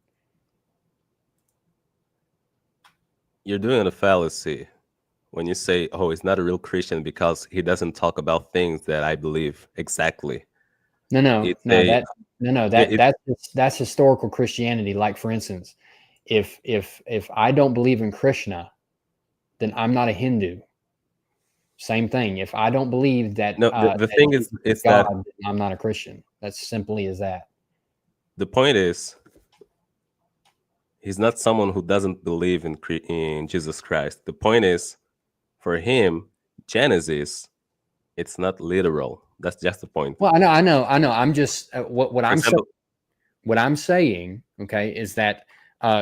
you're doing a fallacy when you say, "Oh, he's not a real Christian because he doesn't talk about things that I believe exactly." That's historical Christianity. Like, for instance, if I don't believe in Krishna, then I'm not a Hindu. Same thing. If I don't believe that, No, the thing is God, that I'm not a Christian. That's simply as that. the point is he's not someone who doesn't believe in Jesus Christ. The point is, for him, Genesis, it's not literal. That's just the point. Well, I know. I'm just what For I'm example, what I'm saying. Okay, is that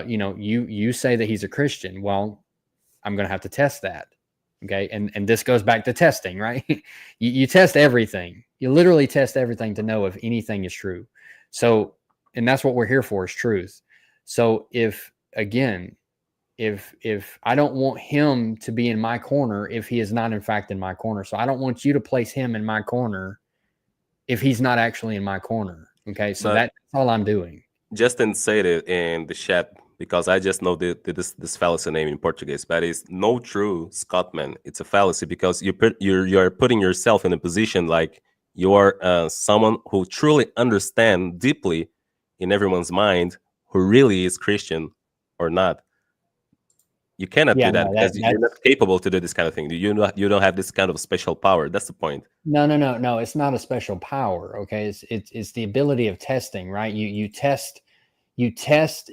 you say that he's a Christian. Well, I'm going to have to test that. Okay. And this goes back to testing, right? you test everything. You literally test everything to know if anything is true. So, and that's what we're here for, is truth. So if I don't want him to be in my corner, if he is not in fact in my corner, so I don't want you to place him in my corner if he's not actually in my corner. Okay. So that's all I'm doing. Justin said it in the chat, because I just know this fallacy name in Portuguese, but it's no true Scotsman. It's a fallacy because you're putting yourself in a position like you are someone who truly understands deeply in everyone's mind who really is Christian or not. You cannot do that because you're not capable to do this kind of thing. You don't have this kind of special power. That's the point. No. It's not a special power. Okay, it's the ability of testing, right? You test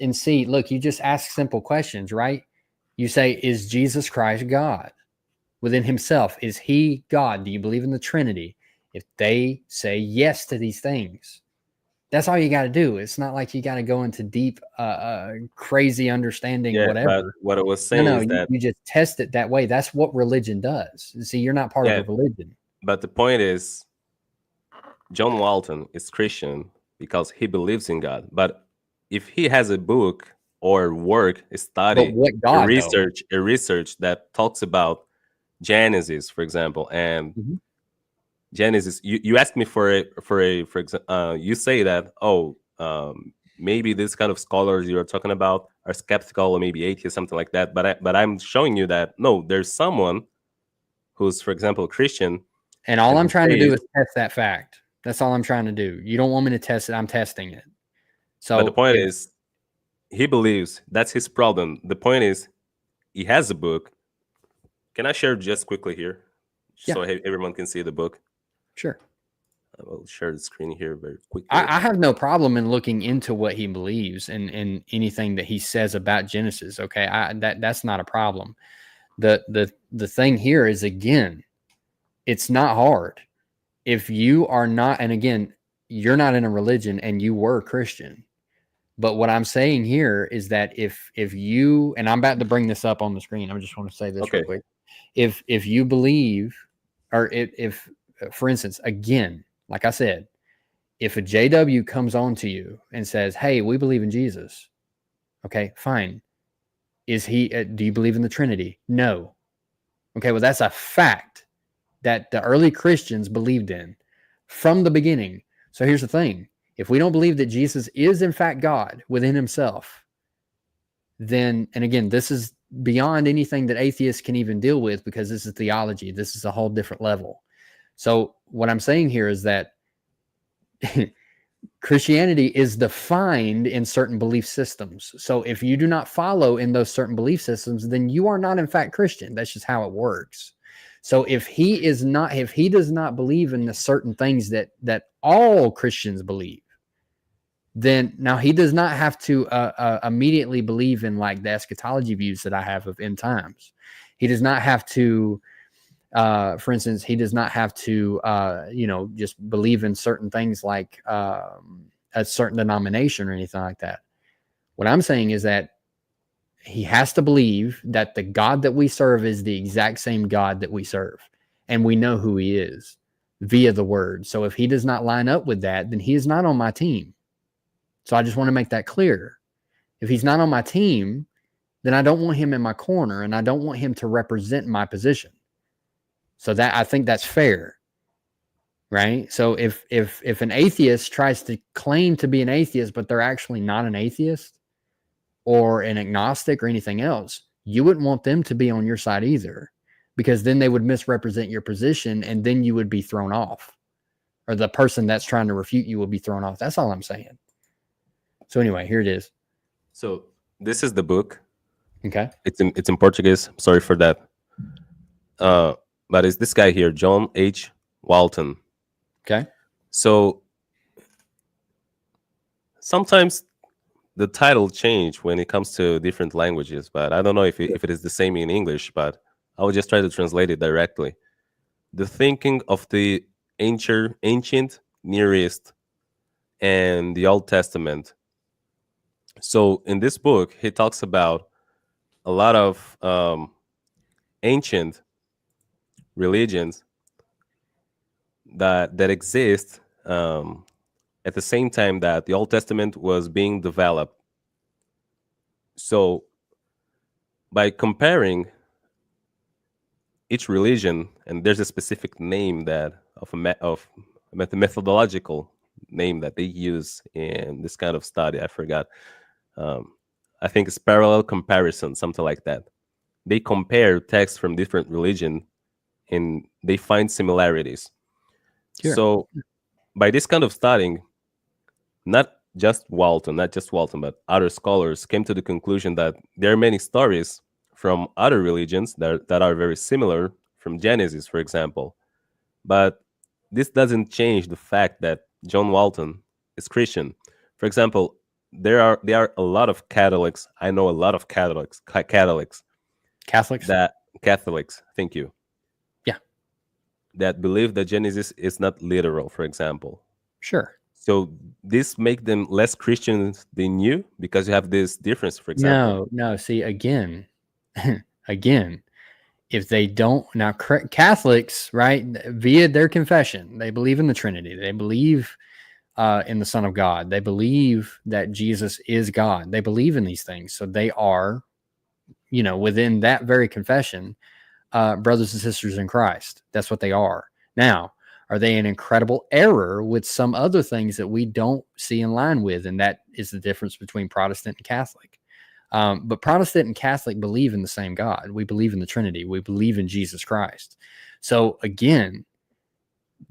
and see. Look, you just ask simple questions, right? You say, is Jesus Christ God within himself? Is he God? Do you believe in the Trinity? If they say yes to these things, that's all you got to do. It's not like you got to go into deep, crazy understanding, whatever. But what I was saying is that you just test it that way. That's what religion does. See, you're not part of a religion. But the point is, John Walton is Christian because he believes in God. But if he has a book or work, a study, a research that talks about Genesis, for example, and Genesis, you asked me for example, you say that, maybe this kind of scholars you're talking about are skeptical or maybe atheist, something like that. But I'm showing you that no, there's someone who's, for example, Christian. And all I'm trying to do is test that fact. That's all I'm trying to do. You don't want me to test it. I'm testing it. So but the point is, he believes. That's his problem. The point is, he has a book. Can I share just quickly here? So everyone can see the book? Sure. I will share the screen here very quickly. I have no problem in looking into what he believes and anything that he says about Genesis. Okay. That's not a problem. The thing here is, again, it's not hard. If you are not, and again, you're not in a religion and you were Christian. But what I'm saying here is that if you, and I'm about to bring this up on the screen, I just want to say this real quick. If you believe, or if for instance, again, like I said, if a JW comes on to you and says, hey, we believe in Jesus. Okay, fine. Is he, do you believe in the Trinity? No. Okay, well, that's a fact that the early Christians believed in from the beginning. So here's the thing. If we don't believe that Jesus is in fact God within himself, then, and again, this is beyond anything that atheists can even deal with, because this is theology. This is a whole different level. So what I'm saying here is that Christianity is defined in certain belief systems. So if you do not follow in those certain belief systems, then you are not in fact Christian. That's just how it works. So if he does not believe in the certain things that all Christians believe, then now he does not have to immediately believe in like the eschatology views that I have of end times. He does not have to, for instance, he does not have to, just believe in certain things like a certain denomination or anything like that. What I'm saying is that he has to believe that the God that we serve is the exact same God that we serve. And we know who he is via the word. So if he does not line up with that, then he is not on my team. So I just want to make that clear. If he's not on my team, then I don't want him in my corner, and I don't want him to represent my position. So that, I think that's fair, right? So if an atheist tries to claim to be an atheist, but they're actually not an atheist or an agnostic or anything else, you wouldn't want them to be on your side either, because then they would misrepresent your position, and then you would be thrown off, or the person that's trying to refute you will be thrown off. That's all I'm saying. So anyway, here it is. So this is the book. Okay. It's in Portuguese. Sorry for that. But it's this guy here, John H. Walton. Okay. So sometimes the title change when it comes to different languages, but I don't know if it is the same in English, but I will just try to translate it directly. The thinking of the ancient Near East and the Old Testament. So in this book, he talks about a lot of ancient religions that exist at the same time that the Old Testament was being developed. So by comparing each religion, and there's a specific name that of a methodological name that they use in this kind of study. I forgot. I think it's parallel comparison, something like that. They compare texts from different religion and they find similarities. Sure. So by this kind of studying, not just Walton, but other scholars came to the conclusion that there are many stories from other religions that are very similar, from Genesis, for example. But this doesn't change the fact that John Walton is Christian. For example, there are a lot of Catholics. I know a lot of Catholics. Catholics. Thank you. Yeah. That believe that Genesis is not literal, for example. Sure. So this make them less Christian than you because you have this difference, for example. No. See, again, if they don't, now Catholics, right, via their confession, they believe in the Trinity. They believe in the Son of God. They believe that Jesus is God. They believe in these things. So they are, within that very confession, brothers and sisters in Christ. That's what they are. Now, are they in incredible error with some other things that we don't see in line with? And that is the difference between Protestant and Catholic. But Protestant and Catholic believe in the same God. We believe in the Trinity. We believe in Jesus Christ. So again,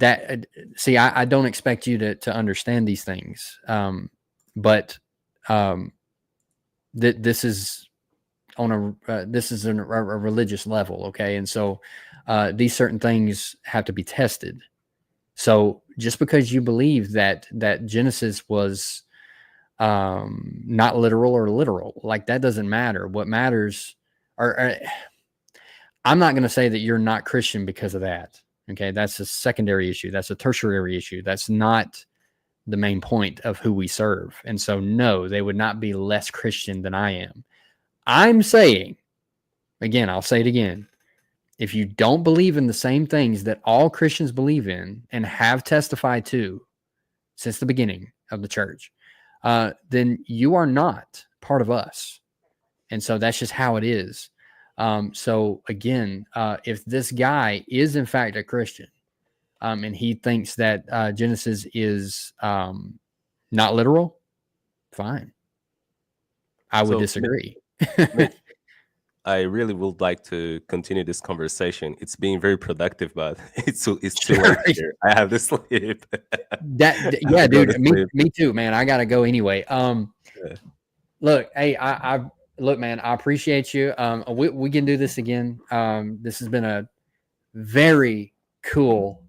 I don't expect you to understand these things. But this is on a religious level. Okay. And so these certain things have to be tested. So just because you believe that Genesis was not literal or literal, like that doesn't matter. What matters I'm not going to say that you're not Christian because of that. Okay. That's a secondary issue. That's a tertiary issue. That's not the main point of who we serve. And so, no, they would not be less Christian than I am. I'm saying, again, I'll say it again. If you don't believe in the same things that all Christians believe in and have testified to since the beginning of the church, then you are not part of us. And so that's just how it is. So again, if this guy is in fact a Christian, and he thinks that Genesis is not literal, fine. I would disagree. I really would like to continue this conversation. It's being very productive, but it's too late here. I have to sleep. Yeah, dude. Me too, man. I gotta go anyway. Look, hey, look, man. I appreciate you. We can do this again. This has been a very cool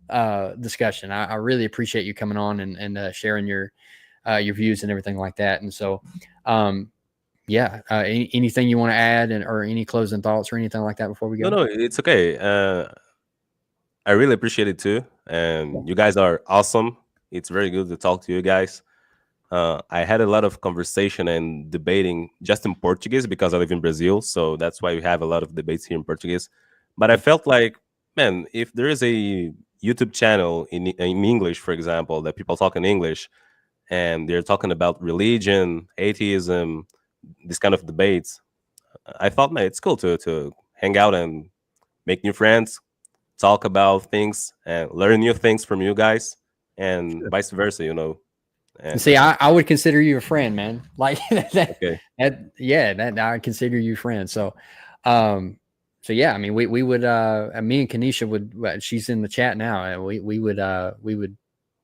discussion. I really appreciate you coming on and sharing your views and everything like that. And so, yeah. Anything you want to add, or any closing thoughts or anything like that before we go? No, it's okay. I really appreciate it too, and you guys are awesome. It's very good to talk to you guys. I had a lot of conversation and debating just in Portuguese because I live in Brazil, so that's why we have a lot of debates here in Portuguese. But I felt like, man, if there is a YouTube channel in English, for example, that people talk in English, and they're talking about religion, atheism, this kind of debates, I thought, man, it's cool to hang out and make new friends, talk about things, and learn new things from you guys, and vice versa, you know. And And see, I would consider you a friend, man. Like that, okay. that I consider you a friend. So, so yeah, I mean, we would, me and Kanisha would, she's in the chat now, and we would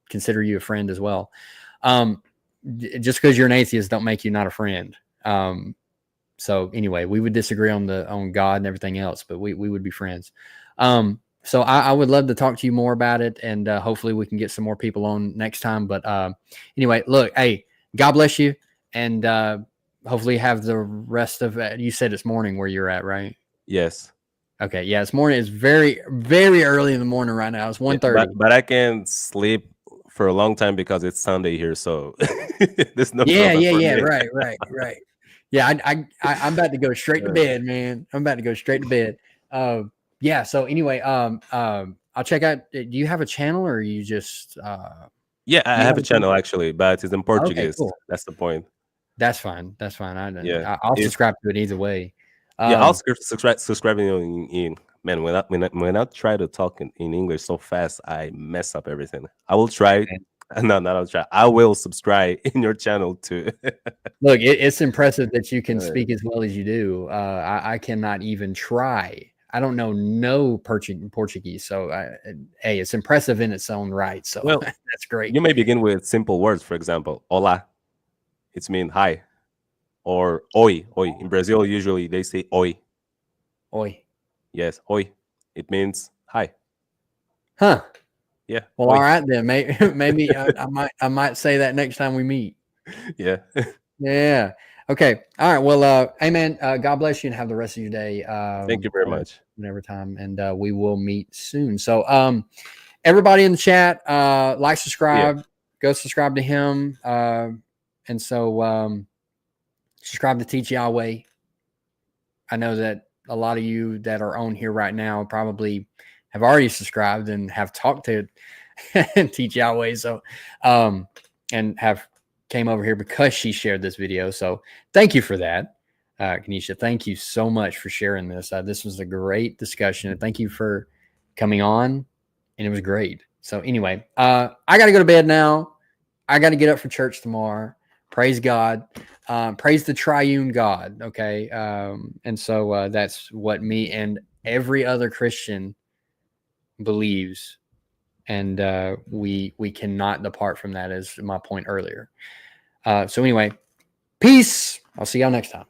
consider you a friend as well. Just because you're an atheist don't make you not a friend. So anyway, we would disagree on God and everything else, but we would be friends. So I would love to talk to you more about it, and hopefully we can get some more people on next time. But anyway, look, hey, God bless you, and hopefully have the rest of it. You said it's morning where you're at, right? Yes. Okay, yeah, it's morning. It's very, very early in the morning right now. It's 1:30. But I can sleep for a long time because it's Sunday here, so there's no problem for me. Right. Yeah, I'm about to go straight to bed, man. I'm about to go straight to bed. Yeah. So anyway, I'll check out. Do you have a channel, or are you just? Yeah, I have a channel actually, but it's in Portuguese. Okay, cool. That's the point. That's fine. Yeah, I'll subscribe to it either way. Yeah, I'll subscribe in man. When I try to talk in English so fast, I mess up everything. I will try. Okay. No, not I'll try. I will subscribe in your channel too. Look, it's impressive that you can speak as well as you do. I cannot even try. I don't know no Portuguese, so hey, it's impressive in its own right. So Well, that's great. You may begin with simple words. For example, "Olá," it's mean hi, or "Oi." Oi. In Brazil, usually they say "Oi." Oi. Yes, "Oi." It means hi. Huh. Yeah. Well, Oi. all right then. Maybe I might say that next time we meet. Yeah. Yeah. Okay. All right. Well, hey man, God bless you and have the rest of your day. Thank you very much. Whenever time, and we will meet soon. So, everybody in the chat, like, subscribe, go subscribe to him, and so subscribe to Teach Yahweh. I know that a lot of you that are on here right now probably have already subscribed and have talked to Teach Yahweh. So, and have came over here because she shared this video. So thank you for that. Kanisha, thank you so much for sharing this. This was a great discussion, and thank you for coming on, and it was great. So anyway, I got to go to bed now. I got to get up for church tomorrow. Praise God. Praise the triune God. Okay. And so that's what me and every other Christian believes. And we cannot depart from that, as my point earlier. So anyway, peace. I'll see y'all next time.